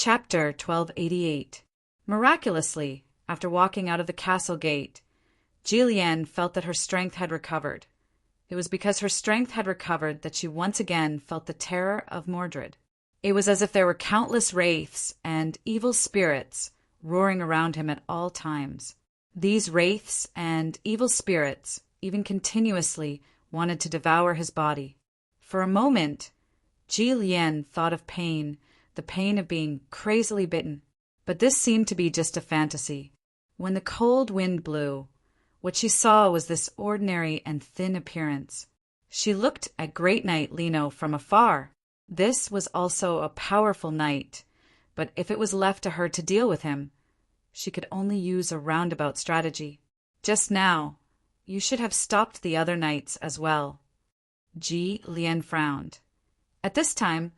Chapter 1288. Miraculously, after walking out of the castle gate, Julienne felt that her strength had recovered. It was because her strength had recovered that she once again felt the terror of Mordred. It was as if there were countless wraiths and evil spirits roaring around him at all times. These wraiths and evil spirits even continuously wanted to devour his body. For a moment, Julienne thought of pain, the pain of being crazily bitten. But this seemed to be just a fantasy. When the cold wind blew, what she saw was this ordinary and thin appearance. She looked at Great Knight Lino from afar. This was also a powerful knight, but if it was left to her to deal with him, she could only use a roundabout strategy. Just now, you should have stopped the other knights as well. Lien frowned. At this time,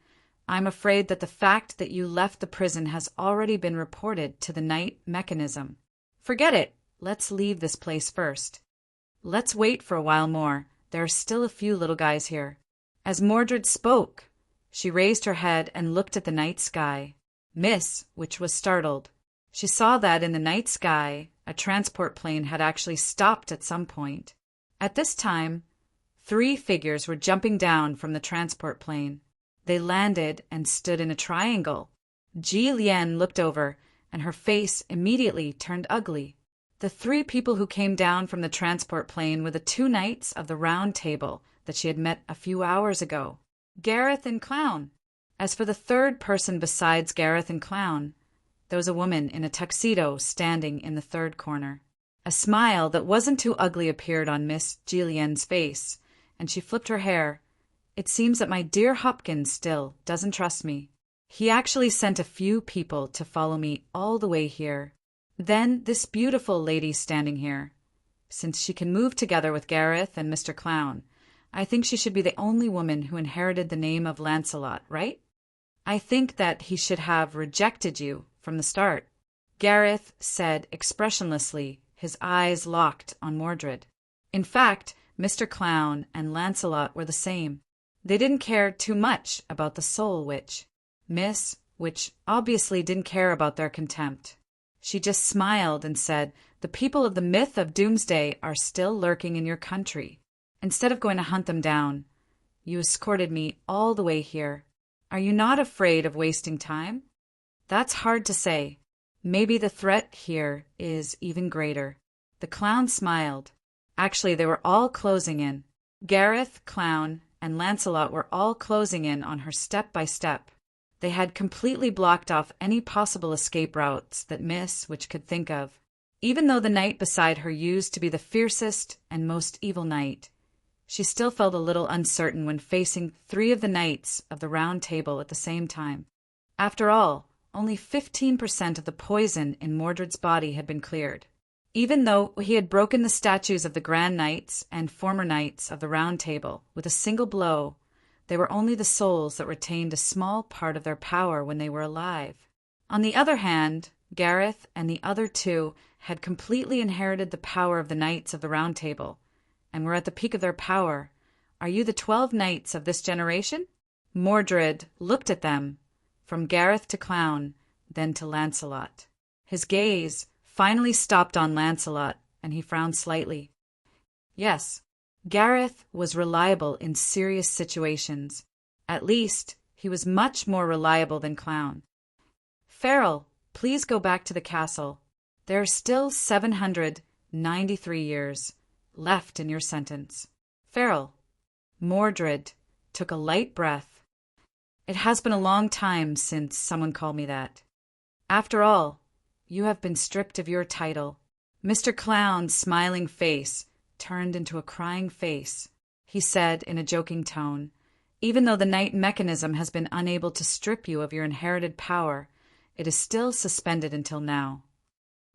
I'm afraid that the fact that you left the prison has already been reported to the Knight Mechanism. Forget it. Let's leave this place first. Let's wait for a while more. There are still a few little guys here. As Mordred spoke, she raised her head and looked at the night sky. Miss, which was startled. She saw that in the night sky, a transport plane had actually stopped at some point. At this time, 3 figures were jumping down from the transport plane. They landed and stood in a triangle. Lien looked over, and her face immediately turned ugly. The 3 people who came down from the transport plane were the 2 knights of the Round Table that she had met a few hours ago, Gareth and Clown. As for the 3rd person besides Gareth and Clown, there was a woman in a tuxedo standing in the 3rd corner. A smile that wasn't too ugly appeared on Miss Julienne's face, and she flipped her hair. It seems that my dear Hopkins still doesn't trust me. He actually sent a few people to follow me all the way here. Then this beautiful lady standing here. Since she can move together with Gareth and Mr. Clown, I think she should be the only woman who inherited the name of Lancelot, right? I think that he should have rejected you from the start. Gareth said expressionlessly, his eyes locked on Mordred. In fact, Mr. Clown and Lancelot were the same. They didn't care too much about the Soul Witch. Miss Witch obviously didn't care about their contempt. She just smiled and said, "The people of the myth of Doomsday are still lurking in your country. Instead of going to hunt them down, you escorted me all the way here. Are you not afraid of wasting time?" "That's hard to say. Maybe the threat here is even greater." The clown smiled. Actually, they were all closing in. Gareth, Clown, and Lancelot were all closing in on her step by step. They had completely blocked off any possible escape routes that Miss Witch could think of. Even though the knight beside her used to be the fiercest and most evil knight, she still felt a little uncertain when facing 3 of the knights of the Round Table at the same time. After all, only 15% of the poison in Mordred's body had been cleared. Even though he had broken the statues of the Grand Knights and former knights of the Round Table with a single blow, they were only the souls that retained a small part of their power when they were alive. On the other hand, Gareth and the other 2 had completely inherited the power of the Knights of the Round Table, and were at the peak of their power. Are you the 12 knights of this generation? Mordred looked at them, from Gareth to Clown, then to Lancelot. His gaze finally stopped on Lancelot, and he frowned slightly. Yes, Gareth was reliable in serious situations. At least, he was much more reliable than Clown. Farrell, please go back to the castle. There are still 793 years left in your sentence. Farrell. Mordred took a light breath. It has been a long time since someone called me that. After all, you have been stripped of your title. Mr. Clown's smiling face turned into a crying face. He said in a joking tone, "Even though the Knight Mechanism has been unable to strip you of your inherited power, it is still suspended until now."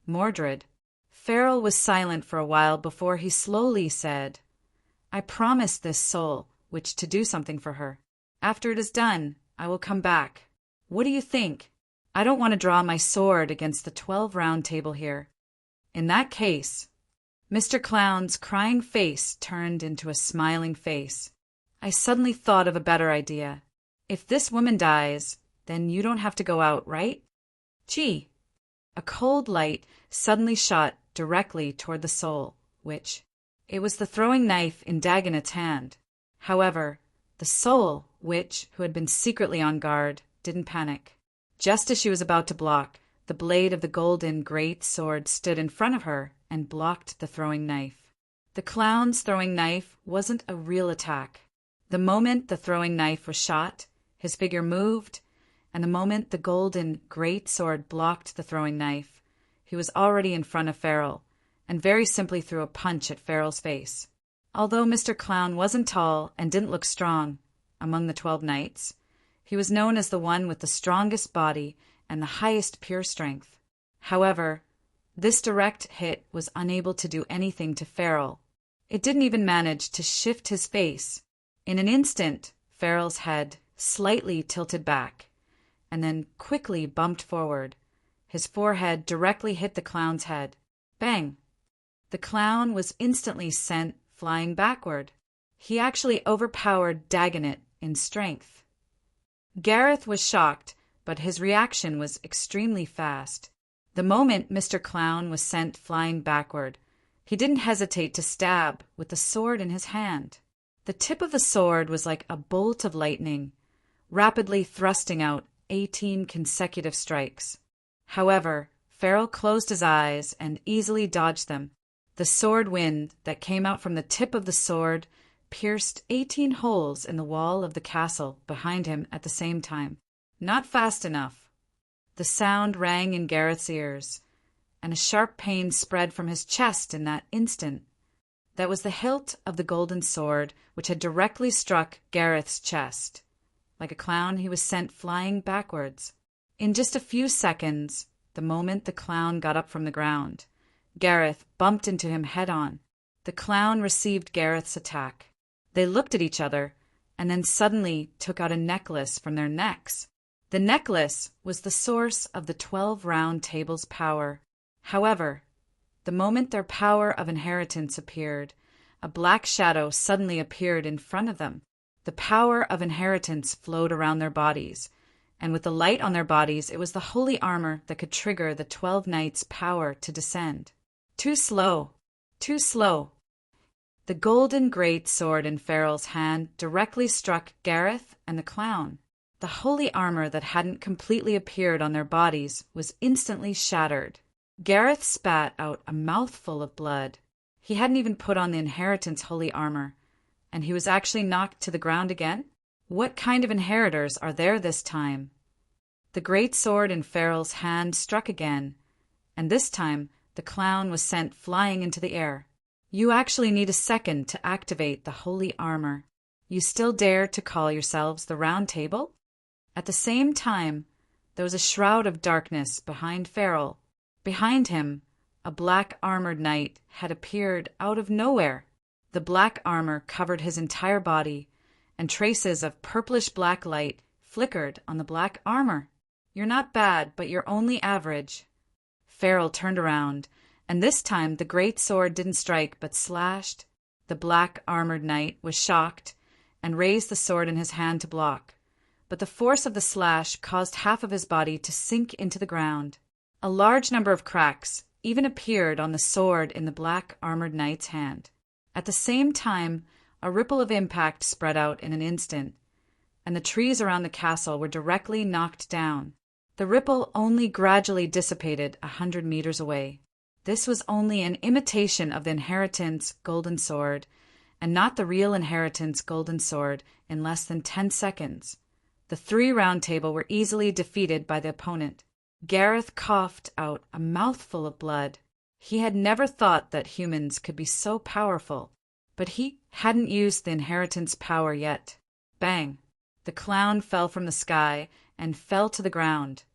Mordred. Farrell was silent for a while before he slowly said, "I promised this Soul Witch to do something for her. After it is done, I will come back. What do you think? I don't want to draw my sword against the 12 Round Table here. In that case..." Mr. Clown's crying face turned into a smiling face. "I suddenly thought of a better idea. If this woman dies, then you don't have to go out, right? Gee! A cold light suddenly shot directly toward the soul, which it was the throwing knife in Dagonet's hand. However, the soul, who had been secretly on guard, didn't panic. Just as she was about to block, the blade of the golden great sword stood in front of her and blocked the throwing knife. The clown's throwing knife wasn't a real attack. The moment the throwing knife was shot, his figure moved, and the moment the golden great sword blocked the throwing knife, he was already in front of Farrell, and very simply threw a punch at Farrell's face. Although Mr. Clown wasn't tall and didn't look strong among the 12 knights, he was known as the one with the strongest body and the highest pure strength. However, this direct hit was unable to do anything to Farrell. It didn't even manage to shift his face. In an instant, Farrell's head slightly tilted back, and then quickly bumped forward. His forehead directly hit the clown's head. Bang! The clown was instantly sent flying backward. He actually overpowered Dagonet in strength. Gareth was shocked, but his reaction was extremely fast. The moment Mr. Clown was sent flying backward, he didn't hesitate to stab with the sword in his hand. The tip of the sword was like a bolt of lightning, rapidly thrusting out 18 consecutive strikes. However, Farrell closed his eyes and easily dodged them. The sword wind that came out from the tip of the sword pierced 18 holes in the wall of the castle behind him at the same time. Not fast enough. The sound rang in Gareth's ears, and a sharp pain spread from his chest in that instant. That was the hilt of the golden sword which had directly struck Gareth's chest. Like a clown, he was sent flying backwards. In just a few seconds, the moment the clown got up from the ground, Gareth bumped into him head-on. The clown received Gareth's attack. They looked at each other, and then suddenly took out a necklace from their necks. The necklace was the source of the 12 Round Table's power. However, the moment their power of inheritance appeared, a black shadow suddenly appeared in front of them. The power of inheritance flowed around their bodies, and with the light on their bodies, it was the holy armor that could trigger the 12 knights' power to descend. Too slow. Too slow. The golden great sword in Farrell's hand directly struck Gareth and the clown. The holy armor that hadn't completely appeared on their bodies was instantly shattered. Gareth spat out a mouthful of blood. He hadn't even put on the inheritance holy armor, and he was actually knocked to the ground again? What kind of inheritors are there this time? The great sword in Farrell's hand struck again, and this time the clown was sent flying into the air. You actually need a second to activate the holy armor. You still dare to call yourselves the Round Table? At the same time, there was a shroud of darkness behind Farrell. Behind him, a black armored knight had appeared out of nowhere. The black armor covered his entire body, and traces of purplish-black light flickered on the black armor. You're not bad, but you're only average. Farrell turned around, and this time the great sword didn't strike but slashed. The black armored knight was shocked and raised the sword in his hand to block, but the force of the slash caused half of his body to sink into the ground. A large number of cracks even appeared on the sword in the black armored knight's hand. At the same time, a ripple of impact spread out in an instant, and the trees around the castle were directly knocked down. The ripple only gradually dissipated 100 meters away. This was only an imitation of the inheritance golden sword, and not the real inheritance golden sword in less than 10 seconds. The 3 Round Table were easily defeated by the opponent. Gareth coughed out a mouthful of blood. He had never thought that humans could be so powerful, but he hadn't used the inheritance power yet. Bang! The clown fell from the sky and fell to the ground,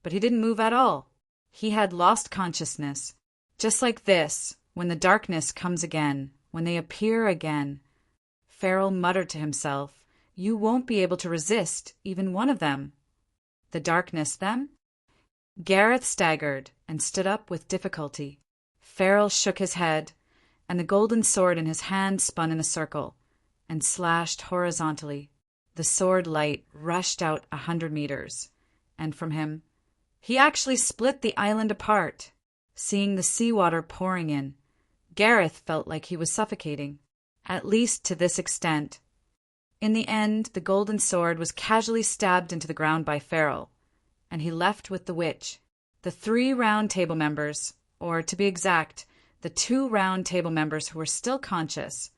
but he didn't move at all. He had lost consciousness. Just like this, when the darkness comes again, when they appear again, Farrell muttered to himself, "You won't be able to resist even one of them." The darkness, them? Gareth staggered and stood up with difficulty. Farrell shook his head, and the golden sword in his hand spun in a circle and slashed horizontally. The sword light rushed out 100 meters, and from him. He actually split the island apart. Seeing the seawater pouring in, Gareth felt like he was suffocating, at least to this extent. In the end, the golden sword was casually stabbed into the ground by Farrell, and he left with the witch. The 3 round table members, or to be exact, the 2 round table members who were still conscious,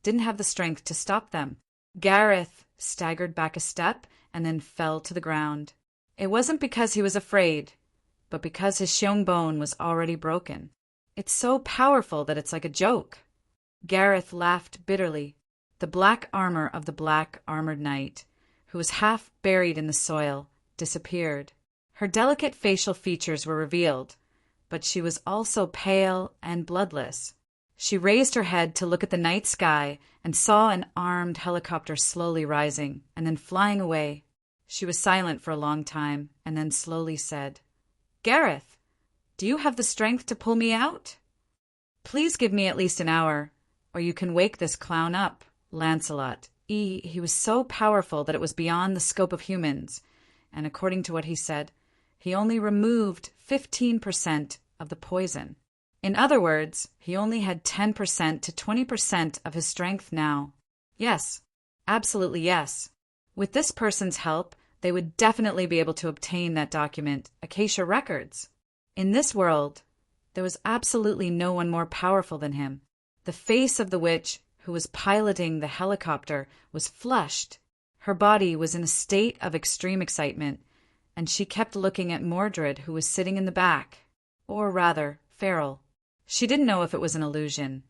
didn't have the strength to stop them. Gareth staggered back a step and then fell to the ground. It wasn't because he was afraid, but because his shone bone was already broken. It's so powerful that it's like a joke. Gareth laughed bitterly. The black armor of the black armored knight, who was half buried in the soil, disappeared. Her delicate facial features were revealed, but she was also pale and bloodless. She raised her head to look at the night sky and saw an armed helicopter slowly rising and then flying away. She was silent for a long time and then slowly said, "Gareth, do you have the strength to pull me out? Please give me at least an hour, or you can wake this clown up, Lancelot." He was so powerful that it was beyond the scope of humans, and according to what he said, he only removed 15% of the poison. In other words, he only had 10% to 20% of his strength now. Yes, absolutely yes. With this person's help, they would definitely be able to obtain that document, Acacia Records. In this world, there was absolutely no one more powerful than him. The face of the witch who was piloting the helicopter was flushed. Her body was in a state of extreme excitement, and she kept looking at Mordred, who was sitting in the back, or rather, Farrell. She didn't know if it was an illusion,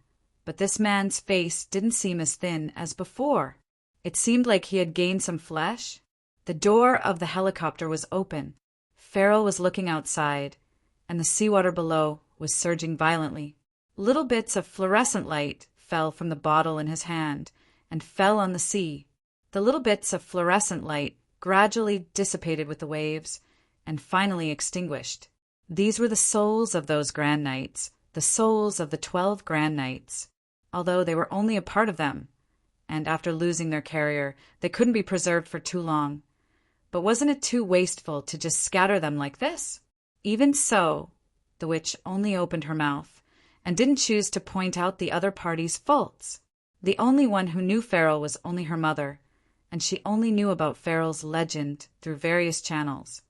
but this man's face didn't seem as thin as before. It seemed like he had gained some flesh. The door of the helicopter was open. Farrell was looking outside, and the seawater below was surging violently. Little bits of fluorescent light fell from the bottle in his hand and fell on the sea. The little bits of fluorescent light gradually dissipated with the waves and finally extinguished. These were the souls of those Grand Knights, the souls of the 12 Grand Knights, although they were only a part of them, and after losing their carrier, they couldn't be preserved for too long. But wasn't it too wasteful to just scatter them like this? Even so, the witch only opened her mouth and didn't choose to point out the other party's faults. The only one who knew Farrell was only her mother, and she only knew about Farrell's legend through various channels.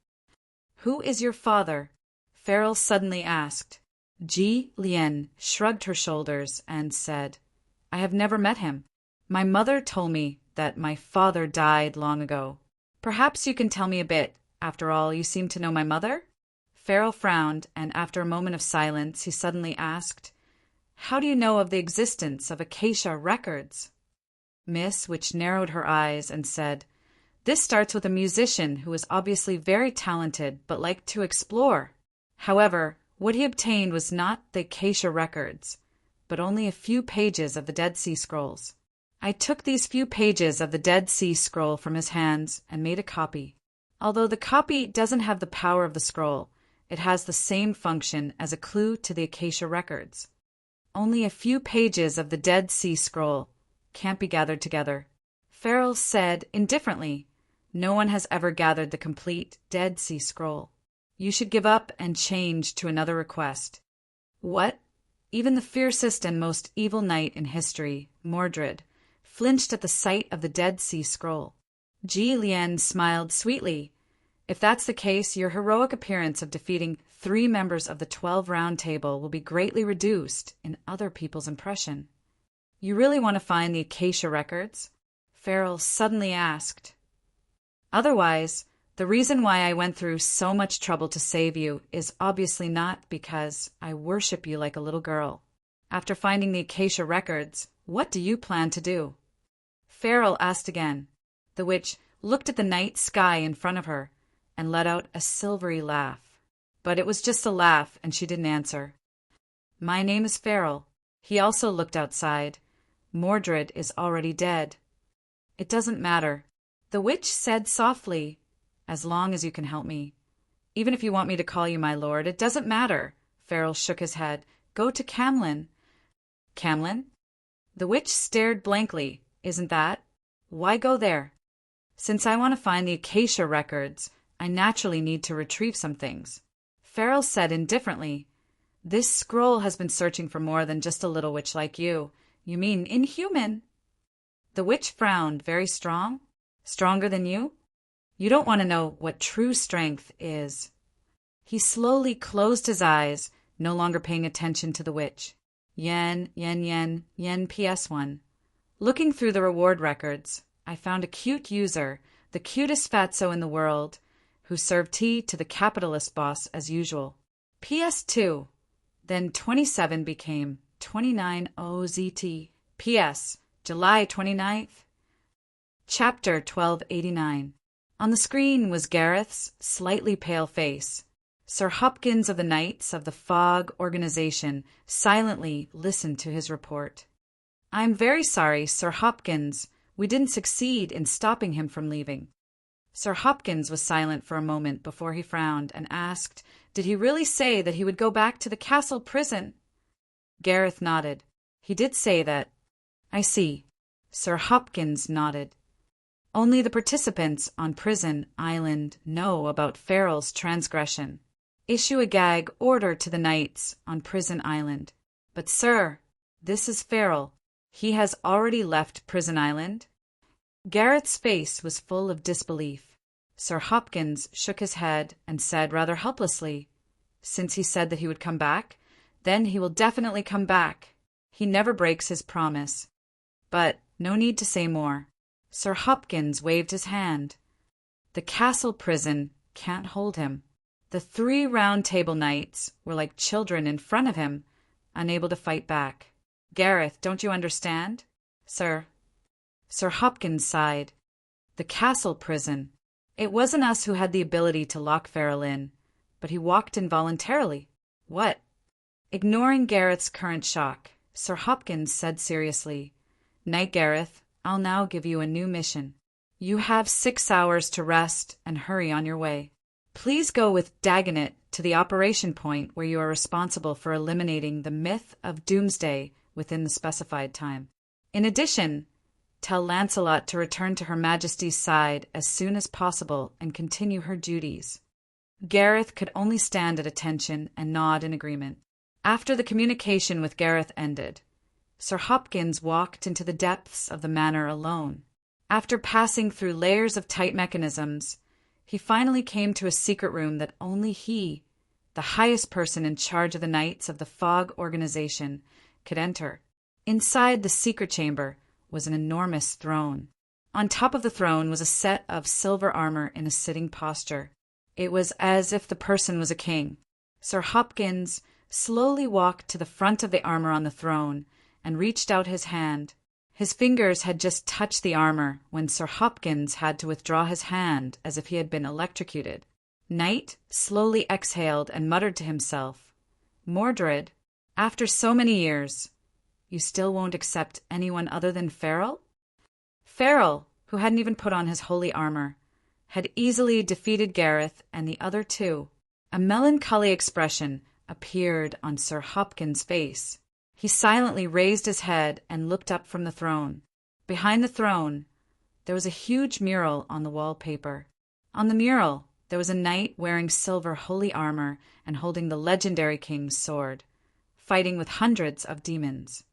"Who is your father?" Farrell suddenly asked. Ji Lien shrugged her shoulders and said, "I have never met him. My mother told me that my father died long ago. Perhaps you can tell me a bit. After all, you seem to know my mother?" Farrell frowned, and after a moment of silence, he suddenly asked, "How do you know of the existence of Acacia Records?" Miss Witch narrowed her eyes and said, "This starts with a musician who was obviously very talented but liked to explore. However, what he obtained was not the Acacia Records, but only a few pages of the Dead Sea Scrolls. I took these few pages of the Dead Sea Scroll from his hands and made a copy. Although the copy doesn't have the power of the scroll, it has the same function as a clue to the Acacia Records. Only a few pages of the Dead Sea Scroll can't be gathered together." Farrell said indifferently, "No one has ever gathered the complete Dead Sea Scroll. You should give up and change to another request." "What?" Even the fiercest and most evil knight in history, Mordred, flinched at the sight of the Dead Sea Scroll. Ji Lien smiled sweetly. "If that's the case, your heroic appearance of defeating 3 members of the 12 Round Table will be greatly reduced in other people's impression." "You really want to find the Acacia Records?" Farrell suddenly asked. "Otherwise, the reason why I went through so much trouble to save you is obviously not because I worship you like a little girl. After finding the Acacia Records, what do you plan to do?" Farrell asked again. The witch looked at the night sky in front of her and let out a silvery laugh. But it was just a laugh, and she didn't answer. "My name is Farrell." He also looked outside. "Mordred is already dead." "It doesn't matter," the witch said softly, "as long as you can help me. Even if you want me to call you my lord, it doesn't matter." Farrell shook his head. "Go to Camlin." "Camlin?" The witch stared blankly. "Isn't that? Why go there?" "Since I want to find the Acacia Records, I naturally need to retrieve some things. Farrell said indifferently, "This scroll has been searching for more than just a little witch like you. You mean inhuman?" The witch frowned. "Very strong? Stronger than you? You don't want to know what true strength is." He slowly closed his eyes, no longer paying attention to the witch. Yen, yen, yen, yen PS1. Looking through the reward records, I found a cute user, the cutest fatso in the world, who served tea to the capitalist boss as usual. PS2. Then 27 became 29 OZT. PS. July 29th. Chapter 1289. On the screen was Gareth's slightly pale face. Sir Hopkins of the Knights of the Fog Organization silently listened to his report. "I'm very sorry, Sir Hopkins. We didn't succeed in stopping him from leaving." Sir Hopkins was silent for a moment before he frowned and asked, "Did he really say that he would go back to the castle prison?" Gareth nodded. "He did say that." "I see." Sir Hopkins nodded. "Only the participants on Prison Island know about Farrell's transgression. Issue a gag order to the knights on Prison Island." "But, sir, this is Farrell. He has already left Prison Island." Gareth's face was full of disbelief. Sir Hopkins shook his head and said rather helplessly, "Since he said that he would come back, then he will definitely come back. He never breaks his promise. But no need to say more." Sir Hopkins waved his hand. "The castle prison can't hold him." The 3 Round Table Knights were like children in front of him, unable to fight back. "Gareth, don't you understand?" "Sir." Sir Hopkins sighed. "The castle prison. It wasn't us who had the ability to lock Farrell in, but he walked in voluntarily." "What?" Ignoring Gareth's current shock, Sir Hopkins said seriously, "Knight Gareth, I'll now give you a new mission. You have 6 hours to rest and hurry on your way. Please go with Dagonet to the operation point where you are responsible for eliminating the myth of Doomsday within the specified time. In addition, tell Lancelot to return to Her Majesty's side as soon as possible and continue her duties." Gareth could only stand at attention and nod in agreement. After the communication with Gareth ended, Sir Hopkins walked into the depths of the manor alone. After passing through layers of tight mechanisms, he finally came to a secret room that only he, the highest person in charge of the Knights of the Fog Organization, could enter. Inside the secret chamber was an enormous throne. On top of the throne was a set of silver armor in a sitting posture. It was as if the person was a king. Sir Hopkins slowly walked to the front of the armor on the throne and reached out his hand. His fingers had just touched the armor when Sir Hopkins had to withdraw his hand as if he had been electrocuted. Knight slowly exhaled and muttered to himself, "Mordred, after so many years, you still won't accept anyone other than Farrell?" Farrell, who hadn't even put on his holy armor, had easily defeated Gareth and the other 2. A melancholy expression appeared on Sir Hopkins' face. He silently raised his head and looked up from the throne. Behind the throne, there was a huge mural on the wallpaper. On the mural, there was a knight wearing silver holy armor and holding the legendary king's sword, fighting with hundreds of demons.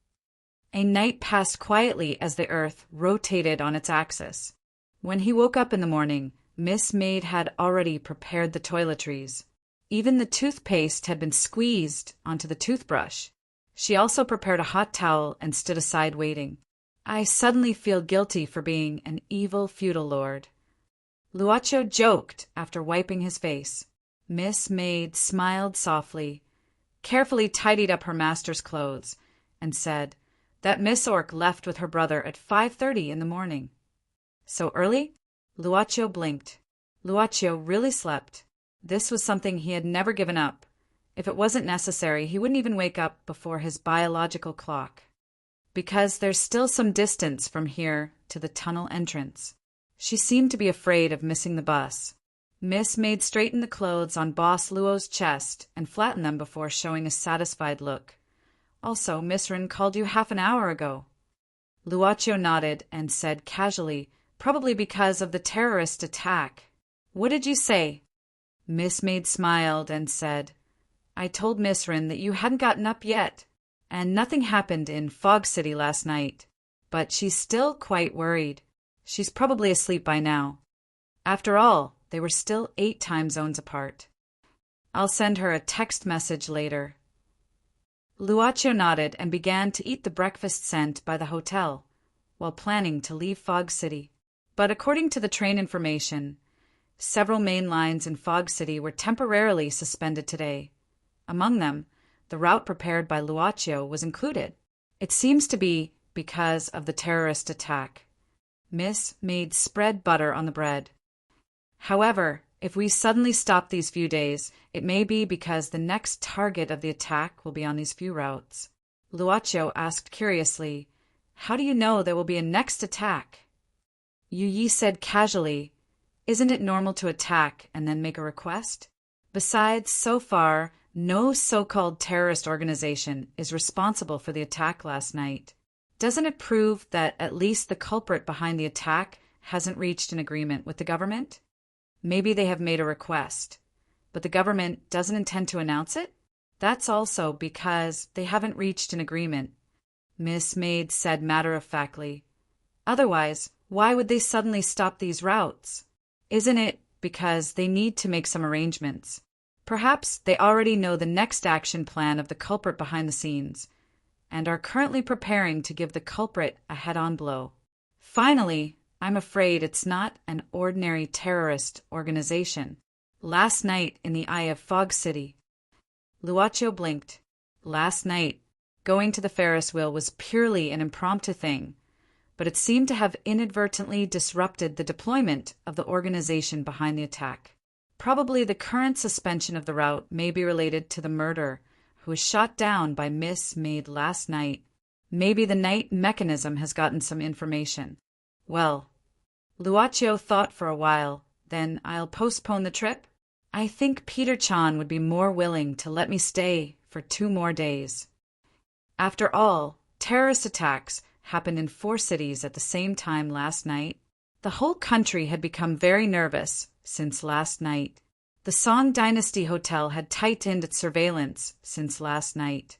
A night passed quietly as the earth rotated on its axis. When he woke up in the morning, Miss Maid had already prepared the toiletries. Even the toothpaste had been squeezed onto the toothbrush. She also prepared a hot towel and stood aside waiting. "I suddenly feel guilty for being an evil feudal lord." Luaccio joked after wiping his face. Miss Maid smiled softly, carefully tidied up her master's clothes, and said that Miss Orc left with her brother at 5:30 in the morning. "So early?" Luaccio blinked. Luaccio really slept. This was something he had never given up. If it wasn't necessary, he wouldn't even wake up before his biological clock. Because there's still some distance from here to the tunnel entrance. She seemed to be afraid of missing the bus. Miss Maid straightened the clothes on Boss Luo's chest and flattened them before showing a satisfied look. "Also, Miss Rin called you half an hour ago." Luaccio nodded and said casually, "Probably because of the terrorist attack." "What did you say?" Miss Maid smiled and said, I told Miss Rin that you hadn't gotten up yet, and nothing happened in Fog City last night, but she's still quite worried. She's probably asleep by now. After all, they were still 8 time zones apart. I'll send her a text message later. Luaccio nodded and began to eat the breakfast sent by the hotel, while planning to leave Fog City. But according to the train information, several main lines in Fog City were temporarily suspended today. Among them, the route prepared by Luaccio was included. It seems to be because of the terrorist attack. Miss Maid spread butter on the bread. However, if we suddenly stop these few days, it may be because the next target of the attack will be on these few routes. Luaccio asked curiously, How do you know there will be a next attack? Yu Yi said casually, Isn't it normal to attack and then make a request? Besides, so far, no so-called terrorist organization is responsible for the attack last night. Doesn't it prove that at least the culprit behind the attack hasn't reached an agreement with the government? Maybe they have made a request, but the government doesn't intend to announce it? That's also because they haven't reached an agreement, Miss Maid said matter-of-factly. Otherwise, why would they suddenly stop these routes? Isn't it because they need to make some arrangements? Perhaps they already know the next action plan of the culprit behind the scenes, and are currently preparing to give the culprit a head-on blow. Finally, I'm afraid it's not an ordinary terrorist organization. Last night in the eye of Fog City. Luaccio blinked. Last night, going to the Ferris wheel was purely an impromptu thing, but it seemed to have inadvertently disrupted the deployment of the organization behind the attack. Probably the current suspension of the route may be related to the murderer who was shot down by Miss Maid last night. Maybe the night mechanism has gotten some information. Well, Luaccio thought for a while, then I'll postpone the trip. I think Peter Chan would be more willing to let me stay for 2 more days. After all, terrorist attacks happened in 4 cities at the same time last night. The whole country had become very nervous since last night. The Song Dynasty Hotel had tightened its surveillance since last night.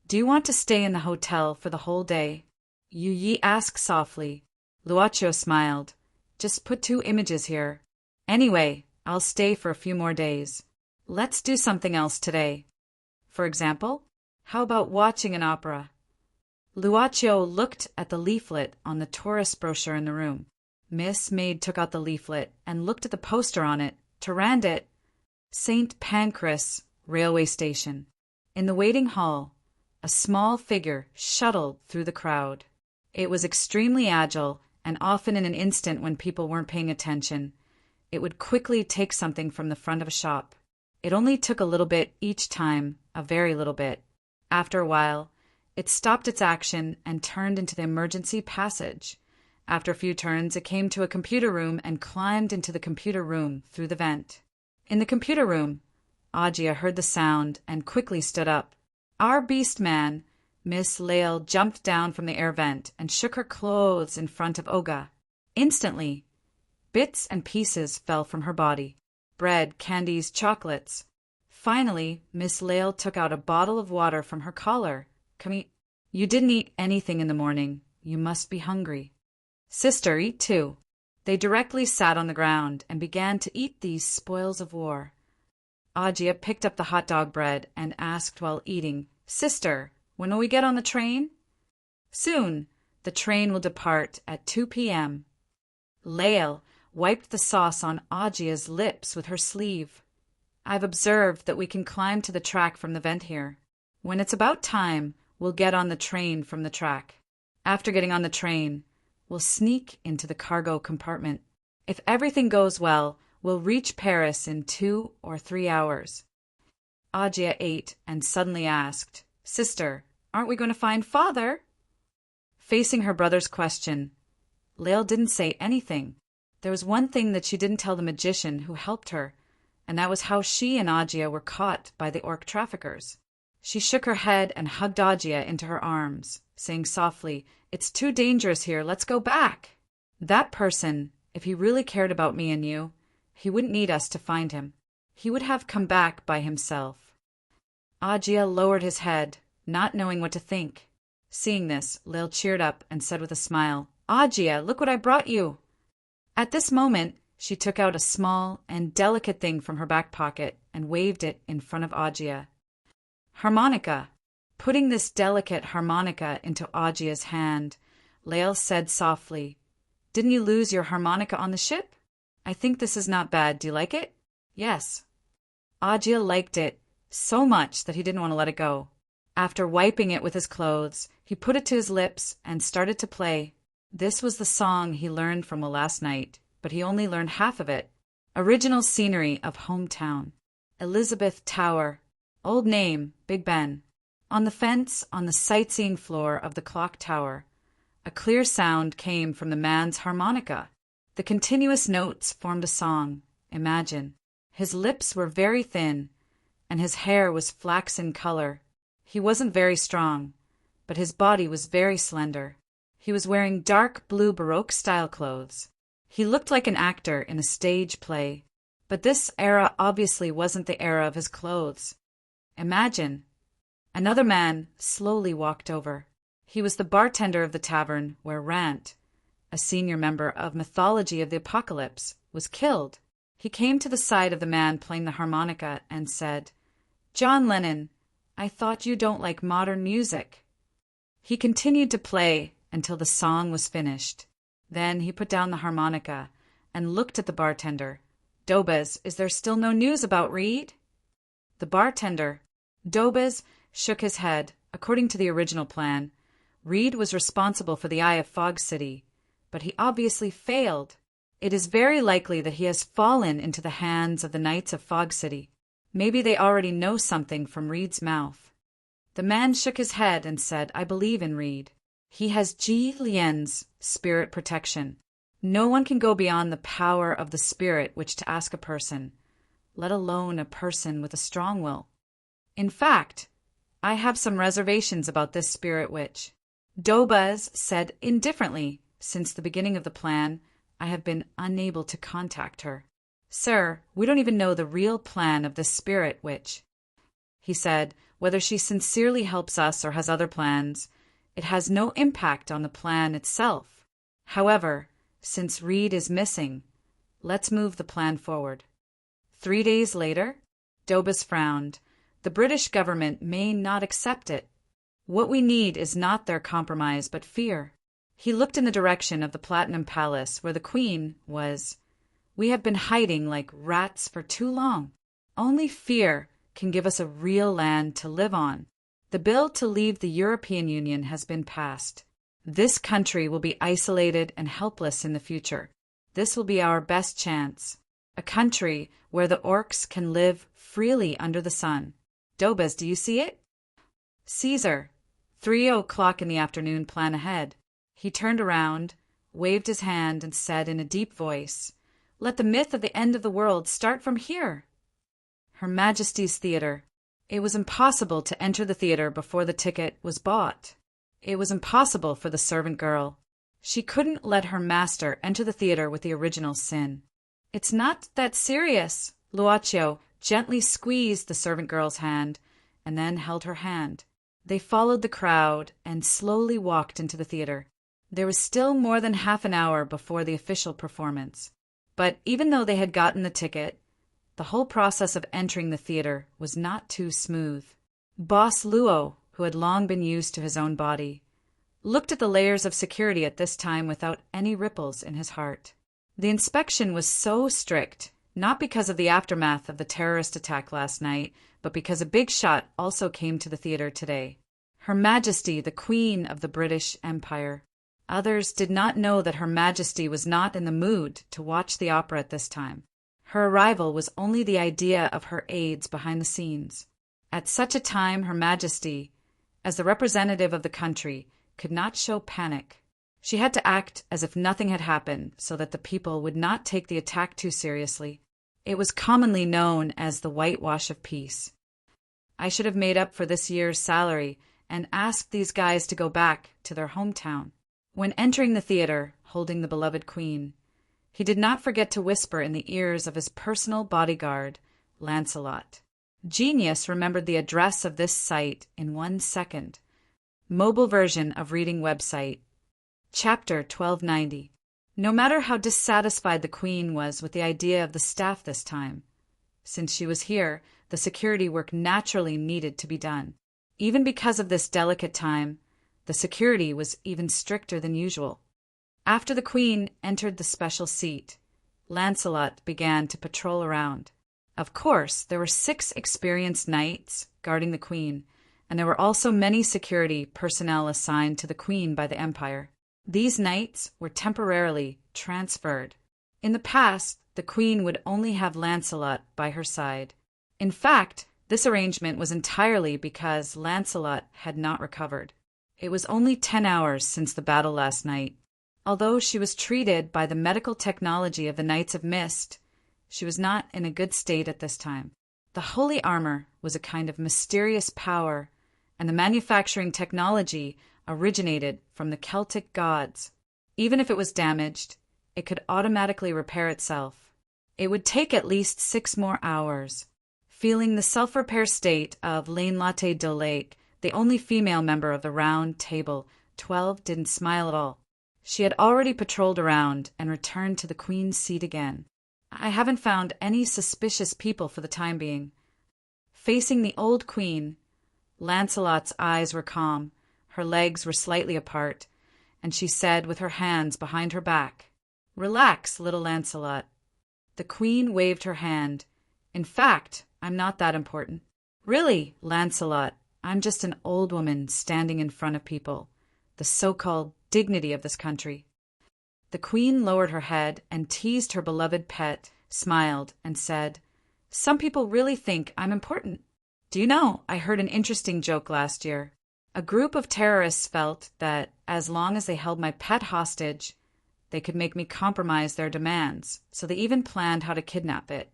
Do you want to stay in the hotel for the whole day? Yu Yi asked softly. Luaccio smiled. Just put 2 images here. Anyway, I'll stay for a few more days. Let's do something else today. For example, how about watching an opera? Luaccio looked at the leaflet on the tourist brochure in the room. Miss Maid took out the leaflet and looked at the poster on it. Tarandit, St. Pancras Railway Station. In the waiting hall, a small figure shuttled through the crowd. It was extremely agile, and often in an instant when people weren't paying attention, it would quickly take something from the front of a shop. It only took a little bit each time, a very little bit. After a while, it stopped its action and turned into the emergency passage. After a few turns, it came to a computer room and climbed into the computer room through the vent. In the computer room, Audrey heard the sound and quickly stood up. Our beast man, Miss Lael, jumped down from the air vent and shook her clothes in front of Oga. Instantly, bits and pieces fell from her body. Bread, candies, chocolates. Finally, Miss Lael took out a bottle of water from her collar. Come eat. You didn't eat anything in the morning. You must be hungry. Sister, eat too. They directly sat on the ground and began to eat these spoils of war. Audrey picked up the hot dog bread and asked while eating, Sister, when will we get on the train? Soon. The train will depart at 2 p.m. Lael wiped the sauce on Audrey's lips with her sleeve. I've observed that we can climb to the track from the vent here. When it's about time, we'll get on the train from the track. After getting on the train, we'll sneak into the cargo compartment. If everything goes well, we'll reach Paris in 2 or 3 hours. Audrey ate and suddenly asked, Sister, aren't we going to find Father? Facing her brother's question, Lael didn't say anything. There was one thing that she didn't tell the magician who helped her, and that was how she and Audrey were caught by the orc traffickers. She shook her head and hugged Audrey into her arms, saying softly, It's too dangerous here, let's go back. That person, if he really cared about me and you, he wouldn't need us to find him. he would have come back by himself. Agia lowered his head, not knowing what to think. Seeing this, Lil cheered up and said with a smile, "Agia, look what I brought you." At this moment, she took out a small and delicate thing from her back pocket and waved it in front of Agia. Harmonica. Putting this delicate harmonica into Agia's hand, Lael said softly, "Didn't you lose your harmonica on the ship? I think this is not bad. Do you like it?" "Yes." Agia liked it so much that he didn't want to let it go. After wiping it with his clothes, he put it to his lips and started to play. This was the song he learned from last night, but he only learned half of it. Original scenery of hometown. Elizabeth Tower. Old name, Big Ben. On the fence, on the sightseeing floor of the clock tower, a clear sound came from the man's harmonica. The continuous notes formed a song. Imagine. His lips were very thin, and his hair was flaxen color. He wasn't very strong, but his body was very slender. He was wearing dark blue Baroque-style clothes. He looked like an actor in a stage play, but this era obviously wasn't the era of his clothes. Imagine. Another man slowly walked over. He was the bartender of the tavern where Rant, a senior member of Mythology of the Apocalypse, was killed. He came to the side of the man playing the harmonica and said, "John Lennon, I thought you don't like modern music." He continued to play until the song was finished. Then he put down the harmonica and looked at the bartender. "Dobez, is there still no news about Reed?" The bartender, Dobez, shook his head. According to the original plan, Reed was responsible for the Eye of Fog City, but he obviously failed. It is very likely that he has fallen into the hands of the Knights of Fog City. Maybe they already know something from Reed's mouth. The man shook his head and said, "I believe in Reed. He has Ji Lian's spirit protection. No one can go beyond the power of the spirit which to ask a person, let alone a person with a strong will. In fact, I have some reservations about this spirit witch." Dobaz said indifferently, "Since the beginning of the plan, I have been unable to contact her. Sir, we don't even know the real plan of this spirit witch." He said, "Whether she sincerely helps us or has other plans, it has no impact on the plan itself. However, since Reed is missing, let's move the plan forward." 3 days later, Dobas frowned. "The British government may not accept it. What we need is not their compromise, but fear." He looked in the direction of the Platinum Palace, where the Queen was. "We have been hiding like rats for too long. Only fear can give us a real land to live on. The bill to leave the European Union has been passed. This country will be isolated and helpless in the future. This will be our best chance. A country where the orcs can live freely under the sun. Dobas, do you see it?" "Caesar, 3 o'clock in the afternoon, plan ahead." He turned around, waved his hand, and said in a deep voice, "Let the myth of the end of the world start from here." Her Majesty's Theatre. It was impossible to enter the theatre before the ticket was bought. It was impossible for the servant girl. She couldn't let her master enter the theatre with the original sin. "It's not that serious." Luaccio gently squeezed the servant girl's hand and then held her hand. They followed the crowd and slowly walked into the theatre. There was still more than half an hour before the official performance. But even though they had gotten the ticket, the whole process of entering the theatre was not too smooth. Boss Luo, who had long been used to his own body, looked at the layers of security at this time without any ripples in his heart. The inspection was so strict, not because of the aftermath of the terrorist attack last night, but because a big shot also came to the theatre today. Her Majesty, the Queen of the British Empire. Others did not know that Her Majesty was not in the mood to watch the opera at this time. Her arrival was only the idea of her aides behind the scenes. At such a time, Her Majesty, as the representative of the country, could not show panic. She had to act as if nothing had happened so that the people would not take the attack too seriously. It was commonly known as the whitewash of peace. "I should have made up for this year's salary and asked these guys to go back to their hometown." When entering the theatre, holding the beloved Queen, he did not forget to whisper in the ears of his personal bodyguard, Lancelot. Genius remembered the address of this site in 1 second. Mobile version of reading website. Chapter 1290. No matter how dissatisfied the Queen was with the idea of the staff this time, since she was here, the security work naturally needed to be done. Even because of this delicate time, the security was even stricter than usual. After the Queen entered the special seat, Lancelot began to patrol around. Of course, there were 6 experienced knights guarding the Queen, and there were also many security personnel assigned to the Queen by the Empire. These knights were temporarily transferred. In the past, the Queen would only have Lancelot by her side. In fact, this arrangement was entirely because Lancelot had not recovered. It was only 10 hours since the battle last night. Although she was treated by the medical technology of the Knights of Mist, she was not in a good state at this time. The holy armor was a kind of mysterious power, and the manufacturing technology originated from the Celtic gods. Even if it was damaged, it could automatically repair itself. It would take at least 6 more hours. Feeling the self-repair state of Laine-Lotte de Lake, the only female member of the Round Table, 12 didn't smile at all. She had already patrolled around and returned to the Queen's seat again. I haven't found any suspicious people for the time being. Facing the old Queen, Lancelot's eyes were calm, her legs were slightly apart, and she said with her hands behind her back, "Relax, little Lancelot." The Queen waved her hand. "In fact, I'm not that important." "Really, Lancelot, I'm just an old woman standing in front of people, the so-called dignity of this country." The Queen lowered her head and teased her beloved pet, smiled, and said, "Some people really think I'm important. Do you know, I heard an interesting joke last year. A group of terrorists felt that as long as they held my pet hostage, they could make me compromise their demands, so they even planned how to kidnap it."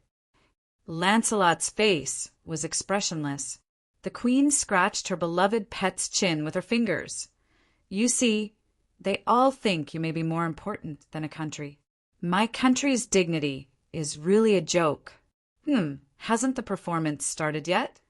Lancelot's face was expressionless. The Queen scratched her beloved pet's chin with her fingers. "You see, they all think you may be more important than a country. My country's dignity is really a joke." Hasn't the performance started yet?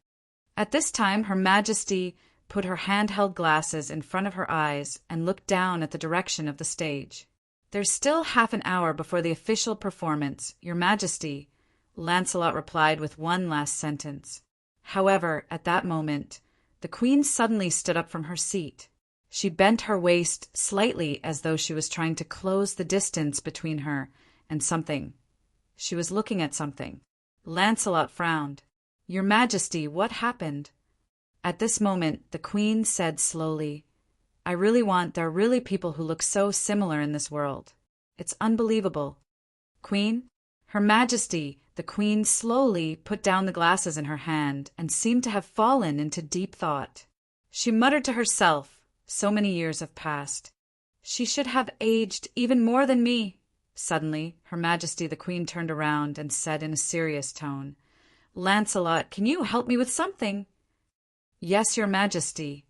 At this time, Her Majesty put her handheld glasses in front of her eyes and looked down at the direction of the stage. "There's still half an hour before the official performance, Your Majesty," Lancelot replied with one last sentence. However, at that moment, the Queen suddenly stood up from her seat. She bent her waist slightly as though she was trying to close the distance between her and something. She was looking at something. Lancelot frowned. "Your Majesty, what happened?" At this moment, the Queen said slowly, there are really people who look so similar in this world. It's unbelievable." "Queen?" Her Majesty, the Queen slowly put down the glasses in her hand and seemed to have fallen into deep thought. She muttered to herself, "So many years have passed. She should have aged even more than me." Suddenly, Her Majesty the Queen turned around and said in a serious tone, "Lancelot, can you help me with something?" "Yes, Your Majesty."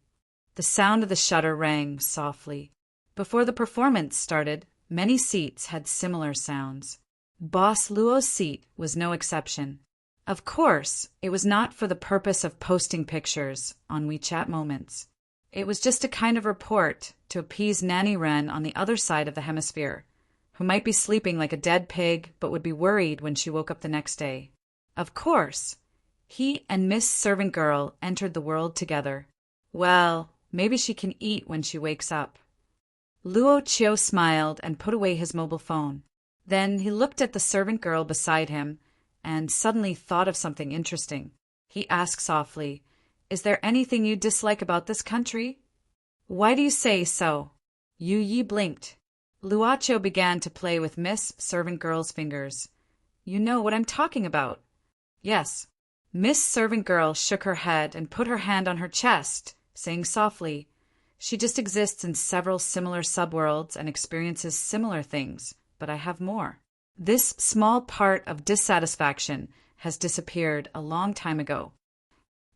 The sound of the shutter rang softly. Before the performance started, many seats had similar sounds. Boss Luo's seat was no exception. Of course, it was not for the purpose of posting pictures on WeChat Moments. It was just a kind of report to appease Nanny Wren on the other side of the hemisphere, who might be sleeping like a dead pig but would be worried when she woke up the next day. Of course, he and Miss Servant Girl entered the world together. Well, maybe she can eat when she wakes up. Luo Chio smiled and put away his mobile phone. Then he looked at the servant girl beside him and suddenly thought of something interesting. He asked softly, "Is there anything you dislike about this country?" "Why do you say so?" Yu Yi blinked. Luocho began to play with Miss Servant Girl's fingers. "You know what I'm talking about." "Yes." Miss Servant Girl shook her head and put her hand on her chest, saying softly, "She just exists in several similar subworlds and experiences similar things, but I have more. This small part of dissatisfaction has disappeared a long time ago."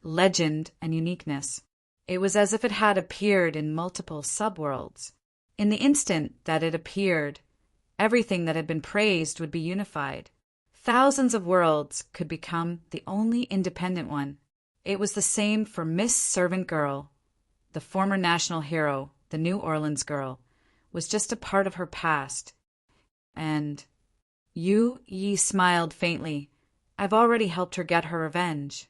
Legend and uniqueness. It was as if it had appeared in multiple subworlds. In the instant that it appeared, everything that had been praised would be unified. thousands of worlds could become the only independent one. It was the same for Miss Servant Girl. The former national hero, the New Orleans girl, was just a part of her past. And Yi smiled faintly. I've already helped her get her revenge.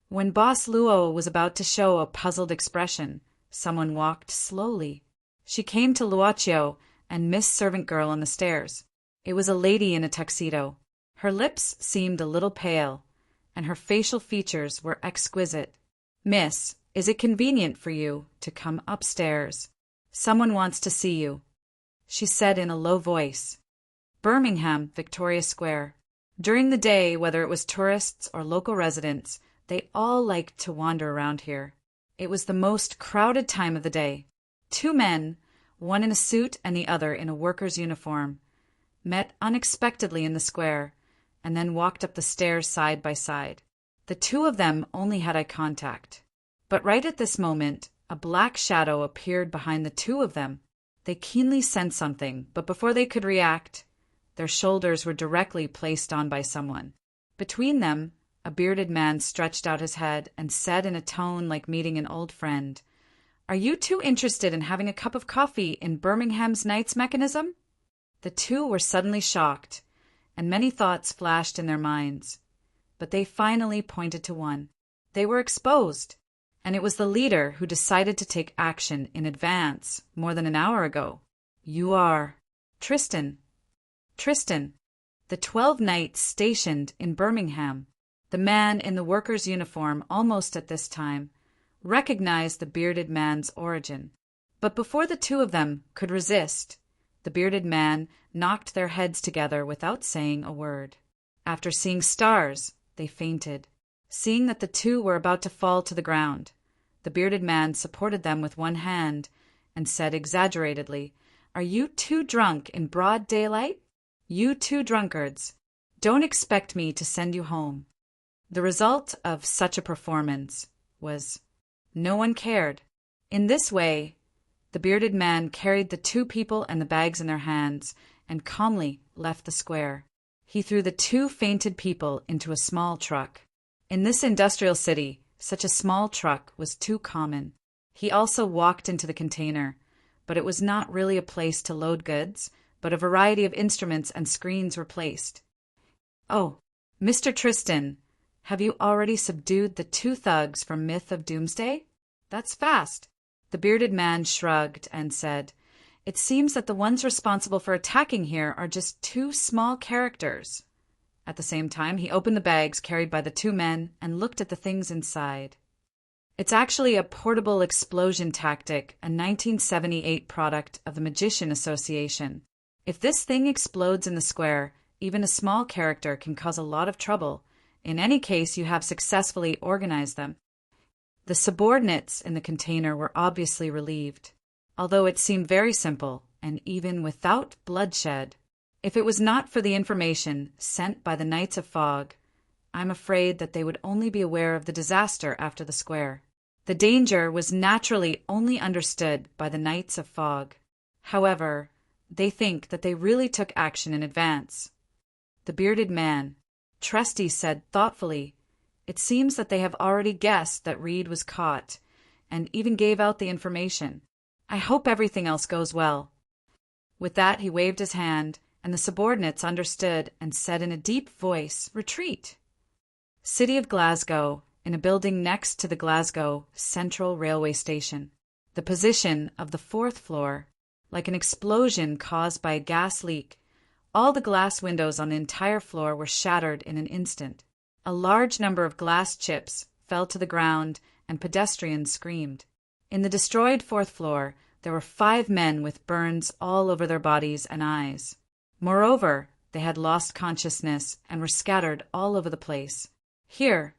When Boss Luo was about to show a puzzled expression, someone walked slowly. She came to Luochio and Miss Servant Girl on the stairs. It was a lady in a tuxedo. Her lips seemed a little pale, and her facial features were exquisite. Miss, is it convenient for you to come upstairs? Someone wants to see you, she said in a low voice. Birmingham, Victoria Square. During the day, whether it was tourists or local residents, they all liked to wander around here. It was the most crowded time of the day. Two men, one in a suit and the other in a worker's uniform, met unexpectedly in the square, and then walked up the stairs side by side. The two of them only had eye contact. But right at this moment, a black shadow appeared behind the two of them. They keenly sensed something, but before they could react, their shoulders were directly placed on by someone. Between them, a bearded man stretched out his head and said in a tone like meeting an old friend, "Are you two interested in having a cup of coffee in Birmingham's Knight's mechanism?" The two were suddenly shocked, and many thoughts flashed in their minds. But they finally pointed to one. They were exposed, and it was the leader who decided to take action in advance more than an hour ago. You are Tristan. Tristan, the 12 knights stationed in Birmingham. The man in the worker's uniform, almost at this time, recognized the bearded man's origin. But before the two of them could resist, the bearded man knocked their heads together without saying a word. After seeing stars, they fainted. Seeing that the two were about to fall to the ground, the bearded man supported them with one hand and said exaggeratedly, "Are you two drunk in broad daylight? You two drunkards, don't expect me to send you home." The result of such a performance was no one cared. In this way, the bearded man carried the two people and the bags in their hands and calmly left the square. He threw the two fainted people into a small truck. In this industrial city, such a small truck was too common. He also walked into the container, but it was not really a place to load goods, but a variety of instruments and screens were placed. "Oh, Mr. Tristan, have you already subdued the two thugs from Myth of Doomsday? That's fast." The bearded man shrugged and said, "It seems that the ones responsible for attacking here are just two small characters." At the same time, he opened the bags carried by the two men and looked at the things inside. It's actually a portable explosion tactic, a 1978 product of the Magician Association. If this thing explodes in the square, even a small character can cause a lot of trouble. In any case, you have successfully organized them. The subordinates in the container were obviously relieved, although it seemed very simple, and even without bloodshed. If it was not for the information sent by the Knights of Fog, I'm afraid that they would only be aware of the disaster after the square. The danger was naturally only understood by the Knights of Fog. However, they think that they really took action in advance. The bearded man, Trusty, said thoughtfully, "It seems that they have already guessed that Reed was caught, and even gave out the information. I hope everything else goes well." With that, he waved his hand, and the subordinates understood and said in a deep voice, "Retreat." City of Glasgow, in a building next to the Glasgow Central Railway Station. The position of the 4th floor, like an explosion caused by a gas leak. All the glass windows on the entire floor were shattered in an instant. A large number of glass chips fell to the ground, and pedestrians screamed. In the destroyed 4th floor, there were 5 men with burns all over their bodies and eyes. Moreover, they had lost consciousness and were scattered all over the place. Here,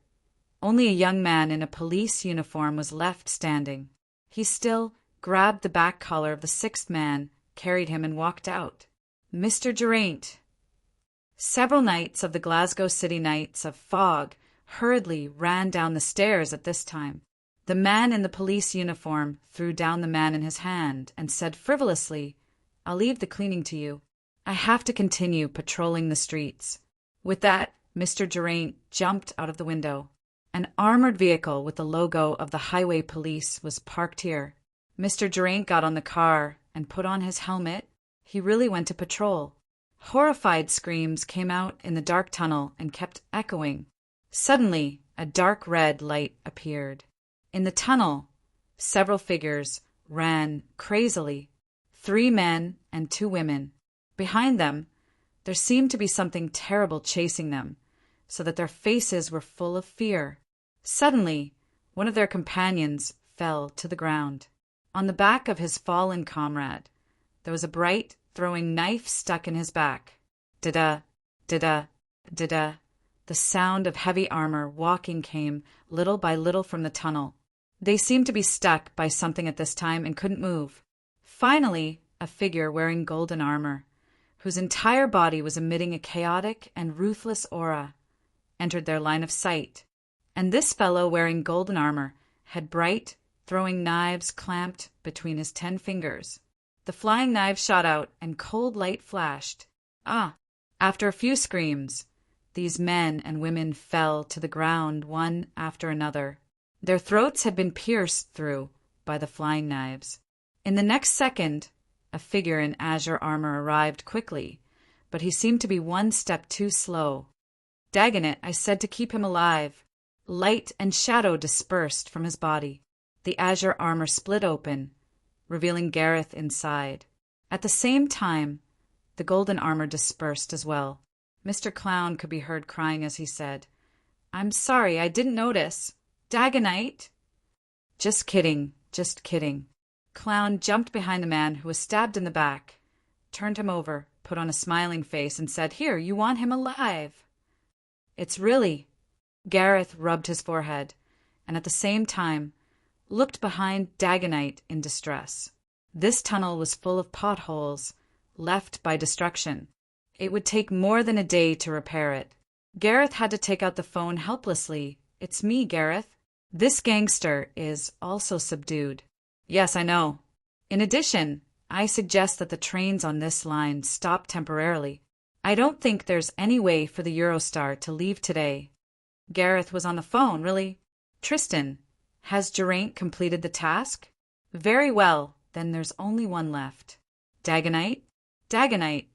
only a young man in a police uniform was left standing. He still grabbed the back collar of the 6th man, carried him, and walked out. "Mr. Geraint." Several knights of the Glasgow City Knights of Fog hurriedly ran down the stairs at this time. The man in the police uniform threw down the man in his hand and said frivolously, "I'll leave the cleaning to you. I have to continue patrolling the streets." With that, Mr. Geraint jumped out of the window. An armored vehicle with the logo of the Highway Police was parked here. Mr. Geraint got on the car and put on his helmet. He really went to patrol. Horrified screams came out in the dark tunnel and kept echoing. Suddenly, a dark red light appeared. In the tunnel, several figures ran crazily. 3 men and 2 women. Behind them, there seemed to be something terrible chasing them, so that their faces were full of fear. Suddenly, one of their companions fell to the ground. On the back of his fallen comrade, there was a bright throwing knife stuck in his back. Da-da, da-da, da-da. The sound of heavy armor walking came little by little from the tunnel. They seemed to be stuck by something at this time and couldn't move. Finally, a figure wearing golden armor, whose entire body was emitting a chaotic and ruthless aura, entered their line of sight. And this fellow wearing golden armor had bright, throwing knives clamped between his 10 fingers. The flying knives shot out and cold light flashed. After a few screams, these men and women fell to the ground one after another. Their throats had been pierced through by the flying knives. In the next second, a figure in azure armor arrived quickly, but he seemed to be 1 step too slow. Dagonet, I said to keep him alive. Light and shadow dispersed from his body. The azure armor split open, revealing Gareth inside. At the same time, the golden armor dispersed as well. Mr. Clown could be heard crying as he said, "I'm sorry, I didn't notice. Dagonet?" Just kidding, just kidding." Clown jumped behind the man who was stabbed in the back, turned him over, put on a smiling face, and said, "Here, you want him alive." "It's really—" Gareth rubbed his forehead, and at the same time looked behind Dagonet in distress. This tunnel was full of potholes, left by destruction. It would take more than a day to repair it. Gareth had to take out the phone helplessly. "It's me, Gareth. This gangster is also subdued." "Yes, I know. In addition, I suggest that the trains on this line stop temporarily. I don't think there's any way for the Eurostar to leave today." Gareth was on the phone, really. "Tristan, has Geraint completed the task? Very well, then there's only one left. Dagonet? Dagonet."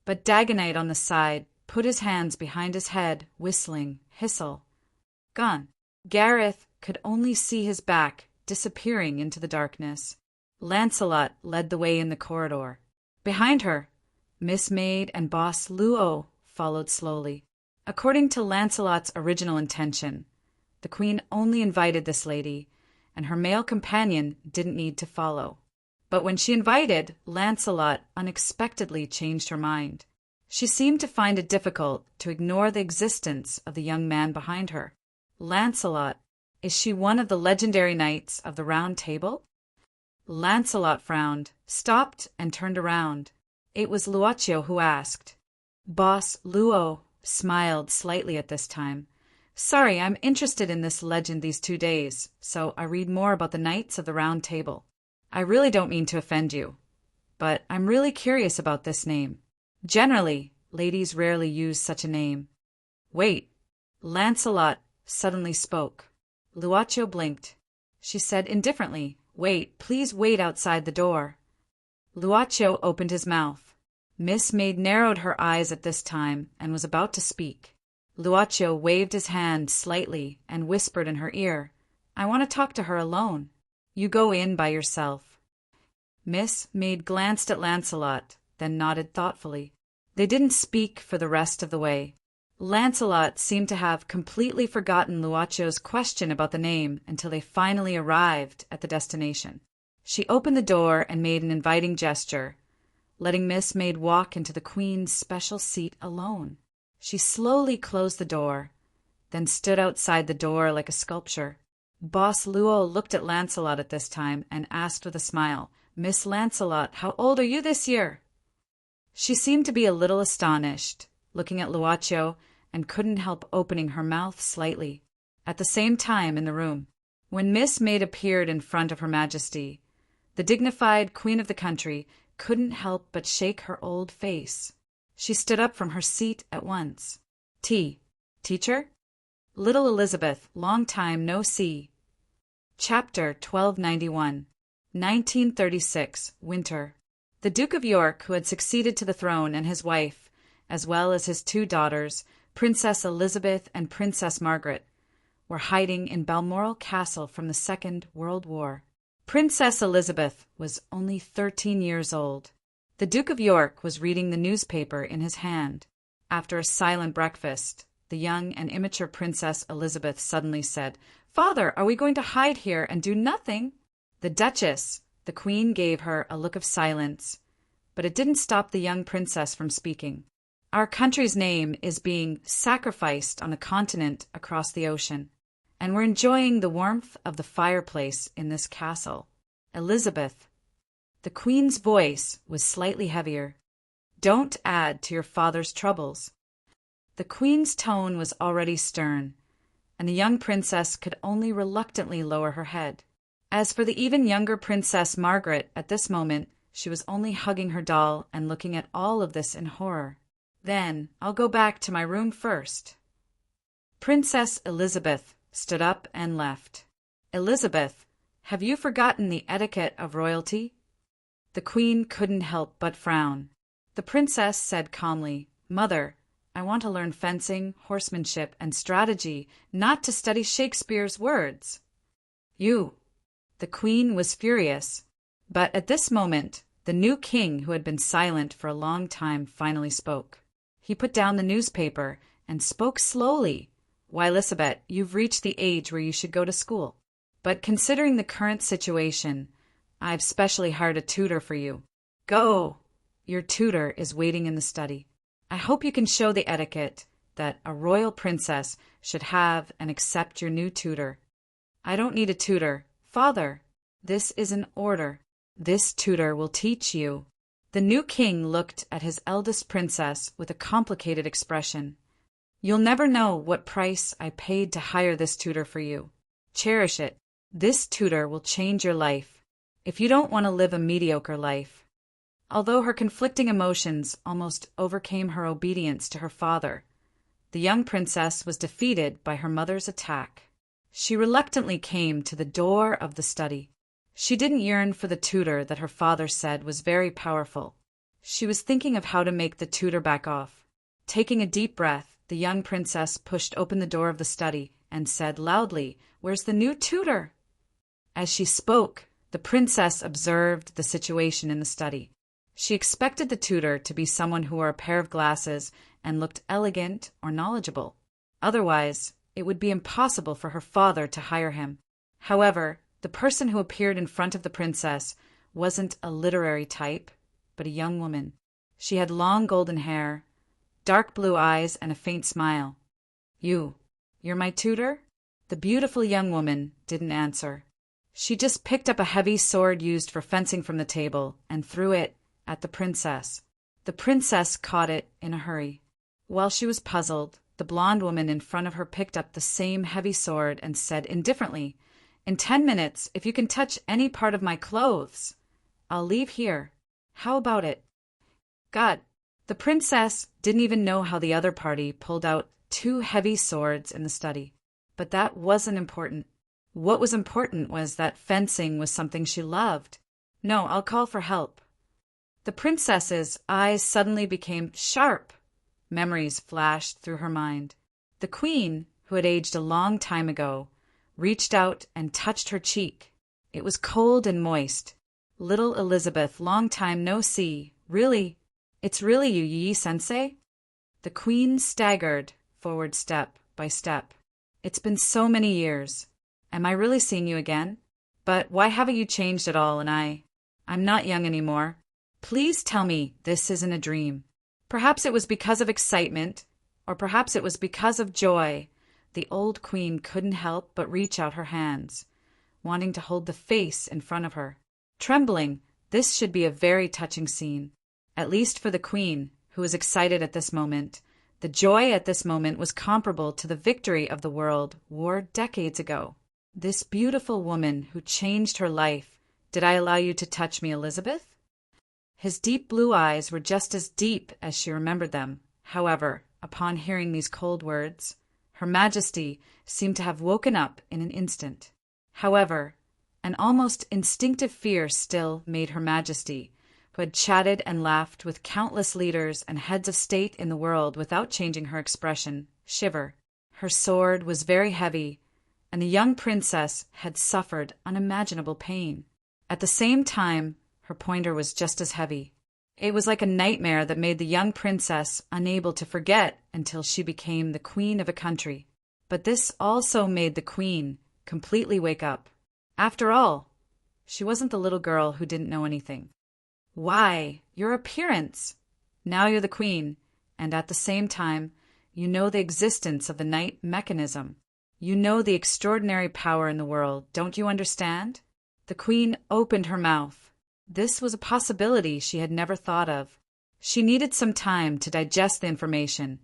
But Dagonet on the side put his hands behind his head, whistling, Hissel. Gone. Gareth could only see his back disappearing into the darkness. Lancelot led the way in the corridor. Behind her, Miss Maid and Boss Luo followed slowly. According to Lancelot's original intention, the Queen only invited this lady, and her male companion didn't need to follow. But when she invited, Lancelot unexpectedly changed her mind. She seemed to find it difficult to ignore the existence of the young man behind her. "Lancelot, is she one of the legendary knights of the Round Table?" Lancelot frowned, stopped, and turned around. It was Luaccio who asked. Boss Luo smiled slightly at this time. "Sorry, I'm interested in this legend these 2 days, so I read more about the Knights of the Round Table. I really don't mean to offend you, but I'm really curious about this name. Generally, ladies rarely use such a name." "Wait." Lancelot suddenly spoke. Luaccio blinked. She said indifferently, "Wait, please wait outside the door." Luaccio opened his mouth. Miss Maid narrowed her eyes at this time and was about to speak. Luaccio waved his hand slightly and whispered in her ear, "I want to talk to her alone. You go in by yourself." Miss Maid glanced at Lancelot, then nodded thoughtfully. They didn't speak for the rest of the way. Lancelot seemed to have completely forgotten Luaccio's question about the name until they finally arrived at the destination. She opened the door and made an inviting gesture, letting Miss Maid walk into the Queen's special seat alone. She slowly closed the door, then stood outside the door like a sculpture. Boss Luo looked at Lancelot at this time and asked with a smile, "Miss Lancelot, how old are you this year?" She seemed to be a little astonished, looking at Luaccio, and couldn't help opening her mouth slightly. At the same time in the room, when Miss Maid appeared in front of Her Majesty, the dignified Queen of the country couldn't help but shake her old face. She stood up from her seat at once. Teacher? Little Elizabeth, long time no see. Chapter 1291. 1936, Winter. The Duke of York, who had succeeded to the throne, and his wife, as well as his two daughters, Princess Elizabeth and Princess Margaret, were hiding in Balmoral Castle from the Second World War. Princess Elizabeth was only 13 years old. The Duke of York was reading the newspaper in his hand. After a silent breakfast, the young and immature Princess Elizabeth suddenly said, "Father, are we going to hide here and do nothing?" The Duchess, the Queen, gave her a look of silence, but it didn't stop the young princess from speaking. "Our country's name is being sacrificed on a continent across the ocean, and we're enjoying the warmth of the fireplace in this castle. Elizabeth," the Queen's voice was slightly heavier, "don't add to your father's troubles." The Queen's tone was already stern, and the young princess could only reluctantly lower her head. As for the even younger Princess Margaret, at this moment, she was only hugging her doll and looking at all of this in horror. "Then I'll go back to my room first." Princess Elizabeth stood up and left. "Elizabeth, have you forgotten the etiquette of royalty?" The Queen couldn't help but frown. The princess said calmly, "Mother, I want to learn fencing, horsemanship, and strategy, not to study Shakespeare's words." "You!" The Queen was furious, but at this moment, the new king, who had been silent for a long time, finally spoke. He put down the newspaper and spoke slowly. "Why, Elizabeth, you've reached the age where you should go to school. But considering the current situation, I've specially hired a tutor for you. Go! Your tutor is waiting in the study. I hope you can show the etiquette that a royal princess should have and accept your new tutor." "I don't need a tutor, Father. This is an order. This tutor will teach you." The new king looked at his eldest princess with a complicated expression. "You'll never know what price I paid to hire this tutor for you. Cherish it. This tutor will change your life, if you don't want to live a mediocre life." Although her conflicting emotions almost overcame her obedience to her father, the young princess was defeated by her mother's attack. She reluctantly came to the door of the study. She didn't yearn for the tutor that her father said was very powerful. She was thinking of how to make the tutor back off. Taking a deep breath, the young princess pushed open the door of the study and said loudly, "Where's the new tutor?" As she spoke, the princess observed the situation in the study. She expected the tutor to be someone who wore a pair of glasses and looked elegant or knowledgeable. Otherwise, it would be impossible for her father to hire him. However, the person who appeared in front of the princess wasn't a literary type, but a young woman. She had long golden hair, dark blue eyes, and a faint smile. You're my tutor?" The beautiful young woman didn't answer. She just picked up a heavy sword used for fencing from the table and threw it at the princess. The princess caught it in a hurry. While she was puzzled, the blonde woman in front of her picked up the same heavy sword and said indifferently, "In 10 minutes, if you can touch any part of my clothes, I'll leave here. How about it?" God, the princess didn't even know how the other party pulled out 2 heavy swords in the study. But that wasn't important. What was important was that fencing was something she loved. "No, I'll call for help." The princess's eyes suddenly became sharp. Memories flashed through her mind. The Queen, who had aged a long time ago, reached out and touched her cheek. It was cold and moist. "Little Elizabeth, long time no see. Really? It's really you, Yi-sensei?" The Queen staggered forward step by step. "It's been so many years. Am I really seeing you again? But why haven't you changed at all, and I'm not young anymore. Please tell me this isn't a dream." Perhaps it was because of excitement, or perhaps it was because of joy. The old Queen couldn't help but reach out her hands, wanting to hold the face in front of her. Trembling, this should be a very touching scene, at least for the Queen, who was excited at this moment. The joy at this moment was comparable to the victory of the World War decades ago. This beautiful woman who changed her life. "Did I allow you to touch me, Elizabeth?" His deep blue eyes were just as deep as she remembered them. However, upon hearing these cold words, Her Majesty seemed to have woken up in an instant. However, an almost instinctive fear still made Her Majesty, who had chatted and laughed with countless leaders and heads of state in the world without changing her expression, shiver. Her sword was very heavy, and the young princess had suffered unimaginable pain. At the same time, her pointer was just as heavy. It was like a nightmare that made the young princess unable to forget until she became the queen of a country. But this also made the queen completely wake up. After all, she wasn't the little girl who didn't know anything. Why, your appearance! Now you're the queen, and at the same time, you know the existence of the night mechanism. You know the extraordinary power in the world, don't you understand? The queen opened her mouth. This was a possibility she had never thought of. She needed some time to digest the information,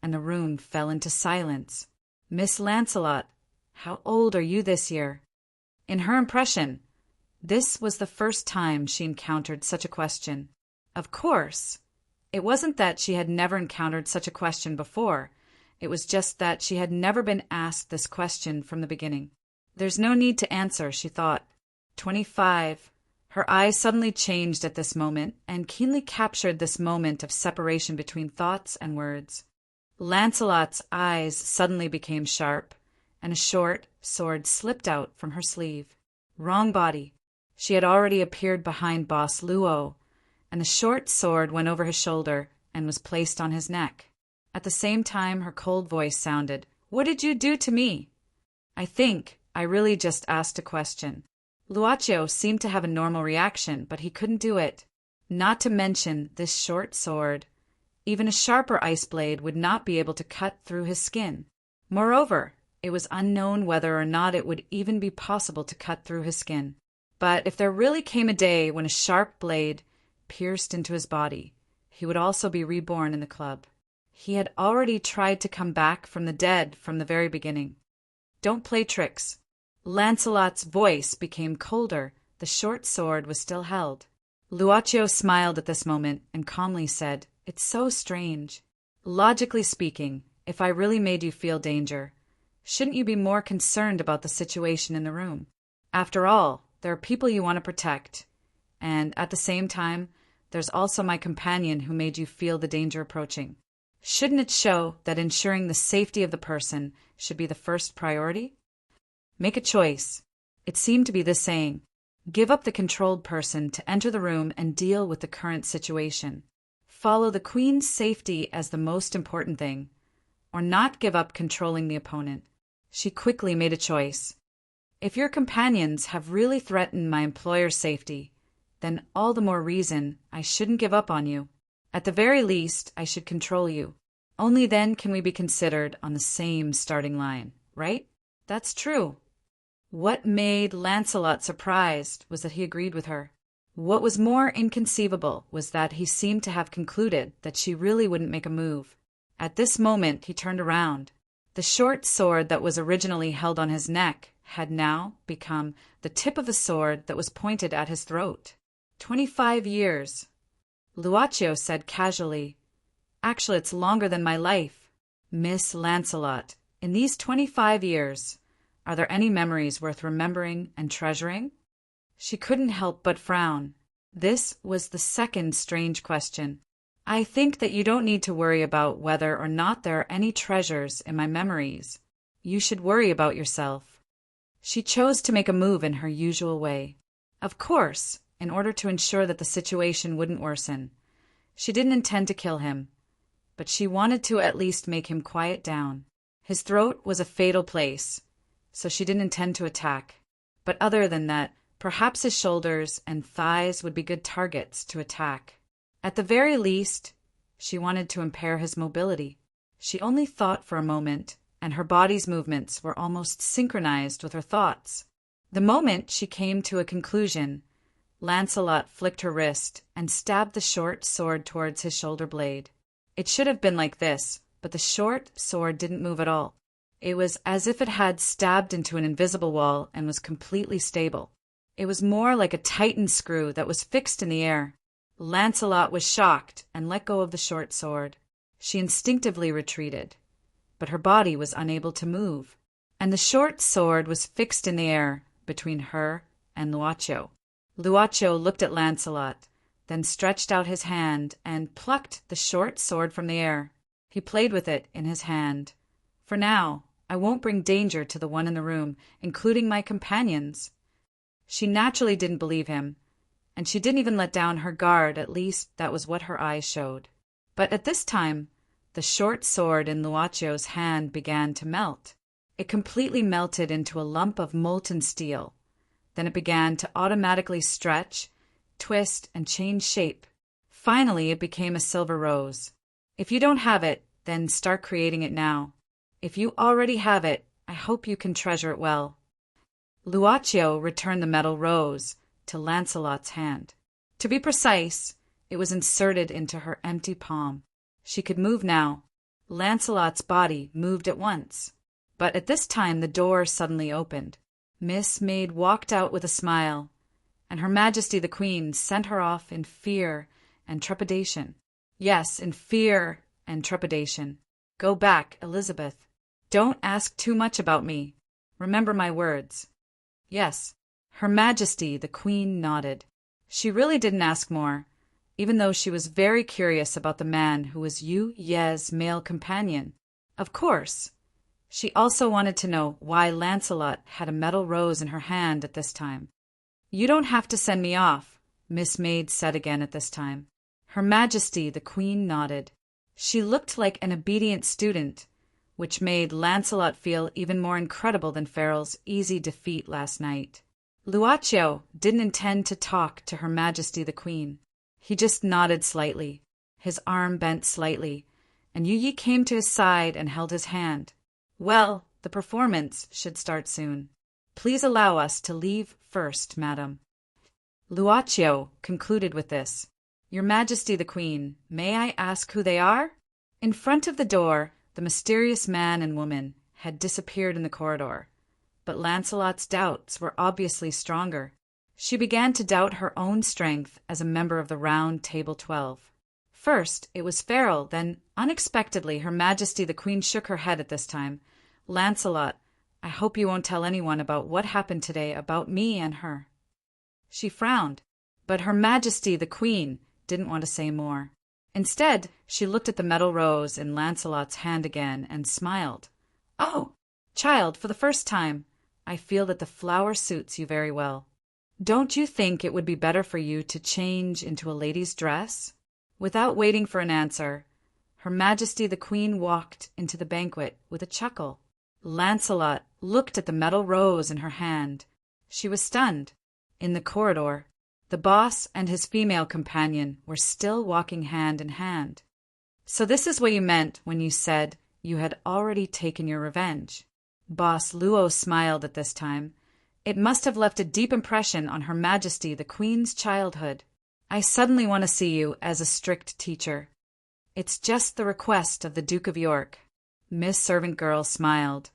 and the room fell into silence. Miss Lancelot, how old are you this year? In her impression, this was the first time she encountered such a question. Of course, it wasn't that she had never encountered such a question before. It was just that she had never been asked this question from the beginning. There's no need to answer, she thought. 25. Her eyes suddenly changed at this moment and keenly captured this moment of separation between thoughts and words. Lancelot's eyes suddenly became sharp, and a short sword slipped out from her sleeve. Wrong body. She had already appeared behind Boss Luo, and the short sword went over his shoulder and was placed on his neck. At the same time, her cold voice sounded, "What did you do to me?" I think I really just asked a question. Luaccio seemed to have a normal reaction, but he couldn't do it. Not to mention this short sword. Even a sharper ice blade would not be able to cut through his skin. Moreover, it was unknown whether or not it would even be possible to cut through his skin. But if there really came a day when a sharp blade pierced into his body, he would also be reborn in the club. He had already tried to come back from the dead from the very beginning. Don't play tricks. Lancelot's voice became colder. The short sword was still held. Luaccio smiled at this moment and calmly said, "It's so strange. Logically speaking, if I really made you feel danger, shouldn't you be more concerned about the situation in the room? After all, there are people you want to protect. And at the same time, there's also my companion who made you feel the danger approaching. Shouldn't it show that ensuring the safety of the person should be the first priority? Make a choice." It seemed to be this saying. Give up the controlled person to enter the room and deal with the current situation. Follow the queen's safety as the most important thing, or not give up controlling the opponent. She quickly made a choice. If your companions have really threatened my employer's safety, then all the more reason I shouldn't give up on you. At the very least, I should control you. Only then can we be considered on the same starting line, right? That's true. What made Lancelot surprised was that he agreed with her. What was more inconceivable was that he seemed to have concluded that she really wouldn't make a move. At this moment, he turned around. The short sword that was originally held on his neck had now become the tip of a sword that was pointed at his throat. 25 years. Luaccio said casually, "Actually, it's longer than my life." Miss Lancelot, in these 25 years, are there any memories worth remembering and treasuring? She couldn't help but frown. This was the second strange question. I think that you don't need to worry about whether or not there are any treasures in my memories. You should worry about yourself. She chose to make a move in her usual way. Of course, in order to ensure that the situation wouldn't worsen. She didn't intend to kill him, but she wanted to at least make him quiet down. His throat was a fatal place, so she didn't intend to attack. But other than that, perhaps his shoulders and thighs would be good targets to attack. At the very least, she wanted to impair his mobility. She only thought for a moment, and her body's movements were almost synchronized with her thoughts. The moment she came to a conclusion, Lancelot flicked her wrist and stabbed the short sword towards his shoulder blade. It should have been like this, but the short sword didn't move at all. It was as if it had stabbed into an invisible wall and was completely stable. It was more like a tightened screw that was fixed in the air. Lancelot was shocked and let go of the short sword. She instinctively retreated, but her body was unable to move, and the short sword was fixed in the air between her and Luaccio. Luaccio looked at Lancelot, then stretched out his hand and plucked the short sword from the air. He played with it in his hand. For now, I won't bring danger to the one in the room, including my companions. She naturally didn't believe him, and she didn't even let down her guard, at least that was what her eyes showed. But at this time, the short sword in Luaccio's hand began to melt. It completely melted into a lump of molten steel. Then it began to automatically stretch, twist, and change shape. Finally, it became a silver rose. If you don't have it, then start creating it now. If you already have it, I hope you can treasure it well. Luaccio returned the metal rose to Lancelot's hand. To be precise, it was inserted into her empty palm. She could move now. Lancelot's body moved at once. But at this time the door suddenly opened. Miss Maid walked out with a smile, and Her Majesty the Queen sent her off in fear and trepidation. Yes, in fear and trepidation. Go back, Elizabeth. Don't ask too much about me. Remember my words. Yes. Her Majesty the Queen nodded. She really didn't ask more, even though she was very curious about the man who was Yu Ye's male companion. Of course. She also wanted to know why Lancelot had a metal rose in her hand at this time. You don't have to send me off, Miss Maid said again at this time. Her Majesty the Queen nodded. She looked like an obedient student, which made Lancelot feel even more incredible than Farrell's easy defeat last night. Luaccio didn't intend to talk to Her Majesty the Queen. He just nodded slightly. His arm bent slightly, and Yu Yi came to his side and held his hand. Well, the performance should start soon. Please allow us to leave first, madam. Luaccio concluded with this. Your Majesty the Queen, may I ask who they are? In front of the door, the mysterious man and woman had disappeared in the corridor. But Lancelot's doubts were obviously stronger. She began to doubt her own strength as a member of the Round Table 12. First, it was Farrell, then, unexpectedly, Her Majesty the Queen shook her head at this time. Lancelot, I hope you won't tell anyone about what happened today about me and her. She frowned, but Her Majesty the Queen didn't want to say more. Instead, she looked at the metal rose in Lancelot's hand again and smiled. Oh, child, for the first time, I feel that the flower suits you very well. Don't you think it would be better for you to change into a lady's dress? Without waiting for an answer, Her Majesty the Queen walked into the banquet with a chuckle. Lancelot looked at the metal rose in her hand. She was stunned. In the corridor, the boss and his female companion were still walking hand in hand. So this is what you meant when you said you had already taken your revenge. Boss Luo smiled at this time. It must have left a deep impression on Her Majesty the Queen's childhood. I suddenly want to see you as a strict teacher. It's just the request of the Duke of York. Miss Servant Girl smiled.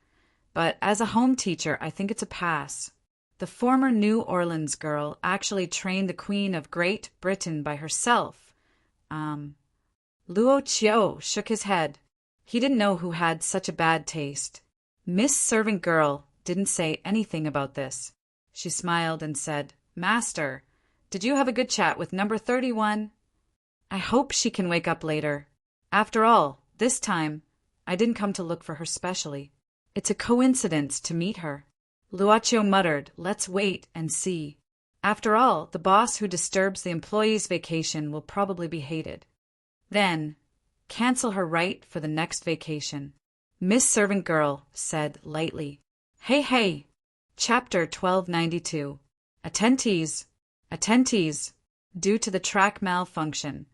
But as a home teacher, I think it's a pass. The former New Orleans girl actually trained the Queen of Great Britain by herself. Luo Chiu shook his head. He didn't know who had such a bad taste. Miss Servant Girl didn't say anything about this. She smiled and said, Master, did you have a good chat with number 31? I hope she can wake up later. After all, this time, I didn't come to look for her specially. It's a coincidence to meet her. Luaccio muttered, let's wait and see. After all, the boss who disturbs the employee's vacation will probably be hated. Then, cancel her right for the next vacation. Miss Servant Girl said lightly. Hey. Chapter 1292. Attentees. Due to the track malfunction,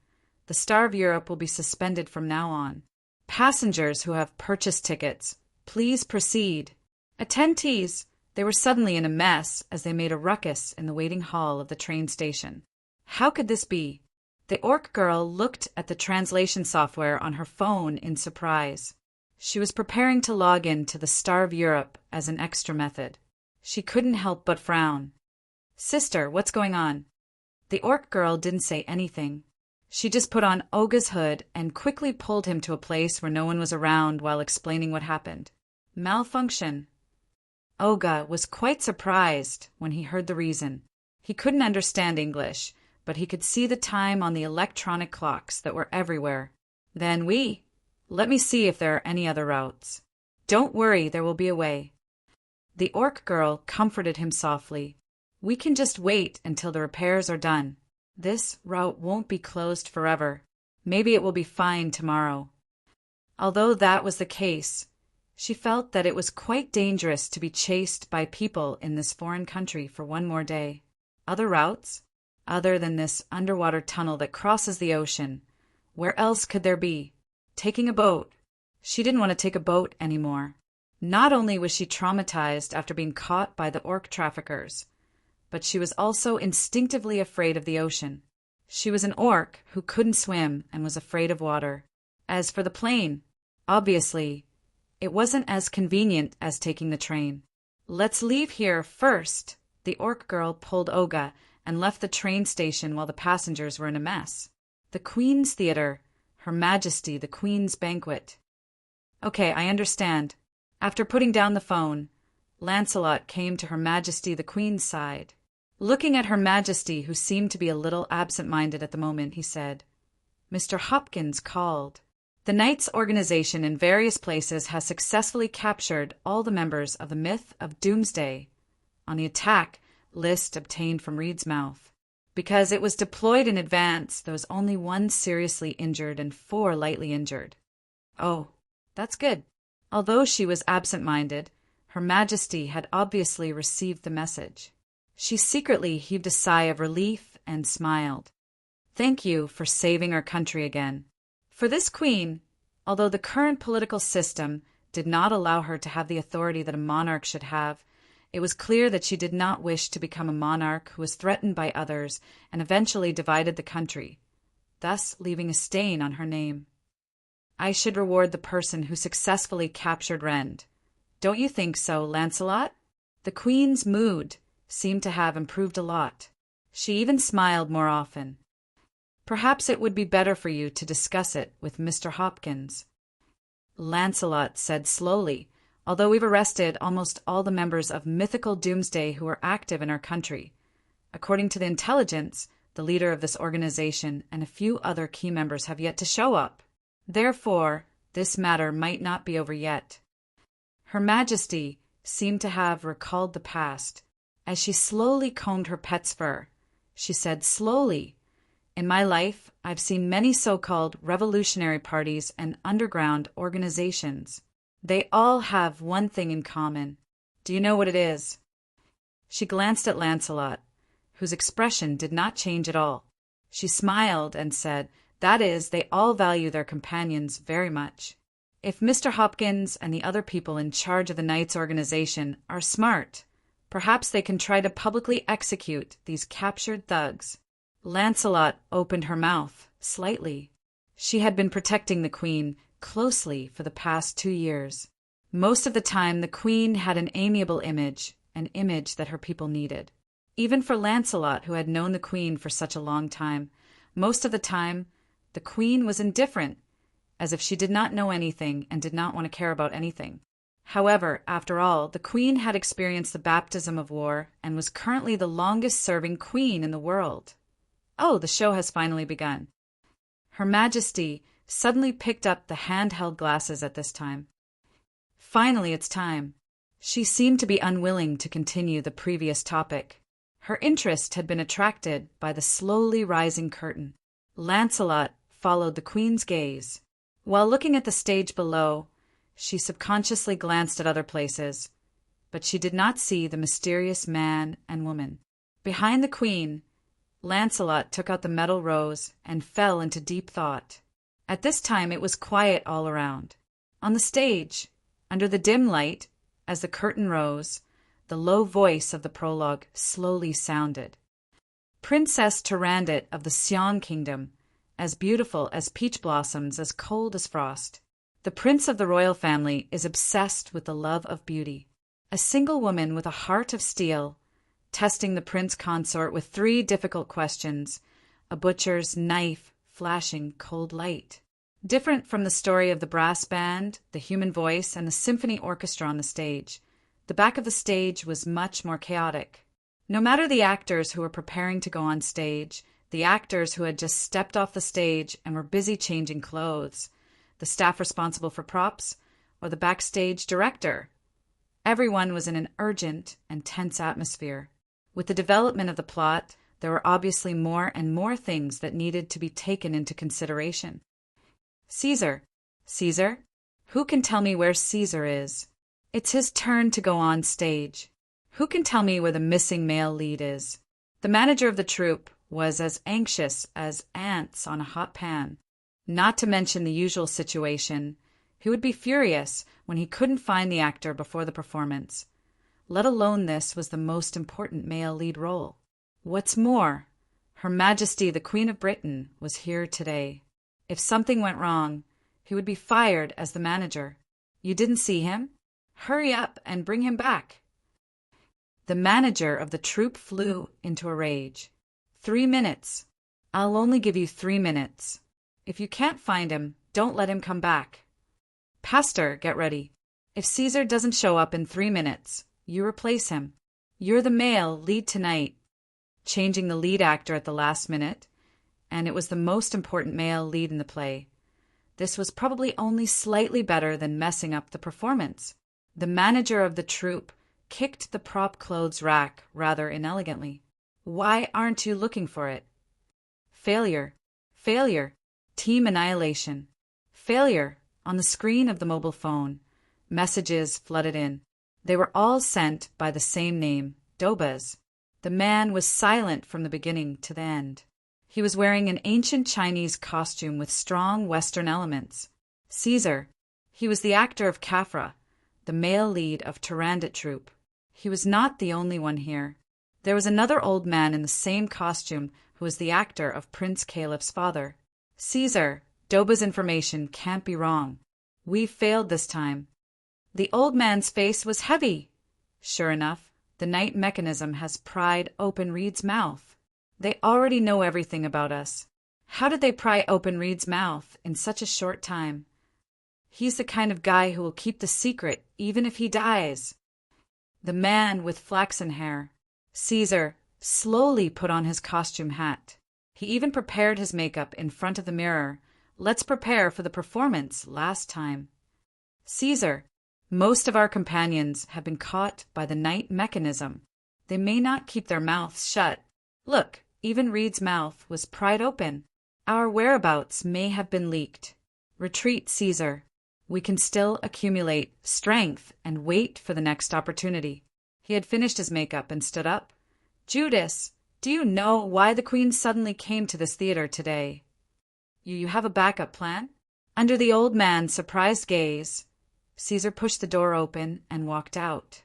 the Star of Europe will be suspended from now on. Passengers who have purchased tickets, please proceed. Attentees. They were suddenly in a mess as they made a ruckus in the waiting hall of the train station. How could this be? The orc girl looked at the translation software on her phone in surprise. She was preparing to log in to the Star of Europe as an extra method. She couldn't help but frown. Sister, what's going on? The orc girl didn't say anything. She just put on Olga's hood and quickly pulled him to a place where no one was around while explaining what happened. Malfunction. Olga was quite surprised when he heard the reason. He couldn't understand English, but he could see the time on the electronic clocks that were everywhere. Then let me see if there are any other routes. Don't worry, there will be a way. The orc girl comforted him softly. We can just wait until the repairs are done. This route won't be closed forever. Maybe it will be fine tomorrow. Although that was the case, she felt that it was quite dangerous to be chased by people in this foreign country for one more day. Other routes? Other than this underwater tunnel that crosses the ocean. Where else could there be? Taking a boat. She didn't want to take a boat anymore. Not only was she traumatized after being caught by the orc traffickers, but she was also instinctively afraid of the ocean. She was an orc who couldn't swim and was afraid of water. As for the plane, obviously, it wasn't as convenient as taking the train. Let's leave here first. The orc girl pulled Olga and left the train station while the passengers were in a mess. The Queen's Theatre, Her Majesty the Queen's Banquet. Okay, I understand. After putting down the phone, Lancelot came to Her Majesty the Queen's side. Looking at Her Majesty, who seemed to be a little absent-minded at the moment, he said, Mr. Hopkins called. The Knights organization in various places has successfully captured all the members of the Myth of Doomsday on the attack list obtained from Reed's mouth. Because it was deployed in advance, there was only 1 seriously injured and 4 lightly injured. Oh, that's good. Although she was absent-minded, Her Majesty had obviously received the message. She secretly heaved a sigh of relief and smiled. Thank you for saving our country again. For this queen, although the current political system did not allow her to have the authority that a monarch should have, it was clear that she did not wish to become a monarch who was threatened by others and eventually divided the country, thus leaving a stain on her name. I should reward the person who successfully captured Rend. Don't you think so, Lancelot? The queen's mood seemed to have improved a lot. She even smiled more often. Perhaps it would be better for you to discuss it with Mr. Hopkins. Lancelot said slowly, although we've arrested almost all the members of Mythical Doomsday who are active in our country. According to the intelligence, the leader of this organization and a few other key members have yet to show up. Therefore, this matter might not be over yet. Her Majesty seemed to have recalled the past. As she slowly combed her pet's fur, she said slowly, In my life, I've seen many so-called revolutionary parties and underground organizations. They all have one thing in common. Do you know what it is? She glanced at Lancelot, whose expression did not change at all. She smiled and said, That is, they all value their companions very much. If Mr. Hopkins and the other people in charge of the Knights organization are smart, perhaps they can try to publicly execute these captured thugs. Lancelot opened her mouth slightly. She had been protecting the queen closely for the past 2 years. Most of the time, the queen had an amiable image, an image that her people needed. Even for Lancelot, who had known the queen for such a long time, most of the time, the queen was indifferent, as if she did not know anything and did not want to care about anything. However, after all, the queen had experienced the baptism of war and was currently the longest-serving queen in the world. Oh, the show has finally begun. Her Majesty suddenly picked up the handheld glasses at this time. Finally, it's time. She seemed to be unwilling to continue the previous topic. Her interest had been attracted by the slowly rising curtain. Lancelot followed the queen's gaze. While looking at the stage below, she subconsciously glanced at other places, but she did not see the mysterious man and woman. Behind the queen, Lancelot took out the metal rose and fell into deep thought. At this time it was quiet all around. On the stage, under the dim light, as the curtain rose, the low voice of the prologue slowly sounded. Princess Tyrandit of the Sion Kingdom, as beautiful as peach blossoms, as cold as frost. The prince of the royal family is obsessed with the love of beauty. A single woman with a heart of steel, testing the prince consort with 3 difficult questions, a butcher's knife flashing cold light. Different from the story of the brass band, the human voice, and the symphony orchestra on the stage, the back of the stage was much more chaotic. No matter the actors who were preparing to go on stage, the actors who had just stepped off the stage and were busy changing clothes, the staff responsible for props, or the backstage director, everyone was in an urgent and tense atmosphere. With the development of the plot, there were obviously more and more things that needed to be taken into consideration. Caesar. Caesar? Who can tell me where Caesar is? It's his turn to go on stage. Who can tell me where the missing male lead is? The manager of the troupe was as anxious as ants on a hot pan. Not to mention the usual situation, he would be furious when he couldn't find the actor before the performance. Let alone this was the most important male lead role. What's more, Her Majesty the Queen of Britain was here today. If something went wrong, he would be fired as the manager. You didn't see him? Hurry up and bring him back. The manager of the troupe flew into a rage. 3 minutes. I'll only give you 3 minutes. If you can't find him, don't let him come back. Pastor, get ready. If Caesar doesn't show up in 3 minutes, you replace him. You're the male lead tonight. Changing the lead actor at the last minute, and it was the most important male lead in the play. This was probably only slightly better than messing up the performance. The manager of the troupe kicked the prop clothes rack rather inelegantly. Why aren't you looking for it? Failure. Failure. Team annihilation. Failure. On the screen of the mobile phone, messages flooded in. They were all sent by the same name, Dobas. The man was silent from the beginning to the end. He was wearing an ancient Chinese costume with strong Western elements. Caesar. He was the actor of Khafra, the male lead of Turandot troupe. He was not the only one here. There was another old man in the same costume who was the actor of Prince Caliph's father. Caesar, Doba's information can't be wrong. We've failed this time. The old man's face was heavy. Sure enough, the night mechanism has pried open Reed's mouth. They already know everything about us. How did they pry open Reed's mouth in such a short time? He's the kind of guy who will keep the secret even if he dies. The man with flaxen hair. Caesar slowly put on his costume hat. He even prepared his makeup in front of the mirror. Let's prepare for the performance last time. Caesar, most of our companions have been caught by the night mechanism. They may not keep their mouths shut. Look, even Reed's mouth was pried open. Our whereabouts may have been leaked. Retreat, Caesar. We can still accumulate strength and wait for the next opportunity. He had finished his makeup and stood up. Judas, do you know why the Queen suddenly came to this theater today? You have a backup plan? Under the old man's surprised gaze, Caesar pushed the door open and walked out.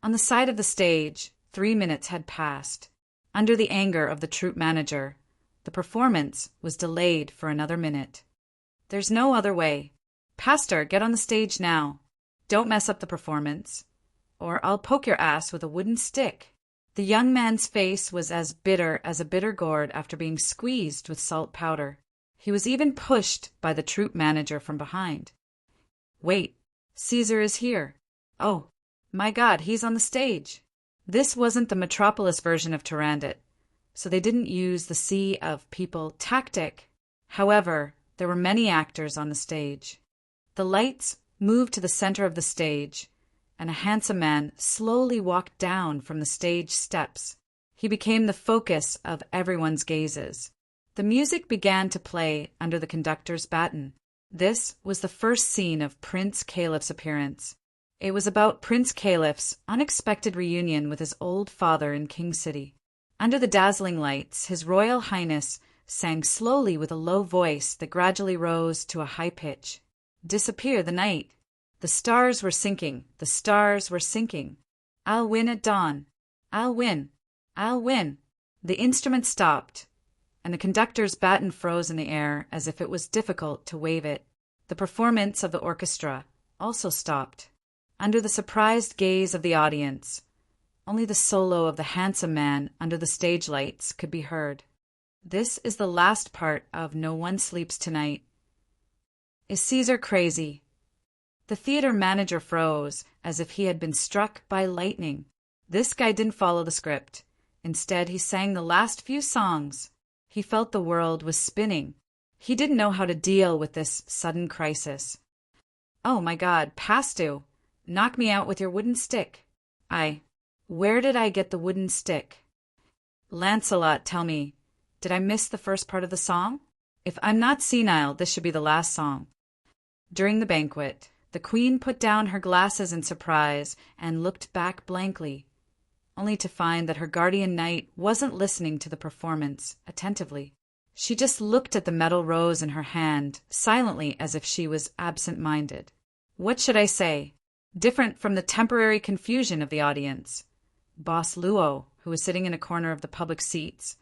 On the side of the stage, 3 minutes had passed. Under the anger of the troupe manager, the performance was delayed for another minute. There's no other way. Pastor, get on the stage now. Don't mess up the performance, or I'll poke your ass with a wooden stick. The young man's face was as bitter as a bitter gourd after being squeezed with salt powder. He was even pushed by the troupe manager from behind. Wait, Caesar is here. Oh, my God, he's on the stage. This wasn't the Metropolis version of Turandot, so they didn't use the sea of people tactic. However, there were many actors on the stage. The lights moved to the center of the stage, and a handsome man slowly walked down from the stage steps. He became the focus of everyone's gazes. The music began to play under the conductor's baton. This was the first scene of Prince Caliph's appearance. It was about Prince Caliph's unexpected reunion with his old father in King City. Under the dazzling lights, His Royal Highness sang slowly with a low voice that gradually rose to a high pitch. Disappear the night. The stars were sinking. The stars were sinking. I'll win at dawn. I'll win. I'll win. The instrument stopped, and the conductor's baton froze in the air as if it was difficult to wave it. The performance of the orchestra also stopped. Under the surprised gaze of the audience, Only the solo of the handsome man under the stage lights could be heard. This is the last part of No One Sleeps Tonight. Is Caesar crazy? The theater manager froze, as if he had been struck by lightning. This guy didn't follow the script. Instead, he sang the last few songs. He felt the world was spinning. He didn't know how to deal with this sudden crisis. Oh my God, Pastu! Knock me out with your wooden stick. Where did I get the wooden stick? Lancelot, tell me, did I miss the first part of the song? If I'm not senile, this should be the last song. During the banquet, the queen put down her glasses in surprise and looked back blankly, only to find that her guardian knight wasn't listening to the performance attentively. She just looked at the metal rose in her hand, silently, as if she was absent-minded. What should I say? Different from the temporary confusion of the audience. Boss Luo, who was sitting in a corner of the public seats,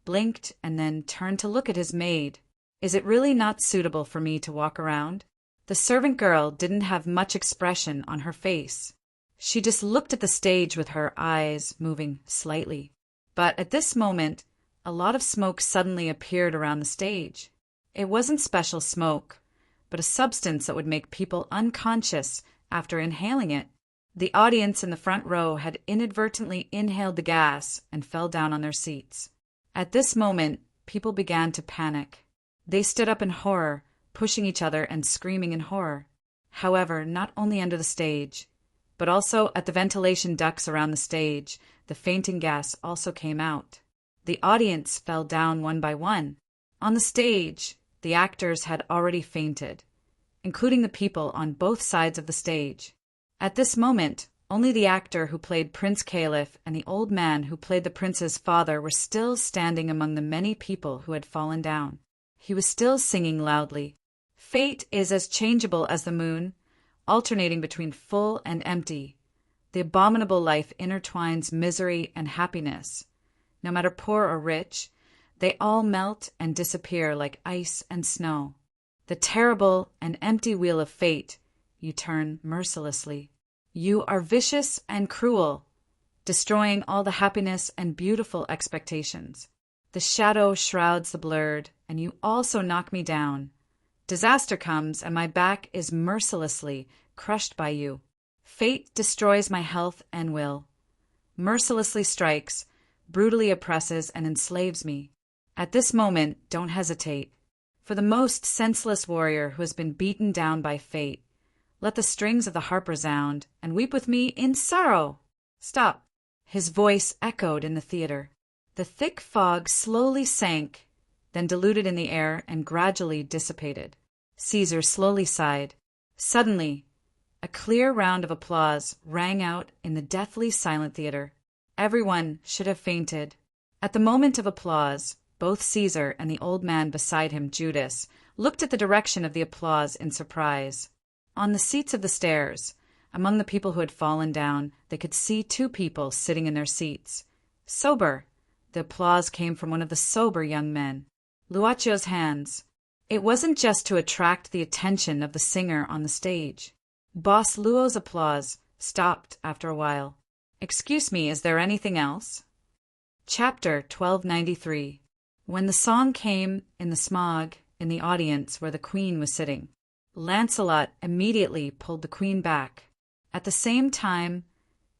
blinked and then turned to look at his maid. Is it really not suitable for me to walk around? The servant girl didn't have much expression on her face. She just looked at the stage with her eyes moving slightly. But at this moment, a lot of smoke suddenly appeared around the stage. It wasn't special smoke, but a substance that would make people unconscious after inhaling it. The audience in the front row had inadvertently inhaled the gas and fell down on their seats. At this moment, people began to panic. They stood up in horror, pushing each other and screaming in horror. However, not only under the stage, but also at the ventilation ducts around the stage, the fainting gas also came out. The audience fell down one by one. On the stage, the actors had already fainted, including the people on both sides of the stage. At this moment, only the actor who played Prince Caliph and the old man who played the prince's father were still standing among the many people who had fallen down. He was still singing loudly. Fate is as changeable as the moon, alternating between full and empty. The abominable life intertwines misery and happiness. No matter poor or rich, they all melt and disappear like ice and snow. The terrible and empty wheel of fate you turn mercilessly. You are vicious and cruel, destroying all the happiness and beautiful expectations. The shadow shrouds the blurred, and you also knock me down. Disaster comes, and my back is mercilessly crushed by you. Fate destroys my health and will, mercilessly strikes, brutally oppresses, and enslaves me. At this moment, don't hesitate. For the most senseless warrior who has been beaten down by fate, let the strings of the harp resound, and weep with me in sorrow. Stop. His voice echoed in the theater. The thick fog slowly sank, then diluted in the air and gradually dissipated. Caesar slowly sighed. Suddenly, a clear round of applause rang out in the deathly silent theater. Everyone should have fainted. At the moment of applause, both Caesar and the old man beside him, Judas, looked at the direction of the applause in surprise. On the seats of the stairs, among the people who had fallen down, they could see two people sitting in their seats. Sober. The applause came from one of the sober young men. Luacio's hands. It wasn't just to attract the attention of the singer on the stage. Boss Luo's applause stopped after a while. Excuse me, is there anything else? Chapter 1293. When the song came in the smog in the audience where the queen was sitting, Lancelot immediately pulled the queen back. At the same time,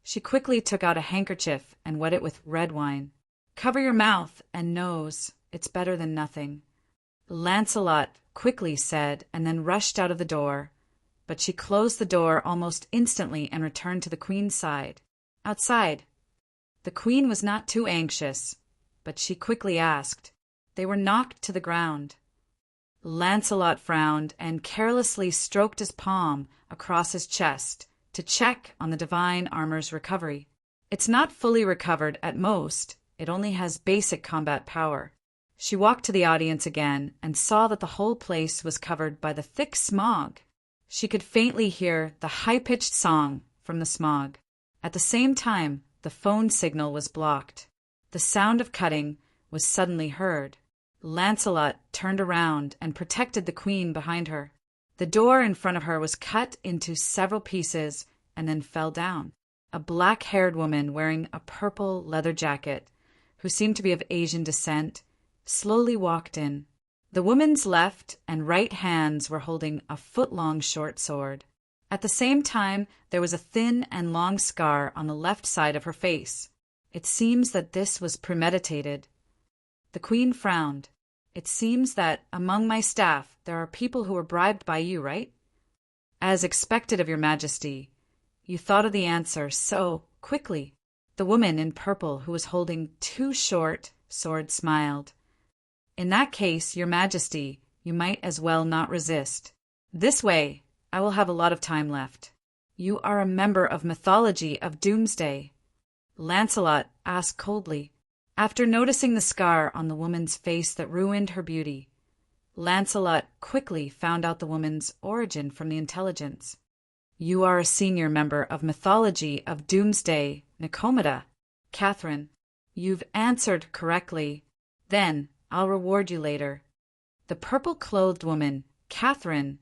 she quickly took out a handkerchief and wet it with red wine. Cover your mouth and nose. It's better than nothing. Lancelot quickly said, and then rushed out of the door. But she closed the door almost instantly and returned to the queen's side. Outside. The queen was not too anxious, but she quickly asked. They were knocked to the ground. Lancelot frowned and carelessly stroked his palm across his chest to check on the divine armor's recovery. It's not fully recovered at most. It only has basic combat power. She walked to the audience again and saw that the whole place was covered by the thick smog. She could faintly hear the high-pitched song from the smog. At the same time, the phone signal was blocked. The sound of cutting was suddenly heard. Lancelot turned around and protected the queen behind her. The door in front of her was cut into several pieces and then fell down. a black-haired woman wearing a purple leather jacket, who seemed to be of Asian descent, slowly walked in. The woman's left and right hands were holding a foot-long short sword. At the same time, there was a thin and long scar on the left side of her face. It seems that this was premeditated. The queen frowned. It seems that among my staff there are people who were bribed by you, right? As expected of your majesty. You thought of the answer so quickly. The woman in purple who was holding two short swords smiled. In that case, your majesty, you might as well not resist. This way, I will have a lot of time left. You are a member of mythology of Doomsday. Lancelot asked coldly. After noticing the scar on the woman's face that ruined her beauty, Lancelot quickly found out the woman's origin from the intelligence. You are a senior member of mythology of Doomsday, Nicomeda. Catherine, you've answered correctly. Then I'll reward you later. The purple-clothed woman, Catherine,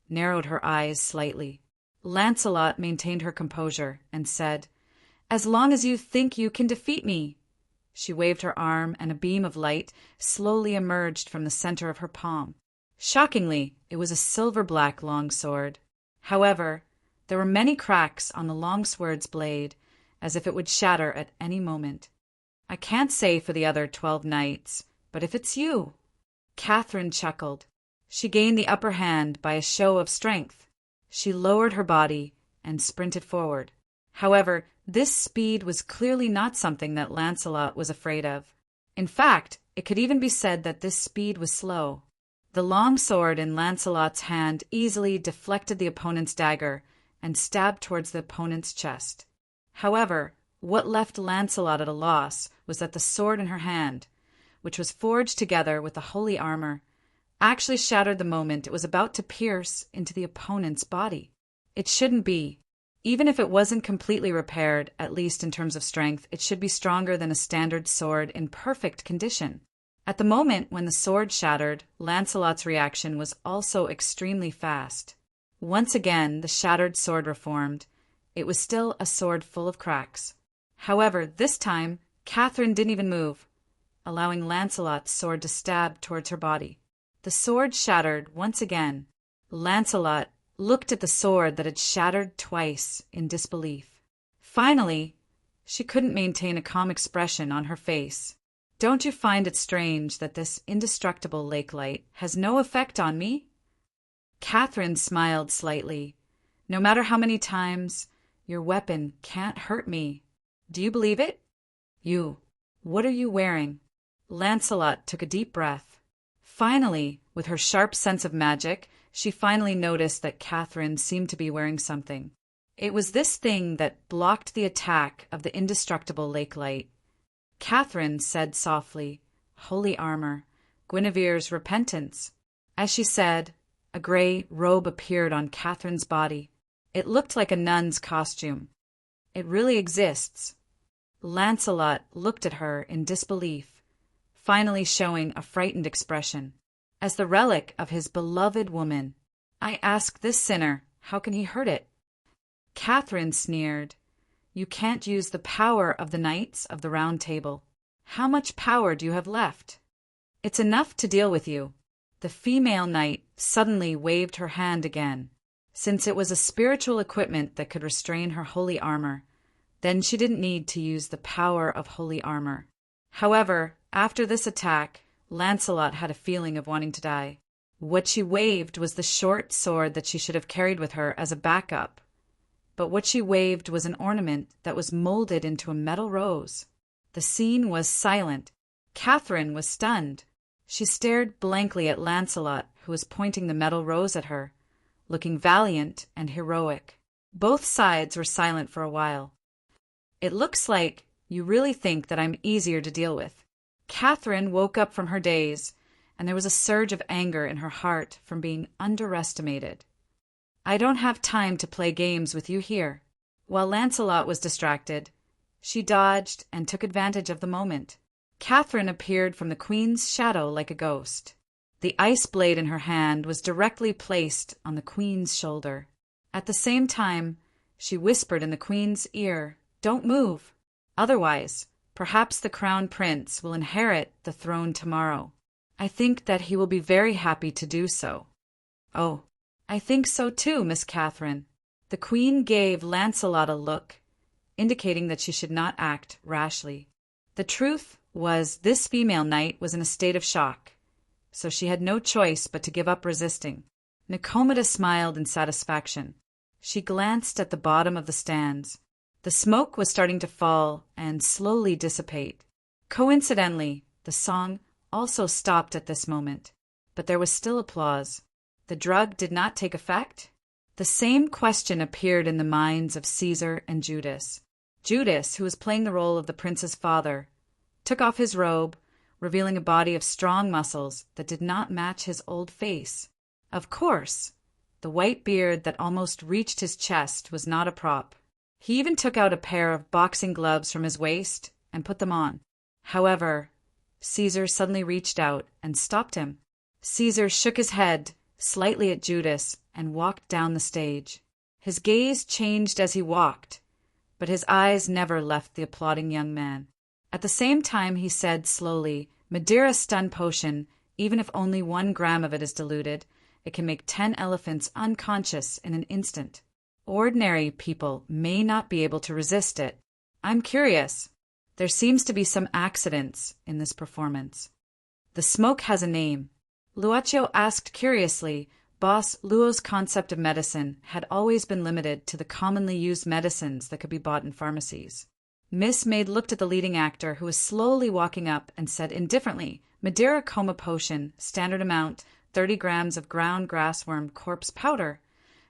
narrowed her eyes slightly. Lancelot maintained her composure and said, As long as you think you can defeat me. She waved her arm, and a beam of light slowly emerged from the center of her palm. Shockingly, it was a silver-black long sword. However, there were many cracks on the long sword's blade, as if it would shatter at any moment. I can't say for the other 12 knights, but if it's you. Catherine chuckled. She gained the upper hand by a show of strength. She lowered her body and sprinted forward. However, this speed was clearly not something that Lancelot was afraid of. In fact, it could even be said that this speed was slow. The long sword in Lancelot's hand easily deflected the opponent's dagger and stabbed towards the opponent's chest. However, what left Lancelot at a loss was that the sword in her hand, which was forged together with the holy armor, actually shattered the moment it was about to pierce into the opponent's body. It shouldn't be. Even if it wasn't completely repaired, at least in terms of strength, it should be stronger than a standard sword in perfect condition. At the moment when the sword shattered, Lancelot's reaction was also extremely fast. Once again, the shattered sword reformed. It was still a sword full of cracks. However, this time, Catherine didn't even move, allowing Lancelot's sword to stab towards her body. The sword shattered once again. Lancelot looked at the sword that had shattered twice in disbelief. Finally, she couldn't maintain a calm expression on her face. Don't you find it strange that this indestructible lake light has no effect on me? Catherine smiled slightly. No matter how many times, your weapon can't hurt me. Do you believe it? What are you wearing? Lancelot took a deep breath. Finally, with her sharp sense of magic, she finally noticed that Catherine seemed to be wearing something. It was this thing that blocked the attack of the indestructible lake light. Catherine said softly, Holy armor, Guinevere's repentance. As she said, a gray robe appeared on Catherine's body. It looked like a nun's costume. It really exists. Lancelot looked at her in disbelief, finally showing a frightened expression. As the relic of his beloved woman, I ask this sinner, how can he hurt it? Catherine sneered. You can't use the power of the knights of the Round Table. How much power do you have left? It's enough to deal with you. The female knight suddenly waved her hand again. Since it was a spiritual equipment that could restrain her holy armor, then she didn't need to use the power of holy armor. However, after this attack, Lancelot had a feeling of wanting to die. What she waved was the short sword that she should have carried with her as a backup. But what she waved was an ornament that was molded into a metal rose. The scene was silent. Catherine was stunned. She stared blankly at Lancelot, who was pointing the metal rose at her, looking valiant and heroic. Both sides were silent for a while. It looks like you really think that I'm easier to deal with. Catherine woke up from her daze, and there was a surge of anger in her heart from being underestimated. I don't have time to play games with you here. While Lancelot was distracted, she dodged and took advantage of the moment. Catherine appeared from the queen's shadow like a ghost. The ice blade in her hand was directly placed on the queen's shoulder. At the same time, She whispered in the queen's ear, "Don't move. Otherwise, perhaps the crown prince will inherit the throne tomorrow. I think that he will be very happy to do so." "Oh, I think so too, Miss Catherine." The queen gave Lancelot a look, indicating that she should not act rashly. The truth was this female knight was in a state of shock, so she had no choice but to give up resisting. Nicomeda smiled in satisfaction. She glanced at the bottom of the stands. The smoke was starting to fall and slowly dissipate. Coincidentally, the song also stopped at this moment, but there was still applause. The drug did not take effect? The same question appeared in the minds of Caesar and Judas. Judas, who was playing the role of the prince's father, took off his robe, revealing a body of strong muscles that did not match his old face. Of course, the white beard that almost reached his chest was not a prop. He even took out a pair of boxing gloves from his waist and put them on. However, Caesar suddenly reached out and stopped him. Caesar shook his head slightly at Judas and walked down the stage. His gaze changed as he walked, but his eyes never left the applauding young man. At the same time, he said slowly, "Madeira stun potion, even if only 1 gram of it is diluted, it can make 10 elephants unconscious in an instant. Ordinary people may not be able to resist it. I'm curious. There seems to be some accidents in this performance." "The smoke has a name." Luaccio asked curiously. Boss Luo's concept of medicine had always been limited to the commonly used medicines that could be bought in pharmacies. Miss Maid looked at the leading actor, who was slowly walking up, and said indifferently, "Madeira coma potion, standard amount, 30 grams of ground grassworm corpse powder,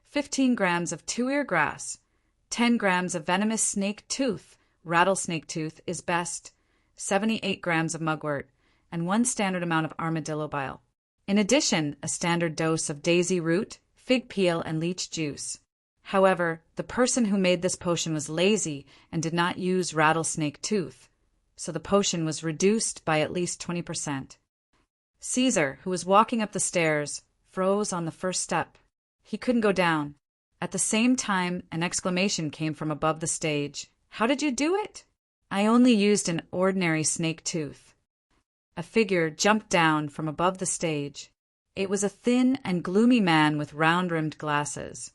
15 grams of two-ear grass, 10 grams of venomous snake tooth, rattlesnake tooth is best, 78 grams of mugwort, and 1 standard amount of armadillo bile. In addition, a standard dose of daisy root, fig peel, and leech juice." However, the person who made this potion was lazy and did not use rattlesnake tooth, so the potion was reduced by at least 20%. Caesar, who was walking up the stairs, froze on the first step. He couldn't go down. At the same time, an exclamation came from above the stage. "How did you do it?" "I only used an ordinary snake tooth." A figure jumped down from above the stage. It was a thin and gloomy man with round-rimmed glasses.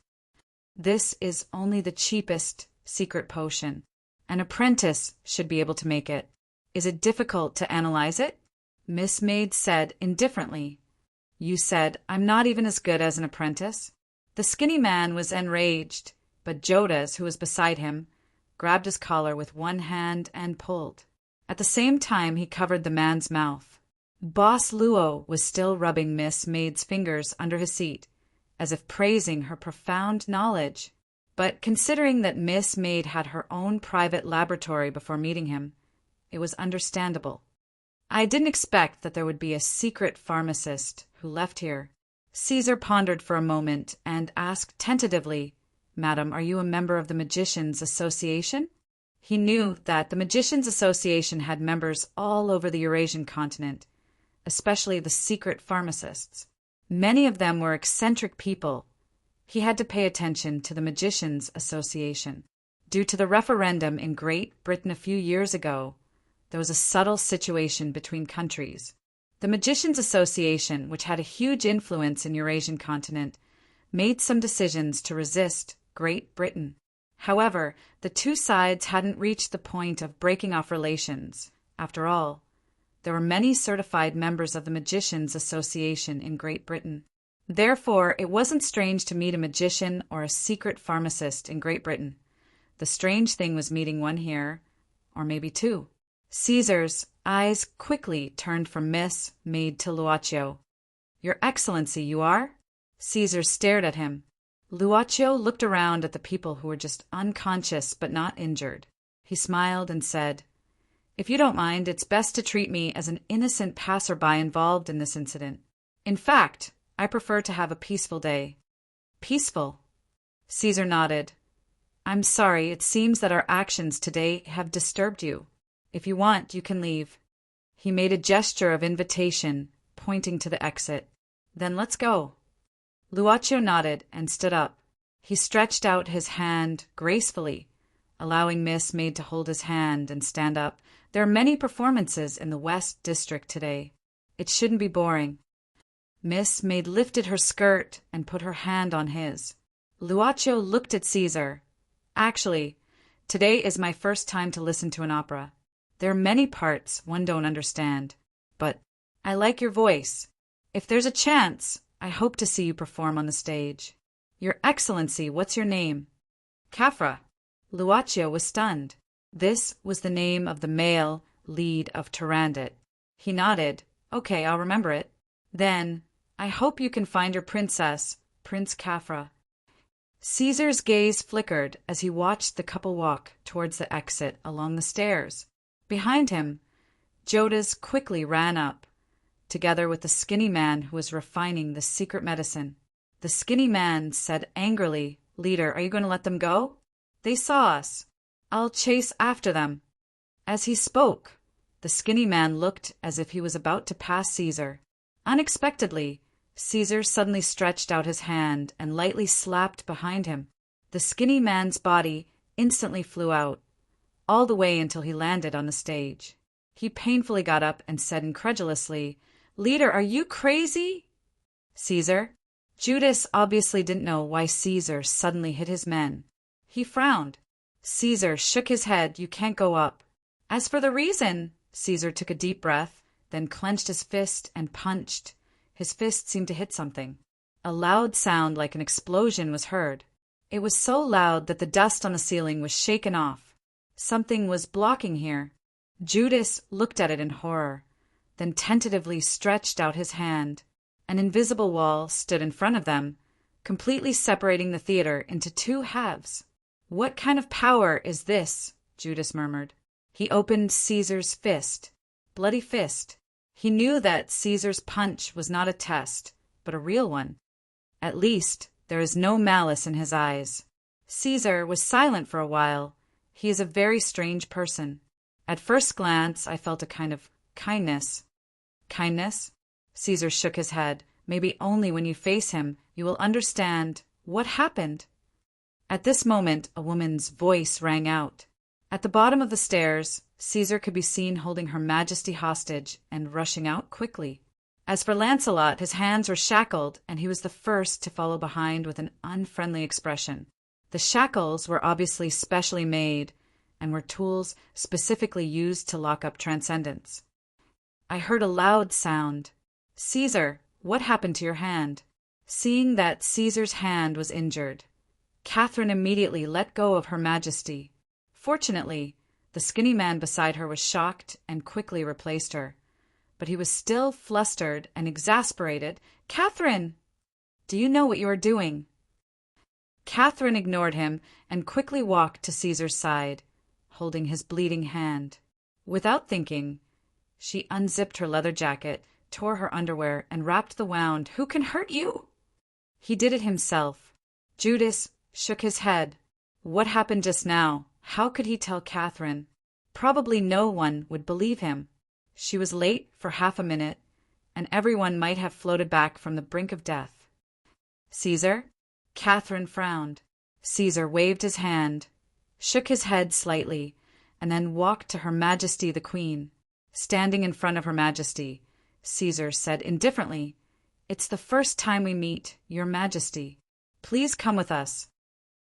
"This is only the cheapest secret potion. An apprentice should be able to make it. Is it difficult to analyze it?" Miss Maid said indifferently. "You said I'm not even as good as an apprentice." The skinny man was enraged, but Judas, who was beside him, grabbed his collar with one hand and pulled. At the same time, he covered the man's mouth. Boss Luo was still rubbing Miss Maid's fingers under his seat, as if praising her profound knowledge. But considering that Miss Maid had her own private laboratory before meeting him, it was understandable. "I didn't expect that there would be a secret pharmacist who left here." Caesar pondered for a moment and asked tentatively, "Madam, are you a member of the Magicians' Association?" He knew that the Magicians' Association had members all over the Eurasian continent, especially the secret pharmacists. Many of them were eccentric people. He had to pay attention to the Magicians' Association. Due to the referendum in Great Britain a few years ago, there was a subtle situation between countries. The Magicians' Association, which had a huge influence in Eurasian continent, made some decisions to resist Great Britain. However, the two sides hadn't reached the point of breaking off relations. After all, there were many certified members of the Magicians' Association in Great Britain. Therefore, it wasn't strange to meet a magician or a secret pharmacist in Great Britain. The strange thing was meeting one here, or maybe two. Caesar's eyes quickly turned from Miss Maid to Luaccio. "Your Excellency, you are?" Caesar stared at him. Luaccio looked around at the people who were just unconscious but not injured. He smiled and said, "If you don't mind, it's best to treat me as an innocent passerby involved in this incident. In fact, I prefer to have a peaceful day." "Peaceful?" Caesar nodded. "I'm sorry, it seems that our actions today have disturbed you. If you want, you can leave." He made a gesture of invitation, pointing to the exit. "Then let's go." Luaccio nodded and stood up. He stretched out his hand gracefully, allowing Miss Maid to hold his hand and stand up. There are many performances in the West District today. It shouldn't be boring. Miss Maid lifted her skirt and put her hand on his. Luaccio looked at Caesar. Actually, today is my first time to listen to an opera. There are many parts one don't understand, but I like your voice. If there's a chance, I hope to see you perform on the stage. Your Excellency, what's your name? Caffra. Luaccio was stunned. This was the name of the male lead of Tarandit. He nodded. Okay, I'll remember it. Then, I hope you can find your princess, Prince Caffra. Caesar's gaze flickered as he watched the couple walk towards the exit along the stairs. Behind him, Jodas quickly ran up, together with the skinny man who was refining the secret medicine. The skinny man said angrily, "Leader, are you going to let them go? They saw us. I'll chase after them." As he spoke, the skinny man looked as if he was about to pass Caesar. Unexpectedly, Caesar suddenly stretched out his hand and lightly slapped behind him. The skinny man's body instantly flew out, all the way until he landed on the stage. He painfully got up and said incredulously, "Leader, are you crazy?" Caesar? Judas obviously didn't know why Caesar suddenly hit his men. He frowned. Caesar shook his head. "You can't go up." As for the reason, Caesar took a deep breath, then clenched his fist and punched. His fist seemed to hit something. A loud sound like an explosion was heard. It was so loud that the dust on the ceiling was shaken off. Something was blocking here. Judas looked at it in horror, then tentatively stretched out his hand. An invisible wall stood in front of them, completely separating the theater into two halves. "What kind of power is this?" Judas murmured. He opened Caesar's fist. Bloody fist. He knew that Caesar's punch was not a test, but a real one. At least, there is no malice in his eyes. Caesar was silent for a while. He is a very strange person. At first glance, I felt a kind of kindness. Kindness? Caesar shook his head. "Maybe only when you face him, you will understand what happened." At this moment, a woman's voice rang out. At the bottom of the stairs, Caesar could be seen holding Her Majesty hostage and rushing out quickly. As for Lancelot, his hands were shackled, and he was the first to follow behind with an unfriendly expression. The shackles were obviously specially made and were tools specifically used to lock up transcendence. I heard a loud sound. "Caesar, what happened to your hand?" Seeing that Caesar's hand was injured, Catherine immediately let go of Her Majesty. Fortunately, the skinny man beside her was shocked and quickly replaced her. But he was still flustered and exasperated. "Catherine! Do you know what you are doing?" Catherine ignored him and quickly walked to Caesar's side, holding his bleeding hand. Without thinking, she unzipped her leather jacket, tore her underwear, and wrapped the wound. "Who can hurt you?" He did it himself. Judas shook his head. What happened just now? How could he tell Catherine? Probably no one would believe him. She was late for half a minute, and everyone might have floated back from the brink of death. "Caesar?" Catherine frowned. Caesar waved his hand, shook his head slightly, and then walked to Her Majesty the Queen. Standing in front of Her Majesty, Caesar said indifferently, "It's the first time we meet, Your Majesty. Please come with us."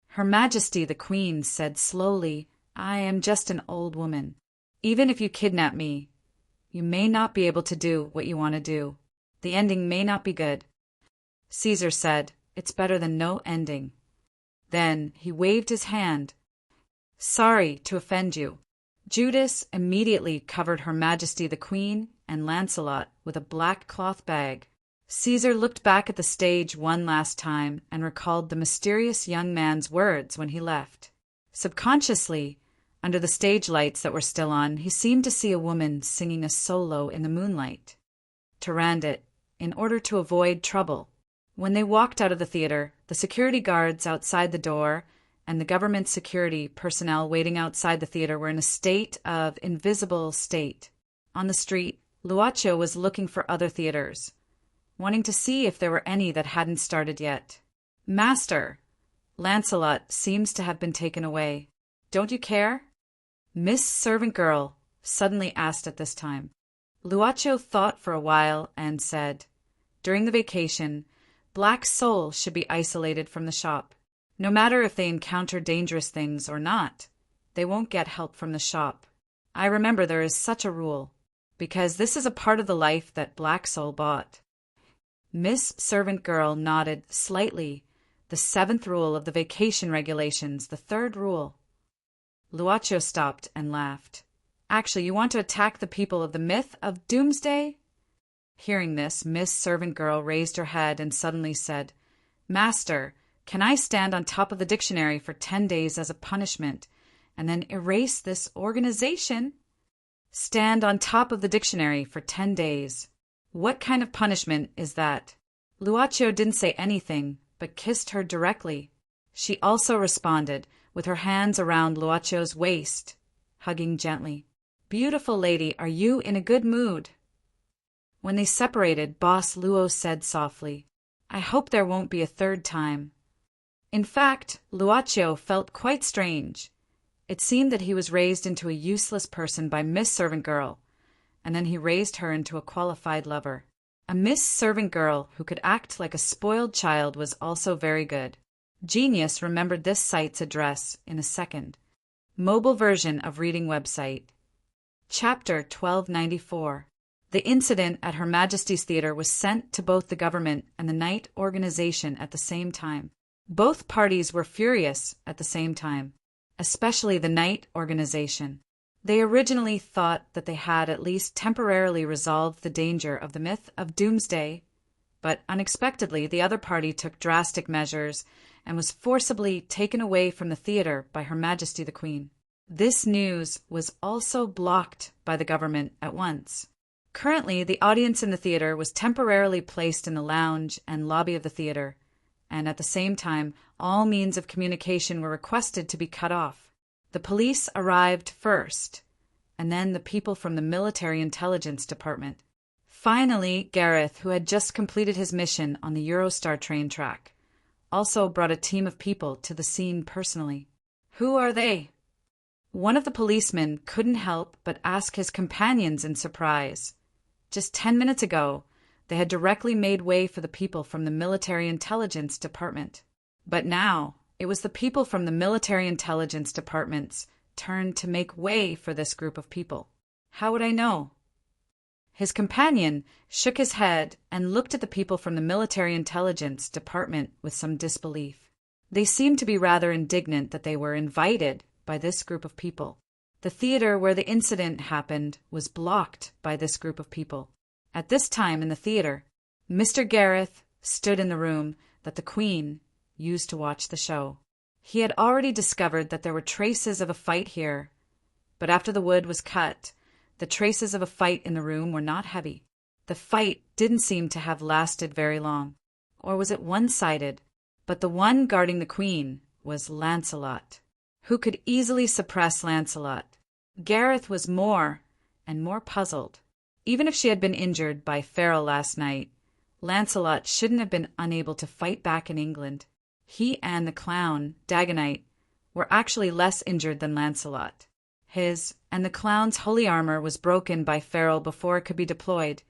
Her Majesty the Queen said slowly, "I am just an old woman. Even if you kidnap me, you may not be able to do what you want to do. The ending may not be good." Caesar said, "It's better than no ending." Then he waved his hand. "Sorry to offend you." Judas immediately covered Her Majesty the Queen and Lancelot with a black cloth bag. Caesar looked back at the stage one last time and recalled the mysterious young man's words when he left. Subconsciously, under the stage lights that were still on, he seemed to see a woman singing a solo in the moonlight. Tarandit, in order to avoid trouble. When they walked out of the theater, the security guards outside the door and the government security personnel waiting outside the theater were in a state of invisible state. On the street, Luaccio was looking for other theaters, wanting to see if there were any that hadn't started yet. "Master," Lancelot seems to have been taken away. Don't you care? Miss Servant Girl suddenly asked at this time. Luaccio thought for a while and said, during the vacation, Black Soul should be isolated from the shop. No matter if they encounter dangerous things or not, they won't get help from the shop. I remember there is such a rule, because this is a part of the life that Black Soul bought. Miss Servant Girl nodded slightly. The 7th rule of the vacation regulations, the 3rd rule. Luaccio stopped and laughed. Actually, you want to attack the people of the myth of Doomsday? Hearing this, Miss Servant Girl raised her head and suddenly said, Master, can I stand on top of the dictionary for 10 days as a punishment, and then erase this organization? Stand on top of the dictionary for 10 days. What kind of punishment is that? Luaccio didn't say anything, but kissed her directly. She also responded, with her hands around Luaccio's waist, hugging gently. Beautiful lady, are you in a good mood? When they separated, Boss Luo said softly, I hope there won't be a 3rd time. In fact, Luaccio felt quite strange. It seemed that he was raised into a useless person by Miss Servant Girl, and then he raised her into a qualified lover. A Miss Servant Girl who could act like a spoiled child was also very good. Genius remembered this site's address in a second. Mobile version of reading website. Chapter 1294. The incident at Her Majesty's Theatre was sent to both the government and the Night Organization at the same time. Both parties were furious at the same time, especially the Night Organization. They originally thought that they had at least temporarily resolved the danger of the myth of Doomsday, but unexpectedly the other party took drastic measures and was forcibly taken away from the theatre by Her Majesty the Queen. This news was also blocked by the government at once. Currently, the audience in the theatre was temporarily placed in the lounge and lobby of the theatre, and at the same time, all means of communication were requested to be cut off. The police arrived first, and then the people from the Military Intelligence Department. Finally, Gareth, who had just completed his mission on the Eurostar train track, also brought a team of people to the scene personally. Who are they? One of the policemen couldn't help but ask his companions in surprise. Just 10 minutes ago, they had directly made way for the people from the Military Intelligence Department. But now, it was the people from the Military Intelligence Department's turn to make way for this group of people. How would I know? His companion shook his head and looked at the people from the Military Intelligence Department with some disbelief. They seemed to be rather indignant that they were invited by this group of people. The theater where the incident happened was blocked by this group of people. At this time in the theater, Mr. Gareth stood in the room that the Queen used to watch the show. He had already discovered that there were traces of a fight here, but after the wood was cut, the traces of a fight in the room were not heavy. The fight didn't seem to have lasted very long. Or was it one-sided? But the one guarding the Queen was Lancelot. Who could easily suppress Lancelot? Gareth was more and more puzzled. Even if she had been injured by Farrell last night, Lancelot shouldn't have been unable to fight back in England. He and the clown, Dagonite, were actually less injured than Lancelot. His and the clown's holy armor was broken by Farrell before it could be deployed,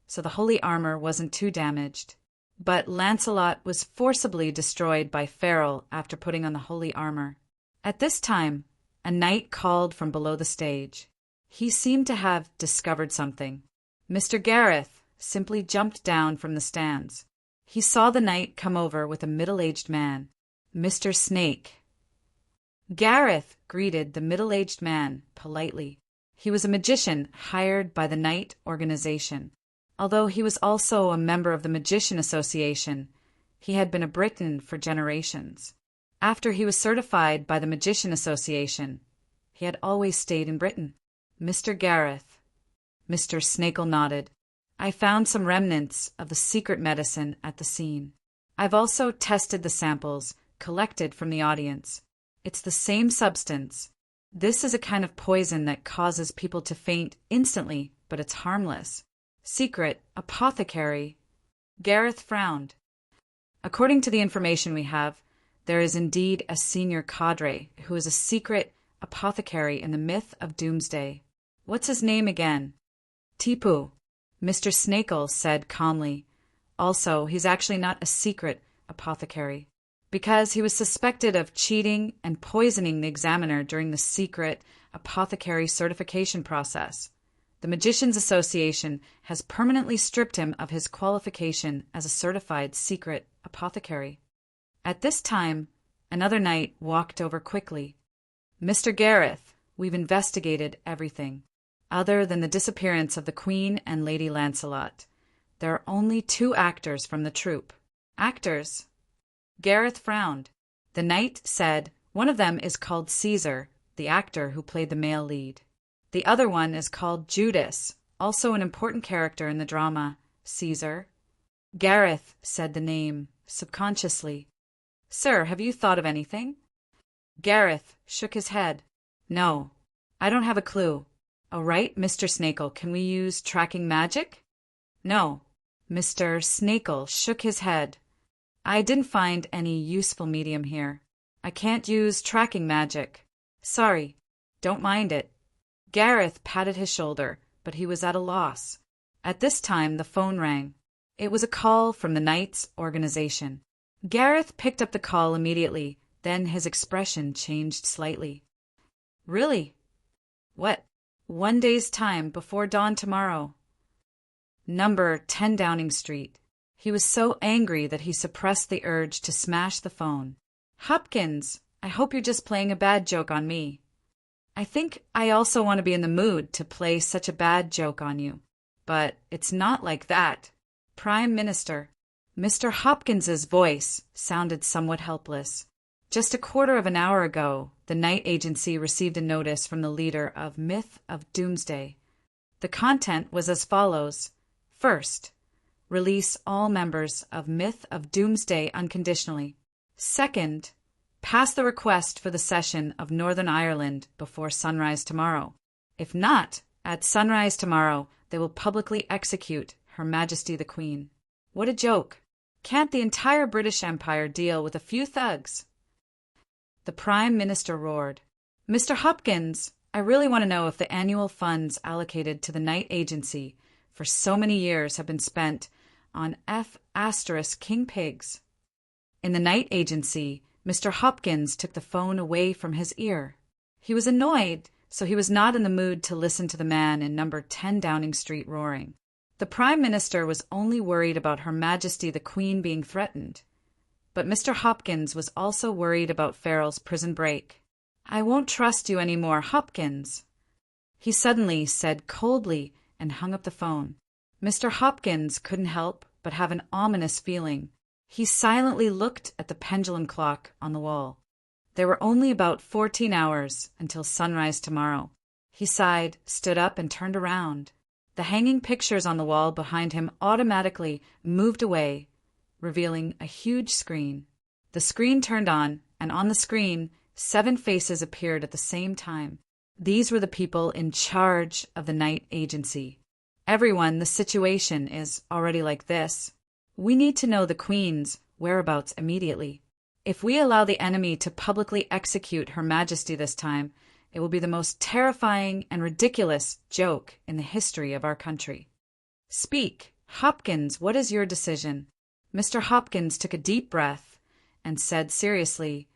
so the holy armor wasn't too damaged. But Lancelot was forcibly destroyed by Farrell after putting on the holy armor. At this time, a knight called from below the stage. He seemed to have discovered something. Mr. Gareth simply jumped down from the stands. He saw the knight come over with a middle-aged man, Mr. Snake. Gareth greeted the middle-aged man politely. He was a magician hired by the Night Organization. Although he was also a member of the Magician Association, he had been a Briton for generations. After he was certified by the Magician Association, he had always stayed in Britain. Mr. Gareth. Mr. Snakel nodded. I found some remnants of the secret medicine at the scene. I've also tested the samples collected from the audience. It's the same substance. This is a kind of poison that causes people to faint instantly, but it's harmless. Secret apothecary. Gareth frowned. According to the information we have, there is indeed a senior cadre who is a secret apothecary in the myth of Doomsday. What's his name again? Tipu, Mr. Snakel said calmly. Also, he's actually not a secret apothecary, because he was suspected of cheating and poisoning the examiner during the secret apothecary certification process. The Magicians Association has permanently stripped him of his qualification as a certified secret apothecary. At this time, another knight walked over quickly. Mr. Gareth, we've investigated everything. Other than the disappearance of the Queen and Lady Lancelot, there are only 2 actors from the troupe. Actors? Gareth frowned. The knight said, one of them is called Caesar, the actor who played the male lead. The other one is called Judas, also an important character in the drama, Caesar. Gareth said the name, subconsciously. Sir, have you thought of anything? Gareth shook his head. No, I don't have a clue. Oh, right, Mr. Snakel, can we use tracking magic? No. Mr. Snakel shook his head. I didn't find any useful medium here. I can't use tracking magic. Sorry, don't mind it. Gareth patted his shoulder, but he was at a loss. At this time, the phone rang. It was a call from the Knights organization. Gareth picked up the call immediately, then his expression changed slightly. Really? What? 1 day's time, before dawn tomorrow. Number 10 Downing Street. He was so angry that he suppressed the urge to smash the phone. Hopkins, I hope you're just playing a bad joke on me. I think I also want to be in the mood to play such a bad joke on you. But it's not like that. Prime Minister. Mr. Hopkins's voice sounded somewhat helpless. Just a quarter of an hour ago, the Knight Agency received a notice from the leader of Myth of Doomsday. The content was as follows. First, release all members of Myth of Doomsday unconditionally. Second, pass the request for the cession of Northern Ireland before sunrise tomorrow. If not, at sunrise tomorrow, they will publicly execute Her Majesty the Queen. What a joke. Can't the entire British Empire deal with a few thugs? The Prime Minister roared. Mr. Hopkins, I really want to know if the annual funds allocated to the Knight Agency for so many years have been spent on King pigs. In the Knight Agency, Mr. Hopkins took the phone away from his ear. He was annoyed, so he was not in the mood to listen to the man in number 10 Downing Street roaring. The Prime Minister was only worried about Her Majesty the Queen being threatened. But Mr. Hopkins was also worried about Farrell's prison break. I won't trust you any more, Hopkins, he suddenly said coldly and hung up the phone. Mr. Hopkins couldn't help but have an ominous feeling. He silently looked at the pendulum clock on the wall. There were only about 14 hours until sunrise tomorrow. He sighed, stood up, and turned around. The hanging pictures on the wall behind him automatically moved away, revealing a huge screen. The screen turned on, and on the screen, 7 faces appeared at the same time. These were the people in charge of the Knight Agency. Everyone, the situation is already like this. We need to know the Queen's whereabouts immediately. If we allow the enemy to publicly execute Her Majesty this time, it will be the most terrifying and ridiculous joke in the history of our country. Speak, Hopkins, what is your decision? Mr. Hopkins took a deep breath and said seriously,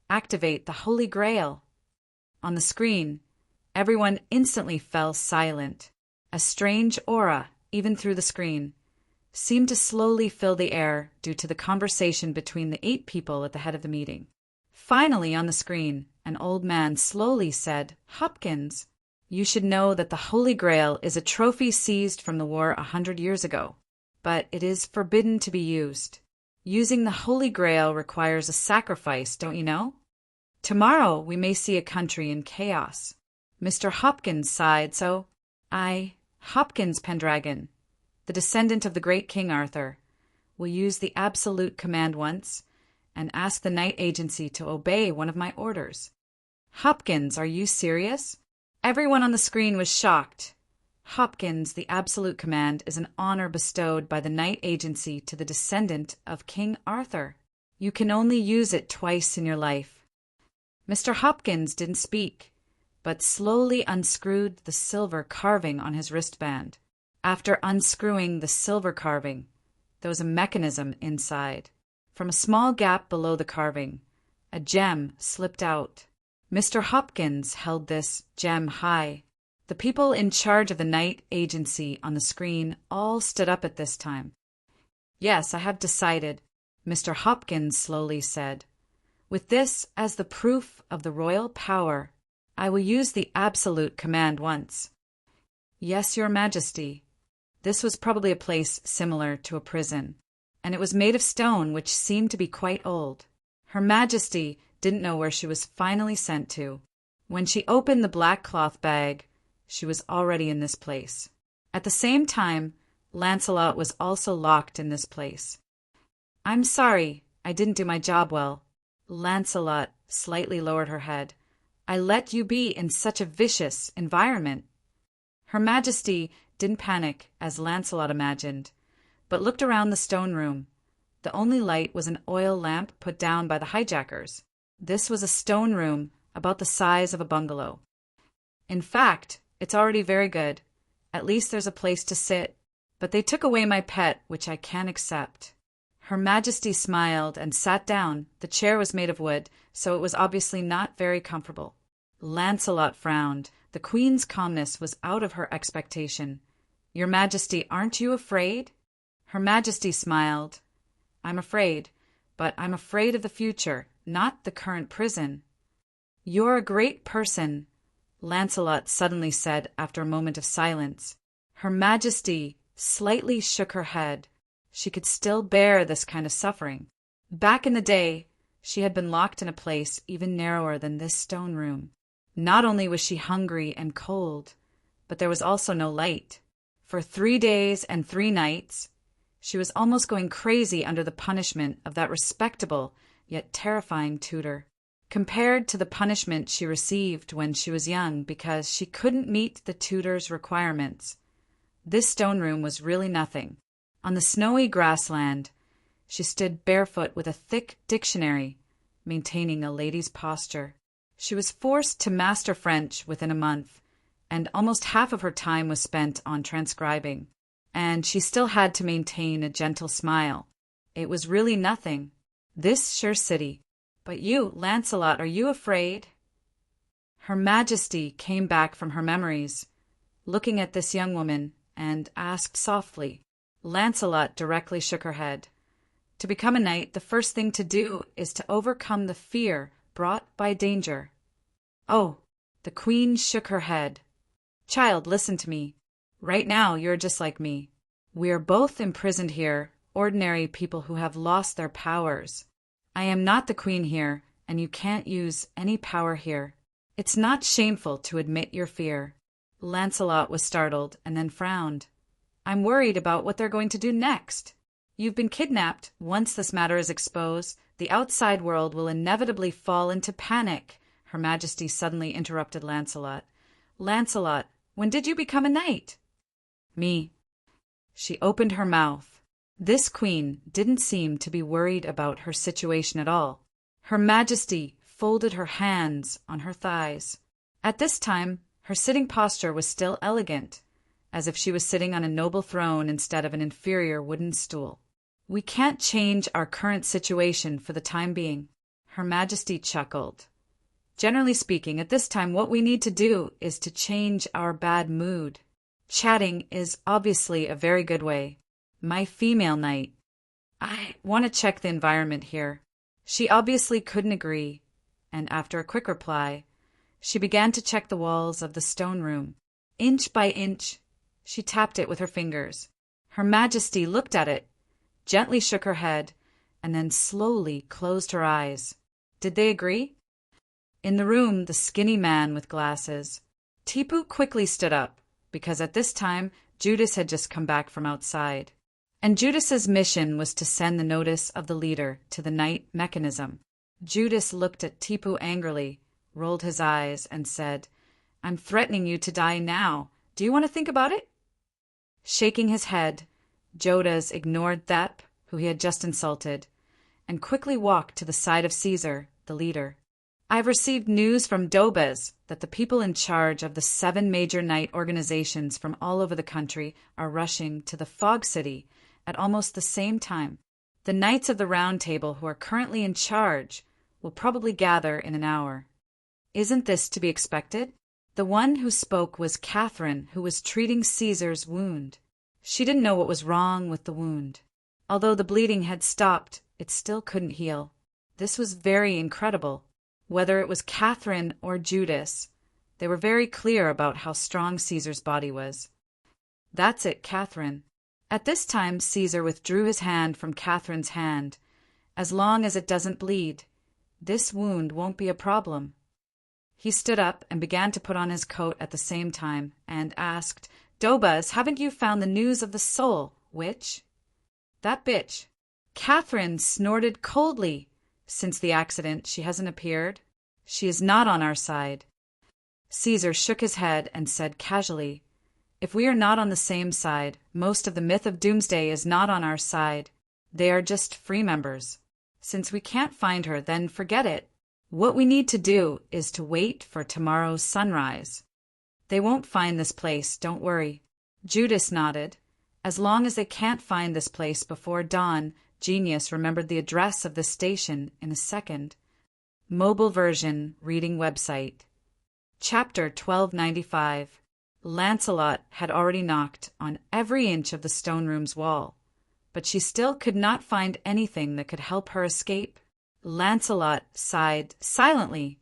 activate the Holy Grail. On the screen, everyone instantly fell silent. A strange aura, even through the screen, seemed to slowly fill the air due to the conversation between the 8 people at the head of the meeting. Finally, on the screen, an old man slowly said, Hopkins, you should know that the Holy Grail is a trophy seized from the war 100 years ago, but it is forbidden to be used. Using the Holy Grail requires a sacrifice, don't you know? Tomorrow we may see a country in chaos. Mr. Hopkins sighed, so Hopkins Pendragon, the descendant of the great King Arthur, will use the absolute command once and ask the Knight Agency to obey one of my orders. Hopkins, are you serious? Everyone on the screen was shocked. Hopkins, the absolute command is an honor bestowed by the Knight Agency to the descendant of King Arthur. You can only use it twice in your life. Mr. Hopkins didn't speak, but slowly unscrewed the silver carving on his wristband. After unscrewing the silver carving, there was a mechanism inside. From a small gap below the carving, a gem slipped out. Mr. Hopkins held this gem high. The people in charge of the night agency on the screen all stood up at this time. "Yes, I have decided," Mr. Hopkins slowly said. "With this as the proof of the royal power, I will use the absolute command once." "Yes, Your Majesty." This was probably a place similar to a prison, and it was made of stone which seemed to be quite old. Her Majesty didn't know where she was finally sent to. When she opened the black cloth bag, she was already in this place. At the same time, Lancelot was also locked in this place. "I'm sorry, I didn't do my job well." Lancelot slightly lowered her head. "I let you be in such a vicious environment." Her Majesty didn't panic, as Lancelot imagined, but looked around the stone room. The only light was an oil lamp put down by the hijackers. This was a stone room about the size of a bungalow. "In fact, it's already very good. At least there's a place to sit. But they took away my pet, which I can't accept." Her Majesty smiled and sat down. The chair was made of wood, so it was obviously not very comfortable. Lancelot frowned. The Queen's calmness was out of her expectation. "Your Majesty, aren't you afraid?" Her Majesty smiled. "I'm afraid, but I'm afraid of the future, not the current prison." "You're a great person," Lancelot suddenly said after a moment of silence. Her Majesty slightly shook her head. She could still bear this kind of suffering. Back in the day, she had been locked in a place even narrower than this stone room. Not only was she hungry and cold, but there was also no light. For 3 days and 3 nights, she was almost going crazy under the punishment of that respectable yet terrifying tutor, compared to the punishment she received when she was young because she couldn't meet the tutor's requirements. This stone room was really nothing. On the snowy grassland, she stood barefoot with a thick dictionary, maintaining a lady's posture. She was forced to master French within a month, and almost half of her time was spent on transcribing. And she still had to maintain a gentle smile. It was really nothing. This sure city. But you, Lancelot, are you afraid? Her Majesty came back from her memories, looking at this young woman, and asked softly. Lancelot directly shook her head. To become a knight, the first thing to do is to overcome the fear brought by danger. Oh, the Queen shook her head. Child, listen to me. Right now, you're just like me. We are both imprisoned here, ordinary people who have lost their powers. I am not the Queen here, and you can't use any power here. It's not shameful to admit your fear. Lancelot was startled and then frowned. I'm worried about what they're going to do next. You've been kidnapped. Once this matter is exposed, the outside world will inevitably fall into panic. Her Majesty suddenly interrupted Lancelot. Lancelot, when did you become a knight? Me. She opened her mouth. This queen didn't seem to be worried about her situation at all. Her Majesty folded her hands on her thighs. At this time, her sitting posture was still elegant, as if she was sitting on a noble throne instead of an inferior wooden stool. We can't change our current situation for the time being. Her Majesty chuckled. Generally speaking, at this time what we need to do is to change our bad mood. Chatting is obviously a very good way. My female knight. I want to check the environment here. She obviously couldn't agree, and after a quick reply, she began to check the walls of the stone room. Inch by inch, she tapped it with her fingers. Her Majesty looked at it, gently shook her head, and then slowly closed her eyes. Did they agree? In the room, the skinny man with glasses. Tipu quickly stood up, because at this time, Judas had just come back from outside. And Judas's mission was to send the notice of the leader to the night mechanism. Judas looked at Tipu angrily, rolled his eyes, and said, I'm threatening you to die now. Do you want to think about it? Shaking his head, Judas ignored Thep, who he had just insulted, and quickly walked to the side of Caesar, the leader. "I have received news from Dobes that the people in charge of the 7 major knight organizations from all over the country are rushing to the Fog City at almost the same time. The Knights of the Round Table who are currently in charge will probably gather in an hour." Isn't this to be expected? The one who spoke was Catherine, who was treating Caesar's wound. She didn't know what was wrong with the wound. Although the bleeding had stopped, it still couldn't heal. This was very incredible. Whether it was Catherine or Judas, they were very clear about how strong Caesar's body was. "That's it, Catherine." At this time, Caesar withdrew his hand from Catherine's hand. "As long as it doesn't bleed, this wound won't be a problem." He stood up and began to put on his coat at the same time, and asked, "Dobas, haven't you found the news of the soul? Which?" "That bitch." Catherine snorted coldly. "Since the accident, she hasn't appeared. She is not on our side." Caesar shook his head and said casually, "If we are not on the same side, most of the myth of doomsday is not on our side. They are just free members. Since we can't find her, then forget it. What we need to do is to wait for tomorrow's sunrise. They won't find this place, don't worry." Judas nodded. As long as they can't find this place before dawn, Genius remembered the address of the station in a second. Mobile version reading website. Chapter 1295. Lancelot had already knocked on every inch of the stone room's wall, but she still could not find anything that could help her escape. Lancelot sighed silently,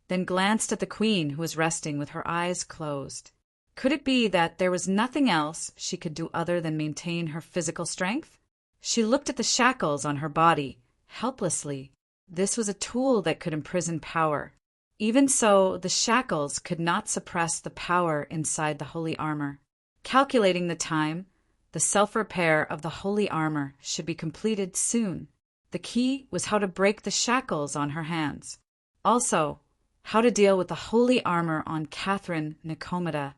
then glanced at the queen, who was resting with her eyes closed. Could it be that there was nothing else she could do other than maintain her physical strength? She looked at the shackles on her body, helplessly. This was a tool that could imprison power. Even so, the shackles could not suppress the power inside the holy armor. Calculating the time, the self-repair of the holy armor should be completed soon. The key was how to break the shackles on her hands. Also, how to deal with the holy armor on Catherine Nicomeda,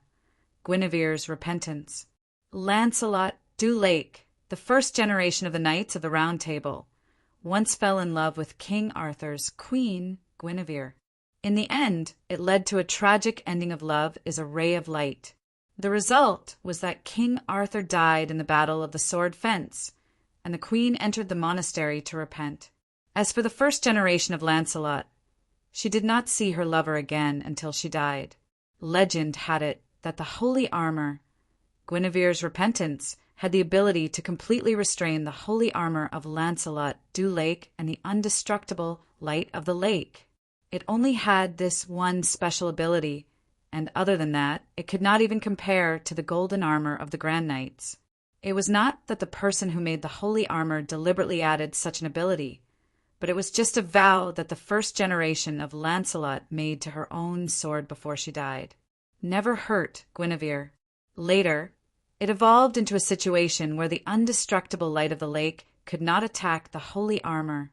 Guinevere's repentance. Lancelot du Lake, the first generation of the Knights of the Round Table, once fell in love with King Arthur's queen, Guinevere. In the end, it led to a tragic ending of Love is a Ray of Light. The result was that King Arthur died in the Battle of the Sword Fence, and the queen entered the monastery to repent. As for the first generation of Lancelot, she did not see her lover again until she died. Legend had it that the holy armor, Guinevere's repentance, had the ability to completely restrain the holy armor of Lancelot du Lake and the indestructible Light of the Lake. It only had this one special ability, and other than that, it could not even compare to the golden armor of the Grand Knights. It was not that the person who made the holy armor deliberately added such an ability, but it was just a vow that the first generation of Lancelot made to her own sword before she died. Never hurt Guinevere. Later, it evolved into a situation where the indestructible Light of the Lake could not attack the holy armor,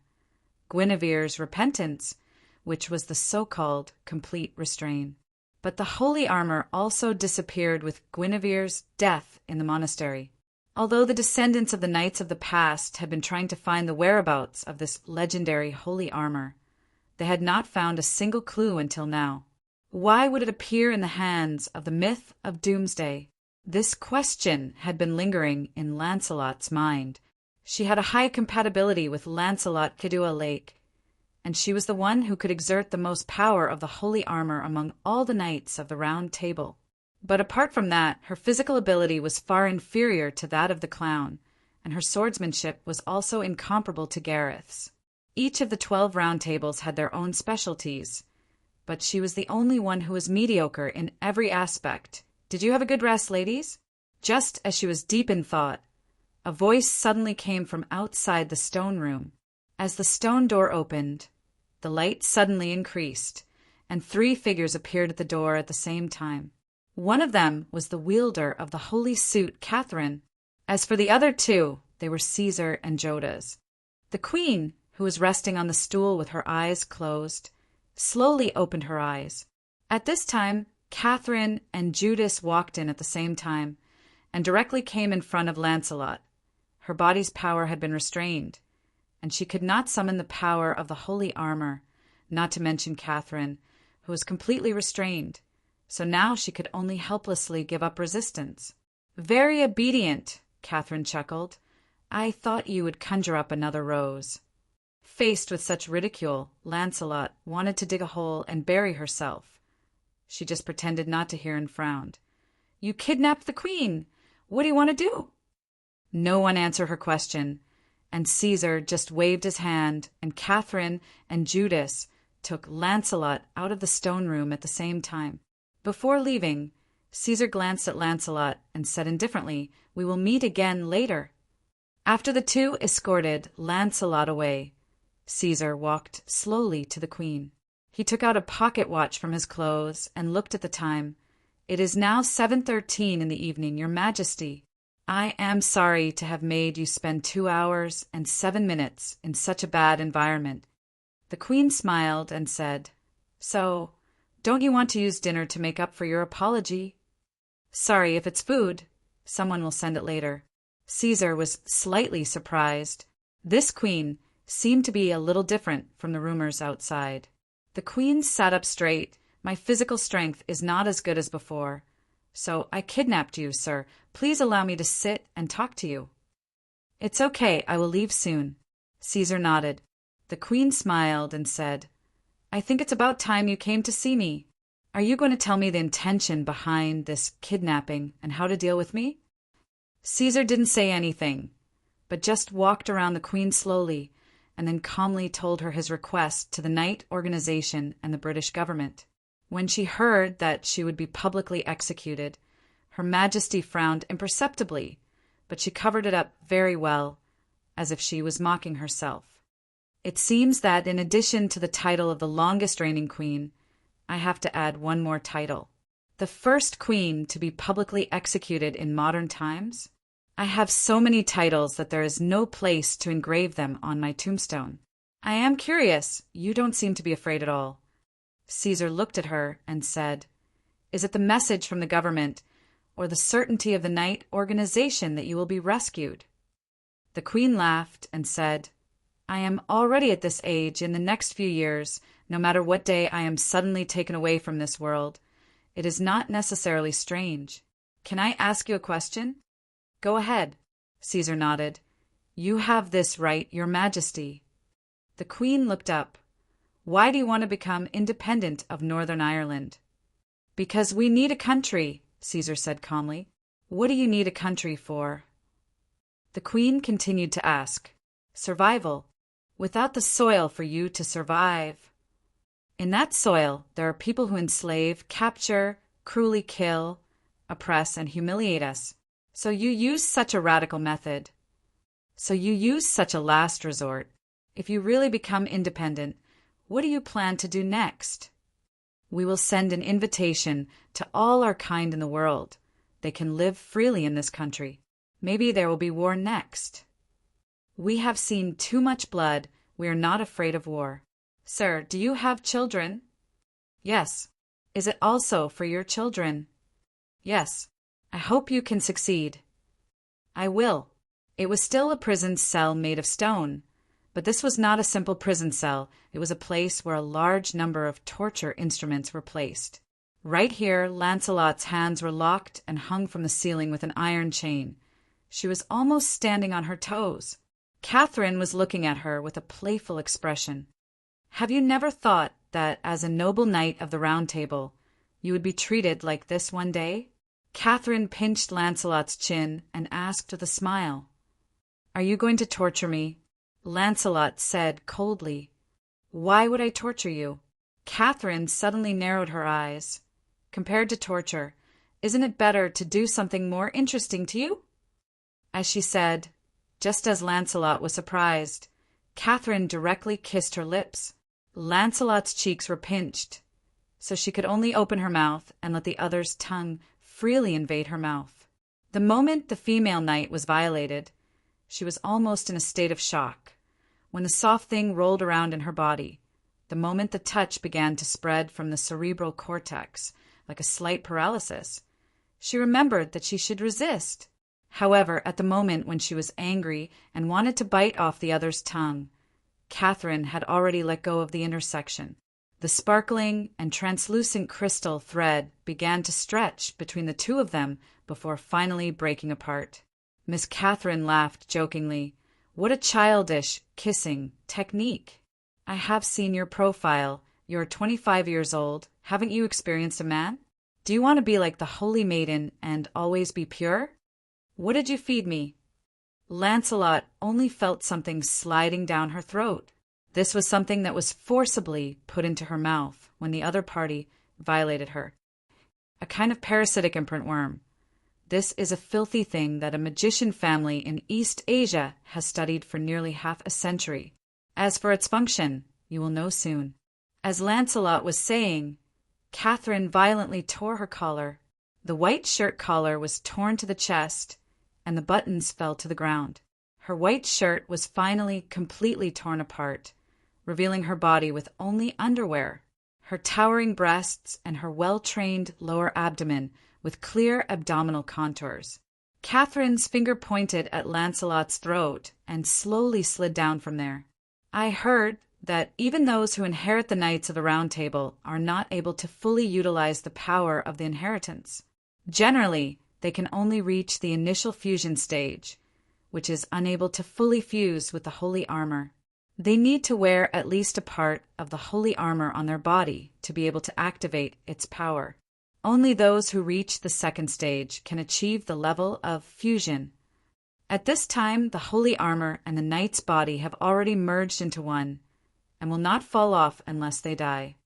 Guinevere's repentance, which was the so-called complete restraint. But the holy armor also disappeared with Guinevere's death in the monastery. Although the descendants of the knights of the past had been trying to find the whereabouts of this legendary holy armor, they had not found a single clue until now. Why would it appear in the hands of the myth of Doomsday? This question had been lingering in Lancelot's mind. She had a high compatibility with Lancelot du Lake, and she was the one who could exert the most power of the holy armor among all the knights of the Round Table. But apart from that, her physical ability was far inferior to that of the clown, and her swordsmanship was also incomparable to Gareth's. Each of the 12 Round Tables had their own specialties, but she was the only one who was mediocre in every aspect. Did you have a good rest, ladies? Just as she was deep in thought, a voice suddenly came from outside the stone room. As the stone door opened, the light suddenly increased, and 3 figures appeared at the door at the same time. One of them was the wielder of the holy suit, Catherine. As for the other 2, they were Caesar and Judas. The queen, who was resting on the stool with her eyes closed, slowly opened her eyes. At this time, Catherine and Judas walked in at the same time, and directly came in front of Lancelot. Her body's power had been restrained, and she could not summon the power of the holy armor, not to mention Catherine, who was completely restrained, so now she could only helplessly give up resistance. "Very obedient," Catherine chuckled. "I thought you would conjure up another rose." Faced with such ridicule, Lancelot wanted to dig a hole and bury herself. She just pretended not to hear and frowned. "You kidnapped the queen! What do you want to do?" No one answered her question, and Caesar just waved his hand, and Catherine and Judas took Lancelot out of the stone room at the same time. Before leaving, Caesar glanced at Lancelot and said indifferently, "We will meet again later." After the two escorted Lancelot away, Caesar walked slowly to the queen. He took out a pocket watch from his clothes and looked at the time. "It is now 7:13 in the evening, Your Majesty. I am sorry to have made you spend 2 hours and 7 minutes in such a bad environment." The queen smiled and said, "So, don't you want to use dinner to make up for your apology?" "Sorry, if it's food, someone will send it later." Caesar was slightly surprised. This queen seemed to be a little different from the rumors outside. The queen sat up straight. "My physical strength is not as good as before, so I kidnapped you, sir. Please allow me to sit and talk to you." "It's okay, I will leave soon." Caesar nodded. The queen smiled and said, "I think it's about time you came to see me. Are you going to tell me the intention behind this kidnapping and how to deal with me?" Caesar didn't say anything, but just walked around the queen slowly and then calmly told her his request to the Knight organization and the British government. When she heard that she would be publicly executed, Her Majesty frowned imperceptibly, but she covered it up very well, as if she was mocking herself. "It seems that in addition to the title of the longest reigning queen, I have to add one more title. The first queen to be publicly executed in modern times? I have so many titles that there is no place to engrave them on my tombstone. I am curious. You don't seem to be afraid at all." Caesar looked at her and said, "Is it the message from the government or the certainty of the Knight organization that you will be rescued?" The queen laughed and said, "I am already at this age. In the next few years, no matter what day I am suddenly taken away from this world, it is not necessarily strange. Can I ask you a question?" "Go ahead." Caesar nodded. "You have this right, Your Majesty." The queen looked up. "Why do you want to become independent of Northern Ireland?" "Because we need a country," Caesar said calmly. "What do you need a country for?" The queen continued to ask. "Survival. Without the soil for you to survive. In that soil, there are people who enslave, capture, cruelly kill, oppress, and humiliate us. So you use such a radical method. So you use such a last resort. If you really become independent, what do you plan to do next?" "We will send an invitation to all our kind in the world. They can live freely in this country. Maybe there will be war next. We have seen too much blood. We are not afraid of war." "Sir, do you have children?" "Yes." "Is it also for your children?" "Yes." "I hope you can succeed." "I will." It was still a prison cell made of stone, but this was not a simple prison cell. It was a place where a large number of torture instruments were placed. Right here, Lancelot's hands were locked and hung from the ceiling with an iron chain. She was almost standing on her toes. Catherine was looking at her with a playful expression. "Have you never thought that as a noble knight of the Round Table, you would be treated like this one day?" Catherine pinched Lancelot's chin and asked with a smile, "Are you going to torture me?" Lancelot said coldly, "Why would I torture you?" Catherine suddenly narrowed her eyes. "Compared to torture, isn't it better to do something more interesting to you?" As she said, just as Lancelot was surprised, Catherine directly kissed her lips. Lancelot's cheeks were pinched, so she could only open her mouth and let the other's tongue freely invade her mouth. The moment the female knight was violated, she was almost in a state of shock. When the soft thing rolled around in her body, the moment the touch began to spread from the cerebral cortex, like a slight paralysis, she remembered that she should resist. However, at the moment when she was angry and wanted to bite off the other's tongue, Catherine had already let go of the intersection. The sparkling and translucent crystal thread began to stretch between the two of them before finally breaking apart. Miss Catherine laughed jokingly. "What a childish kissing technique! I have seen your profile. You're 25 years old. Haven't you experienced a man? Do you want to be like the Holy Maiden and always be pure? What did you feed me?" Lancelot only felt something sliding down her throat. This was something that was forcibly put into her mouth when the other party violated her. A kind of parasitic imprint worm. This is a filthy thing that a magician family in East Asia has studied for nearly half a century. As for its function, you will know soon. As Lancelot was saying, Catherine violently tore her collar. The white shirt collar was torn to the chest, and the buttons fell to the ground. Her white shirt was finally completely torn apart, revealing her body with only underwear, her towering breasts and her well-trained lower abdomen with clear abdominal contours. Catherine's finger pointed at Lancelot's throat and slowly slid down from there. "I heard that even those who inherit the Knights of the Round Table are not able to fully utilize the power of the inheritance. Generally, they can only reach the initial fusion stage, which is unable to fully fuse with the holy armor. They need to wear at least a part of the holy armor on their body to be able to activate its power. Only those who reach the second stage can achieve the level of fusion. At this time, the holy armor and the knight's body have already merged into one and will not fall off unless they die."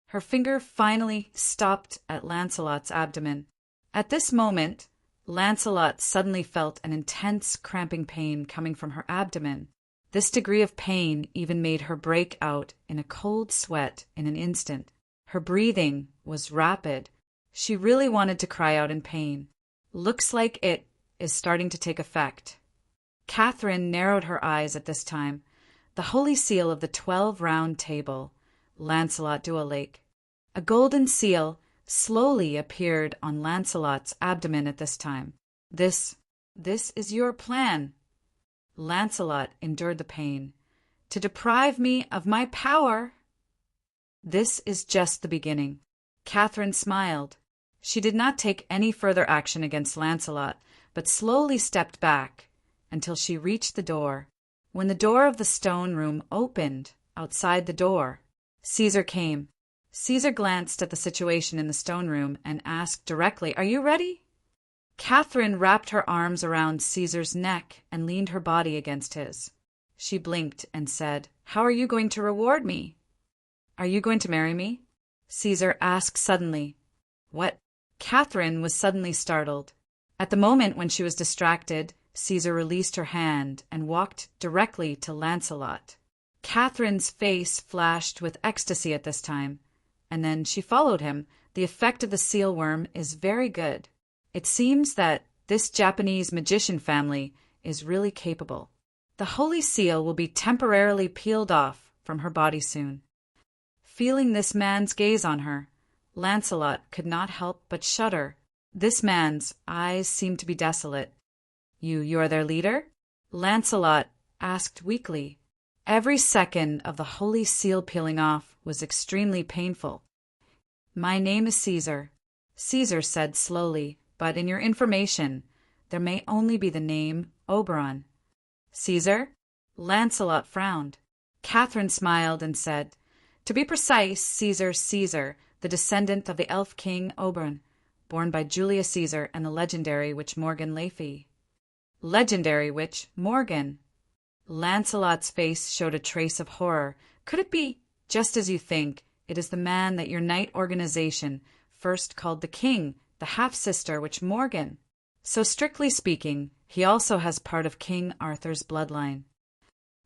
Her finger finally stopped at Lancelot's abdomen. At this moment, Lancelot suddenly felt an intense cramping pain coming from her abdomen. This degree of pain even made her break out in a cold sweat in an instant. Her breathing was rapid. She really wanted to cry out in pain. "Looks like it is starting to take effect." Catherine narrowed her eyes at this time. The holy seal of the 12 Round Table, Lancelot du Lake. A golden seal slowly appeared on Lancelot's abdomen at this time. This is your plan." Lancelot endured the pain. "To deprive me of my power?" "This is just the beginning." Catherine smiled. She did not take any further action against Lancelot, but slowly stepped back until she reached the door. When the door of the stone room opened, outside the door, Caesar came. Caesar glanced at the situation in the stone room and asked directly, "Are you ready?" Catherine wrapped her arms around Caesar's neck and leaned her body against his. She blinked and said, "How are you going to reward me?" "Are you going to marry me?" Caesar asked suddenly. "What?" Catherine was suddenly startled. At the moment when she was distracted, Caesar released her hand and walked directly to Lancelot. Catherine's face flashed with ecstasy at this time, and then she followed him. The effect of the seal worm is very good. It seems that this Japanese magician family is really capable. The holy seal will be temporarily peeled off from her body soon. Feeling this man's gaze on her, Lancelot could not help but shudder. This man's eyes seemed to be desolate. You are their leader?" Lancelot asked weakly. Every second of the holy seal peeling off was extremely painful. "My name is Caesar," Caesar said slowly, "but in your information, there may only be the name Oberon." "Caesar?" Lancelot frowned. Catherine smiled and said, "To be precise, Caesar, the descendant of the elf king Oberon, born by Julius Caesar and the legendary witch Morgan Le Fay." "Legendary witch Morgan?" Lancelot's face showed a trace of horror. "Could it be, just as you think, it is the man that your knight organization first called the king, the half-sister witch Morgan? So strictly speaking, he also has part of King Arthur's bloodline."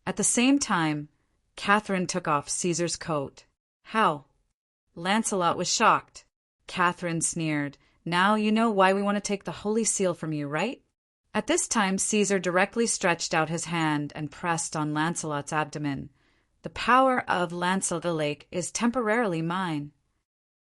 At the same time, Catherine took off Caesar's coat. "How?" Lancelot was shocked. Catherine sneered. "Now you know why we want to take the holy seal from you, right?" At this time, Caesar directly stretched out his hand and pressed on Lancelot's abdomen. "The power of Lancelot the Lake is temporarily mine."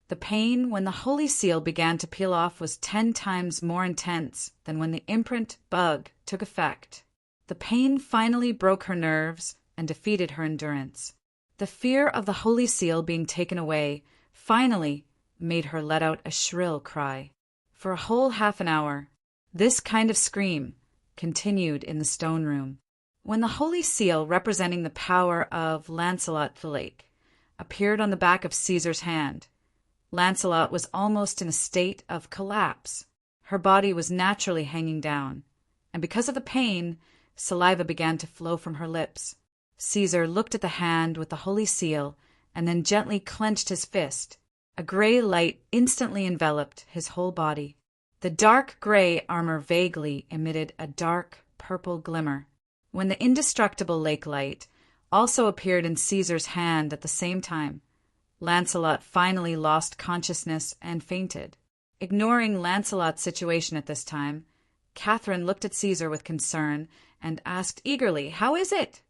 The pain when the holy seal began to peel off was 10 times more intense than when the imprint bug took effect. The pain finally broke her nerves and defeated her endurance. The fear of the holy seal being taken away finally made her let out a shrill cry. For a whole half an hour, this kind of scream continued in the stone room. When the holy seal representing the power of Lancelot the Lake appeared on the back of Caesar's hand, Lancelot was almost in a state of collapse. Her body was naturally hanging down, and because of the pain, saliva began to flow from her lips. Caesar looked at the hand with the holy seal and then gently clenched his fist. A gray light instantly enveloped his whole body. The dark gray armor vaguely emitted a dark purple glimmer. When the indestructible lake light also appeared in Caesar's hand at the same time, Lancelot finally lost consciousness and fainted. Ignoring Lancelot's situation at this time, Catherine looked at Caesar with concern and asked eagerly, "How is it?"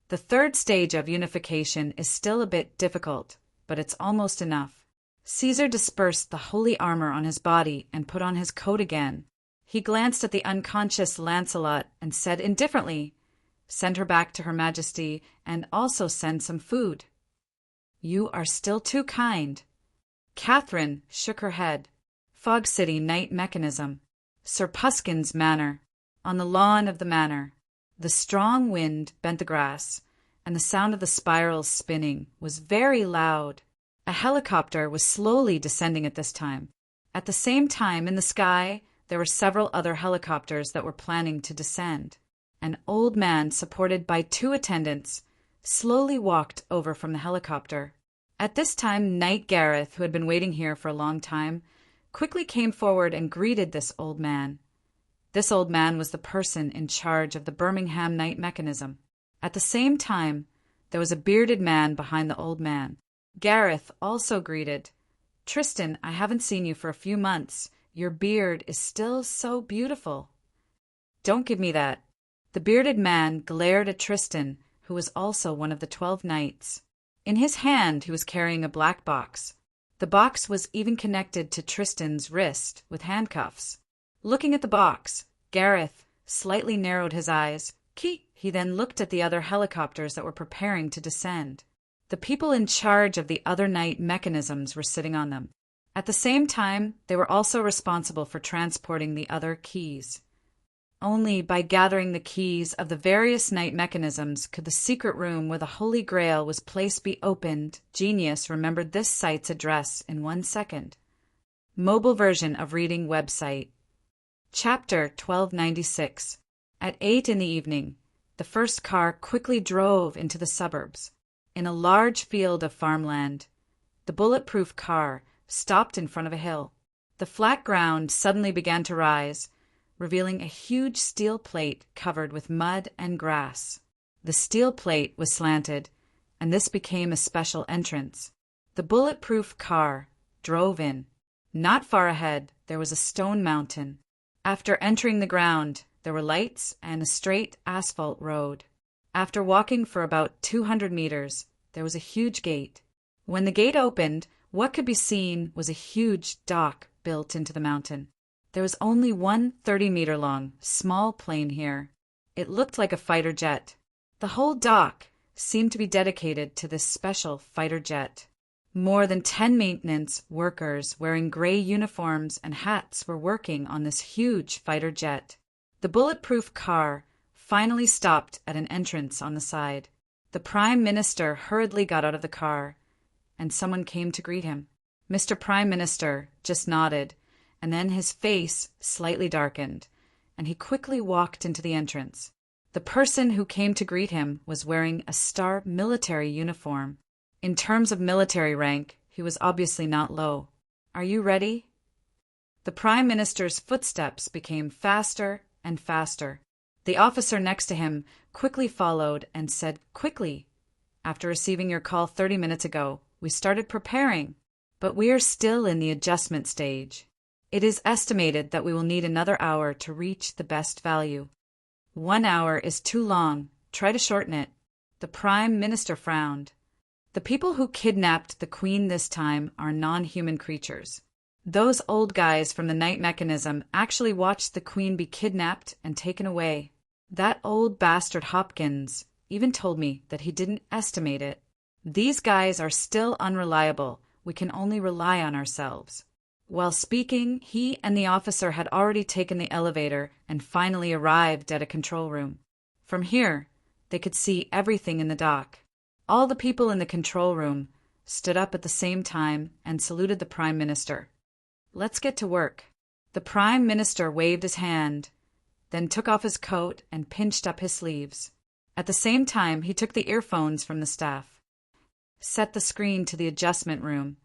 The third stage of unification is still a bit difficult, but it's almost enough. Caesar dispersed the holy armor on his body and put on his coat again. He glanced at the unconscious Lancelot and said indifferently, "Send her back to Her Majesty and also send some food." "You are still too kind." Catherine shook her head. Fog City Night Mechanism. Sir Puskins Manor. On the lawn of the manor. The strong wind bent the grass, and the sound of the spirals spinning was very loud. A helicopter was slowly descending at this time. At the same time, in the sky, there were several other helicopters that were planning to descend. An old man, supported by 2 attendants, slowly walked over from the helicopter. At this time, Knight Gareth, who had been waiting here for a long time, quickly came forward and greeted this old man. This old man was the person in charge of the Birmingham Night Mechanism. At the same time, there was a bearded man behind the old man. Gareth also greeted, "Tristan, I haven't seen you for a few months. Your beard is still so beautiful." "Don't give me that." The bearded man glared at Tristan, who was also one of the 12 knights. In his hand he was carrying a black box. The box was even connected to Tristan's wrist with handcuffs. Looking at the box, Gareth slightly narrowed his eyes. He then looked at the other helicopters that were preparing to descend. The people in charge of the other night mechanisms were sitting on them. At the same time, they were also responsible for transporting the other keys. Only by gathering the keys of the various night mechanisms could the secret room where the Holy Grail was placed be opened. Genius remembered this site's address in 1 second. Mobile version of reading website. Chapter 1296. At 8 in the evening, the first car quickly drove into the suburbs. In a large field of farmland, the bulletproof car stopped in front of a hill. The flat ground suddenly began to rise, revealing a huge steel plate covered with mud and grass. The steel plate was slanted, and this became a special entrance. The bulletproof car drove in. Not far ahead, there was a stone mountain. After entering the ground, there were lights and a straight asphalt road. After walking for about 200 meters, there was a huge gate. When the gate opened, what could be seen was a huge dock built into the mountain. There was only one 30-meter-long, small plane here. It looked like a fighter jet. The whole dock seemed to be dedicated to this special fighter jet. More than 10 maintenance workers wearing gray uniforms and hats were working on this huge fighter jet. The bulletproof car finally stopped at an entrance on the side. The Prime Minister hurriedly got out of the car, and someone came to greet him. Mr. Prime Minister just nodded, and then his face slightly darkened, and he quickly walked into the entrance. The person who came to greet him was wearing a star military uniform. In terms of military rank, he was obviously not low. "Are you ready?" The Prime Minister's footsteps became faster and faster. The officer next to him quickly followed and said quickly, "After receiving your call 30 minutes ago, we started preparing, but we are still in the adjustment stage. It is estimated that we will need another hour to reach the best value." 1 hour is too long. Try to shorten it." The Prime Minister frowned. The people who kidnapped the queen this time are non-human creatures. Those old guys from the night mechanism actually watched the queen be kidnapped and taken away. That old bastard Hopkins even told me that he didn't estimate it. These guys are still unreliable. We can only rely on ourselves. While speaking, he and the officer had already taken the elevator and finally arrived at a control room. From here, they could see everything in the dock. All the people in the control room stood up at the same time and saluted the Prime Minister. "Let's get to work." The Prime Minister waved his hand, then took off his coat and pinched up his sleeves. At the same time, he took the earphones from the staff. "Set the screen to the adjustment room.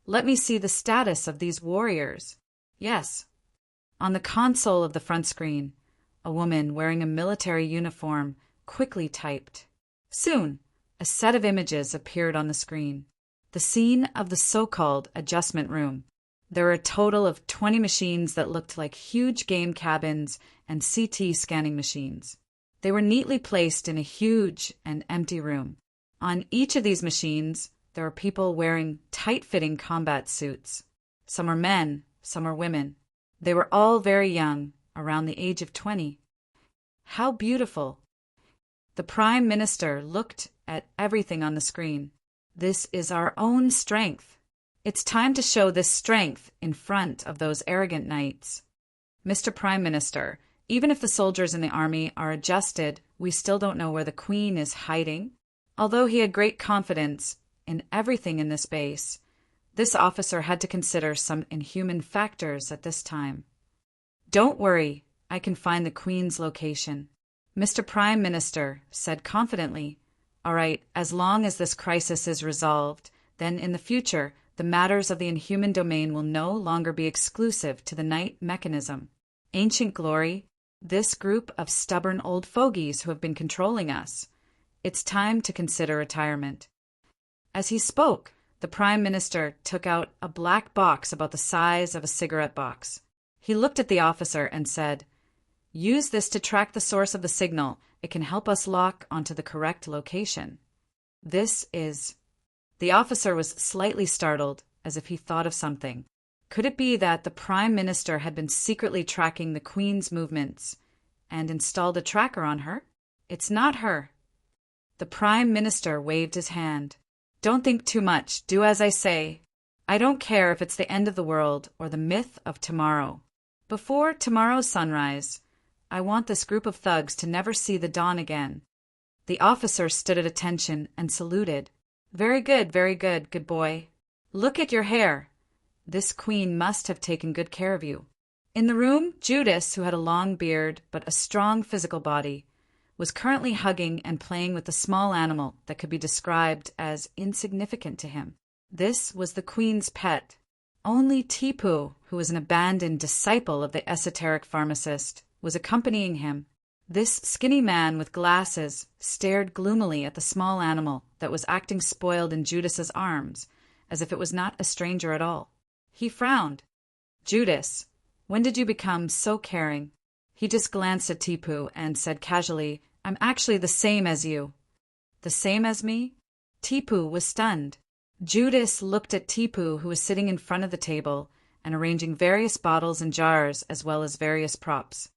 Let me see the status of these warriors." "Yes." On the console of the front screen, a woman wearing a military uniform quickly typed. Soon, a set of images appeared on the screen. The scene of the so-called adjustment room. There were a total of 20 machines that looked like huge game cabins and CT scanning machines. They were neatly placed in a huge and empty room. On each of these machines, there were people wearing tight-fitting combat suits. Some were men, some were women. They were all very young, around the age of 20. How beautiful! The Prime Minister looked at everything on the screen. This is our own strength. It's time to show this strength in front of those arrogant knights. Mr. Prime Minister, even if the soldiers in the army are adjusted, we still don't know where the Queen is hiding. Although he had great confidence in everything in this base, this officer had to consider some inhuman factors at this time. "Don't worry, I can find the Queen's location." Mr. Prime Minister said confidently, "All right, as long as this crisis is resolved, then in the future, the matters of the inhuman domain will no longer be exclusive to the night mechanism. Ancient glory, this group of stubborn old fogies who have been controlling us. It's time to consider retirement." As he spoke, the Prime Minister took out a black box about the size of a cigarette box. He looked at the officer and said, "Use this to track the source of the signal. It can help us lock onto the correct location." This is... The officer was slightly startled, as if he thought of something. Could it be that the Prime Minister had been secretly tracking the Queen's movements and installed a tracker on her? "It's not her." The Prime Minister waved his hand. "Don't think too much. Do as I say. I don't care if it's the end of the world or the myth of tomorrow. Before tomorrow's sunrise, I want this group of thugs to never see the dawn again." The officer stood at attention and saluted. Very good, good boy. Look at your hair. This Queen must have taken good care of you." In the room, Judas, who had a long beard but a strong physical body, was currently hugging and playing with a small animal that could be described as insignificant to him. This was the Queen's pet. Only Tipu, who was an abandoned disciple of the esoteric pharmacist, was accompanying him. This skinny man with glasses stared gloomily at the small animal that was acting spoiled in Judas's arms, as if it was not a stranger at all. He frowned. "Judas, when did you become so caring?" He just glanced at Tipu and said casually, "I'm actually the same as you." "The same as me?" Tipu was stunned. Judas looked at Tipu, who was sitting in front of the table and arranging various bottles and jars as well as various props.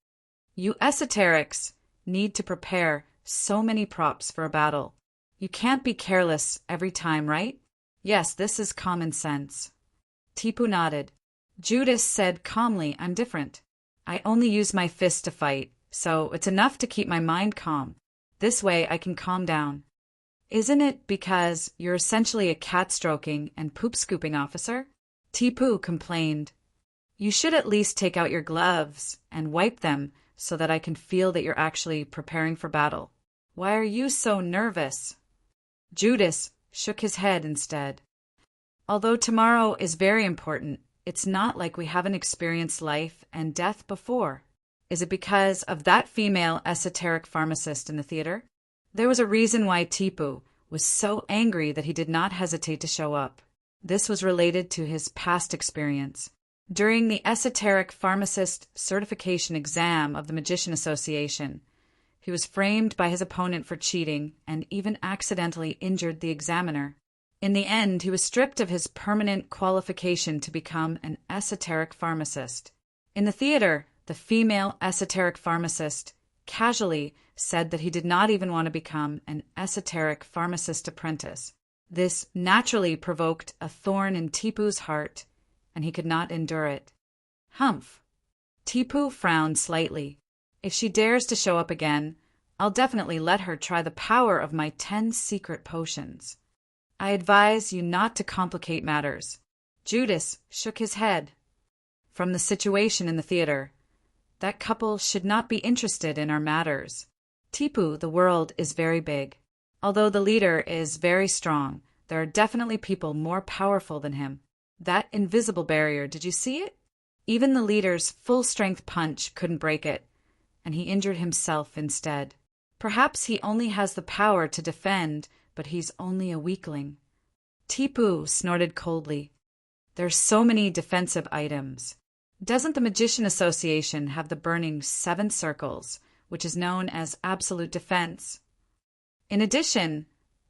"You esoterics need to prepare so many props for a battle. You can't be careless every time, right?" "Yes, this is common sense." Tipu nodded. Judas said calmly, "I'm different. I only use my fists to fight, so it's enough to keep my mind calm. This way I can calm down." "Isn't it because you're essentially a cat-stroking and poop-scooping officer?" Tipu complained. "You should at least take out your gloves and wipe them so that I can feel that you're actually preparing for battle. Why are you so nervous?" Judas shook his head instead. "Although tomorrow is very important, it's not like we haven't experienced life and death before. Is it because of that female esoteric pharmacist in the theater?" There was a reason why Tipu was so angry that he did not hesitate to show up. This was related to his past experience. During the esoteric pharmacist certification exam of the Magician Association, he was framed by his opponent for cheating and even accidentally injured the examiner. In the end, he was stripped of his permanent qualification to become an esoteric pharmacist. In the theater, the female esoteric pharmacist casually said that he did not even want to become an esoteric pharmacist apprentice. This naturally provoked a thorn in Tipu's heart, and he could not endure it. Humph! Tipu frowned slightly. If she dares to show up again, I'll definitely let her try the power of my 10 secret potions. I advise you not to complicate matters. Judas shook his head. From the situation in the theater, that couple should not be interested in our matters. Tipu, the world is very big. Although the leader is very strong, there are definitely people more powerful than him. That invisible barrier, did you see it? Even the leader's full-strength punch couldn't break it, and he injured himself instead. Perhaps he only has the power to defend, but he's only a weakling. Tipu snorted coldly. There's so many defensive items. Doesn't the Magician Association have the burning 7 circles, which is known as absolute defense? In addition,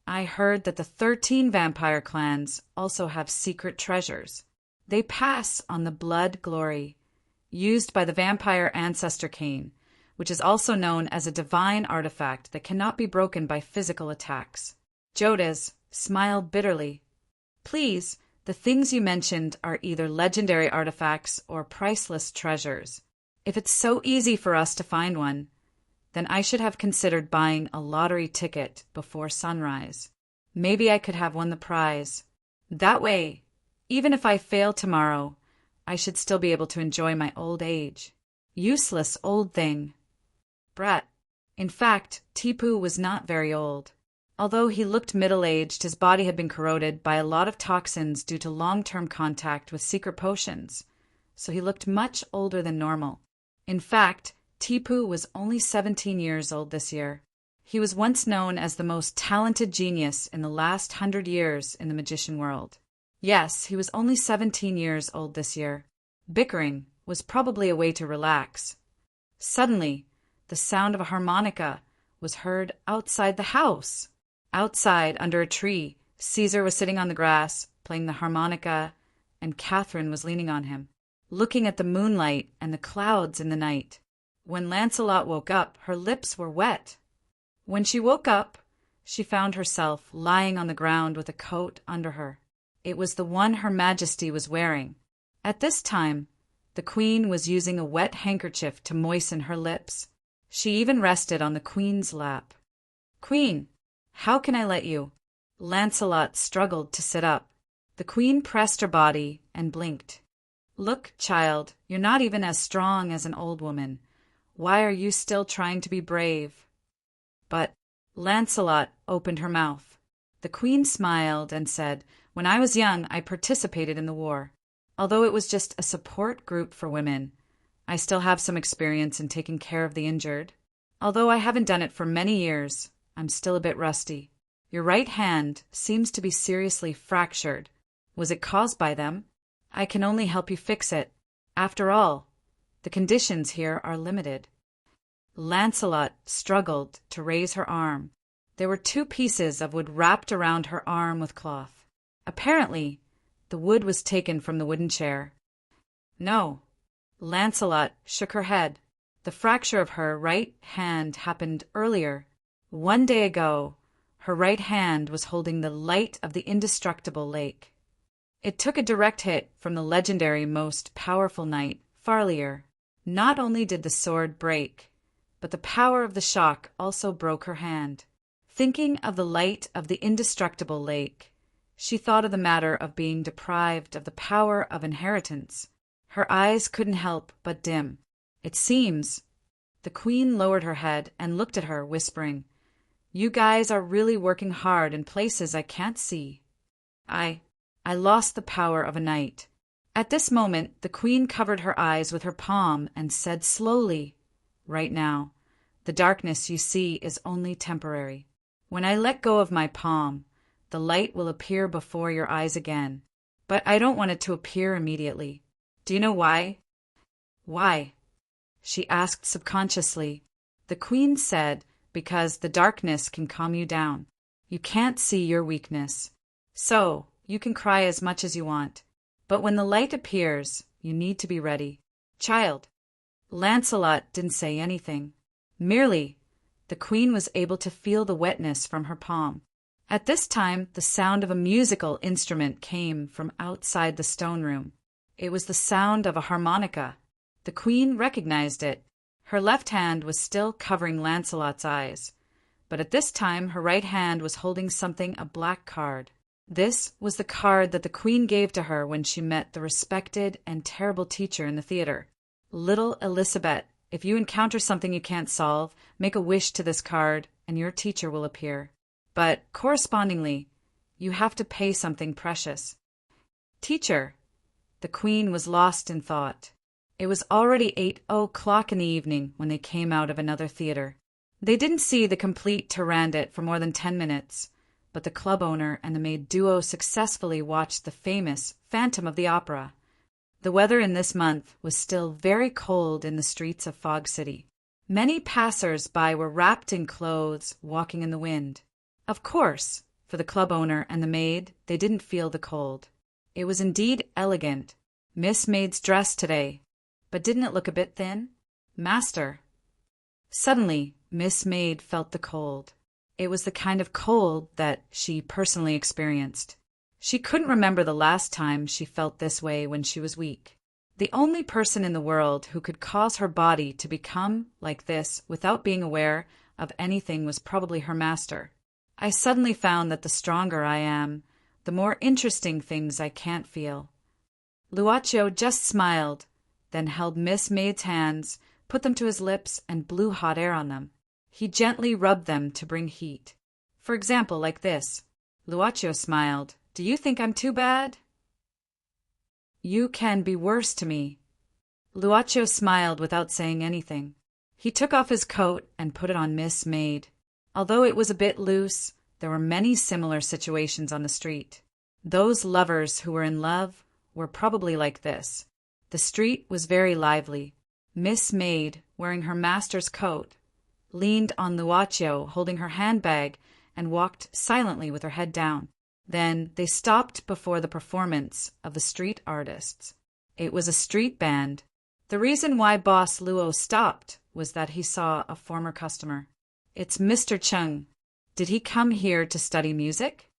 I heard that the 13 vampire clans also have secret treasures. They pass on the blood glory, used by the vampire ancestor cane, which is also known as a divine artifact that cannot be broken by physical attacks. Judas smiled bitterly. Please, the things you mentioned are either legendary artifacts or priceless treasures. If it's so easy for us to find one, then I should have considered buying a lottery ticket before sunrise. Maybe I could have won the prize. That way, even if I fail tomorrow, I should still be able to enjoy my old age. Useless old thing. Brat. In fact, Tipu was not very old. Although he looked middle-aged, his body had been corroded by a lot of toxins due to long-term contact with secret potions, so he looked much older than normal. In fact, Tipu was only 17 years old this year. He was once known as the most talented genius in the last 100 years in the magician world. Yes, he was only 17 years old this year. Bickering was probably a way to relax. Suddenly, the sound of a harmonica was heard outside the house. Outside, under a tree, Caesar was sitting on the grass, playing the harmonica, and Catherine was leaning on him, looking at the moonlight and the clouds in the night. When Lancelot woke up, her lips were wet. When she woke up, she found herself lying on the ground with a coat under her. It was the one Her Majesty was wearing. At this time, the Queen was using a wet handkerchief to moisten her lips. She even rested on the Queen's lap. Queen, how can I let you? Lancelot struggled to sit up. The Queen pressed her body and blinked. Look, child, you're not even as strong as an old woman. Why are you still trying to be brave? But Lancelot opened her mouth. The Queen smiled and said, When I was young, I participated in the war. Although it was just a support group for women, I still have some experience in taking care of the injured. Although I haven't done it for many years, I'm still a bit rusty. Your right hand seems to be seriously fractured. Was it caused by them? I can only help you fix it. After all, the conditions here are limited. Lancelot struggled to raise her arm. There were 2 pieces of wood wrapped around her arm with cloth. Apparently, the wood was taken from the wooden chair. No. Lancelot shook her head. The fracture of her right hand happened earlier. 1 day ago, her right hand was holding the light of the indestructible lake. It took a direct hit from the legendary most powerful knight, Farlier. Not only did the sword break, but the power of the shock also broke her hand. Thinking of the light of the indestructible lake, she thought of the matter of being deprived of the power of inheritance. Her eyes couldn't help but dim. It seems. The Queen lowered her head and looked at her, whispering, You guys are really working hard in places I can't see. I lost the power of a knight. At this moment, the Queen covered her eyes with her palm and said slowly, Right now, the darkness you see is only temporary. When I let go of my palm, the light will appear before your eyes again. But I don't want it to appear immediately. Do you know why? Why? She asked subconsciously. The Queen said, Because the darkness can calm you down. You can't see your weakness. So, you can cry as much as you want. But when the light appears, you need to be ready. Child. Lancelot didn't say anything. Merely, the queen was able to feel the wetness from her palm. At this time, the sound of a musical instrument came from outside the stone room. It was the sound of a harmonica. The queen recognized it. Her left hand was still covering Lancelot's eyes, but at this time her right hand was holding something, a black card. This was the card that the queen gave to her when she met the respected and terrible teacher in the theater. Little Elizabeth, if you encounter something you can't solve, make a wish to this card, and your teacher will appear. But, correspondingly, you have to pay something precious. Teacher. The queen was lost in thought. It was already 8 o'clock in the evening when they came out of another theater. They didn't see the complete Turandot for more than 10 minutes, but the club owner and the maid duo successfully watched the famous Phantom of the Opera. The weather in this month was still very cold in the streets of Fog City. Many passers-by were wrapped in clothes, walking in the wind. Of course, for the club owner and the maid, they didn't feel the cold. It was indeed elegant. Miss Maid's dress today. But didn't it look a bit thin? Master. Suddenly, Miss Maid felt the cold. It was the kind of cold that she personally experienced. She couldn't remember the last time she felt this way when she was weak. The only person in the world who could cause her body to become like this without being aware of anything was probably her master. I suddenly found that the stronger I am, the more interesting things I can't feel. Luaccio just smiled, then held Miss Maid's hands, put them to his lips, and blew hot air on them. He gently rubbed them to bring heat. For example, like this. Luaccio smiled. Do you think I'm too bad? You can be worse to me. Luaccio smiled without saying anything. He took off his coat and put it on Miss Maid. Although it was a bit loose, there were many similar situations on the street. Those lovers who were in love were probably like this. The street was very lively. Miss Maid, wearing her master's coat, leaned on Luaccio, holding her handbag, and walked silently with her head down. Then they stopped before the performance of the street artists. It was a street band. The reason why Boss Luo stopped was that he saw a former customer. It's Mr. Chung. Did he come here to study music?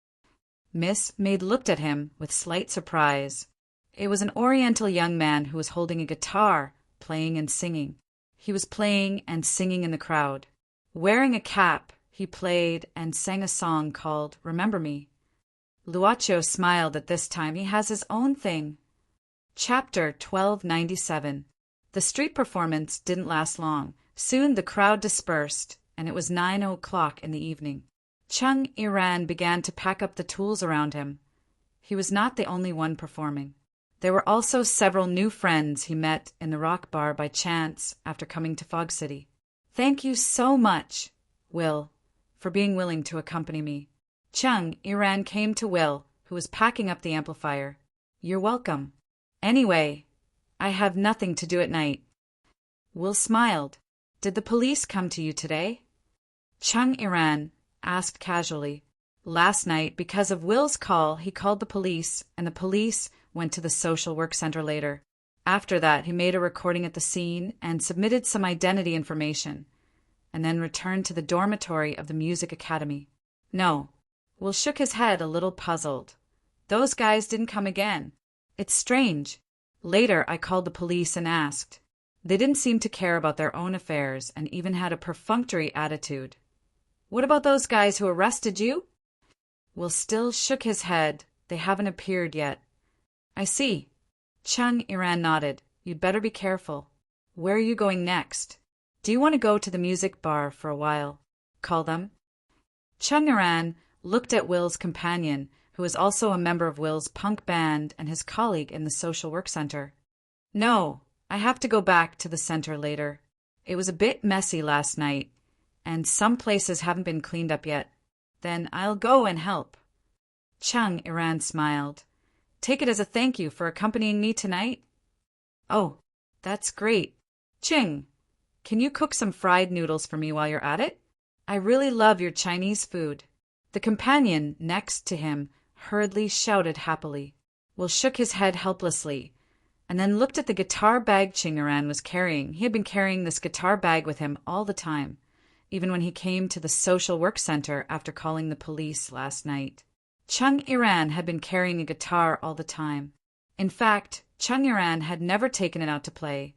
Miss Maid looked at him with slight surprise. It was an Oriental young man who was holding a guitar, playing and singing. He was playing and singing in the crowd. Wearing a cap, he played and sang a song called Remember Me. Luaccio smiled at this time. He has his own thing. Chapter 1297. The street performance didn't last long. Soon the crowd dispersed, and it was 9 o'clock in the evening. Chung Iran began to pack up the tools around him. He was not the only one performing. There were also several new friends he met in the rock bar by chance after coming to Fog City. Thank you so much, Will, for being willing to accompany me. Chung Iran came to Will, who was packing up the amplifier. You're welcome. Anyway, I have nothing to do at night. Will smiled. Did the police come to you today? Chung Iran asked casually. Last night, because of Will's call, he called the police, and the police went to the social work center later. After that, he made a recording at the scene and submitted some identity information, and then returned to the dormitory of the music academy. No. Will shook his head a little puzzled. Those guys didn't come again. It's strange. Later, I called the police and asked. They didn't seem to care about their own affairs and even had a perfunctory attitude. What about those guys who arrested you? Will still shook his head. They haven't appeared yet. I see. Chung Iran nodded. You'd better be careful. Where are you going next? Do you want to go to the music bar for a while? Call them. Chung Iran looked at Will's companion, who was also a member of Will's punk band and his colleague in the social work center. No, I have to go back to the center later. It was a bit messy last night, and some places haven't been cleaned up yet. Then I'll go and help. Chung Iran smiled. Take it as a thank you for accompanying me tonight? Oh, that's great. Ching, can you cook some fried noodles for me while you're at it? I really love your Chinese food. The companion next to him hurriedly shouted happily. Will shook his head helplessly, and then looked at the guitar bag Chingaran was carrying. He had been carrying this guitar bag with him all the time, even when he came to the social work center after calling the police last night. Chung Iran had been carrying a guitar all the time. In fact, Chung Iran had never taken it out to play.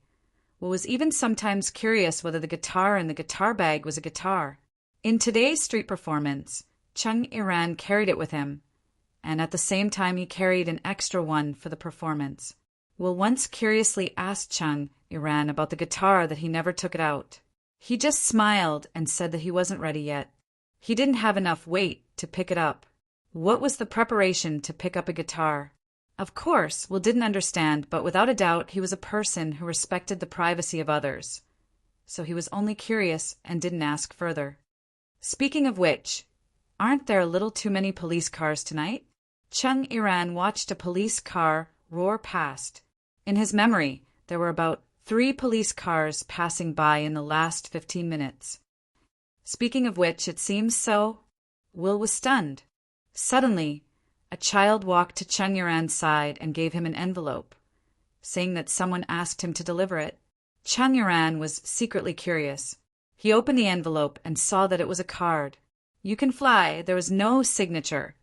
Will was even sometimes curious whether the guitar in the guitar bag was a guitar. In today's street performance, Chung Iran carried it with him, and at the same time he carried an extra one for the performance. Will once curiously asked Chung Iran about the guitar that he never took it out. He just smiled and said that he wasn't ready yet. He didn't have enough weight to pick it up. What was the preparation to pick up a guitar? Of course, Will didn't understand, but without a doubt he was a person who respected the privacy of others. So he was only curious and didn't ask further. Speaking of which, aren't there a little too many police cars tonight? Chung Iran watched a police car roar past. In his memory, there were about 3 police cars passing by in the last 15 minutes. Speaking of which, it seems so. Will was stunned. Suddenly, a child walked to Chung Iran's side and gave him an envelope, saying that someone asked him to deliver it. Chung Iran was secretly curious. He opened the envelope and saw that it was a card. "You can fly." There was no signature,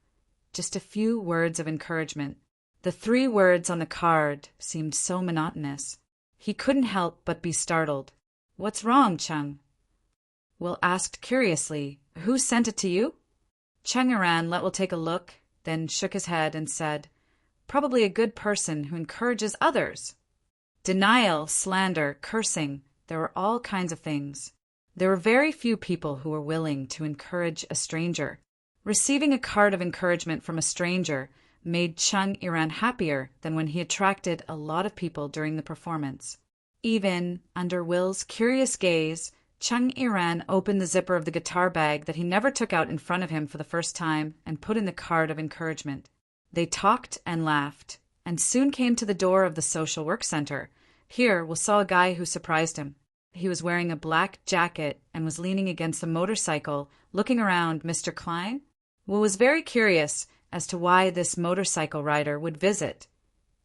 just a few words of encouragement. The 3 words on the card seemed so monotonous. He couldn't help but be startled. "What's wrong, Chung?" Will asked curiously. "Who sent it to you?" Chung Iran let Will take a look, then shook his head and said, "Probably a good person who encourages others." Denial, slander, cursing, there were all kinds of things. There were very few people who were willing to encourage a stranger. Receiving a card of encouragement from a stranger made Chung Iran happier than when he attracted a lot of people during the performance. Even under Will's curious gaze, Chung Iran opened the zipper of the guitar bag that he never took out in front of him for the first time and put in the card of encouragement. They talked and laughed, and soon came to the door of the social work center. Here, Will saw a guy who surprised him. He was wearing a black jacket and was leaning against a motorcycle, looking around. "Mr. Klein?" Will was very curious as to why this motorcycle rider would visit,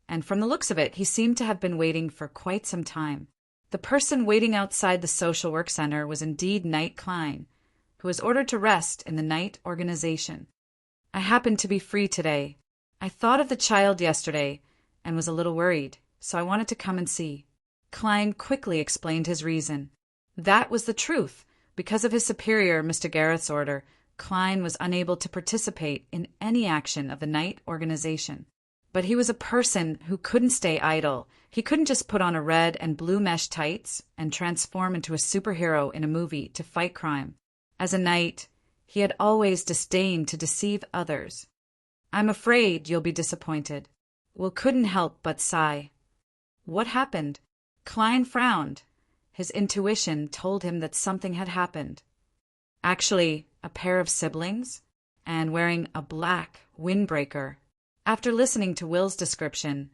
and from the looks of it, he seemed to have been waiting for quite some time. The person waiting outside the social work center was indeed Knight Klein, who was ordered to rest in the Knight organization. "I happened to be free today. I thought of the child yesterday and was a little worried, so I wanted to come and see." Klein quickly explained his reason. That was the truth. Because of his superior, Mr. Garrett's order, Klein was unable to participate in any action of the Knight organization. But he was a person who couldn't stay idle. He couldn't just put on a red and blue mesh tights and transform into a superhero in a movie to fight crime. As a knight, he had always disdained to deceive others. "I'm afraid you'll be disappointed." Will couldn't help but sigh. What happened? Klein frowned. His intuition told him that something had happened. Actually, a pair of siblings, and wearing a black windbreaker. After listening to Will's description,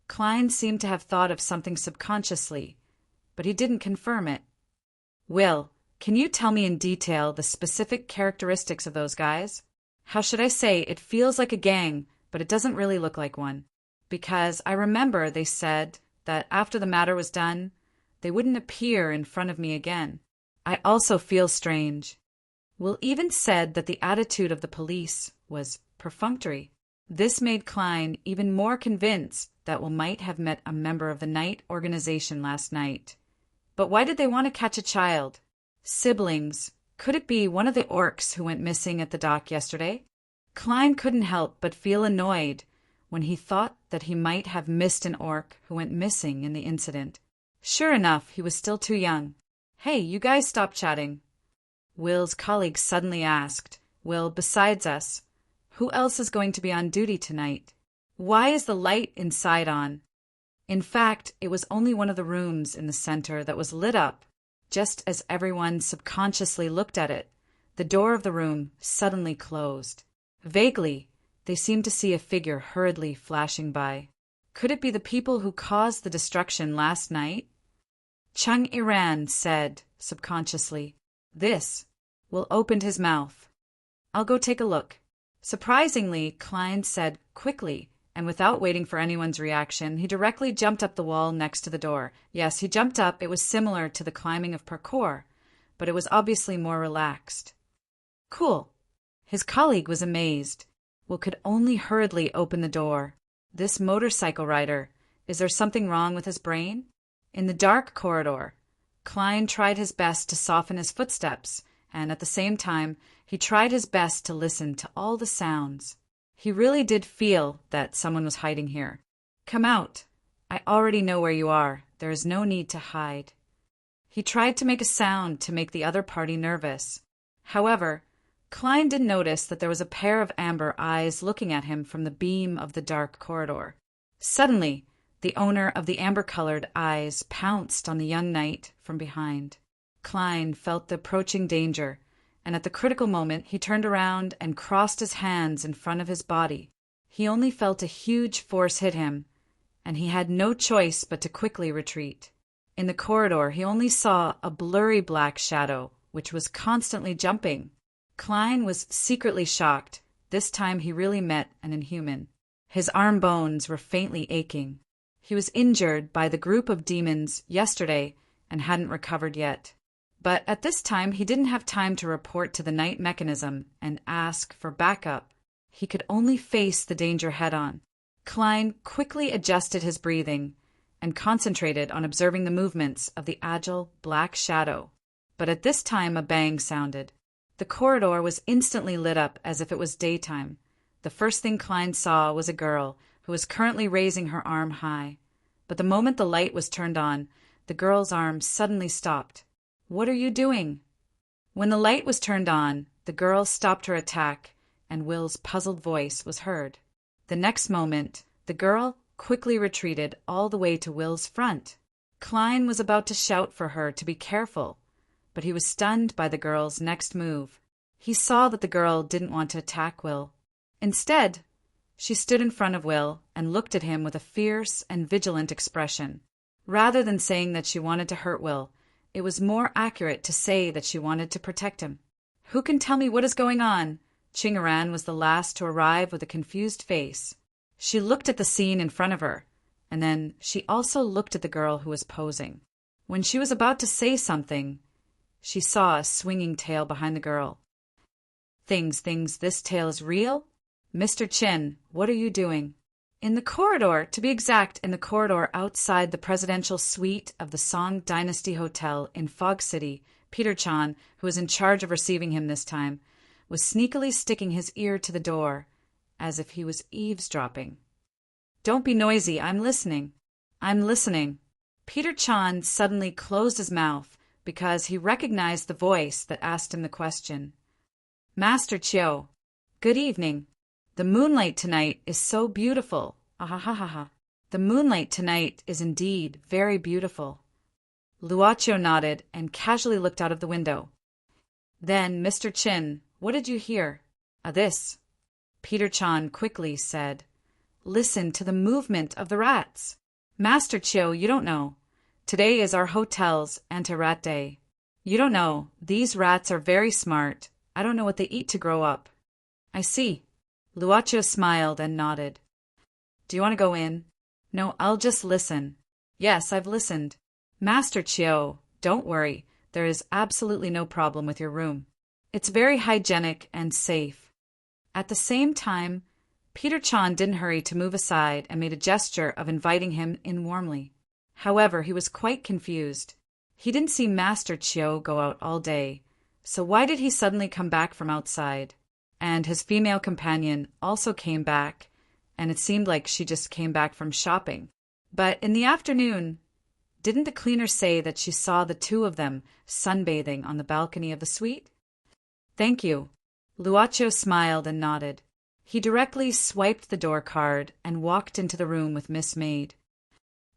Klein seemed to have thought of something subconsciously, but he didn't confirm it. "Will, can you tell me in detail the specific characteristics of those guys? How should I say, it feels like a gang, but it doesn't really look like one. Because I remember they said that after the matter was done, they wouldn't appear in front of me again. I also feel strange." Will even said that the attitude of the police was perfunctory. This made Klein even more convinced that Will might have met a member of the Knight organization last night. But why did they want to catch a child? Siblings. Could it be one of the orcs who went missing at the dock yesterday? Klein couldn't help but feel annoyed when he thought that he might have missed an orc who went missing in the incident. Sure enough, he was still too young. "Hey, you guys stop chatting," Will's colleague suddenly asked. "Will, besides us, who else is going to be on duty tonight? Why is the light inside on?" In fact, it was only one of the rooms in the center that was lit up. Just as everyone subconsciously looked at it, the door of the room suddenly closed. Vaguely, they seemed to see a figure hurriedly flashing by. Could it be the people who caused the destruction last night? Chung Iran said, subconsciously, "This." Will opened his mouth. "I'll go take a look." Surprisingly, Klein said quickly, and without waiting for anyone's reaction, he directly jumped up the wall next to the door. Yes, he jumped up. It was similar to the climbing of parkour, but it was obviously more relaxed. Cool. His colleague was amazed. Will could only hurriedly open the door. This motorcycle rider, is there something wrong with his brain? In the dark corridor, Klein tried his best to soften his footsteps, and at the same time, he tried his best to listen to all the sounds. He really did feel that someone was hiding here. Come out. I already know where you are. There is no need to hide. He tried to make a sound to make the other party nervous. However, Klein did notice that there was a pair of amber eyes looking at him from the beam of the dark corridor. Suddenly, the owner of the amber-colored eyes pounced on the young knight from behind. Klein felt the approaching danger, and at the critical moment he turned around and crossed his hands in front of his body. He only felt a huge force hit him, and he had no choice but to quickly retreat. In the corridor he only saw a blurry black shadow, which was constantly jumping. Klein was secretly shocked. This time he really met an inhuman. His arm bones were faintly aching. He was injured by the group of demons yesterday and hadn't recovered yet. But at this time he didn't have time to report to the night mechanism and ask for backup. He could only face the danger head-on. Klein quickly adjusted his breathing and concentrated on observing the movements of the agile black shadow. But at this time a bang sounded. The corridor was instantly lit up as if it was daytime. The first thing Klein saw was a girl who was currently raising her arm high. But the moment the light was turned on, the girl's arm suddenly stopped. What are you doing? When the light was turned on, the girl stopped her attack, and Will's puzzled voice was heard. The next moment, the girl quickly retreated all the way to Will's front. Klein was about to shout for her to be careful, but he was stunned by the girl's next move. He saw that the girl didn't want to attack Will. Instead, she stood in front of Will and looked at him with a fierce and vigilant expression. Rather than saying that she wanted to hurt Will, it was more accurate to say that she wanted to protect him. Who can tell me what is going on? Chingaran was the last to arrive with a confused face. She looked at the scene in front of her, and then she also looked at the girl who was posing. When she was about to say something, she saw a swinging tail behind the girl. Things, this tail is real? Mr. Chin, what are you doing? In the corridor, to be exact, in the corridor outside the presidential suite of the Song Dynasty Hotel in Fog City, Peter Chan, who was in charge of receiving him this time, was sneakily sticking his ear to the door, as if he was eavesdropping. Don't be noisy, I'm listening. I'm listening. Peter Chan suddenly closed his mouth because he recognized the voice that asked him the question. Master Chiu, good evening. The moonlight tonight is so beautiful. Ahahaha. The moonlight tonight is indeed very beautiful. Luocho nodded and casually looked out of the window. Then, Mr. Chin, what did you hear? This. Peter Chan quickly said. Listen to the movement of the rats. Master Chiu, you don't know. Today is our hotel's anti-rat day. You don't know. These rats are very smart. I don't know what they eat to grow up. I see. Luocho smiled and nodded. Do you want to go in? No, I'll just listen. Yes, I've listened. Master Chiu, don't worry. There is absolutely no problem with your room. It's very hygienic and safe. At the same time, Peter Chan didn't hurry to move aside and made a gesture of inviting him in warmly. However, he was quite confused. He didn't see Master Chiu go out all day, so why did he suddenly come back from outside? And his female companion also came back, and it seemed like she just came back from shopping. But in the afternoon, didn't the cleaner say that she saw the two of them sunbathing on the balcony of the suite? Thank you. Luocho smiled and nodded. He directly swiped the door card and walked into the room with Miss Maid.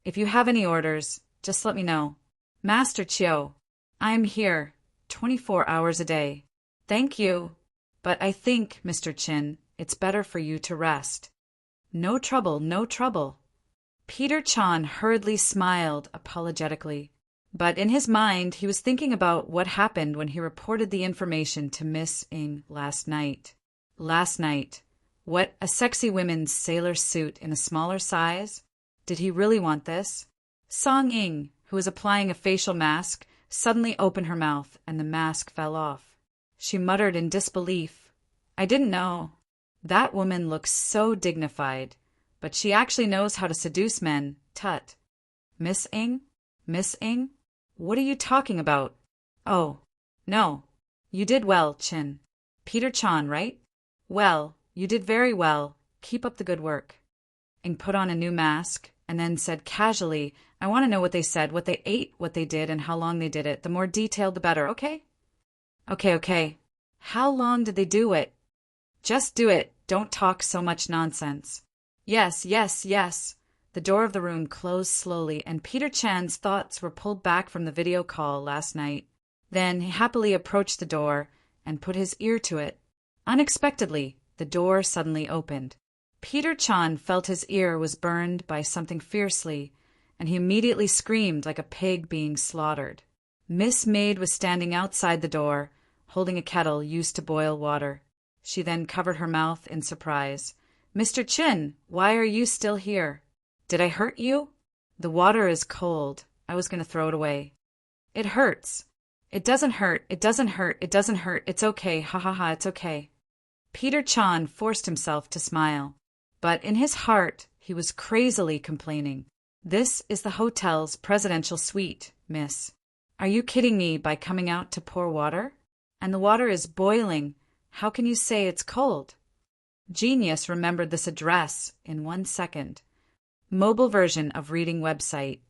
If you have any orders, just let me know. Master Chiu, I am here 24 hours a day. Thank you. But I think, Mr. Chin, it's better for you to rest. No trouble, no trouble. Peter Chan hurriedly smiled apologetically. But in his mind, he was thinking about what happened when he reported the information to Miss Ng last night. Last night. What, a sexy women's sailor suit in a smaller size? Did he really want this? Song Ing, who was applying a facial mask, suddenly opened her mouth and the mask fell off. She muttered in disbelief. I didn't know. That woman looks so dignified, but she actually knows how to seduce men, tut. Miss Ing? Miss Ing? What are you talking about? Oh, no. You did well, Chin. Peter Chan, right? Well, you did very well. Keep up the good work. Ing put on a new mask and then said casually, I want to know what they said, what they ate, what they did, and how long they did it. The more detailed, the better, okay? Okay. How long did they do it? Just do it. Don't talk so much nonsense. Yes. The door of the room closed slowly, and Peter Chan's thoughts were pulled back from the video call last night. Then he happily approached the door and put his ear to it. Unexpectedly, the door suddenly opened. Peter Chan felt his ear was burned by something fiercely, and he immediately screamed like a pig being slaughtered. Miss Maid was standing outside the door, holding a kettle used to boil water. She then covered her mouth in surprise. Mr. Chin, why are you still here? Did I hurt you? The water is cold. I was going to throw it away. It hurts. It doesn't hurt. It's okay. Ha, it's okay. Peter Chan forced himself to smile, but in his heart he was crazily complaining. This is the hotel's presidential suite, miss. Are you kidding me by coming out to pour water? And the water is boiling. How can you say it's cold? Genius remembered this address in 1 second. Mobile version of reading website.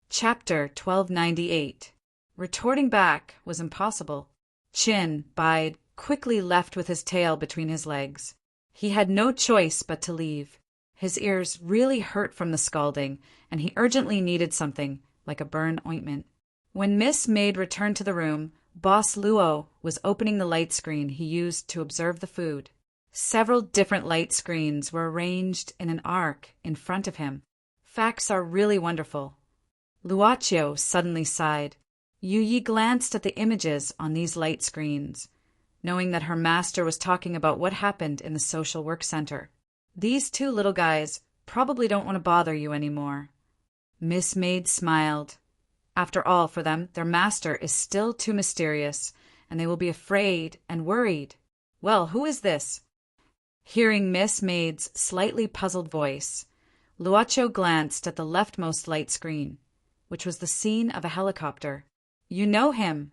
Chapter 1298. Retorting back was impossible. Chin, Bide, quickly left with his tail between his legs. He had no choice but to leave. His ears really hurt from the scalding, and he urgently needed something, like a burn ointment. When Miss Maid returned to the room, Boss Luo was opening the light screen he used to observe the food. Several different light screens were arranged in an arc in front of him. Facts are really wonderful. Luochio suddenly sighed. Yu Yi glanced at the images on these light screens, knowing that her master was talking about what happened in the social work center. These two little guys probably don't want to bother you anymore. Miss Maid smiled. After all, for them, their master is still too mysterious, and they will be afraid and worried. Well, who is this? Hearing Miss Maid's slightly puzzled voice, Luochio glanced at the leftmost light screen, which was the scene of a helicopter. You know him?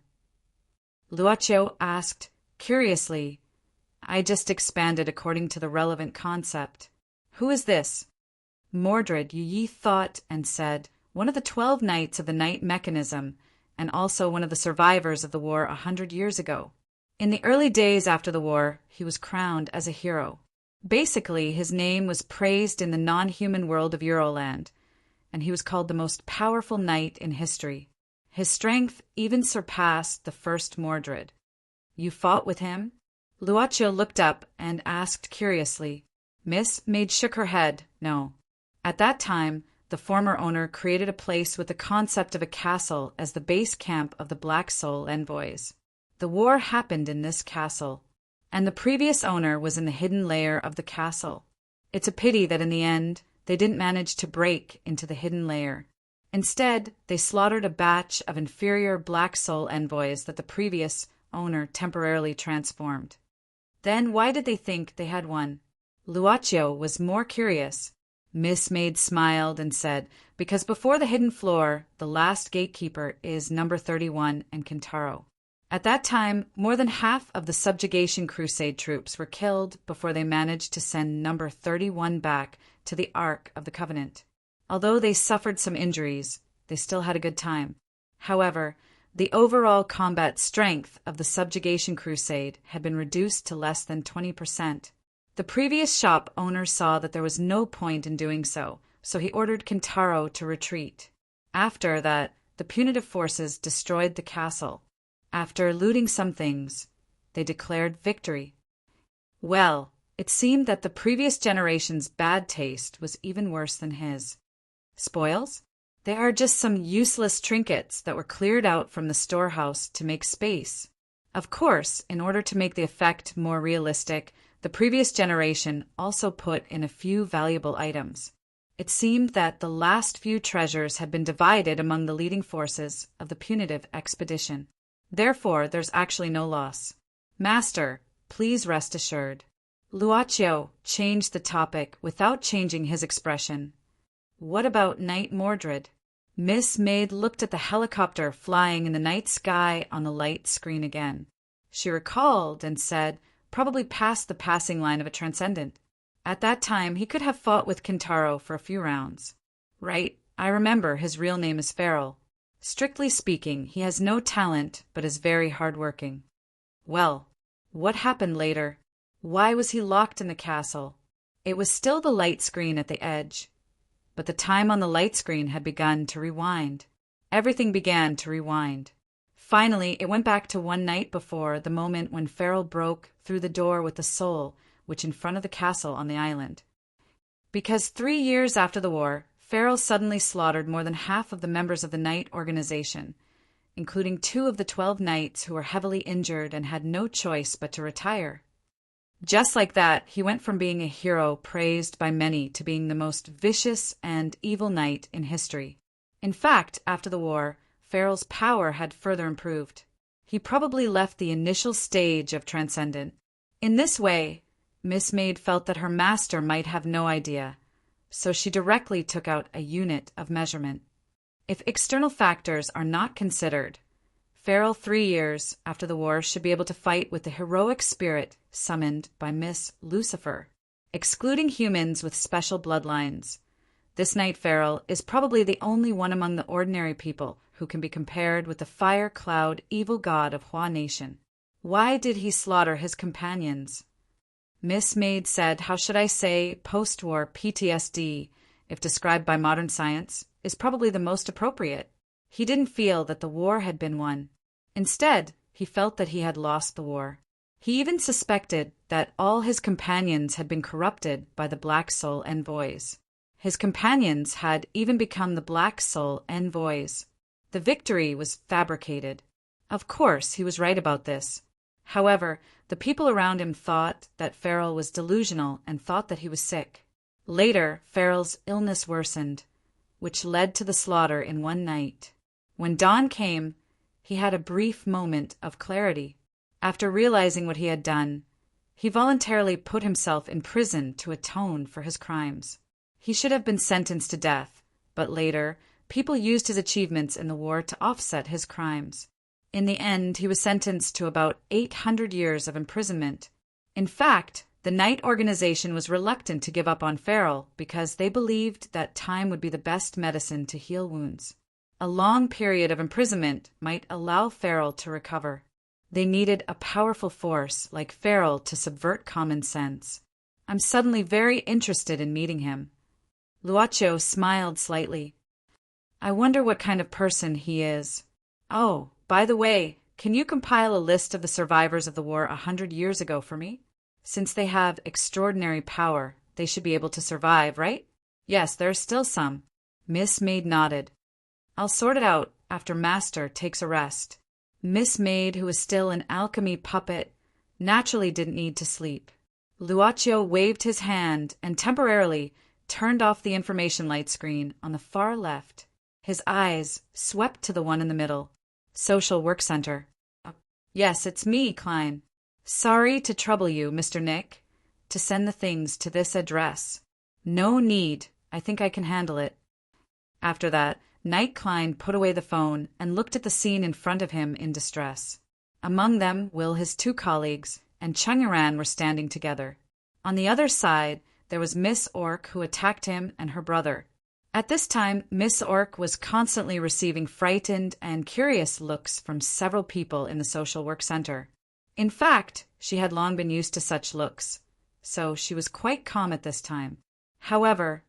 Luochio asked curiously. I just expanded according to the relevant concept. Who is this? Mordred, Yu Yi thought and said, one of the 12 knights of the Knight Mechanism, and also one of the survivors of the war 100 years ago. In the early days after the war, he was crowned as a hero. Basically, his name was praised in the non-human world of Euroland, and he was called the most powerful knight in history. His strength even surpassed the first Mordred. You fought with him? Luochio looked up and asked curiously. Miss Maid shook her head, no. At that time, the former owner created a place with the concept of a castle as the base camp of the Black Soul envoys. The war happened in this castle, and the previous owner was in the hidden layer of the castle. It's a pity that in the end, they didn't manage to break into the hidden layer. Instead, they slaughtered a batch of inferior Black Soul envoys that the previous owner temporarily transformed. Then why did they think they had won? Luochio was more curious. Miss Maid smiled and said, because before the hidden floor, the last gatekeeper is number 31 and Kintaro. At that time, more than half of the subjugation crusade troops were killed before they managed to send number 31 back to the Ark of the Covenant. Although they suffered some injuries, they still had a good time. However, the overall combat strength of the subjugation crusade had been reduced to less than 20%. The previous shop owner saw that there was no point in doing so, so he ordered Kintaro to retreat. After that, the punitive forces destroyed the castle. After looting some things, they declared victory. Well, it seemed that the previous generation's bad taste was even worse than his. Spoils? They are just some useless trinkets that were cleared out from the storehouse to make space. Of course, in order to make the effect more realistic, The previous generation also put in a few valuable items. It seemed that the last few treasures had been divided among the leading forces of the punitive expedition. Therefore, there's actually no loss. Master, please rest assured. Luaccio changed the topic without changing his expression. What about Knight Mordred? Miss Maid looked at the helicopter flying in the night sky on the light screen again. She recalled and said, probably past the passing line of a transcendent. At that time, he could have fought with Kintaro for a few rounds. Right, I remember his real name is Farrell. Strictly speaking, he has no talent, but is very hard-working. Well, what happened later? Why was he locked in the castle? It was still the light screen at the edge. But the time on the light screen had begun to rewind. Everything began to rewind. Finally, it went back to one night before, the moment when Farrell broke through the door with the soul, which in front of the castle on the island. Because 3 years after the war, Farrell suddenly slaughtered more than half of the members of the Knight organization, including 2 of the 12 knights who were heavily injured and had no choice but to retire. Just like that, he went from being a hero praised by many to being the most vicious and evil knight in history. In fact, after the war, Farrell's power had further improved. He probably left the initial stage of Transcendent. In this way, Miss Maid felt that her master might have no idea, so she directly took out a unit of measurement. If external factors are not considered, Farrell 3 years after the war should be able to fight with the heroic spirit summoned by Miss Lucifer, excluding humans with special bloodlines. This Knight Farrell is probably the only one among the ordinary people who can be compared with the fire-cloud evil god of Hua Nation. Why did he slaughter his companions? Miss Maid said, how should I say, post-war PTSD, if described by modern science, is probably the most appropriate. He didn't feel that the war had been won. Instead, he felt that he had lost the war. He even suspected that all his companions had been corrupted by the Black Soul envoys. His companions had even become the Black Soul envoys. The victory was fabricated. Of course, he was right about this. However, the people around him thought that Farrell was delusional and thought that he was sick. Later, Farrell's illness worsened, which led to the slaughter in one night. When dawn came, he had a brief moment of clarity. After realizing what he had done, he voluntarily put himself in prison to atone for his crimes. He should have been sentenced to death, but later, people used his achievements in the war to offset his crimes. In the end, he was sentenced to about 800 years of imprisonment. In fact, the Knight organization was reluctant to give up on Farrell because they believed that time would be the best medicine to heal wounds. A long period of imprisonment might allow Farrell to recover. They needed a powerful force like Farrell to subvert common sense. I'm suddenly very interested in meeting him. Luaccio smiled slightly. I wonder what kind of person he is. Oh, by the way, can you compile a list of the survivors of the war 100 years ago for me? Since they have extraordinary power, they should be able to survive, right? Yes, there are still some. Miss Maid nodded. I'll sort it out after Master takes a rest. Miss Maid, who was still an alchemy puppet, naturally didn't need to sleep. Luaccio waved his hand and temporarily turned off the information light screen on the far left. His eyes swept to the one in the middle. Social Work Center. Yes, it's me, Klein. Sorry to trouble you, Mr. Nick, to send the things to this address. No need. I think I can handle it. After that, Knight Klein put away the phone and looked at the scene in front of him in distress. Among them, Will, his 2 colleagues, and Chungaran were standing together. On the other side, there was Miss Orc, who attacked him, and her brother. At this time, Miss Orc was constantly receiving frightened and curious looks from several people in the Social Work Center. In fact, she had long been used to such looks, so she was quite calm at this time. However,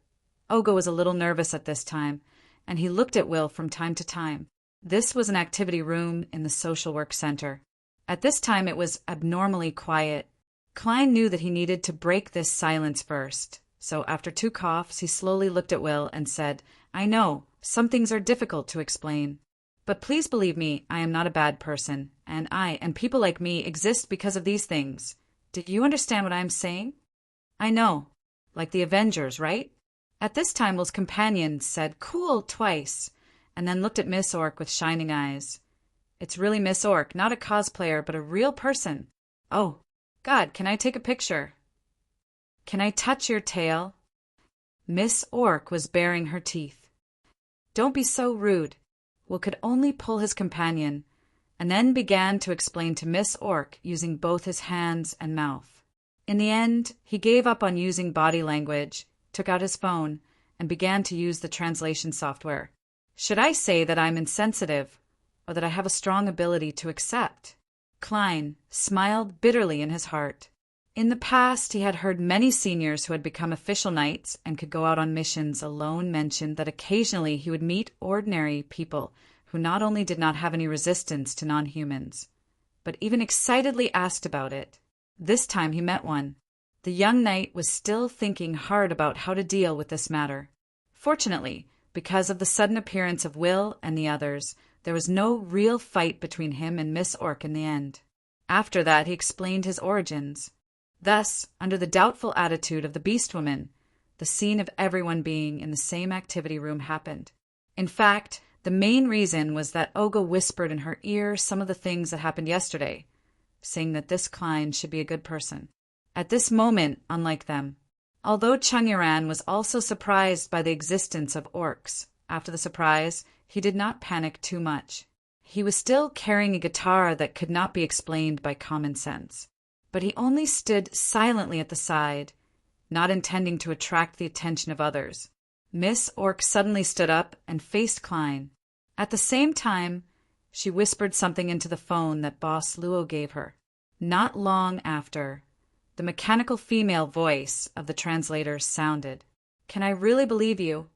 Ogo was a little nervous at this time, and he looked at Will from time to time. This was an activity room in the Social Work Center. At this time, it was abnormally quiet. Klein knew that he needed to break this silence first. So after 2 coughs, he slowly looked at Will and said, I know, some things are difficult to explain. But please believe me, I am not a bad person, and I and people like me exist because of these things. Did you understand what I'm saying? I know. Like the Avengers, right? At this time, Will's companion said cool twice, and then looked at Miss Orc with shining eyes. It's really Miss Orc, not a cosplayer, but a real person. Oh, God, can I take a picture? Can I touch your tail? Miss Orc was baring her teeth. Don't be so rude. Will could only pull his companion, and then began to explain to Miss Orc using both his hands and mouth. In the end, he gave up on using body language, took out his phone, and began to use the translation software. Should I say that I'm insensitive, or that I have a strong ability to accept? Klein smiled bitterly in his heart. In the past, he had heard many seniors who had become official knights and could go out on missions alone mention that occasionally he would meet ordinary people who not only did not have any resistance to non-humans, but even excitedly asked about it. This time he met one. The young knight was still thinking hard about how to deal with this matter. Fortunately, because of the sudden appearance of Will and the others, there was no real fight between him and Miss Orc in the end. After that, he explained his origins. Thus, under the doubtful attitude of the Beast Woman, the scene of everyone being in the same activity room happened. In fact, the main reason was that Olga whispered in her ear some of the things that happened yesterday, saying that this Klein should be a good person. At this moment, unlike them, although Chung Yuran was also surprised by the existence of orcs, after the surprise, he did not panic too much. He was still carrying a guitar that could not be explained by common sense, but he only stood silently at the side, not intending to attract the attention of others. Miss Orc suddenly stood up and faced Klein. At the same time, she whispered something into the phone that Boss Luo gave her. Not long after, the mechanical female voice of the translator sounded. Can I really believe you?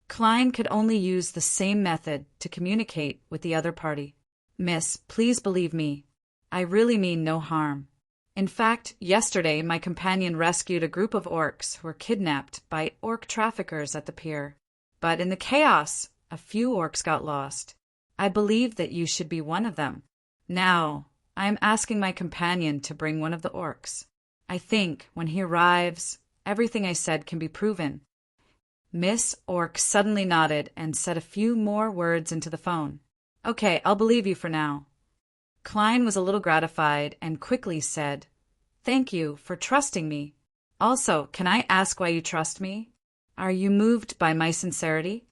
Klein could only use the same method to communicate with the other party. Miss, please believe me. I really mean no harm. In fact, yesterday my companion rescued a group of orcs who were kidnapped by orc traffickers at the pier. But in the chaos, a few orcs got lost. I believe that you should be one of them. Now, I am asking my companion to bring one of the orcs. I think, when he arrives, everything I said can be proven. Miss Orc suddenly nodded and said a few more words into the phone. Okay, I'll believe you for now. Klein was a little gratified and quickly said, Thank you for trusting me. Also, can I ask why you trust me? Are you moved by my sincerity?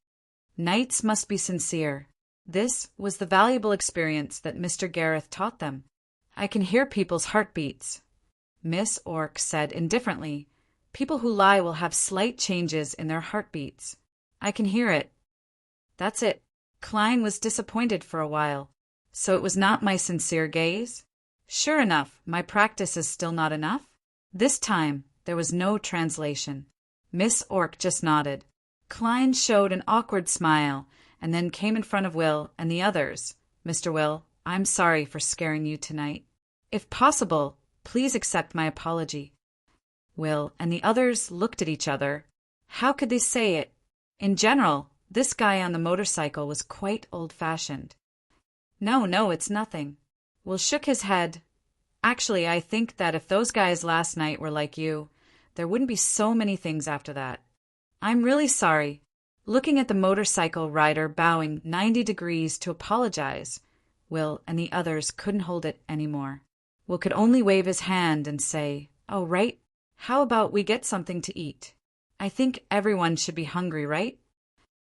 Knights must be sincere. This was the valuable experience that Mr. Gareth taught them. I can hear people's heartbeats. Miss Orc said indifferently, People who lie will have slight changes in their heartbeats. I can hear it. That's it. Klein was disappointed for a while. So it was not my sincere gaze? Sure enough, my practice is still not enough? This time, there was no translation. Miss Orc just nodded. Klein showed an awkward smile, and then came in front of Will and the others. Mr. Will, I'm sorry for scaring you tonight. If possible, please accept my apology. Will and the others looked at each other. How could they say it? In general, this guy on the motorcycle was quite old-fashioned. No, it's nothing. Will shook his head. Actually, I think that if those guys last night were like you, there wouldn't be so many things after that. I'm really sorry. Looking at the motorcycle rider bowing 90 degrees to apologize, Will and the others couldn't hold it anymore. Will could only wave his hand and say, Oh, right. How about we get something to eat? I think everyone should be hungry, right?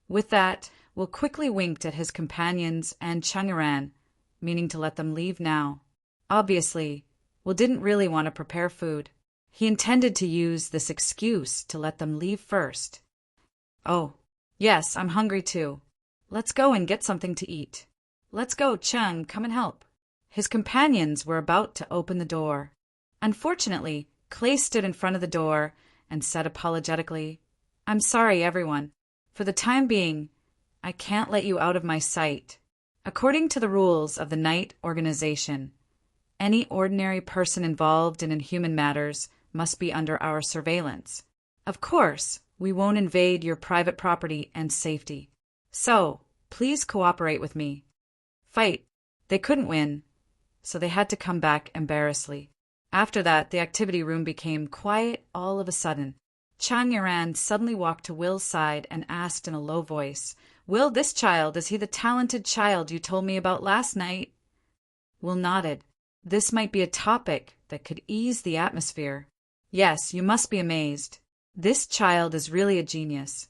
With that, Will quickly winked at his companions and Chung Yuran, meaning to let them leave now. Obviously, Will didn't really want to prepare food. He intended to use this excuse to let them leave first. Oh, yes, I'm hungry too. Let's go and get something to eat. Let's go, Chung, come and help. His companions were about to open the door. Unfortunately, Clay stood in front of the door and said apologetically, I'm sorry, everyone. For the time being, I can't let you out of my sight. According to the rules of the Knight organization, any ordinary person involved in inhuman matters must be under our surveillance. Of course, we won't invade your private property and safety. So, please cooperate with me. Fight. They couldn't win, so they had to come back embarrassedly. After that, the activity room became quiet all of a sudden. Chang Yaran suddenly walked to Will's side and asked in a low voice, "Will, this child, is he the talented child you told me about last night?" Will nodded. This might be a topic that could ease the atmosphere. Yes, you must be amazed. This child is really a genius.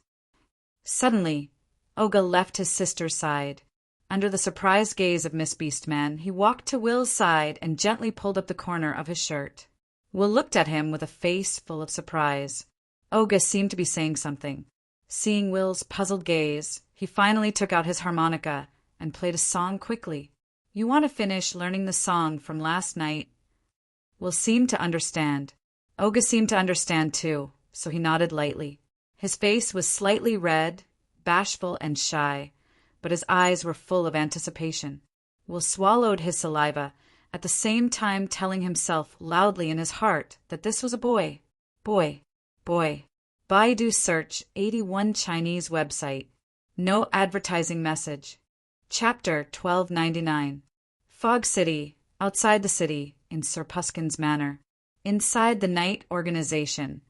Suddenly, Olga left his sister's side. Under the surprised gaze of Miss Beastman, he walked to Will's side and gently pulled up the corner of his shirt. Will looked at him with a face full of surprise. Olga seemed to be saying something. Seeing Will's puzzled gaze, he finally took out his harmonica and played a song quickly. "You want to finish learning the song from last night?" Will seemed to understand. Olga seemed to understand too, so he nodded lightly. His face was slightly red, bashful and shy, but his eyes were full of anticipation. Will swallowed his saliva, at the same time telling himself loudly in his heart that this was a boy. Boy. Boy. Baidu search 81 Chinese website. No advertising message. Chapter 1299. Fog City, outside the city, in Sir Puskins Manor. Inside the night organization,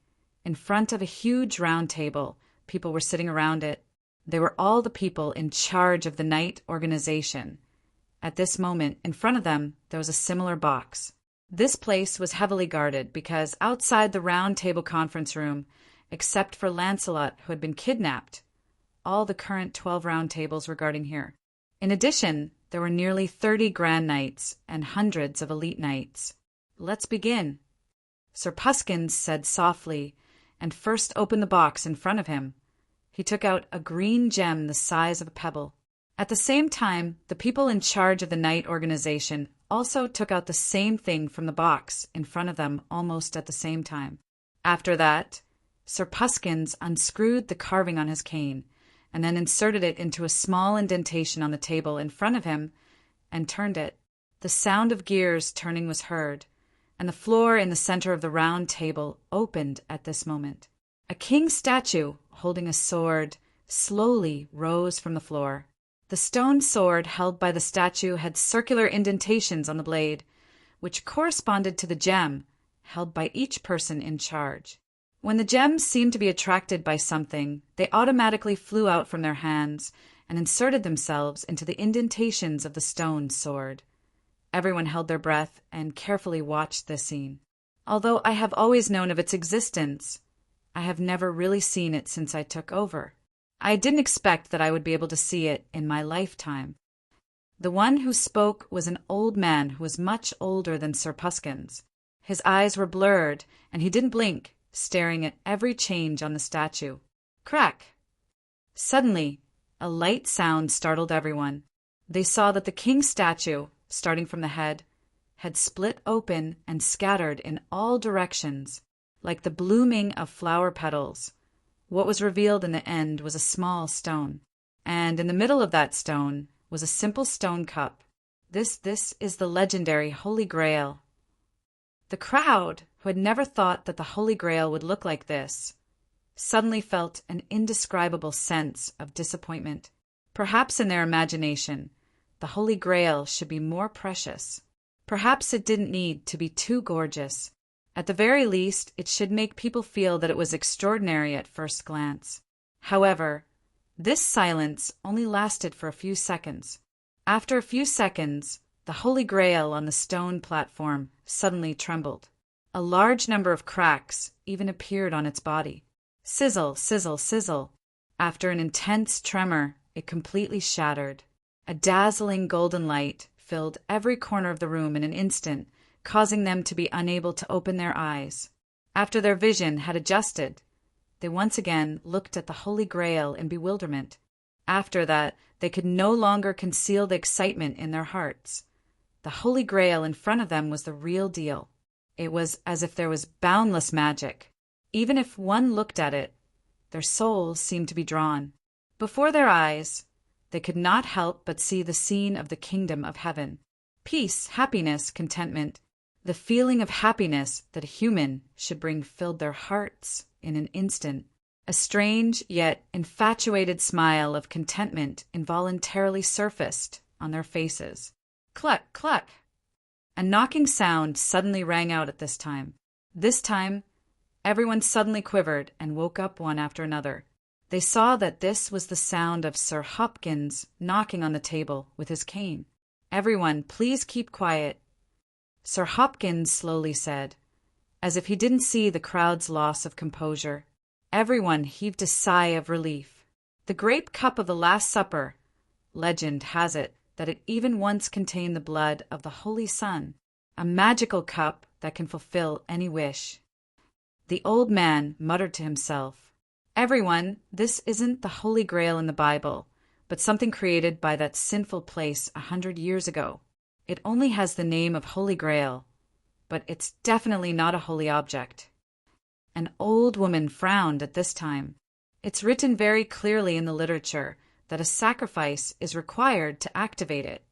in front of a huge round table, people were sitting around it. They were all the people in charge of the night organization. At this moment, in front of them, there was a similar box. This place was heavily guarded because outside the round table conference room, except for Lancelot, who had been kidnapped, all the current 12 round tables were guarding here. In addition, there were nearly 30 grand knights and hundreds of elite knights. "Let's begin," Sir Puskins said softly, and first opened the box in front of him. He took out a green gem the size of a pebble. At the same time, the people in charge of the night organization also took out the same thing from the box in front of them almost at the same time. After that, Sir Puskins unscrewed the carving on his cane and then inserted it into a small indentation on the table in front of him and turned it. The sound of gears turning was heard, and the floor in the center of the round table opened at this moment. A king statue holding a sword slowly rose from the floor. The stone sword held by the statue had circular indentations on the blade, which corresponded to the gem held by each person in charge. When the gems seemed to be attracted by something, they automatically flew out from their hands and inserted themselves into the indentations of the stone sword. Everyone held their breath and carefully watched this scene. Although I have always known of its existence, I have never really seen it since I took over. I didn't expect that I would be able to see it in my lifetime. The one who spoke was an old man who was much older than Sir Puskins. His eyes were blurred, and he didn't blink, staring at every change on the statue. Crack! Suddenly, a light sound startled everyone. They saw that the king's statue, starting from the head, had split open and scattered in all directions, like the blooming of flower petals. What was revealed in the end was a small stone, and in the middle of that stone was a simple stone cup. This is the legendary Holy Grail. The crowd, who had never thought that the Holy Grail would look like this, suddenly felt an indescribable sense of disappointment. Perhaps in their imagination, the Holy Grail should be more precious. Perhaps it didn't need to be too gorgeous. At the very least, it should make people feel that it was extraordinary at first glance. However, this silence only lasted for a few seconds. After a few seconds, the Holy Grail on the stone platform suddenly trembled. A large number of cracks even appeared on its body. Sizzle, sizzle, sizzle. After an intense tremor, it completely shattered. A dazzling golden light filled every corner of the room in an instant, causing them to be unable to open their eyes. After their vision had adjusted, they once again looked at the Holy Grail in bewilderment. After that, they could no longer conceal the excitement in their hearts. The Holy Grail in front of them was the real deal. It was as if there was boundless magic. Even if one looked at it, their souls seemed to be drawn. Before their eyes, they could not help but see the scene of the kingdom of heaven. Peace, happiness, contentment. The feeling of happiness that a human should bring filled their hearts in an instant. A strange yet infatuated smile of contentment involuntarily surfaced on their faces. Cluck, cluck! A knocking sound suddenly rang out at this time. This time, everyone suddenly quivered and woke up one after another. They saw that this was the sound of Sir Hopkins knocking on the table with his cane. "Everyone, please keep quiet," Sir Hopkins slowly said, as if he didn't see the crowd's loss of composure. Everyone heaved a sigh of relief. "The grape cup of the Last Supper, legend has it that it even once contained the blood of the Holy Son, a magical cup that can fulfill any wish." The old man muttered to himself, "Everyone, this isn't the Holy Grail in the Bible, but something created by that sinful place 100 years ago. It only has the name of Holy Grail, but it's definitely not a holy object." An old woman frowned at this time. It's written very clearly in the literature that a sacrifice is required to activate it.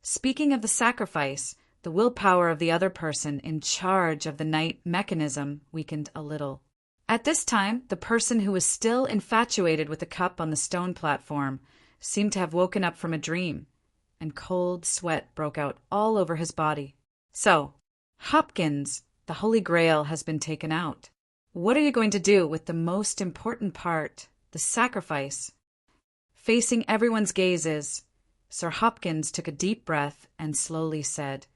Speaking of the sacrifice, the willpower of the other person in charge of the night mechanism weakened a little. At this time, the person who was still infatuated with the cup on the stone platform seemed to have woken up from a dream, and cold sweat broke out all over his body. "So, Hopkins, the Holy Grail has been taken out. What are you going to do with the most important part, the sacrifice?" Facing everyone's gazes, Sir Hopkins took a deep breath and slowly said,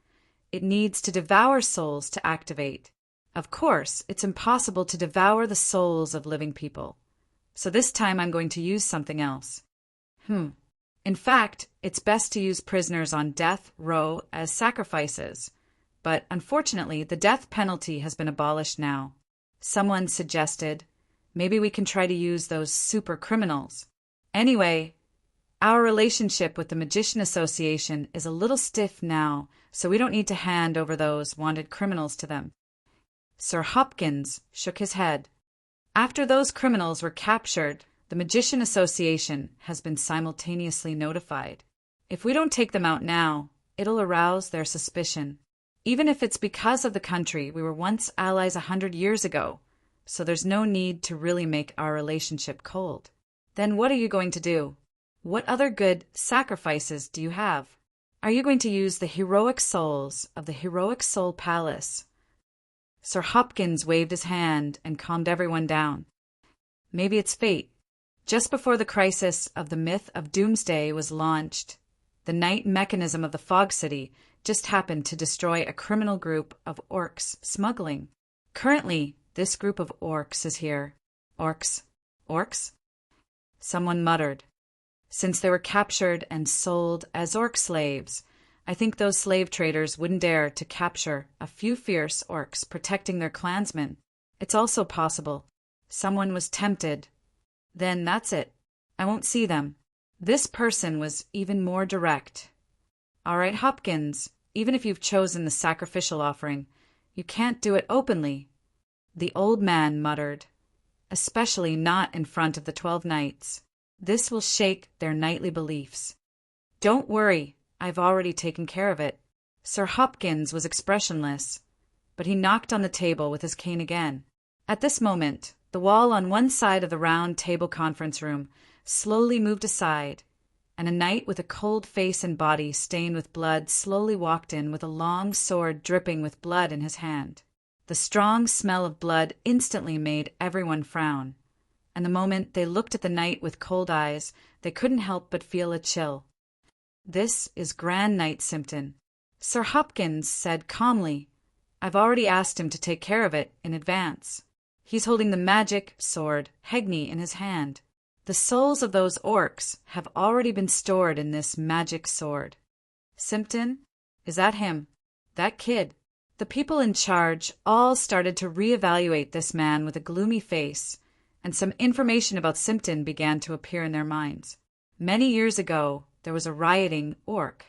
"It needs to devour souls to activate. Of course, it's impossible to devour the souls of living people. So this time I'm going to use something else. In fact, it's best to use prisoners on death row as sacrifices. But unfortunately, the death penalty has been abolished now. Someone suggested, maybe we can try to use those super criminals. Anyway, our relationship with the Magician Association is a little stiff now, so we don't need to hand over those wanted criminals to them." Sir Hopkins shook his head. "After those criminals were captured, the Magician Association has been simultaneously notified. If we don't take them out now, it'll arouse their suspicion. Even if it's because of the country we were once allies 100 years ago, so there's no need to really make our relationship cold. Then what are you going to do? What other good sacrifices do you have? Are you going to use the heroic souls of the Heroic Soul Palace?" Sir Hopkins waved his hand and calmed everyone down. Maybe it's fate. Just before the crisis of the myth of Doomsday was launched, the night mechanism of the Fog City just happened to destroy a criminal group of orcs smuggling. Currently, this group of orcs is here. Orcs? Someone muttered. Since they were captured and sold as orc slaves, I think those slave traders wouldn't dare to capture a few fierce orcs protecting their clansmen. It's also possible someone was tempted. Then that's it. I won't see them. This person was even more direct. "All right, Hopkins, even if you've chosen the sacrificial offering, you can't do it openly," the old man muttered. "Especially not in front of the 12 knights. This will shake their knightly beliefs." "Don't worry, I've already taken care of it." Sir Hopkins was expressionless, but he knocked on the table with his cane again. At this moment, the wall on one side of the round table conference room slowly moved aside, and a knight with a cold face and body stained with blood slowly walked in with a long sword dripping with blood in his hand. The strong smell of blood instantly made everyone frown, and the moment they looked at the knight with cold eyes, they couldn't help but feel a chill. "This is Grand Knight Simpson," Sir Hopkins said calmly. "I've already asked him to take care of it in advance. He's holding the magic sword, Hegni, in his hand. The souls of those orcs have already been stored in this magic sword." "Simpson? Is that him? That kid?" The people in charge all started to reevaluate this man with a gloomy face, and some information about Simpson began to appear in their minds. Many years ago, there was a rioting orc.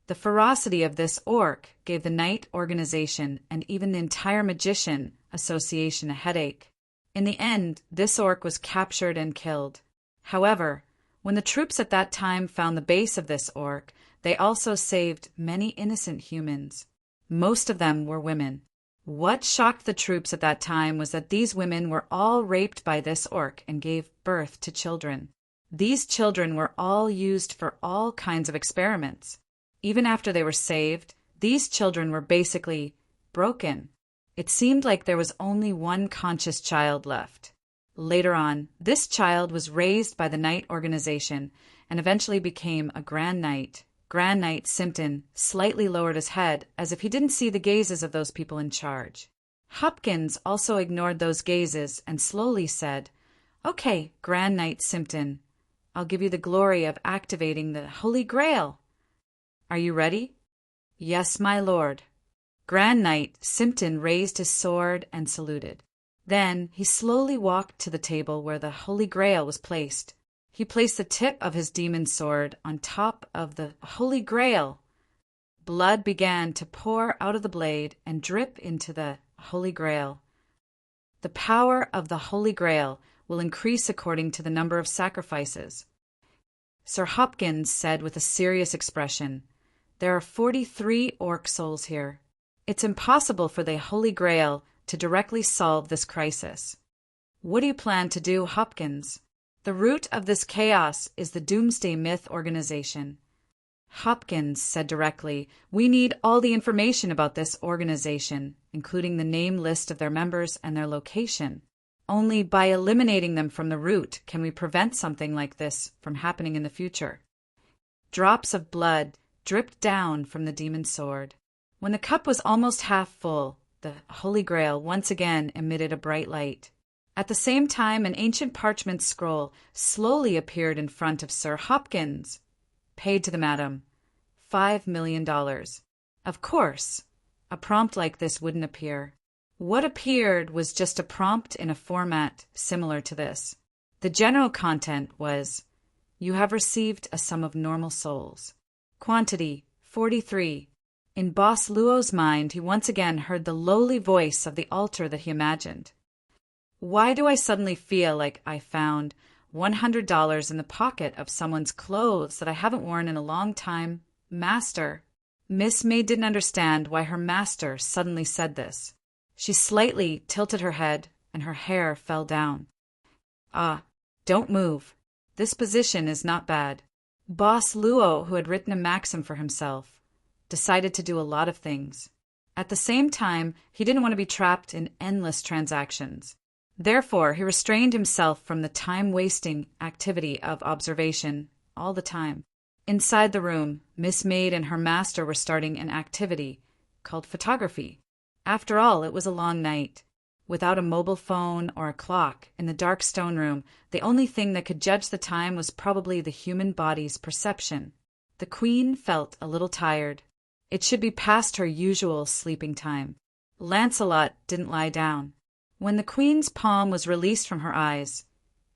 The ferocity of this orc gave the Knight organization and even the entire Magician Association a headache. In the end, this orc was captured and killed. However, when the troops at that time found the base of this orc, they also saved many innocent humans. Most of them were women. What shocked the troops at that time was that these women were all raped by this orc and gave birth to children. These children were all used for all kinds of experiments. Even after they were saved, These children were basically broken. It seemed like there was only one conscious child left. Later on, this child was raised by the Knight organization and eventually became a Grand Knight. Grand Knight Simpton slightly lowered his head as if he didn't see the gazes of those people in charge. Hopkins also ignored those gazes and slowly said, "Okay, Grand Knight Simpton, I'll give you the glory of activating the Holy Grail. Are you ready?" "Yes, my lord." Grand Knight Simpton raised his sword and saluted. Then he slowly walked to the table where the Holy Grail was placed. He placed the tip of his demon sword on top of the Holy Grail. Blood began to pour out of the blade and drip into the Holy Grail. The power of the Holy Grail will increase according to the number of sacrifices. Sir Hopkins said with a serious expression, "There are 43 orc souls here. It's impossible for the Holy Grail to directly solve this crisis. What do you plan to do, Hopkins? The root of this chaos is the Doomsday Myth organization." Hopkins said directly, "We need all the information about this organization, including the name list of their members and their location. Only by eliminating them from the root can we prevent something like this from happening in the future." Drops of blood dripped down from the demon sword. When the cup was almost half full, the Holy Grail once again emitted a bright light. At the same time, an ancient parchment scroll slowly appeared in front of Sir Hopkins. "Paid to the madam. $5 million. Of course, a prompt like this wouldn't appear. What appeared was just a prompt in a format similar to this. The general content was, "You have received a sum of normal souls. Quantity, 43. In Boss Luo's mind, he once again heard the lowly voice of the altar that he imagined. "Why do I suddenly feel like I found $100 in the pocket of someone's clothes that I haven't worn in a long time? Master." Miss May didn't understand why her master suddenly said this. She slightly tilted her head, and her hair fell down. "Ah, don't move. This position is not bad." Boss Luo, who had written a maxim for himself, decided to do a lot of things. At the same time, he didn't want to be trapped in endless transactions. Therefore, he restrained himself from the time-wasting activity of observation all the time. Inside the room, Miss Maid and her master were starting an activity called photography. After all, it was a long night. Without a mobile phone or a clock in the dark stone room, the only thing that could judge the time was probably the human body's perception. The Queen felt a little tired. It should be past her usual sleeping time. Lancelot didn't lie down. When the Queen's palm was released from her eyes,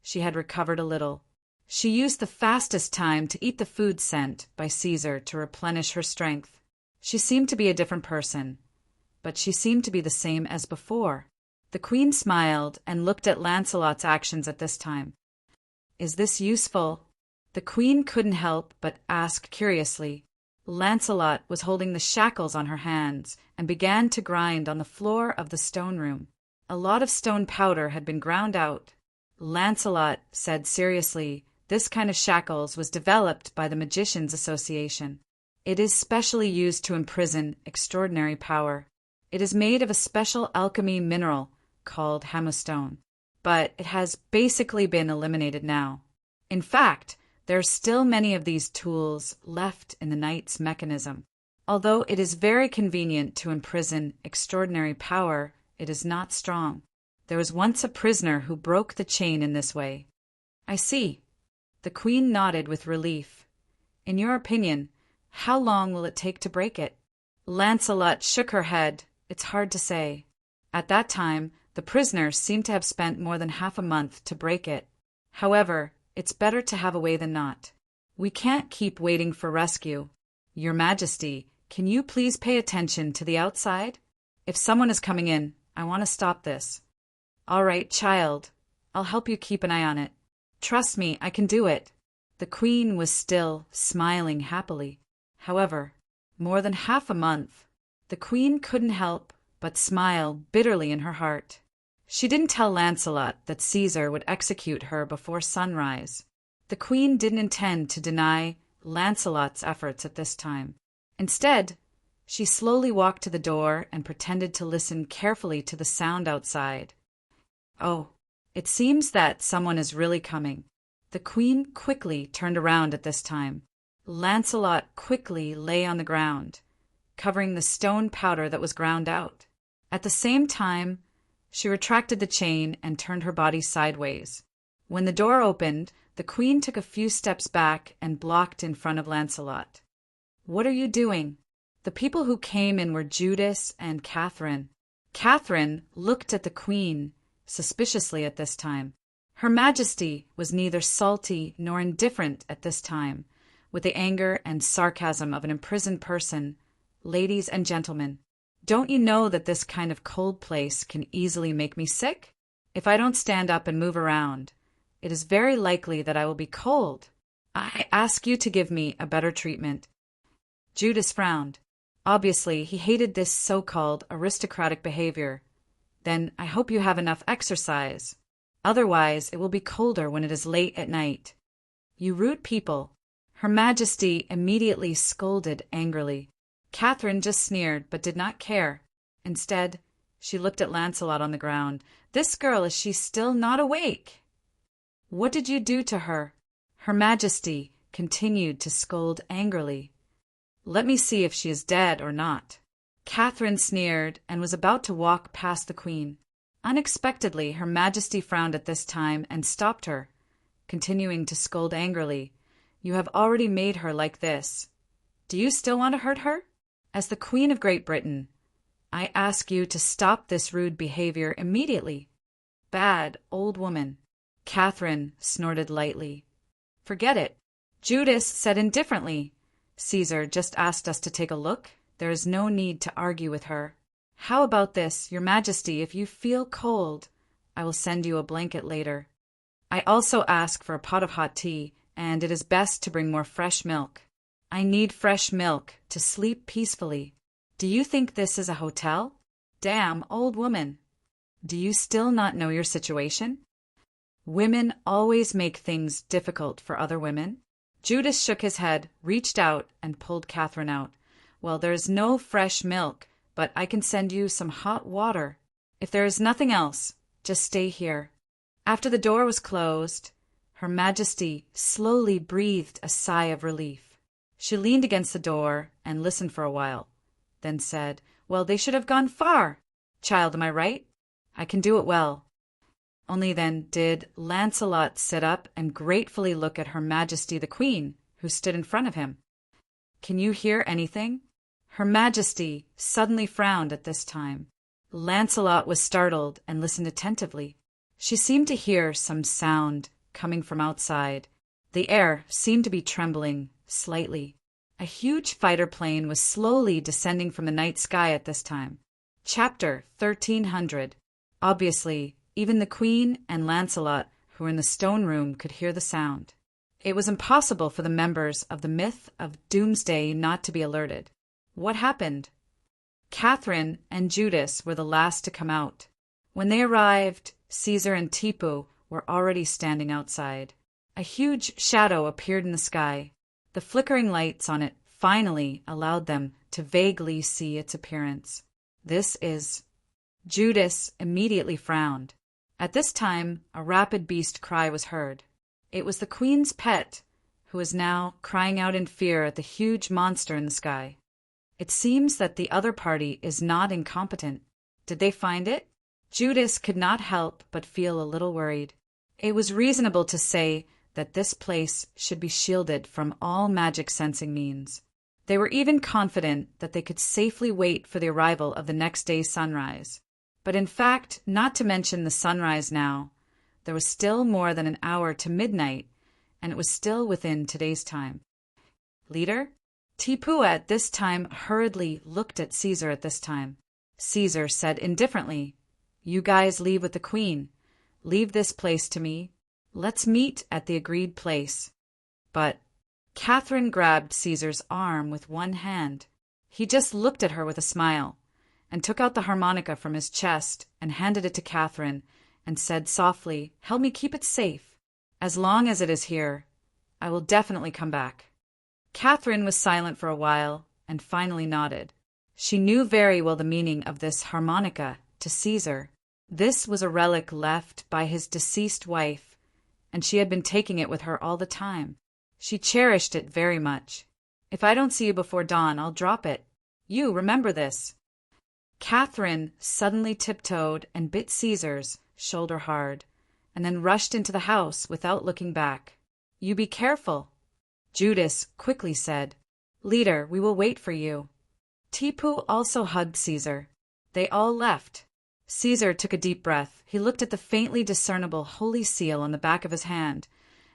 she had recovered a little. She used the fastest time to eat the food sent by Caesar to replenish her strength. She seemed to be a different person, but she seemed to be the same as before. The Queen smiled and looked at Lancelot's actions at this time. "Is this useful?" The Queen couldn't help but ask curiously. Lancelot was holding the shackles on her hands and began to grind on the floor of the stone room. A lot of stone powder had been ground out. Lancelot said seriously, "This kind of shackles was developed by the Magicians' Association. It is specially used to imprison extraordinary power. It is made of a special alchemy mineral called hammerstone, but it has basically been eliminated now. In fact, there are still many of these tools left in the Knight's mechanism. Although it is very convenient to imprison extraordinary power, it is not strong. There was once a prisoner who broke the chain in this way." "I see." The Queen nodded with relief. "In your opinion, how long will it take to break it?" Lancelot shook her head. "It's hard to say. At that time, the prisoner seemed to have spent more than half a month to break it. However, it's better to have a way than not. We can't keep waiting for rescue. Your Majesty, can you please pay attention to the outside? If someone is coming in, I want to stop this." "All right, child. I'll help you keep an eye on it. Trust me, I can do it." The Queen was still smiling happily. However, more than half a month. The Queen couldn't help but smile bitterly in her heart. She didn't tell Lancelot that Caesar would execute her before sunrise. The Queen didn't intend to deny Lancelot's efforts at this time. Instead, She slowly walked to the door and pretended to listen carefully to the sound outside. Oh, it seems that someone is really coming. The queen quickly turned around at this time. Lancelot quickly lay on the ground, covering the stone powder that was ground out. At the same time, she retracted the chain and turned her body sideways. When the door opened, the queen took a few steps back and blocked in front of Lancelot. "What are you doing?" The people who came in were Judas and Catherine. Catherine looked at the queen suspiciously at this time. Her Majesty was neither salty nor indifferent at this time, with the anger and sarcasm of an imprisoned person. "Ladies and gentlemen, don't you know that this kind of cold place can easily make me sick? If I don't stand up and move around, it is very likely that I will be cold. I ask you to give me a better treatment." Judas frowned. Obviously, he hated this so-called aristocratic behavior. "Then I hope you have enough exercise. Otherwise, it will be colder when it is late at night." "You rude people." Her Majesty immediately scolded angrily. Catherine just sneered, but did not care. Instead, she looked at Lancelot on the ground. "This girl, is she still not awake? What did you do to her?" Her Majesty continued to scold angrily. "Let me see if she is dead or not." Catherine sneered and was about to walk past the queen. Unexpectedly, Her Majesty frowned at this time and stopped her, continuing to scold angrily. "You have already made her like this. Do you still want to hurt her? As the Queen of Great Britain, I ask you to stop this rude behavior immediately." "Bad old woman." Catherine snorted lightly. "Forget it." Judas said indifferently, "Caesar just asked us to take a look. There is no need to argue with her. How about this, Your Majesty, if you feel cold, I will send you a blanket later. I also ask for a pot of hot tea, and it is best to bring more fresh milk. I need fresh milk to sleep peacefully. Do you think this is a hotel? Damn old woman. Do you still not know your situation? Women always make things difficult for other women." Judas shook his head, reached out, and pulled Catherine out. "Well, there is no fresh milk, but I can send you some hot water. If there is nothing else, just stay here." After the door was closed, Her Majesty slowly breathed a sigh of relief. She leaned against the door and listened for a while, then said, "Well, they should have gone far. Child, am I right? I can do it well." Only then did Lancelot sit up and gratefully look at Her Majesty the Queen, who stood in front of him. "Can you hear anything?" Her Majesty suddenly frowned at this time. Lancelot was startled and listened attentively. She seemed to hear some sound coming from outside. The air seemed to be trembling slightly. A huge fighter plane was slowly descending from the night sky at this time. Chapter 1300. Obviously, even the Queen and Lancelot, who were in the stone room, could hear the sound. It was impossible for the members of the myth of Doomsday not to be alerted. What happened? Catherine and Judas were the last to come out. When they arrived, Caesar and Tipu were already standing outside. A huge shadow appeared in the sky. The flickering lights on it finally allowed them to vaguely see its appearance. "This is—" Judas immediately frowned. At this time, a rapid beast cry was heard. It was the Queen's pet, who was now crying out in fear at the huge monster in the sky. It seems that the other party is not incompetent. Did they find it? Judas could not help but feel a little worried. It was reasonable to say that this place should be shielded from all magic sensing means. They were even confident that they could safely wait for the arrival of the next day's sunrise. But in fact, not to mention the sunrise now, there was still more than an hour to midnight, and it was still within today's time. "Leader?" Tipu at this time hurriedly looked at Caesar at this time. Caesar said indifferently, "You guys leave with the Queen. Leave this place to me. Let's meet at the agreed place." But Catherine grabbed Caesar's arm with one hand. He just looked at her with a smile, and took out the harmonica from his chest and handed it to Catherine, and said softly, "Help me keep it safe. As long as it is here, I will definitely come back." Catherine was silent for a while, and finally nodded. She knew very well the meaning of this harmonica to Caesar. This was a relic left by his deceased wife, and she had been taking it with her all the time. She cherished it very much. If I don't see you before dawn, I'll drop it. You remember this. Catherine suddenly tiptoed and bit Caesar's shoulder hard, and then rushed into the house without looking back. You be careful. Judas quickly said, Leader, we will wait for you. Tipu also hugged Caesar. They all left. Caesar took a deep breath. He looked at the faintly discernible holy seal on the back of his hand,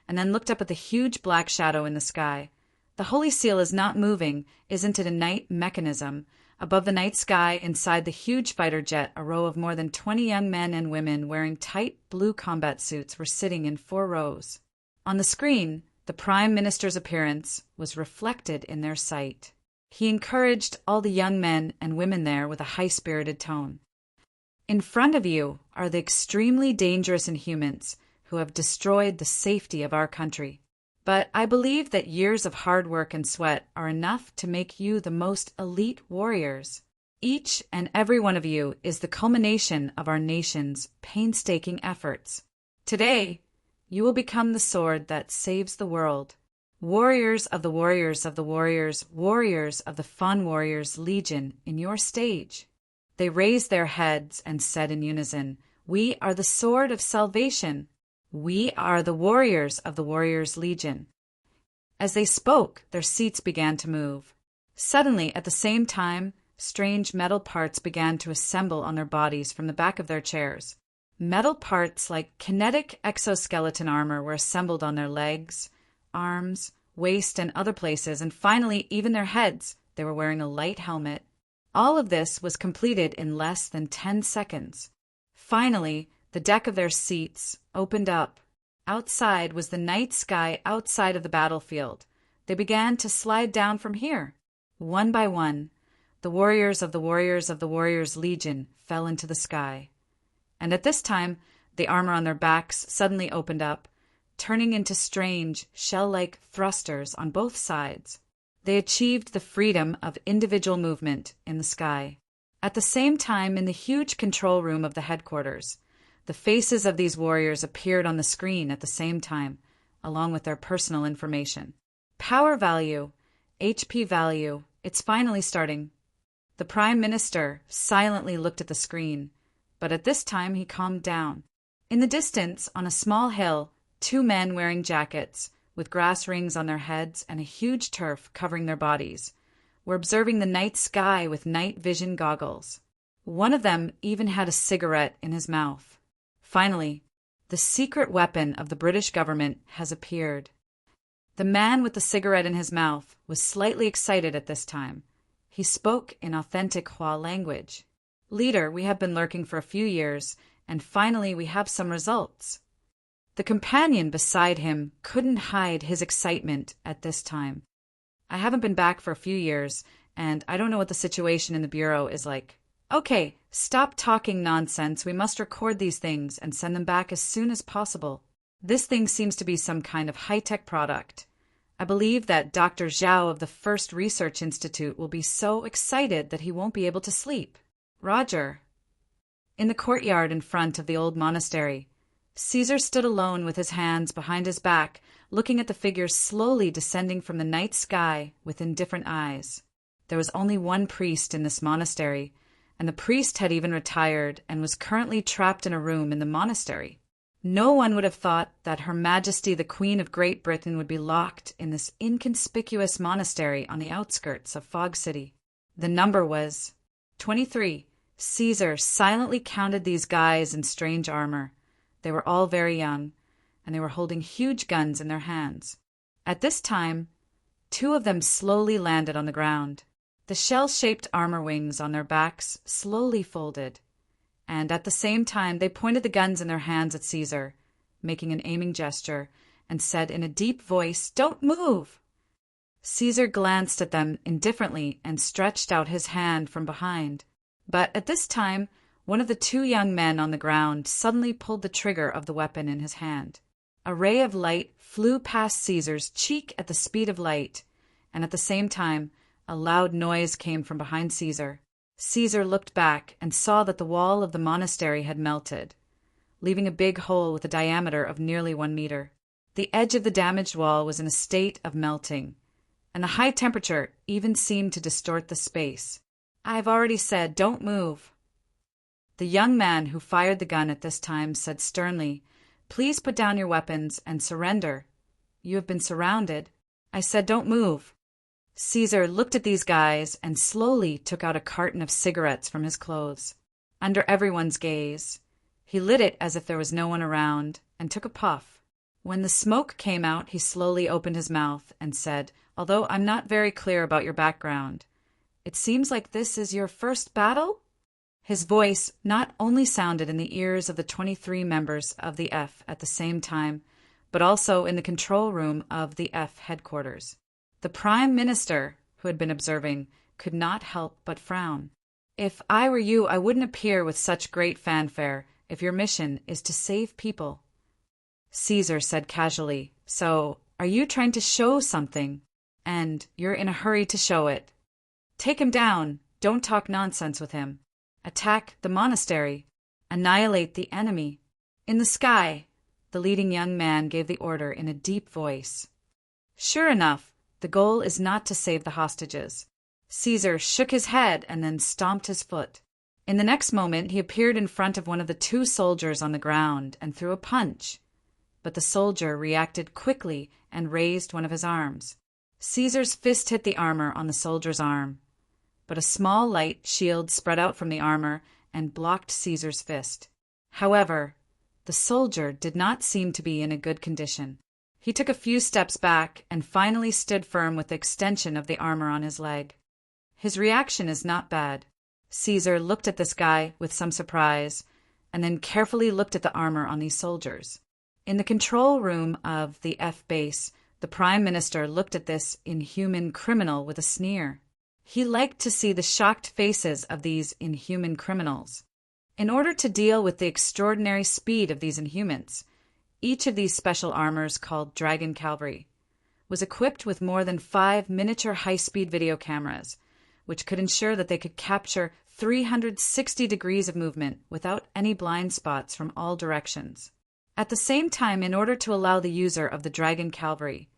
and then looked up at the huge black shadow in the sky. The holy seal is not moving, isn't it a night mechanism? Above the night sky, inside the huge fighter jet, a row of more than 20 young men and women wearing tight blue combat suits were sitting in 4 rows. On the screen, the Prime Minister's appearance was reflected in their sight. He encouraged all the young men and women there with a high-spirited tone. In front of you are the extremely dangerous Inhumans who have destroyed the safety of our country. But I believe that years of hard work and sweat are enough to make you the most elite warriors. Each and every one of you is the culmination of our nation's painstaking efforts. Today, you will become the sword that saves the world. Warriors of the warriors of the warriors, warriors of the Fun Warriors Legion in your stage. They raised their heads and said in unison, We are the sword of salvation. We are the warriors of the Warriors Legion. As they spoke, their seats began to move. Suddenly, at the same time, strange metal parts began to assemble on their bodies from the back of their chairs. Metal parts like kinetic exoskeleton armor were assembled on their legs, arms, waist, and other places, and finally, even their heads. They were wearing a light helmet. All of this was completed in less than 10 seconds. Finally, the deck of their seats opened up. Outside was the night sky outside of the battlefield. They began to slide down from here. One by one, the warriors of the warriors of the Warriors Legion fell into the sky. And at this time, the armor on their backs suddenly opened up, turning into strange, shell-like thrusters on both sides. They achieved the freedom of individual movement in the sky. At the same time, in the huge control room of the headquarters, the faces of these warriors appeared on the screen at the same time, along with their personal information. Power value, HP value, it's finally starting. The Prime Minister silently looked at the screen, but at this time he calmed down. In the distance, on a small hill, 2 men wearing jackets, with grass rings on their heads and a huge turf covering their bodies, were observing the night sky with night vision goggles. One of them even had a cigarette in his mouth. Finally, the secret weapon of the British government has appeared. The man with the cigarette in his mouth was slightly excited at this time. He spoke in authentic Hua language. Leader, we have been lurking for a few years, and finally we have some results. The companion beside him couldn't hide his excitement at this time. I haven't been back for a few years, and I don't know what the situation in the Bureau is like. Okay, stop talking nonsense. We must record these things and send them back as soon as possible. This thing seems to be some kind of high-tech product. I believe that Dr. Zhao of the First Research Institute will be so excited that he won't be able to sleep. Roger. In the courtyard in front of the old monastery, Caesar stood alone with his hands behind his back, looking at the figures slowly descending from the night sky with indifferent eyes. There was only one priest in this monastery, and the priest had even retired and was currently trapped in a room in the monastery. No one would have thought that Her Majesty the Queen of Great Britain would be locked in this inconspicuous monastery on the outskirts of Fog City. The number was 23. Caesar silently counted these guys in strange armor. They were all very young, and they were holding huge guns in their hands. At this time, 2 of them slowly landed on the ground. The shell-shaped armor wings on their backs slowly folded, and at the same time they pointed the guns in their hands at Caesar, making an aiming gesture, and said in a deep voice, "Don't move!" Caesar glanced at them indifferently and stretched out his hand from behind. But at this time, one of the 2 young men on the ground suddenly pulled the trigger of the weapon in his hand. A ray of light flew past Caesar's cheek at the speed of light, and at the same time, A loud noise came from behind Caesar. Caesar looked back and saw that the wall of the monastery had melted, leaving a big hole with a diameter of nearly 1 meter. The edge of the damaged wall was in a state of melting, and the high temperature even seemed to distort the space. "I've already said, don't move." The young man who fired the gun at this time said sternly, "Please put down your weapons and surrender. You have been surrounded." "I said don't move." Caesar looked at these guys and slowly took out a carton of cigarettes from his clothes. Under everyone's gaze, he lit it as if there was no one around and took a puff. When the smoke came out, he slowly opened his mouth and said, "Although I'm not very clear about your background, it seems like this is your first battle?" His voice not only sounded in the ears of the 23 members of the F at the same time, but also in the control room of the F headquarters. The Prime Minister, who had been observing, could not help but frown. "If I were you, I wouldn't appear with such great fanfare if your mission is to save people." Caesar said casually, "So, are you trying to show something? And you're in a hurry to show it. Take him down. Don't talk nonsense with him. Attack the monastery. Annihilate the enemy. In the sky." The leading young man gave the order in a deep voice. Sure enough, the goal is not to save the hostages. Caesar shook his head and then stomped his foot. In the next moment, he appeared in front of one of the 2 soldiers on the ground and threw a punch. But the soldier reacted quickly and raised one of his arms. Caesar's fist hit the armor on the soldier's arm, but a small light shield spread out from the armor and blocked Caesar's fist. However, the soldier did not seem to be in a good condition. He took a few steps back and finally stood firm with the extension of the armor on his leg. His reaction is not bad. Caesar looked at this guy with some surprise, and then carefully looked at the armor on these soldiers. In the control room of the F base, the Prime Minister looked at this inhuman criminal with a sneer. He liked to see the shocked faces of these inhuman criminals. In order to deal with the extraordinary speed of these Inhumans, each of these special armors, called Dragon Cavalry, was equipped with more than 5 miniature high-speed video cameras, which could ensure that they could capture 360 degrees of movement without any blind spots from all directions. At the same time, in order to allow the user of the Dragon Cavalry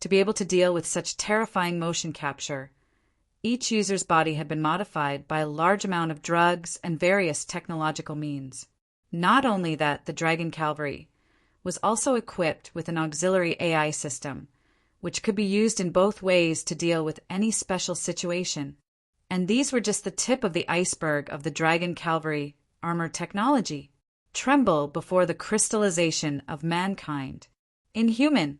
to be able to deal with such terrifying motion capture, each user's body had been modified by a large amount of drugs and various technological means. Not only that, the Dragon Cavalry was also equipped with an auxiliary AI system, which could be used in both ways to deal with any special situation. And these were just the tip of the iceberg of the Dragon Cavalry armor technology. Tremble before the crystallization of mankind. Inhuman.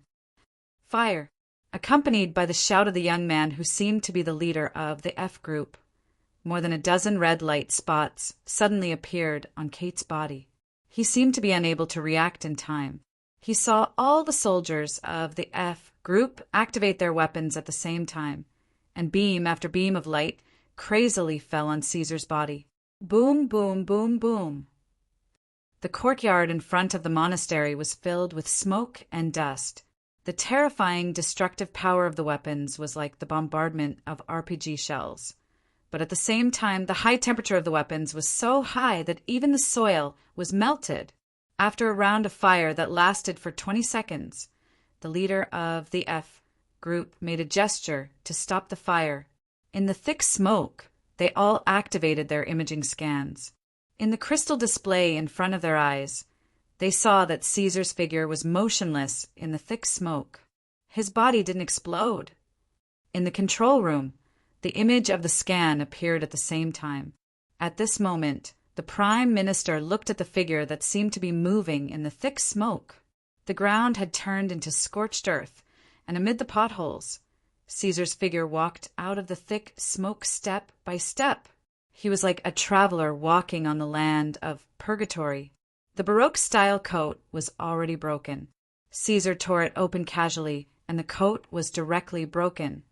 Fire. Accompanied by the shout of the young man who seemed to be the leader of the F group, more than a dozen red light spots suddenly appeared on Kate's body. He seemed to be unable to react in time. He saw all the soldiers of the F group activate their weapons at the same time, and beam after beam of light crazily fell on Caesar's body. Boom, boom, boom, boom. The courtyard in front of the monastery was filled with smoke and dust. The terrifying, destructive power of the weapons was like the bombardment of RPG shells. But at the same time, the high temperature of the weapons was so high that even the soil was melted. After a round of fire that lasted for 20 seconds, the leader of the F group made a gesture to stop the fire. In the thick smoke, they all activated their imaging scans. In the crystal display in front of their eyes, they saw that Caesar's figure was motionless in the thick smoke. His body didn't explode. In the control room, the image of the scan appeared at the same time. At this moment, the Prime Minister looked at the figure that seemed to be moving in the thick smoke. The ground had turned into scorched earth, and amid the potholes, Caesar's figure walked out of the thick smoke step by step. He was like a traveler walking on the land of purgatory. The Baroque-style coat was already broken. Caesar tore it open casually, and the coat was directly broken.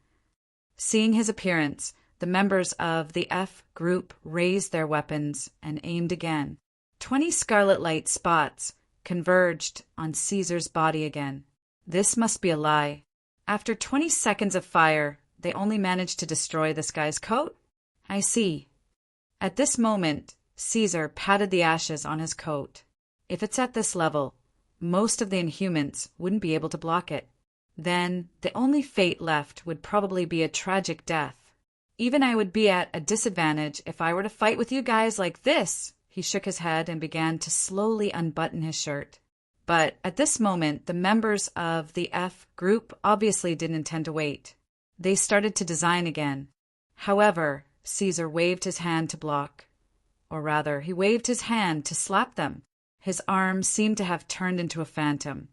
Seeing his appearance, the members of the F group raised their weapons and aimed again. 20 scarlet light spots converged on Caesar's body again. This must be a lie. After 20 seconds of fire, they only managed to destroy this guy's coat? I see. At this moment, Caesar patted the ashes on his coat. If it's at this level, most of the Inhumans wouldn't be able to block it. Then the only fate left would probably be a tragic death. Even I would be at a disadvantage if I were to fight with you guys like this. He shook his head and began to slowly unbutton his shirt. But at this moment, the members of the F group obviously didn't intend to wait. They started to design again. However, Caesar waved his hand to block. Or rather, he waved his hand to slap them. His arm seemed to have turned into a phantom,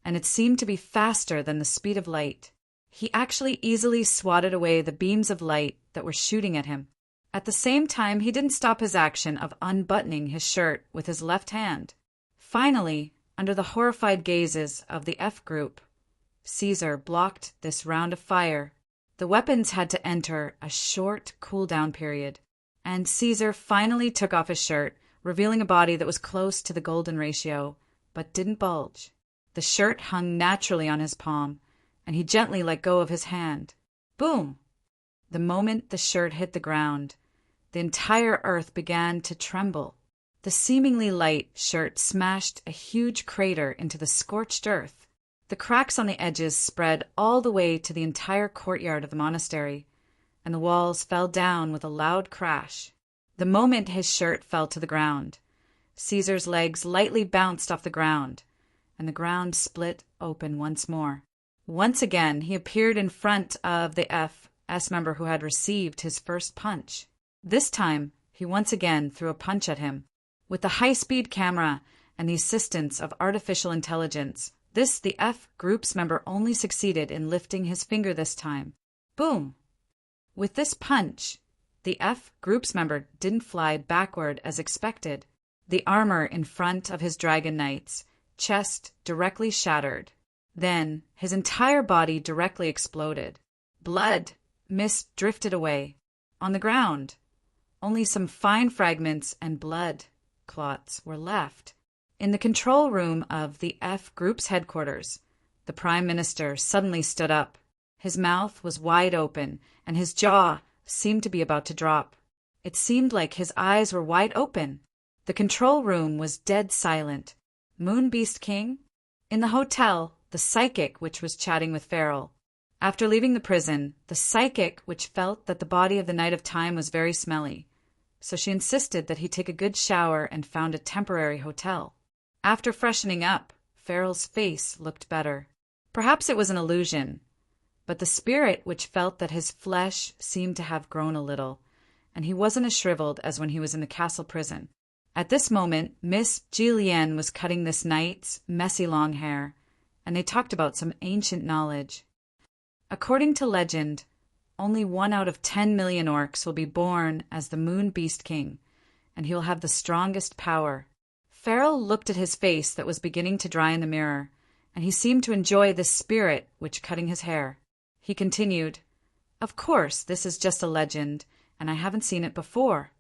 and it seemed to be faster than the speed of light. He actually easily swatted away the beams of light that were shooting at him. At the same time, he didn't stop his action of unbuttoning his shirt with his left hand. Finally, under the horrified gazes of the F group, Caesar blocked this round of fire. The weapons had to enter a short cool-down period, and Caesar finally took off his shirt, revealing a body that was close to the golden ratio, but didn't bulge. The shirt hung naturally on his palm, and he gently let go of his hand. Boom! The moment the shirt hit the ground, the entire earth began to tremble. The seemingly light shirt smashed a huge crater into the scorched earth. The cracks on the edges spread all the way to the entire courtyard of the monastery, and the walls fell down with a loud crash. The moment his shirt fell to the ground, Caesar's legs lightly bounced off the ground, and the ground split open once more. Once again, he appeared in front of the FS member who had received his first punch. This time, he once again threw a punch at him. With the high-speed camera and the assistance of artificial intelligence, the F group's member only succeeded in lifting his finger this time. Boom! With this punch, the F group's member didn't fly backward as expected. The armor in front of his dragon knight's chest directly shattered. Then his entire body directly exploded. Blood, mist drifted away. On the ground, only some fine fragments and blood clots were left. In the control room of the F group's headquarters, the Prime Minister suddenly stood up. His mouth was wide open, and his jaw seemed to be about to drop. It seemed like his eyes were wide open. The control room was dead silent. Moon Beast King? In the hotel, the psychic which was chatting with Farrell. After leaving the prison, the psychic which felt that the body of the Knight of Time was very smelly, so she insisted that he take a good shower and found a temporary hotel. After freshening up, Farrell's face looked better. Perhaps it was an illusion, but the spirit which felt that his flesh seemed to have grown a little, and he wasn't as shriveled as when he was in the castle prison. At this moment, Miss Julienne was cutting this knight's messy long hair, and they talked about some ancient knowledge. According to legend, only 1 out of 10 million orcs will be born as the Moon Beast King, and he will have the strongest power. Farrell looked at his face that was beginning to dry in the mirror, and he seemed to enjoy this spirit which cutting his hair. He continued, "Of course, this is just a legend, and I haven't seen it before."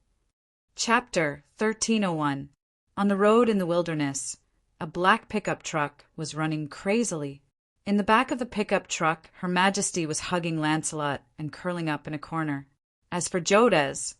Chapter 1301. On the road in the wilderness, a black pickup truck was running crazily. In the back of the pickup truck, Her Majesty was hugging Lancelot and curling up in a corner. As for Jodez,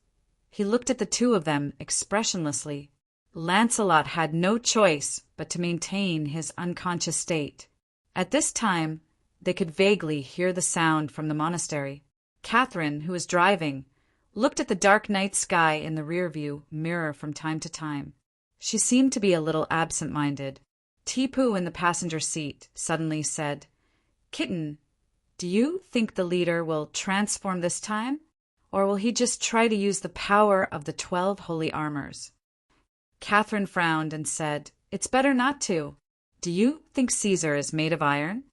he looked at the two of them expressionlessly. Lancelot had no choice but to maintain his unconscious state. At this time, they could vaguely hear the sound from the monastery. Catherine, who was driving, looked at the dark night sky in the rearview mirror from time to time. She seemed to be a little absent-minded. Tipu in the passenger seat suddenly said, "Kitten, do you think the leader will transform this time, or will he just try to use the power of the 12 holy armors?" Catherine frowned and said, "It's better not to. Do you think Caesar is made of iron?"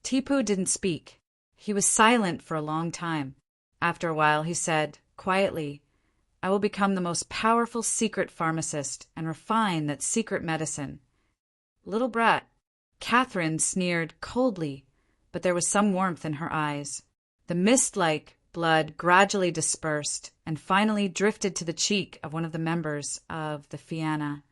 Tipu didn't speak. He was silent for a long time. After a while he said, quietly, "I will become the most powerful secret pharmacist and refine that secret medicine." Little brat. Catherine sneered coldly, but there was some warmth in her eyes. The mist-like blood gradually dispersed and finally drifted to the cheek of one of the members of the Fianna.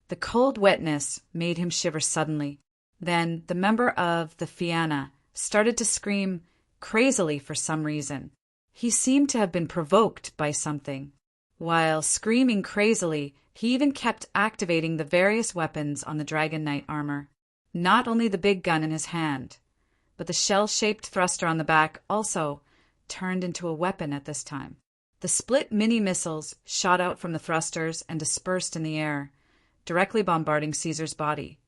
The cold wetness made him shiver suddenly. Then the member of the Fianna started to scream, crazily for some reason. He seemed to have been provoked by something. While screaming crazily, he even kept activating the various weapons on the Dragon Knight armor. Not only the big gun in his hand, but the shell-shaped thruster on the back also turned into a weapon at this time. The split mini-missiles shot out from the thrusters and dispersed in the air, directly bombarding Caesar's body.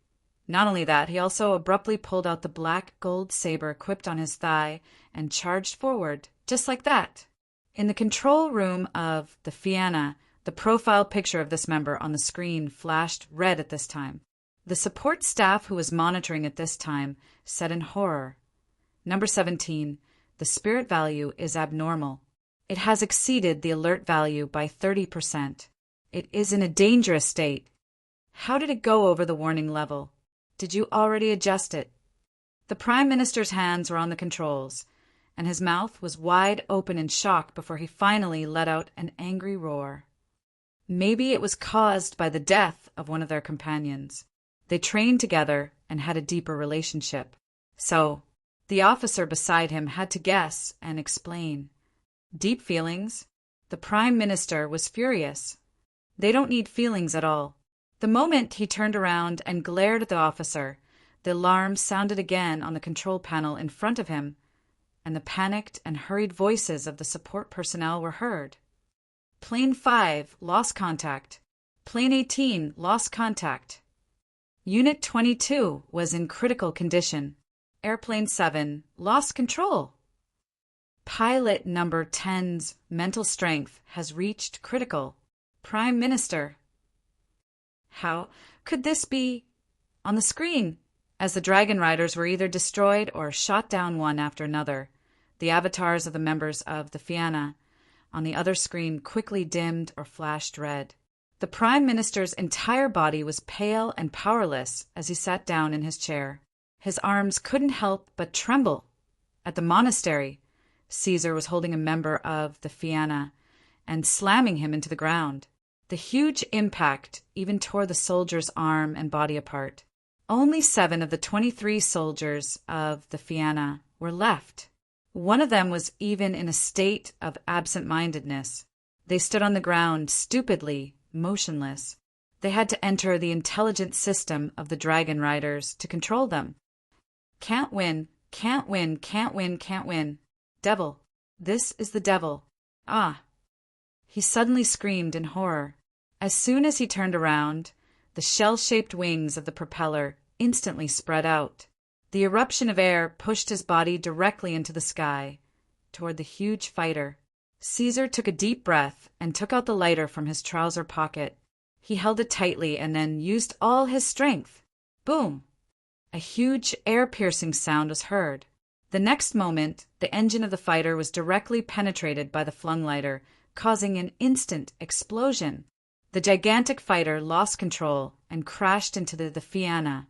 Not only that, he also abruptly pulled out the black gold saber equipped on his thigh and charged forward, just like that. In the control room of the Fianna, the profile picture of this member on the screen flashed red at this time. The support staff who was monitoring at this time said in horror, "Number 17, the spirit value is abnormal. It has exceeded the alert value by 30%. It is in a dangerous state. How did it go over the warning level? Did you already adjust it?" The Prime Minister's hands were on the controls, and his mouth was wide open in shock before he finally let out an angry roar. Maybe it was caused by the death of one of their companions. They trained together and had a deeper relationship. So, the officer beside him had to guess and explain. Deep feelings? The Prime Minister was furious. They don't need feelings at all. The moment he turned around and glared at the officer, the alarm sounded again on the control panel in front of him, and the panicked and hurried voices of the support personnel were heard. Plane 5 lost contact. Plane 18 lost contact. Unit 22 was in critical condition. Airplane 7 lost control. Pilot number 10's mental strength has reached critical. Prime Minister. How could this be? On the screen, as the Dragon Riders were either destroyed or shot down one after another, the avatars of the members of the Fianna on the other screen quickly dimmed or flashed red. The Prime Minister's entire body was pale and powerless as he sat down in his chair. His arms couldn't help but tremble. At the monastery, Caesar was holding a member of the Fianna and slamming him into the ground. The huge impact even tore the soldier's arm and body apart. Only 7 of the 23 soldiers of the Fianna were left. One of them was even in a state of absent-mindedness. They stood on the ground, stupidly, motionless. They had to enter the intelligent system of the Dragon Riders to control them. Can't win, can't win, can't win, can't win. Devil. This is the devil. Ah. He suddenly screamed in horror. As soon as he turned around, the shell-shaped wings of the propeller instantly spread out. The eruption of air pushed his body directly into the sky, toward the huge fighter. Caesar took a deep breath and took out the lighter from his trouser pocket. He held it tightly and then used all his strength. Boom! A huge air-piercing sound was heard. The next moment, the engine of the fighter was directly penetrated by the flung lighter, causing an instant explosion. The gigantic fighter lost control and crashed into the Fianna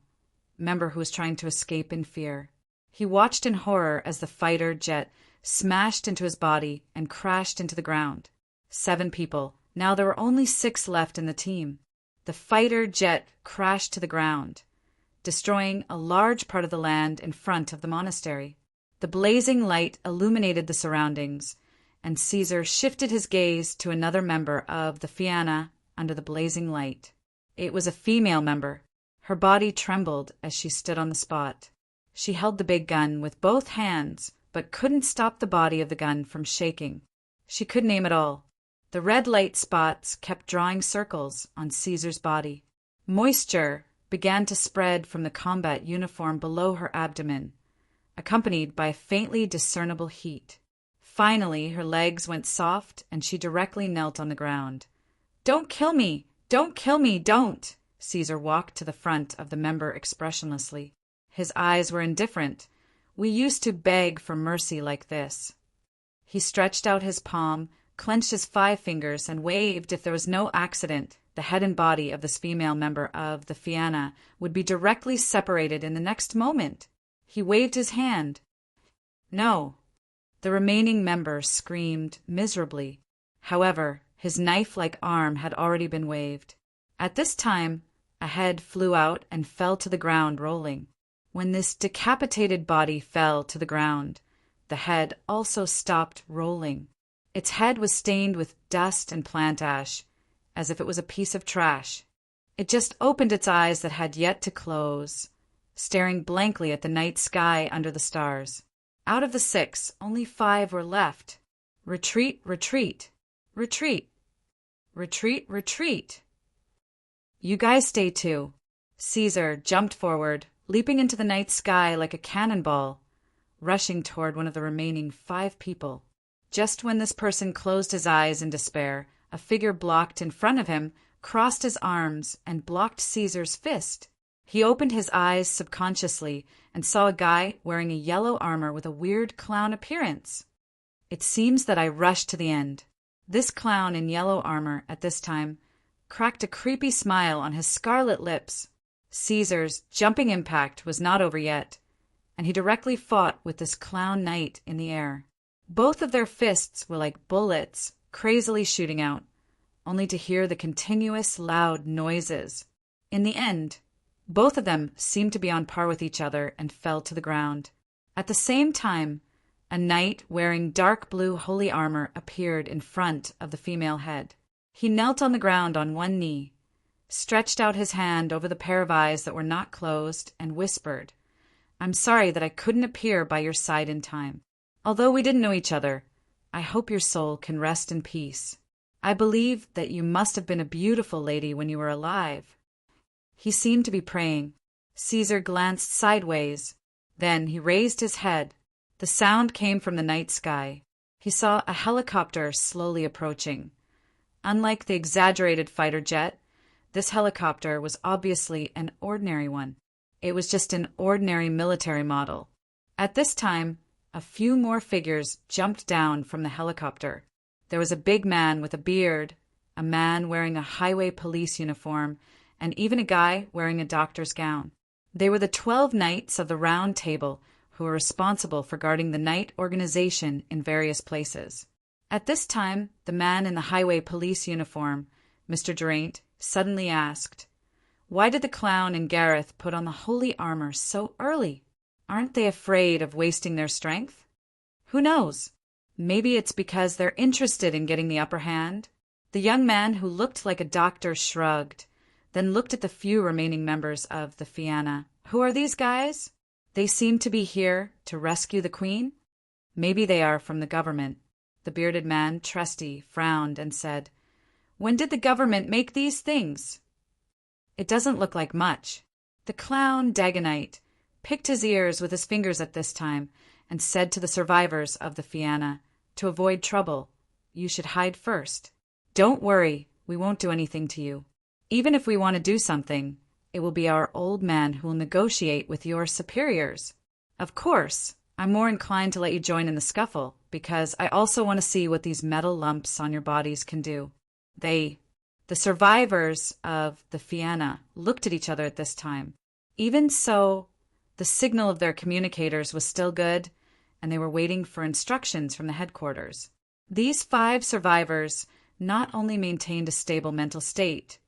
member who was trying to escape in fear. He watched in horror as the fighter jet smashed into his body and crashed into the ground. 7 people. Now there were only 6 left in the team. The fighter jet crashed to the ground, destroying a large part of the land in front of the monastery. The blazing light illuminated the surroundings, and Caesar shifted his gaze to another member of the Fianna under the blazing light. It was a female member. Her body trembled as she stood on the spot. She held the big gun with both hands, but couldn't stop the body of the gun from shaking. She couldn't aim at all. The red light spots kept drawing circles on Caesar's body. Moisture began to spread from the combat uniform below her abdomen, accompanied by a faintly discernible heat. Finally, her legs went soft and she directly knelt on the ground. "Don't kill me! Don't kill me! Don't!" Caesar walked to the front of the member expressionlessly. His eyes were indifferent. "We used to beg for mercy like this." He stretched out his palm, clenched his 5 fingers, and waved. If there was no accident, the head and body of this female member of the Fianna would be directly separated in the next moment. He waved his hand. No. The remaining member screamed miserably. However, his knife-like arm had already been waved. At this time, a head flew out and fell to the ground rolling. When this decapitated body fell to the ground, the head also stopped rolling. Its head was stained with dust and plant ash, as if it was a piece of trash. It just opened its eyes that had yet to close, staring blankly at the night sky under the stars. Out of the 6, only 5 were left. Retreat, retreat, retreat, retreat, retreat. You guys stay too. Caesar jumped forward, leaping into the night sky like a cannonball, rushing toward one of the remaining 5 people. Just when this person closed his eyes in despair, a figure blocked in front of him crossed his arms and blocked Caesar's fist. He opened his eyes subconsciously and saw a guy wearing a yellow armor with a weird clown appearance. It seems that I rushed to the end. This clown in yellow armor at this time cracked a creepy smile on his scarlet lips. Caesar's jumping impact was not over yet, and he directly fought with this clown knight in the air. Both of their fists were like bullets, crazily shooting out, only to hear the continuous loud noises. In the end, both of them seemed to be on par with each other and fell to the ground. At the same time, a knight wearing dark blue holy armor appeared in front of the female head. He knelt on the ground on one knee, stretched out his hand over the pair of eyes that were not closed, and whispered, "I'm sorry that I couldn't appear by your side in time. Although we didn't know each other, I hope your soul can rest in peace. I believe that you must have been a beautiful lady when you were alive." He seemed to be praying. Caesar glanced sideways. Then he raised his head. The sound came from the night sky. He saw a helicopter slowly approaching. Unlike the exaggerated fighter jet, this helicopter was obviously an ordinary one. It was just an ordinary military model. At this time, a few more figures jumped down from the helicopter. There was a big man with a beard, a man wearing a highway police uniform, and even a guy wearing a doctor's gown. They were the 12 knights of the Round Table who were responsible for guarding the knight organization in various places. At this time, the man in the highway police uniform, Mr. Geraint, suddenly asked, "Why did the clown and Gareth put on the holy armor so early? Aren't they afraid of wasting their strength? Who knows? Maybe it's because they're interested in getting the upper hand." The young man who looked like a doctor shrugged, then looked at the few remaining members of the Fianna. "Who are these guys? They seem to be here to rescue the Queen? Maybe they are from the government." The bearded man, Trusty, frowned and said, "When did the government make these things?" "It doesn't look like much." The clown, Dagonite, picked his ears with his fingers at this time and said to the survivors of the Fianna, "To avoid trouble, you should hide first. Don't worry, we won't do anything to you. Even if we want to do something, it will be our old man who will negotiate with your superiors. Of course, I'm more inclined to let you join in the scuffle, because I also want to see what these metal lumps on your bodies can do." The survivors of the Fianna looked at each other at this time. Even so, the signal of their communicators was still good, and they were waiting for instructions from the headquarters. These 5 survivors not only maintained a stable mental state,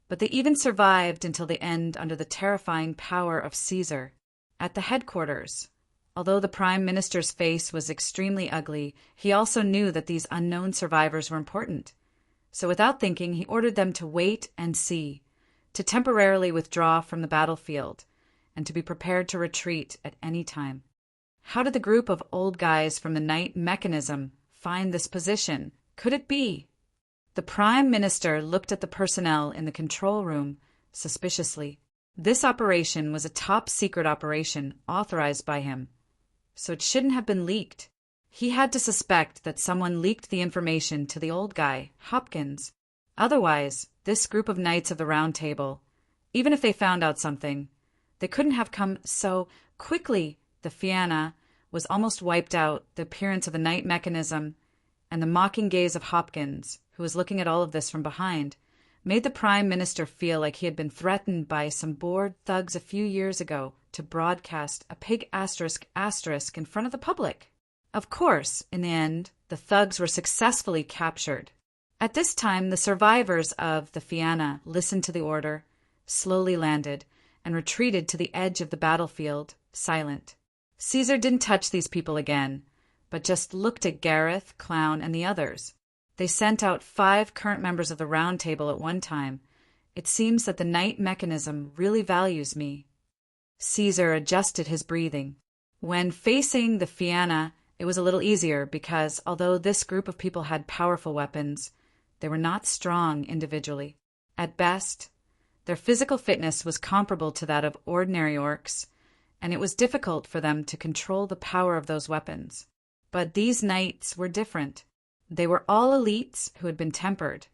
but they even survived until the end under the terrifying power of Caesar. At the headquarters, although the Prime Minister's face was extremely ugly, he also knew that these unknown survivors were important. So without thinking, he ordered them to wait and see, to temporarily withdraw from the battlefield, and to be prepared to retreat at any time. How did the group of old guys from the Knight Mechanism find this position? Could it be? The Prime Minister looked at the personnel in the control room suspiciously. This operation was a top-secret operation authorized by him, so it shouldn't have been leaked. He had to suspect that someone leaked the information to the old guy, Hopkins. Otherwise, this group of Knights of the Round Table, even if they found out something, they couldn't have come so quickly. The Fianna was almost wiped out. The appearance of the Knight Mechanism and the mocking gaze of Hopkins, who was looking at all of this from behind, made the Prime Minister feel like he had been threatened by some bored thugs a few years ago to broadcast a pig asterisk in front of the public. Of course, in the end, the thugs were successfully captured. At this time, the survivors of the Fianna listened to the order, slowly landed, and retreated to the edge of the battlefield, silent. Caesar didn't touch these people again, but just looked at Gareth, Clown, and the others. They sent out 5 current members of the Round Table at one time. It seems that the night mechanism really values me. Caesar adjusted his breathing. When facing the Fianna, it was a little easier because, although this group of people had powerful weapons, they were not strong individually. At best, their physical fitness was comparable to that of ordinary orcs, and it was difficult for them to control the power of those weapons. But these knights were different. They were all elites who had been tempered,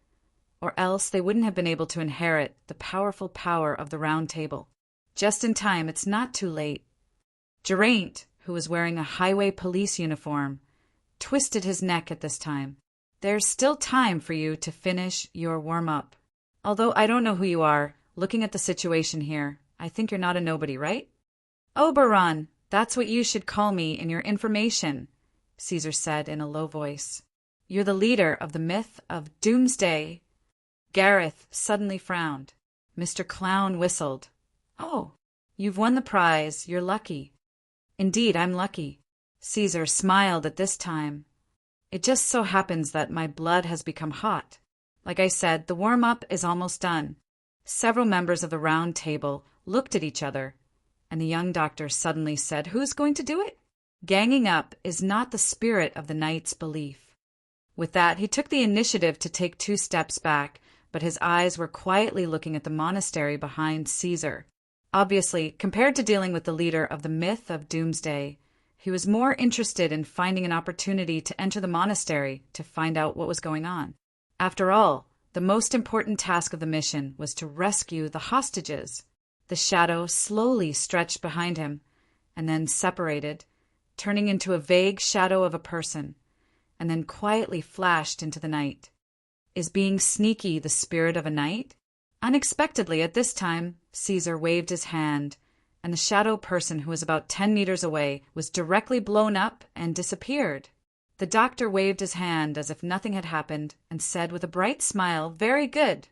or else they wouldn't have been able to inherit the powerful power of the Round Table. Just in time, it's not too late. Geraint, who was wearing a highway police uniform, twisted his neck at this time. There's still time for you to finish your warm-up. Although I don't know who you are, looking at the situation here, I think you're not a nobody, right? Oberon, that's what you should call me in your information, Caesar said in a low voice. You're the leader of the myth of Doomsday. Gareth suddenly frowned. Mr. Clown whistled. Oh, you've won the prize. You're lucky. Indeed, I'm lucky. Caesar smiled at this time. It just so happens that my blood has become hot. Like I said, the warm-up is almost done. Several members of the Round Table looked at each other, and the young doctor suddenly said, Who's going to do it? Ganging up is not the spirit of the knight's belief. With that, he took the initiative to take 2 steps back, but his eyes were quietly looking at the monastery behind Caesar. Obviously, compared to dealing with the leader of the myth of Doomsday, he was more interested in finding an opportunity to enter the monastery to find out what was going on. After all, the most important task of the mission was to rescue the hostages. The shadow slowly stretched behind him, and then separated, turning into a vague shadow of a person, and then quietly flashed into the night. Is being sneaky the spirit of a knight? Unexpectedly, at this time, Caesar waved his hand, and the shadow person who was about 10 meters away was directly blown up and disappeared. The doctor waved his hand as if nothing had happened and said with a bright smile, Very good.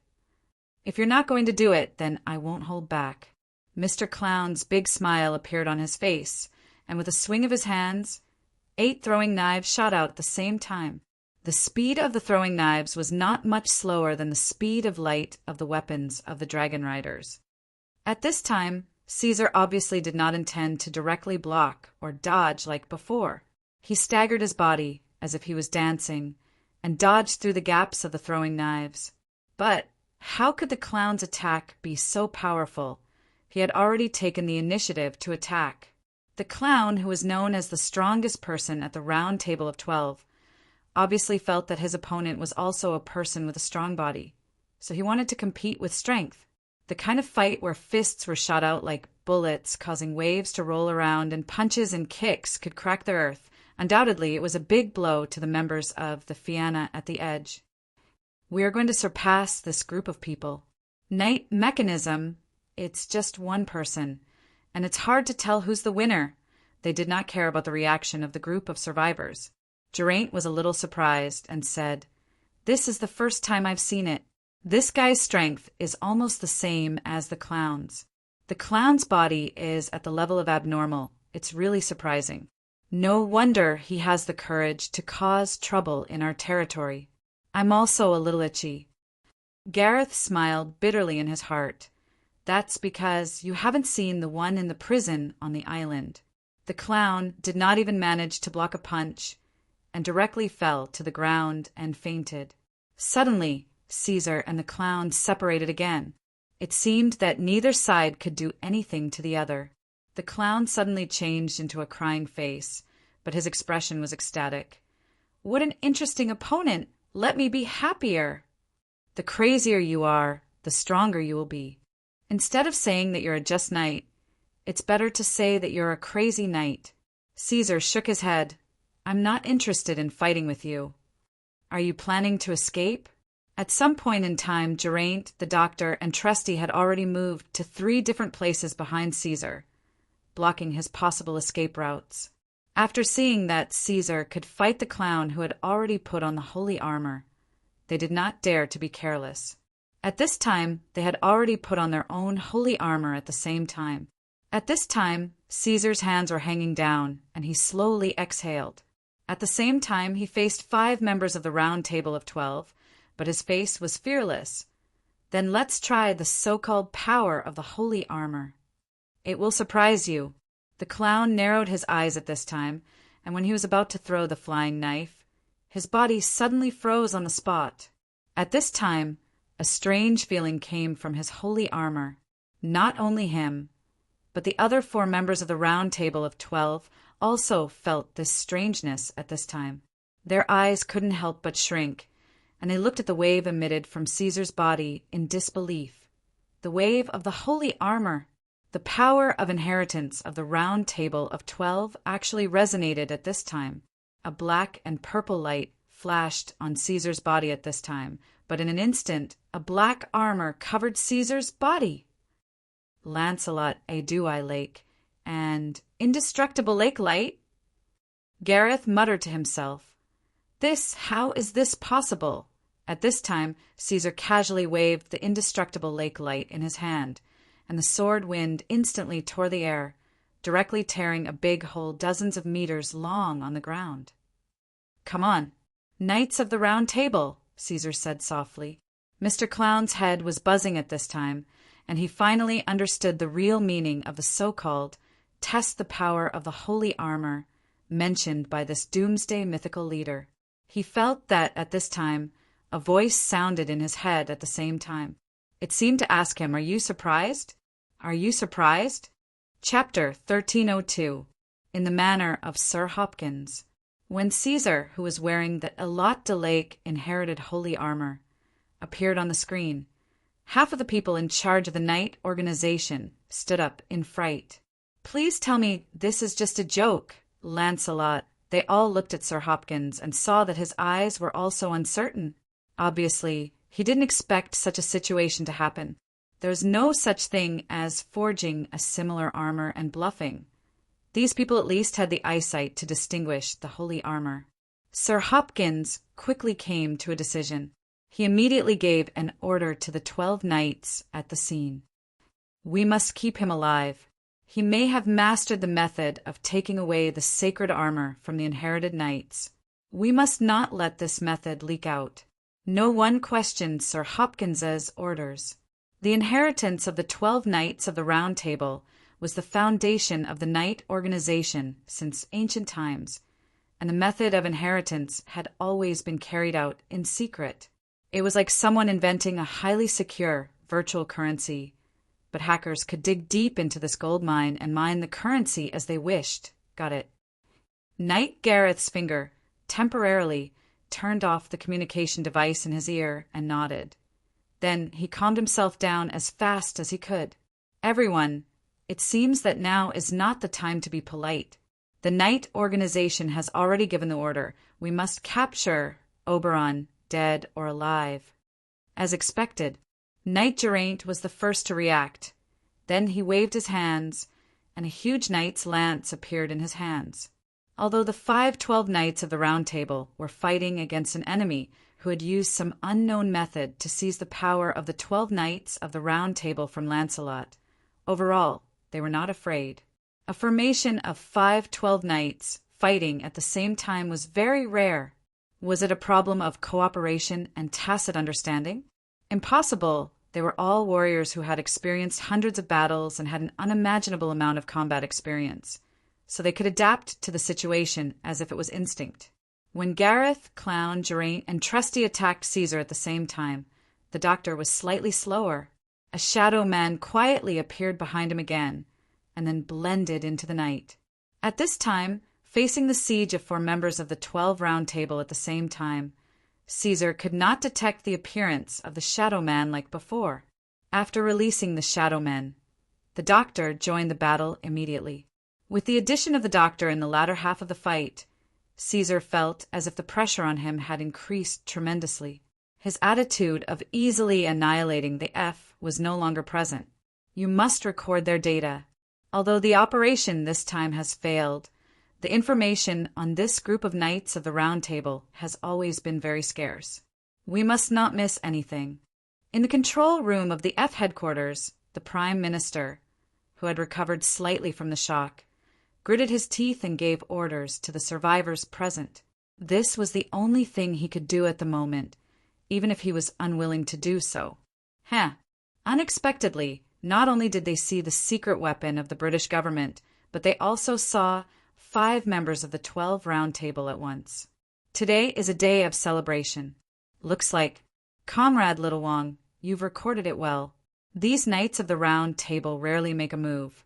If you're not going to do it, then I won't hold back. Mr. Clown's big smile appeared on his face, and with a swing of his hands, 8 throwing knives shot out at the same time. The speed of the throwing knives was not much slower than the speed of light of the weapons of the dragon riders. At this time, Caesar obviously did not intend to directly block or dodge like before. He staggered his body as if he was dancing and dodged through the gaps of the throwing knives. But how could the clown's attack be so powerful? He had already taken the initiative to attack. The clown, who was known as the strongest person at the Round Table of 12, obviously felt that his opponent was also a person with a strong body, so he wanted to compete with strength. The kind of fight where fists were shot out like bullets, causing waves to roll around, and punches and kicks could crack the earth. Undoubtedly, it was a big blow to the members of the Fianna at the Edge. We are going to surpass this group of people. Knight mechanism, it's just one person, and it's hard to tell who's the winner. They did not care about the reaction of the group of survivors. Geraint was a little surprised and said, This is the first time I've seen it. This guy's strength is almost the same as the clown's. The clown's body is at the level of abnormal. It's really surprising. No wonder he has the courage to cause trouble in our territory. I'm also a little itchy. Gareth smiled bitterly in his heart. That's because you haven't seen the one in the prison on the island. The clown did not even manage to block a punch, and directly fell to the ground and fainted. Suddenly, Caesar and the clown separated again. It seemed that neither side could do anything to the other. The clown suddenly changed into a crying face, but his expression was ecstatic. What an interesting opponent! Let me be happier! The crazier you are, the stronger you will be. Instead of saying that you're a just knight, it's better to say that you're a crazy knight. Caesar shook his head. I'm not interested in fighting with you. Are you planning to escape? At some point in time, Geraint, the doctor, and Trusty had already moved to 3 different places behind Caesar, blocking his possible escape routes. After seeing that Caesar could fight the clown who had already put on the holy armor, they did not dare to be careless. At this time, they had already put on their own holy armor at the same time. At this time, Caesar's hands were hanging down, and he slowly exhaled. At the same time, he faced 5 members of the Round Table of 12, but his face was fearless. Then let's try the so-called power of the holy armor. It will surprise you. The clown narrowed his eyes at this time, and when he was about to throw the flying knife, his body suddenly froze on the spot. At this time, a strange feeling came from his holy armor. Not only him, but the other 4 members of the Round Table of 12 also felt this strangeness at this time. Their eyes couldn't help but shrink, and they looked at the wave emitted from Caesar's body in disbelief. The wave of the holy armor! The power of inheritance of the Round Table of 12 actually resonated at this time. A black and purple light flashed on Caesar's body at this time, but in an instant, a black armor covered Caesar's body. Lancelot Aedui Lake and Indestructible Lake Light? Gareth muttered to himself, how is this possible? At this time, Caesar casually waved the Indestructible Lake Light in his hand, and the sword wind instantly tore the air, directly tearing a big hole dozens of meters long on the ground. Come on, Knights of the Round Table, Caesar said softly. Mr. Clown's head was buzzing at this time, and he finally understood the real meaning of the so-called test the power of the holy armor mentioned by this doomsday mythical leader. He felt that at this time, a voice sounded in his head at the same time. It seemed to ask him, "Are you surprised? Are you surprised?" Chapter 1302. In the Manner of Sir Hopkins. When Caesar, who was wearing the Elot de Lake inherited holy armor, appeared on the screen, half of the people in charge of the knight organization stood up in fright. "Please tell me this is just a joke, Lancelot." They all looked at Sir Hopkins and saw that his eyes were also uncertain. Obviously, he didn't expect such a situation to happen. There's no such thing as forging a similar armor and bluffing. These people at least had the eyesight to distinguish the holy armor. Sir Hopkins quickly came to a decision. He immediately gave an order to the 12 knights at the scene. "We must keep him alive. He may have mastered the method of taking away the sacred armor from the inherited knights. We must not let this method leak out." No one questioned Sir Hopkins's orders. The inheritance of the 12 knights of the Round Table was the foundation of the knight organization since ancient times, and the method of inheritance had always been carried out in secret. It was like someone inventing a highly secure virtual currency, but hackers could dig deep into this gold mine and mine the currency as they wished. Got it? Knight Gareth's finger temporarily turned off the communication device in his ear and nodded. Then he calmed himself down as fast as he could. "Everyone, it seems that now is not the time to be polite. The knight organization has already given the order. We must capture Oberon, dead or alive." As expected, Knight Geraint was the first to react. Then he waved his hands, and a huge knight's lance appeared in his hands. Although the 512 knights of the Round Table were fighting against an enemy who had used some unknown method to seize the power of the 12 knights of the Round Table from Lancelot, overall, they were not afraid. A formation of 512 knights fighting at the same time was very rare. Was it a problem of cooperation and tacit understanding? Impossible. They were all warriors who had experienced hundreds of battles and had an unimaginable amount of combat experience, so they could adapt to the situation as if it was instinct. When Gareth, Clown, Geraint, and Trusty attacked Caesar at the same time, the doctor was slightly slower. A shadow man quietly appeared behind him again, and then blended into the night. At this time, facing the siege of 4 members of the 12 Round Table at the same time, Caesar could not detect the appearance of the shadow man like before. After releasing the shadow men, the doctor joined the battle immediately. With the addition of the doctor in the latter half of the fight, Caesar felt as if the pressure on him had increased tremendously. His attitude of easily annihilating the F was no longer present. You must record their data. Although the operation this time has failed, the information on this group of knights of the Round Table has always been very scarce. We must not miss anything. In the control room of the F headquarters, the Prime Minister, who had recovered slightly from the shock, gritted his teeth and gave orders to the survivors present. This was the only thing he could do at the moment, even if he was unwilling to do so. Unexpectedly, not only did they see the secret weapon of the British government, but they also saw 5 members of the 12 Round Table at once. Today is a day of celebration. Looks like, Comrade Little Wong, you've recorded it well. These Knights of the Round Table rarely make a move,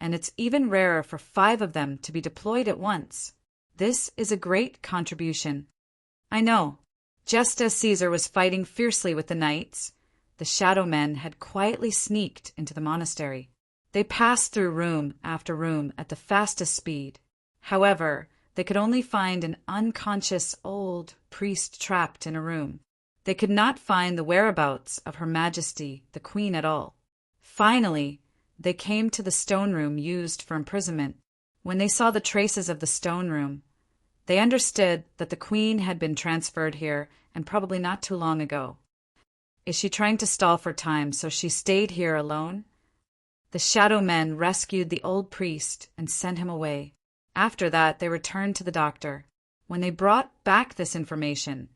and it's even rarer for 5 of them to be deployed at once. This is a great contribution. I know. Just as Caesar was fighting fiercely with the knights, the shadow men had quietly sneaked into the monastery. They passed through room after room at the fastest speed. However, they could only find an unconscious old priest trapped in a room. They could not find the whereabouts of Her Majesty, the Queen, at all. Finally, they came to the stone room used for imprisonment. When they saw the traces of the stone room, they understood that the Queen had been transferred here, and probably not too long ago. Is she trying to stall for time, so she stayed here alone? The shadow men rescued the old priest and sent him away. After that, they returned to the doctor. When they brought back this information,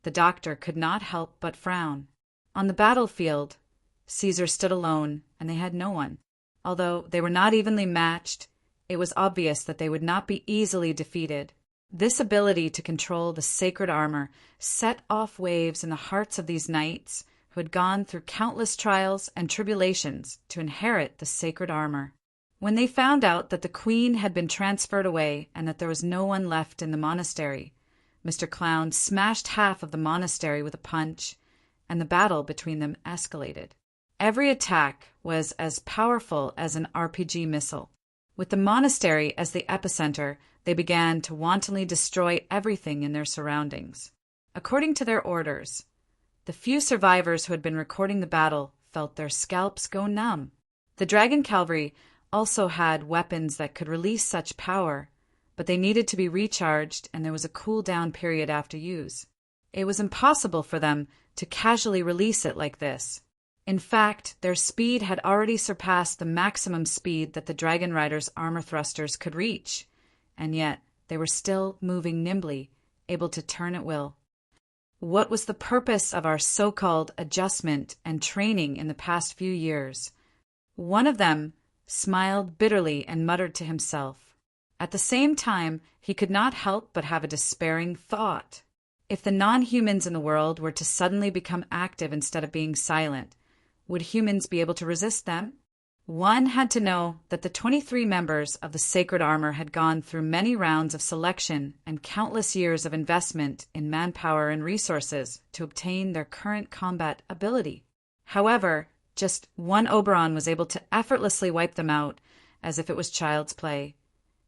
the doctor could not help but frown. On the battlefield, Caesar stood alone, and they had no one. Although they were not evenly matched, it was obvious that they would not be easily defeated. This ability to control the sacred armor set off waves in the hearts of these knights who had gone through countless trials and tribulations to inherit the sacred armor. When they found out that the Queen had been transferred away and that there was no one left in the monastery, Mr. Clown smashed half of the monastery with a punch, and the battle between them escalated. Every attack was as powerful as an RPG missile. With the monastery as the epicenter, they began to wantonly destroy everything in their surroundings. According to their orders, the few survivors who had been recording the battle felt their scalps go numb. The dragon cavalry also had weapons that could release such power, but they needed to be recharged, and there was a cool-down period after use. It was impossible for them to casually release it like this. In fact, their speed had already surpassed the maximum speed that the dragon riders' armor thrusters could reach, and yet they were still moving nimbly, able to turn at will. What was the purpose of our so-called adjustment and training in the past few years? One of them smiled bitterly and muttered to himself. At the same time, he could not help but have a despairing thought. If the non-humans in the world were to suddenly become active instead of being silent, would humans be able to resist them? One had to know that the 23 members of the sacred armor had gone through many rounds of selection and countless years of investment in manpower and resources to obtain their current combat ability. However, just one Oberon was able to effortlessly wipe them out as if it was child's play,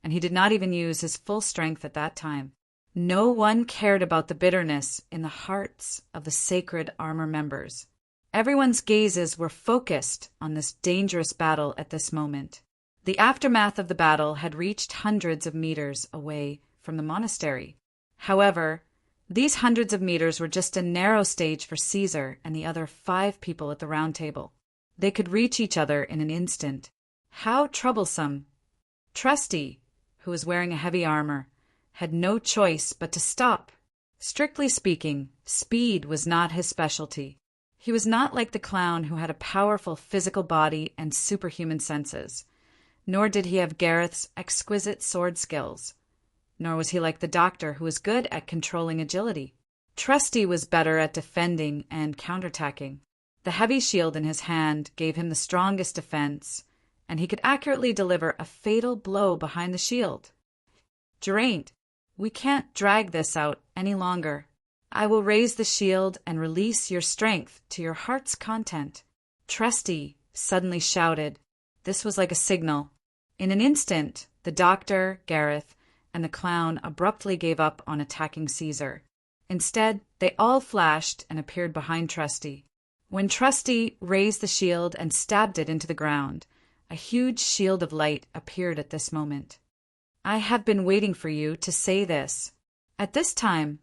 and he did not even use his full strength at that time. No one cared about the bitterness in the hearts of the sacred armor members. Everyone's gazes were focused on this dangerous battle at this moment. The aftermath of the battle had reached hundreds of meters away from the monastery. However, these hundreds of meters were just a narrow stage for Caesar and the other 5 people at the round table. They could reach each other in an instant. How troublesome! Trusty, who was wearing a heavy armor, had no choice but to stop. Strictly speaking, speed was not his specialty. He was not like the clown who had a powerful physical body and superhuman senses, nor did he have Gareth's exquisite sword skills, nor was he like the doctor who was good at controlling agility. Trusty was better at defending and counterattacking. The heavy shield in his hand gave him the strongest defense, and he could accurately deliver a fatal blow behind the shield. Geraint, we can't drag this out any longer. I will raise the shield and release your strength to your heart's content. Trusty suddenly shouted. This was like a signal. In an instant, the doctor, Gareth, and the clown abruptly gave up on attacking Caesar. Instead, they all flashed and appeared behind Trusty. When Trusty raised the shield and stabbed it into the ground, a huge shield of light appeared at this moment. I have been waiting for you to say this. At this time,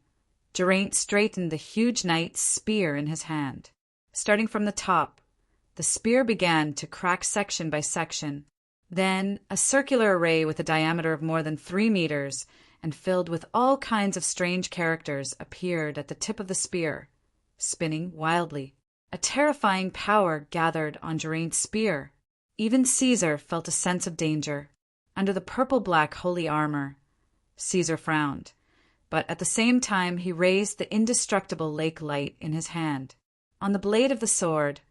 Geraint straightened the huge knight's spear in his hand. Starting from the top, the spear began to crack section by section. Then a circular array with a diameter of more than 3 meters and filled with all kinds of strange characters appeared at the tip of the spear, spinning wildly. A terrifying power gathered on Geraint's spear. Even Caesar felt a sense of danger. Under the purple-black holy armor, Caesar frowned, but at the same time he raised the indestructible lake light in his hand. On the blade of the sword,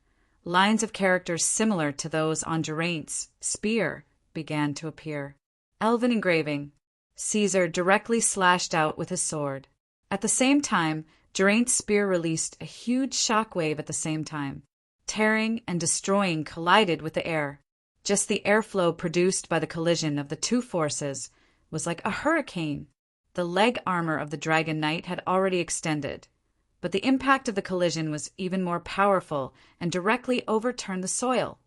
lines of characters similar to those on Geraint's spear began to appear. Elven engraving. Caesar directly slashed out with his sword. At the same time, Geraint's spear released a huge shockwave at the same time. Tearing and destroying collided with the air. Just the airflow produced by the collision of the two forces was like a hurricane. The leg armor of the Dragon Knight had already extended, but the impact of the collision was even more powerful and directly overturned the soil.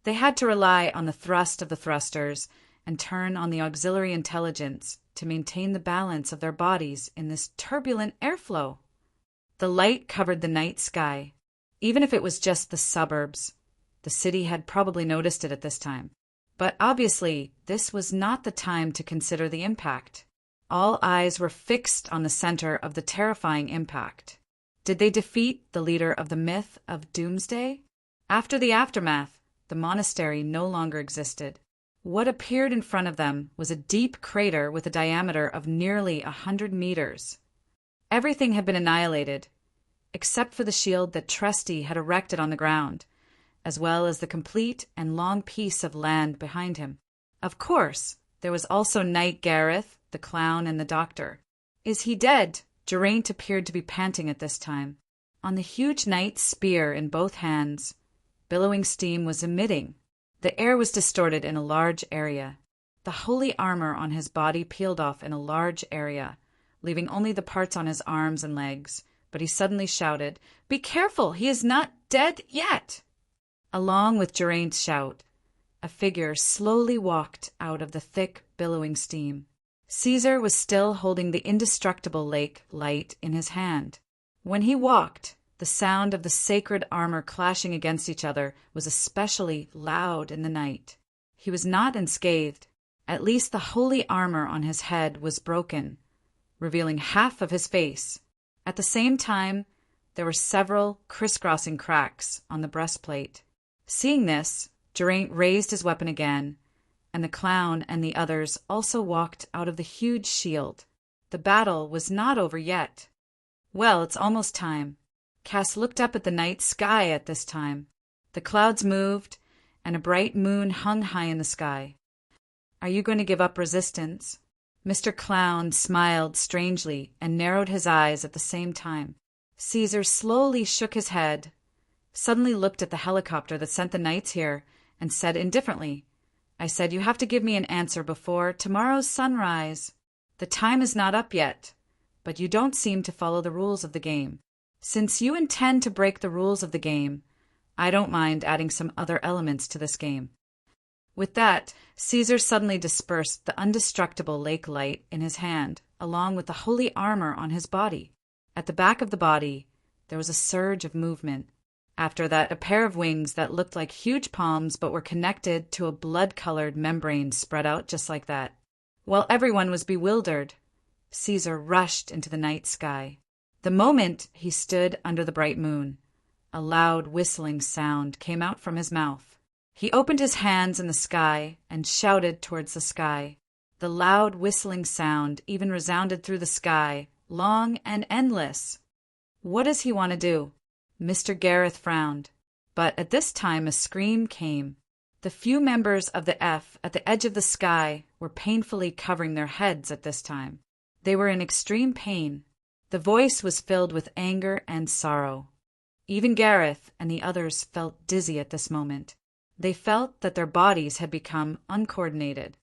They had to rely on the thrust of the thrusters and turn on the auxiliary intelligence to maintain the balance of their bodies in this turbulent airflow. The light covered the night sky. Even if it was just the suburbs, the city had probably noticed it at this time. But obviously, this was not the time to consider the impact. All eyes were fixed on the center of the terrifying impact. Did they defeat the leader of the myth of Doomsday? After the aftermath, the monastery no longer existed. What appeared in front of them was a deep crater with a diameter of nearly 100 meters. Everything had been annihilated, except for the shield that Tresty had erected on the ground, as well as the complete and long piece of land behind him. Of course, there was also Knight Gareth, the clown, and the doctor. Is he dead? Geraint appeared to be panting at this time. On the huge knight's spear in both hands, billowing steam was emitting. The air was distorted in a large area. The holy armor on his body peeled off in a large area, leaving only the parts on his arms and legs, but he suddenly shouted, "Be careful! He is not dead yet!" Along with Geraint's shout, a figure slowly walked out of the thick, billowing steam. Caesar was still holding the indestructible lake light in his hand. When he walked, the sound of the sacred armor clashing against each other was especially loud in the night. He was not unscathed. At least the holy armor on his head was broken, revealing half of his face. At the same time, there were several crisscrossing cracks on the breastplate. Seeing this, Geraint raised his weapon again, and the clown and the others also walked out of the huge shield. The battle was not over yet. Well, it's almost time. Cass looked up at the night sky at this time. The clouds moved, and a bright moon hung high in the sky. Are you going to give up resistance? Mr. Clown smiled strangely and narrowed his eyes at the same time. Caesar slowly shook his head, suddenly looked at the helicopter that sent the knights here, and said indifferently, "I said you have to give me an answer before tomorrow's sunrise. The time is not up yet, but you don't seem to follow the rules of the game. Since you intend to break the rules of the game, I don't mind adding some other elements to this game." With that, Caesar suddenly dispersed the indestructible lake light in his hand, along with the holy armor on his body. At the back of the body, there was a surge of movement. After that, a pair of wings that looked like huge palms but were connected to a blood-colored membrane spread out just like that. While everyone was bewildered, Caesar rushed into the night sky. The moment he stood under the bright moon, a loud whistling sound came out from his mouth. He opened his hands in the sky and shouted towards the sky. The loud whistling sound even resounded through the sky, long and endless. What does he want to do? Mr. Gareth frowned, but at this time a scream came. The few members of the F at the edge of the sky were painfully covering their heads at this time. They were in extreme pain. The voice was filled with anger and sorrow. Even Gareth and the others felt dizzy at this moment. They felt that their bodies had become uncoordinated,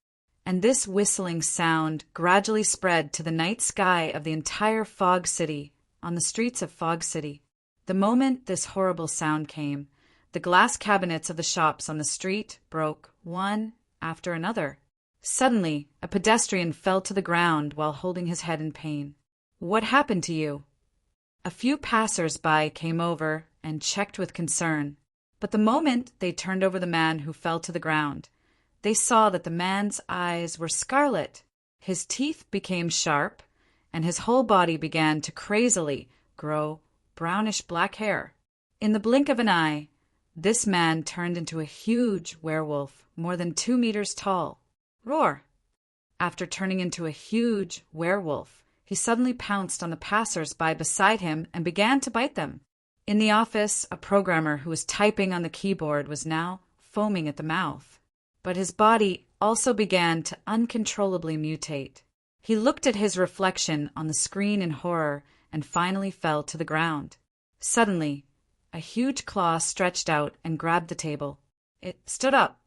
and this whistling sound gradually spread to the night sky of the entire Fog City, on the streets of Fog City. The moment this horrible sound came, the glass cabinets of the shops on the street broke one after another. Suddenly, a pedestrian fell to the ground while holding his head in pain. "What happened to you?" A few passers-by came over and checked with concern, but the moment they turned over the man who fell to the ground, they saw that the man's eyes were scarlet. His teeth became sharp, and his whole body began to crazily grow brownish-black hair. In the blink of an eye, this man turned into a huge werewolf, more than 2 meters tall. Roar! After turning into a huge werewolf, he suddenly pounced on the passers-by beside him and began to bite them. In the office, a programmer who was typing on the keyboard was now foaming at the mouth. But his body also began to uncontrollably mutate. He looked at his reflection on the screen in horror and finally fell to the ground. Suddenly, a huge claw stretched out and grabbed the table. It stood up.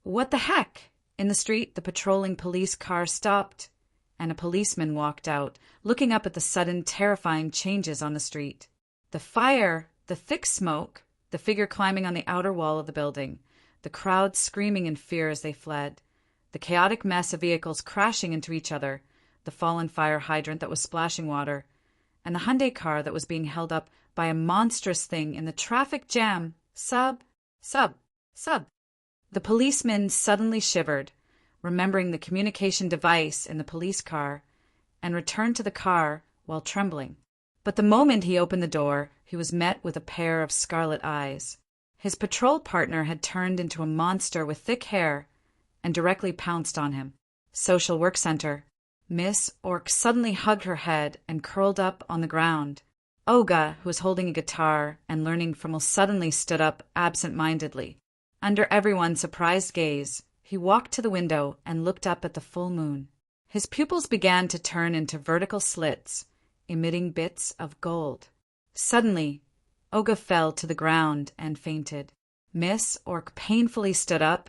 What the heck? In the street, the patrolling police car stopped, and a policeman walked out, looking up at the sudden, terrifying changes on the street. The fire, the thick smoke, the figure climbing on the outer wall of the building, the crowd screaming in fear as they fled, the chaotic mess of vehicles crashing into each other, the fallen fire hydrant that was splashing water, and the Hyundai car that was being held up by a monstrous thing in the traffic jam. Sub. The policeman suddenly shivered, remembering the communication device in the police car, and returned to the car while trembling. But the moment he opened the door, he was met with a pair of scarlet eyes. His patrol partner had turned into a monster with thick hair and directly pounced on him. Social work center. Miss Ork suddenly hugged her head and curled up on the ground. Olga, who was holding a guitar and learning from suddenly stood up absent-mindedly. Under everyone's surprised gaze, he walked to the window and looked up at the full moon. His pupils began to turn into vertical slits, emitting bits of gold. Suddenly, Olga fell to the ground and fainted. Miss Ork painfully stood up,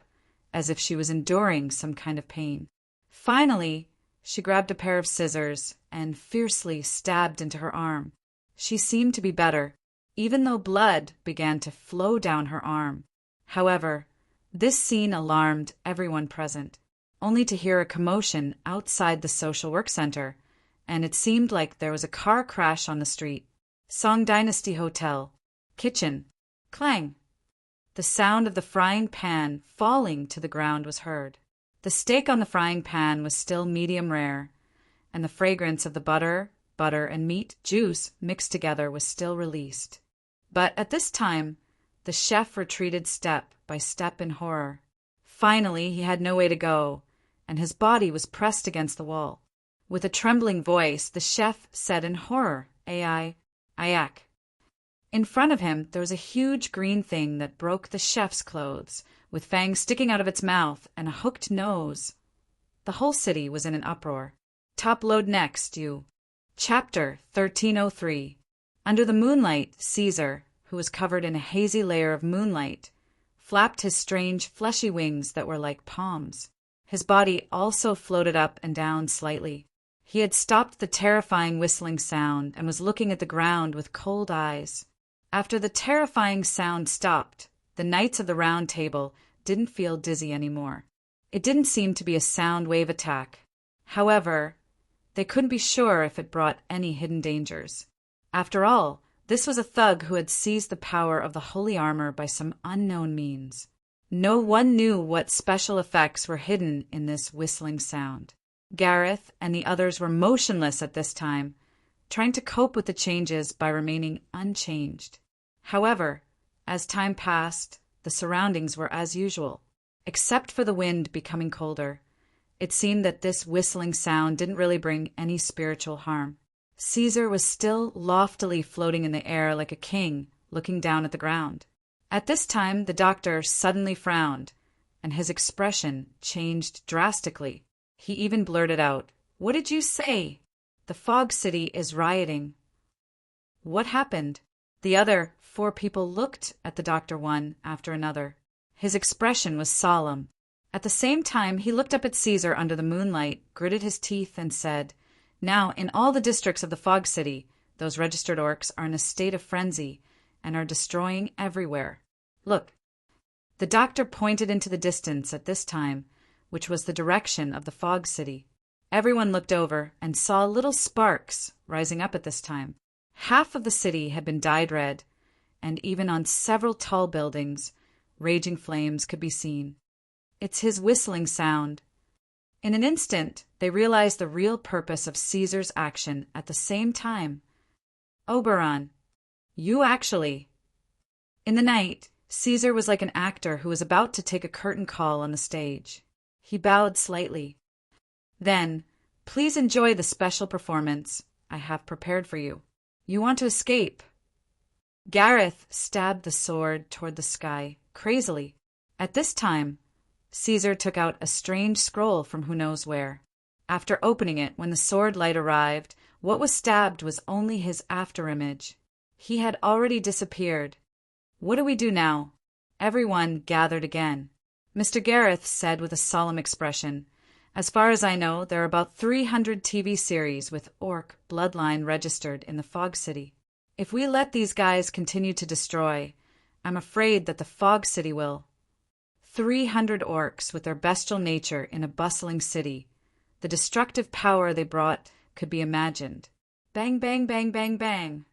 as if she was enduring some kind of pain. Finally, she grabbed a pair of scissors and fiercely stabbed into her arm. She seemed to be better, even though blood began to flow down her arm. However, this scene alarmed everyone present, only to hear a commotion outside the social work center, and it seemed like there was a car crash on the street. Song Dynasty Hotel. Kitchen. Clang. The sound of the frying pan falling to the ground was heard. The steak on the frying pan was still medium rare, and the fragrance of the butter, and meat juice mixed together was still released. But at this time, the chef retreated step by step in horror. Finally, he had no way to go, and his body was pressed against the wall. With a trembling voice, the chef said in horror, "Ai, Ayak." In front of him, there was a huge green thing that broke the chef's clothes, with fangs sticking out of its mouth and a hooked nose. The whole city was in an uproar. Top load next, you. Chapter 1303. Under the moonlight, Caesar, who was covered in a hazy layer of moonlight, flapped his strange fleshy wings that were like palms. His body also floated up and down slightly. He had stopped the terrifying whistling sound and was looking at the ground with cold eyes. After the terrifying sound stopped, the Knights of the Round Table didn't feel dizzy anymore. It didn't seem to be a sound wave attack. However, they couldn't be sure if it brought any hidden dangers. After all, this was a thug who had seized the power of the holy armor by some unknown means. No one knew what special effects were hidden in this whistling sound. Gareth and the others were motionless at this time, trying to cope with the changes by remaining unchanged. However, as time passed, the surroundings were as usual, except for the wind becoming colder. It seemed that this whistling sound didn't really bring any spiritual harm. Caesar was still loftily floating in the air like a king, looking down at the ground. At this time, the doctor suddenly frowned, and his expression changed drastically. He even blurted out, "What did you say?" "The Fog City is rioting." "What happened?" The other 4 people looked at the doctor one after another. His expression was solemn. At the same time, he looked up at Caesar under the moonlight, gritted his teeth, and said, "Now, in all the districts of the Fog City, those registered orcs are in a state of frenzy and are destroying everywhere. Look." The doctor pointed into the distance at this time, which was the direction of the Fog City. Everyone looked over and saw little sparks rising up at this time. Half of the city had been dyed red, and even on several tall buildings, raging flames could be seen. It's his whistling sound. In an instant, they realized the real purpose of Caesar's action at the same time. Oberon, you actually. In the night, Caesar was like an actor who was about to take a curtain call on the stage. He bowed slightly. Then, please enjoy the special performance I have prepared for you. You want to escape? Gareth stabbed the sword toward the sky, crazily. At this time, Caesar took out a strange scroll from who knows where. After opening it, when the sword light arrived, what was stabbed was only his afterimage. He had already disappeared. What do we do now? Everyone gathered again. Mr. Gareth said with a solemn expression, as far as I know, there are about 300 TV series with orc bloodline registered in the Fog City. If we let these guys continue to destroy, I'm afraid that the Fog City will. 300 orcs with their bestial nature in a bustling city. The destructive power they brought could be imagined. Bang, bang, bang, bang, bang.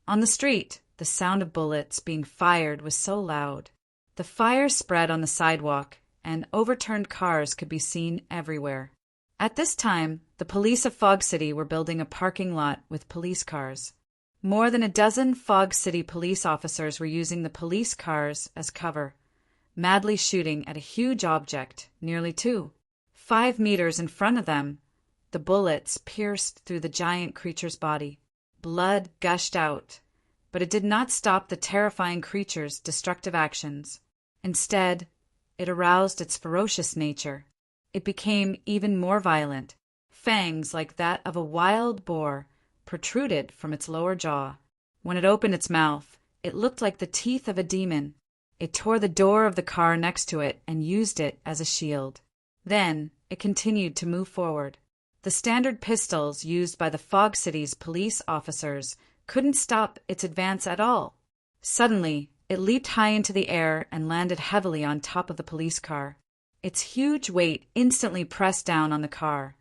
On the street, the sound of bullets being fired was so loud. The fire spread on the sidewalk, and overturned cars could be seen everywhere. At this time, the police of Fog City were building a parking lot with police cars. More than a dozen Fog City police officers were using the police cars as cover, madly shooting at a huge object, nearly 5 meters in front of them. The bullets pierced through the giant creature's body. Blood gushed out, but it did not stop the terrifying creature's destructive actions. Instead, it aroused its ferocious nature. It became even more violent. Fangs like that of a wild boar protruded from its lower jaw. When it opened its mouth, it looked like the teeth of a demon. It tore the door of the car next to it and used it as a shield. Then it continued to move forward. The standard pistols used by the Fog City's police officers couldn't stop its advance at all. Suddenly, it leaped high into the air and landed heavily on top of the police car. Its huge weight instantly pressed down on the car,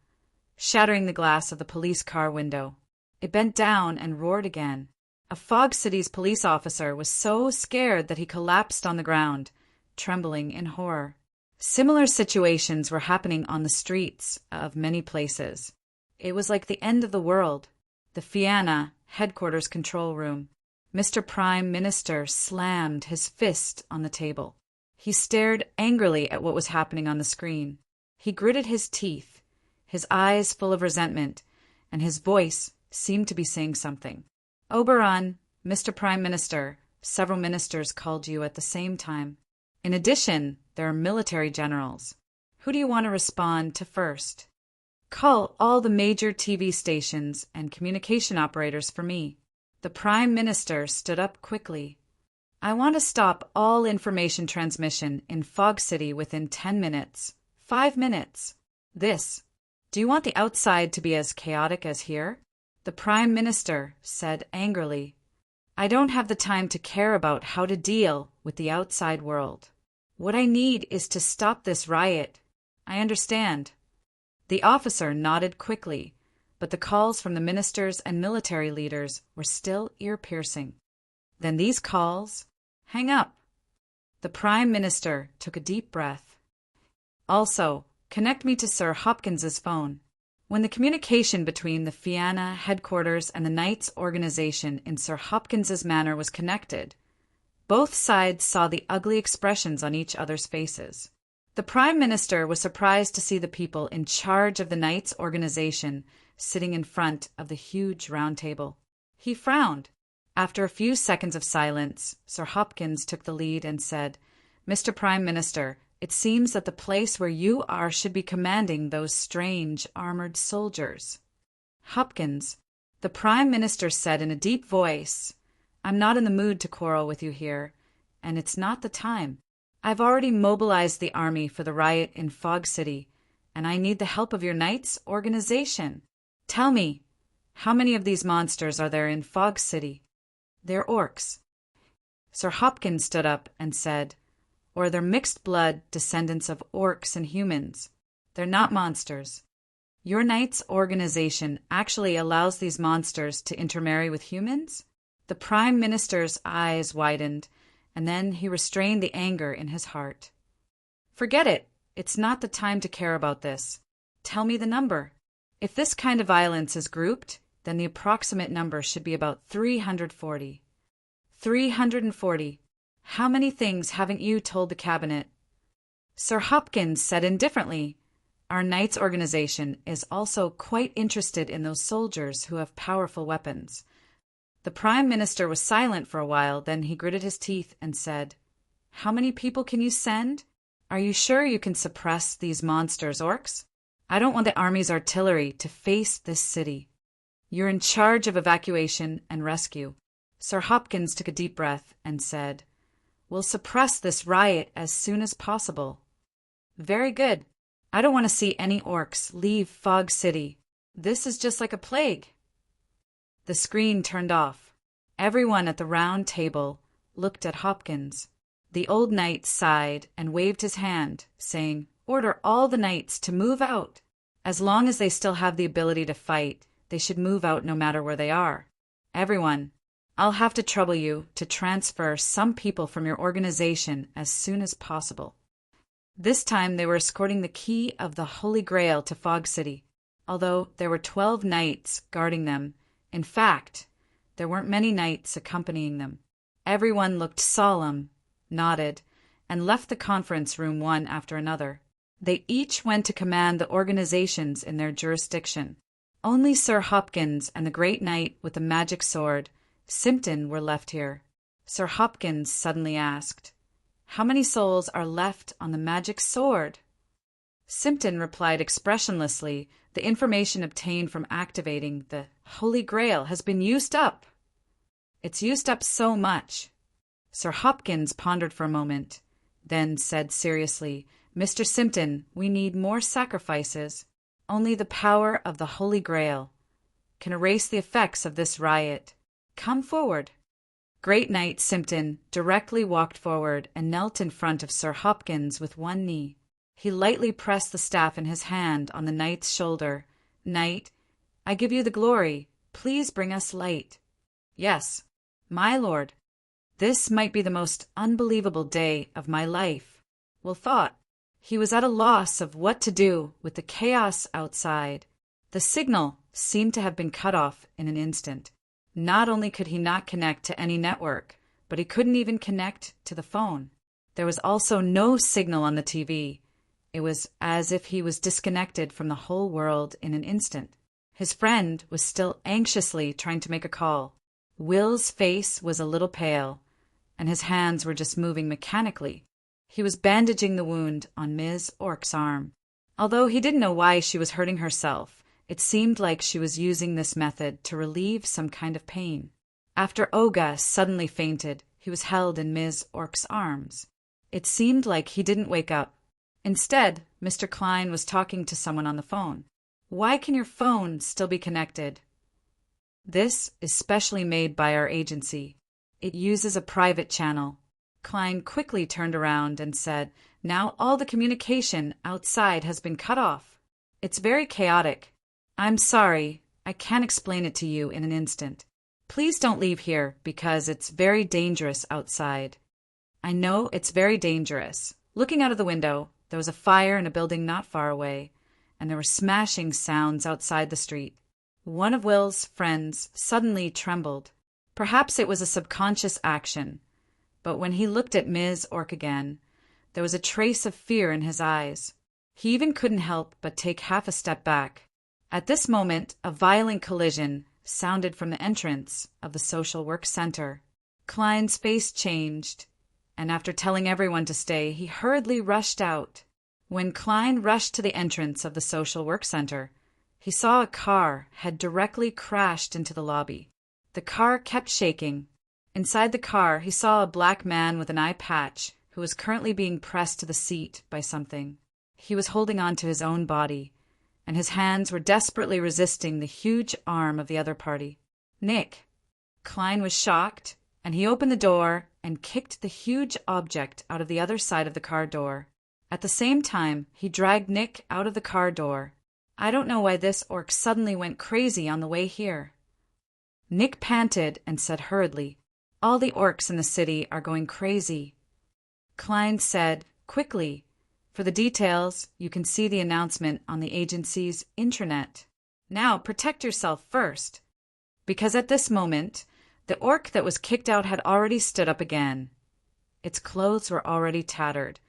shattering the glass of the police car window. It bent down and roared again. A Fog City's police officer was so scared that he collapsed on the ground, trembling in horror. Similar situations were happening on the streets of many places. It was like the end of the world. The Fianna headquarters control room. Mr. Prime Minister slammed his fist on the table. He stared angrily at what was happening on the screen. He gritted his teeth, his eyes full of resentment, and his voice seemed to be saying something. Oberon, Mr. Prime Minister, several ministers called you at the same time. In addition, there are military generals. Who do you want to respond to first? Call all the major TV stations and communication operators for me. The Prime Minister stood up quickly. I want to stop all information transmission in Fog City within 10 minutes. 5 minutes. Do you want the outside to be as chaotic as here? The Prime Minister said angrily, I don't have the time to care about how to deal with the outside world. What I need is to stop this riot. I understand. The officer nodded quickly, but the calls from the ministers and military leaders were still ear-piercing. Then these calls? Hang up. The Prime Minister took a deep breath. Also, connect me to Sir Hopkins's phone. When the communication between the Fianna headquarters and the Knights organization in Sir Hopkins's manor was connected, both sides saw the ugly expressions on each other's faces. The Prime Minister was surprised to see the people in charge of the Knights organization sitting in front of the huge round table. He frowned. After a few seconds of silence, Sir Hopkins took the lead and said, Mr. Prime Minister, it seems that the place where you are should be commanding those strange armored soldiers. Hopkins, the Prime Minister said in a deep voice, I'm not in the mood to quarrel with you here, and it's not the time. I've already mobilized the army for the riot in Fog City, and I need the help of your Knights organization. Tell me, how many of these monsters are there in Fog City? They're orcs. Sir Hopkins stood up and said, or they're mixed-blood descendants of orcs and humans. They're not monsters. Your Knights organization actually allows these monsters to intermarry with humans? The Prime Minister's eyes widened, and then he restrained the anger in his heart. Forget it. It's not the time to care about this. Tell me the number. If this kind of violence is grouped, then the approximate number should be about 340. 340. How many things haven't you told the cabinet? Sir Hopkins said indifferently, "Our Knights organization is also quite interested in those soldiers who have powerful weapons." The Prime Minister was silent for a while, then he gritted his teeth and said, "How many people can you send? Are you sure you can suppress these monsters, orcs? I don't want the army's artillery to face this city. You're in charge of evacuation and rescue." Sir Hopkins took a deep breath and said, "We'll suppress this riot as soon as possible." "Very good. I don't want to see any orcs leave Fog City. This is just like a plague." The screen turned off. Everyone at the round table looked at Hopkins. The old knight sighed and waved his hand, saying, "Order all the knights to move out. As long as they still have the ability to fight, they should move out no matter where they are. Everyone, I'll have to trouble you to transfer some people from your organization as soon as possible." This time they were escorting the key of the Holy Grail to Fog City, although there were 12 knights guarding them. In fact, there weren't many knights accompanying them. Everyone looked solemn, nodded, and left the conference room one after another. They each went to command the organizations in their jurisdiction. Only Sir Hopkins and the great knight with the magic sword, Simpton, were left here. Sir Hopkins suddenly asked, "How many souls are left on the magic sword?" Simpton replied expressionlessly, "The information obtained from activating the Holy Grail has been used up." "It's used up so much." Sir Hopkins pondered for a moment, then said seriously, "Mr. Simpton, we need more sacrifices. Only the power of the Holy Grail can erase the effects of this riot. Come forward." Great Knight Simpton directly walked forward and knelt in front of Sir Hopkins with one knee. He lightly pressed the staff in his hand on the knight's shoulder. "Knight, I give you the glory. Please bring us light." "Yes, my lord. This might be the most unbelievable day of my life." Will thought. He was at a loss of what to do with the chaos outside. The signal seemed to have been cut off in an instant. Not only could he not connect to any network, but he couldn't even connect to the phone. There was also no signal on the TV. It was as if he was disconnected from the whole world in an instant. His friend was still anxiously trying to make a call. Will's face was a little pale, and his hands were just moving mechanically. He was bandaging the wound on Ms. Orc's arm. Although he didn't know why she was hurting herself, it seemed like she was using this method to relieve some kind of pain. After Olga suddenly fainted, he was held in Ms. Orc's arms. It seemed like he didn't wake up. Instead, Mr. Klein was talking to someone on the phone. "Why can your phone still be connected?" "This is specially made by our agency. It uses a private channel." Klein quickly turned around and said, "Now all the communication outside has been cut off. It's very chaotic. I'm sorry, I can't explain it to you in an instant. Please don't leave here because it's very dangerous outside." "I know it's very dangerous." Looking out of the window, there was a fire in a building not far away, and there were smashing sounds outside the street. One of Will's friends suddenly trembled. Perhaps it was a subconscious action, but when he looked at Ms. Orc again, there was a trace of fear in his eyes. He even couldn't help but take half a step back. At this moment, a violent collision sounded from the entrance of the Social Work Center. Klein's face changed, and after telling everyone to stay, he hurriedly rushed out. When Klein rushed to the entrance of the Social Work Center, he saw a car had directly crashed into the lobby. The car kept shaking. Inside the car, he saw a black man with an eye patch who was currently being pressed to the seat by something. He was holding on to his own body, and his hands were desperately resisting the huge arm of the other party. "Nick." Klein was shocked, and he opened the door and kicked the huge object out of the other side of the car door. At the same time, he dragged Nick out of the car door. "I don't know why this orc suddenly went crazy on the way here." Nick panted and said hurriedly, "All the orcs in the city are going crazy." Klein said, quickly, For the details, you can see the announcement on the agency's intranet. Now, protect yourself first. Because at this moment, the orc that was kicked out had already stood up again. Its clothes were already tattered,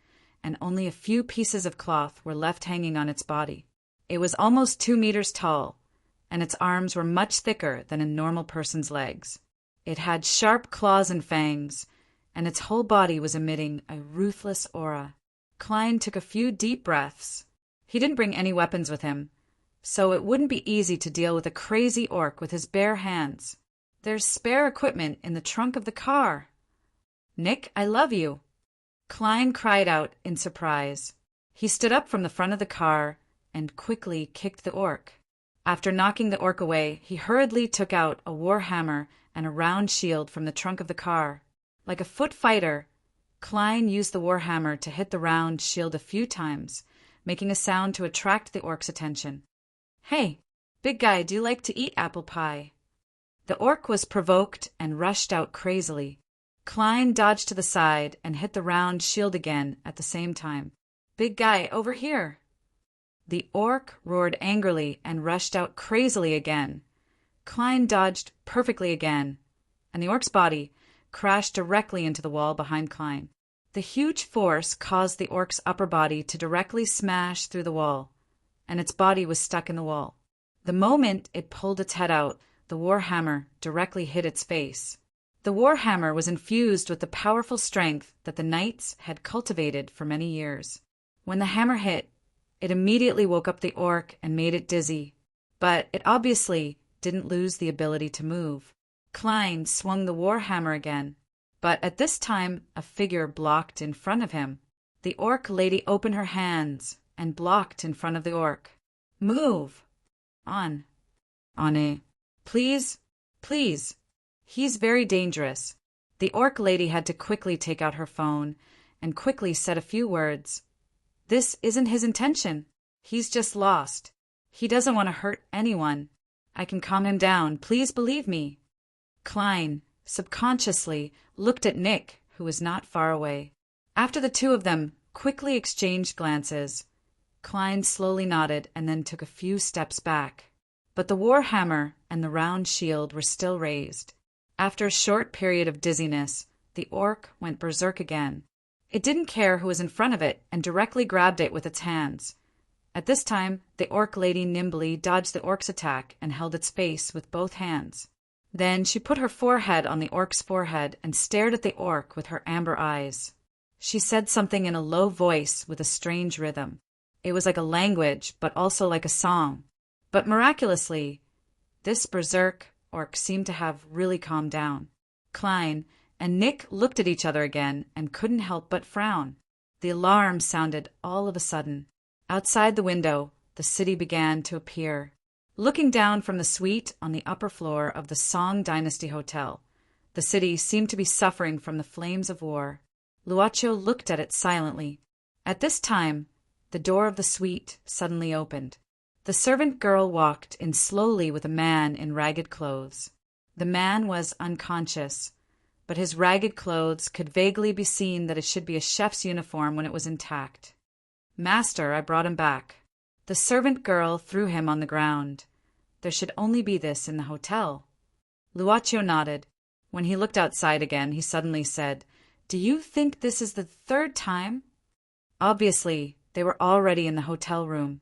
and only a few pieces of cloth were left hanging on its body. It was almost 2 meters tall, and its arms were much thicker than a normal person's legs. It had sharp claws and fangs, and its whole body was emitting a ruthless aura. Klein took a few deep breaths. He didn't bring any weapons with him, so it wouldn't be easy to deal with a crazy orc with his bare hands. There's spare equipment in the trunk of the car. Nick, I love you. Klein cried out in surprise. He stood up from the front of the car and quickly kicked the orc. After knocking the orc away, he hurriedly took out a war hammer and a round shield from the trunk of the car. Like a foot fighter, Klein used the war hammer to hit the round shield a few times, making a sound to attract the orc's attention. Hey, big guy, do you like to eat apple pie? The orc was provoked and rushed out crazily. Klein dodged to the side and hit the round shield again at the same time. Big guy, over here. The orc roared angrily and rushed out crazily again. Klein dodged perfectly again, and the orc's body crashed directly into the wall behind Klein. The huge force caused the orc's upper body to directly smash through the wall, and its body was stuck in the wall. The moment it pulled its head out, the war hammer directly hit its face. The war hammer was infused with the powerful strength that the knights had cultivated for many years. When the hammer hit, it immediately woke up the orc and made it dizzy, but it obviously didn't lose the ability to move. Klein swung the war hammer again, but at this time a figure blocked in front of him. The orc lady opened her hands and blocked in front of the orc. Move! On. Please, please. He's very dangerous. The orc lady had to quickly take out her phone and quickly said a few words. This isn't his intention. He's just lost. He doesn't want to hurt anyone. I can calm him down. Please believe me. Klein, subconsciously, looked at Nick, who was not far away. After the two of them quickly exchanged glances, Klein slowly nodded and then took a few steps back. But the war hammer and the round shield were still raised. After a short period of dizziness, the orc went berserk again. It didn't care who was in front of it and directly grabbed it with its hands. At this time, the orc lady nimbly dodged the orc's attack and held its face with both hands. Then she put her forehead on the orc's forehead and stared at the orc with her amber eyes. She said something in a low voice with a strange rhythm. It was like a language, but also like a song. But miraculously, this berserk orc seemed to have really calmed down. Klein and Nick looked at each other again and couldn't help but frown. The alarm sounded all of a sudden. Outside the window, the city began to appear. Looking down from the suite on the upper floor of the Song Dynasty Hotel, the city seemed to be suffering from the flames of war. Luocho looked at it silently. At this time, the door of the suite suddenly opened. The servant girl walked in slowly with a man in ragged clothes. The man was unconscious, but his ragged clothes could vaguely be seen that it should be a chef's uniform when it was intact. Master, I brought him back. The servant girl threw him on the ground. There should only be this in the hotel. Luocho nodded. When he looked outside again, he suddenly said, Do you think this is the third time? Obviously, they were already in the hotel room.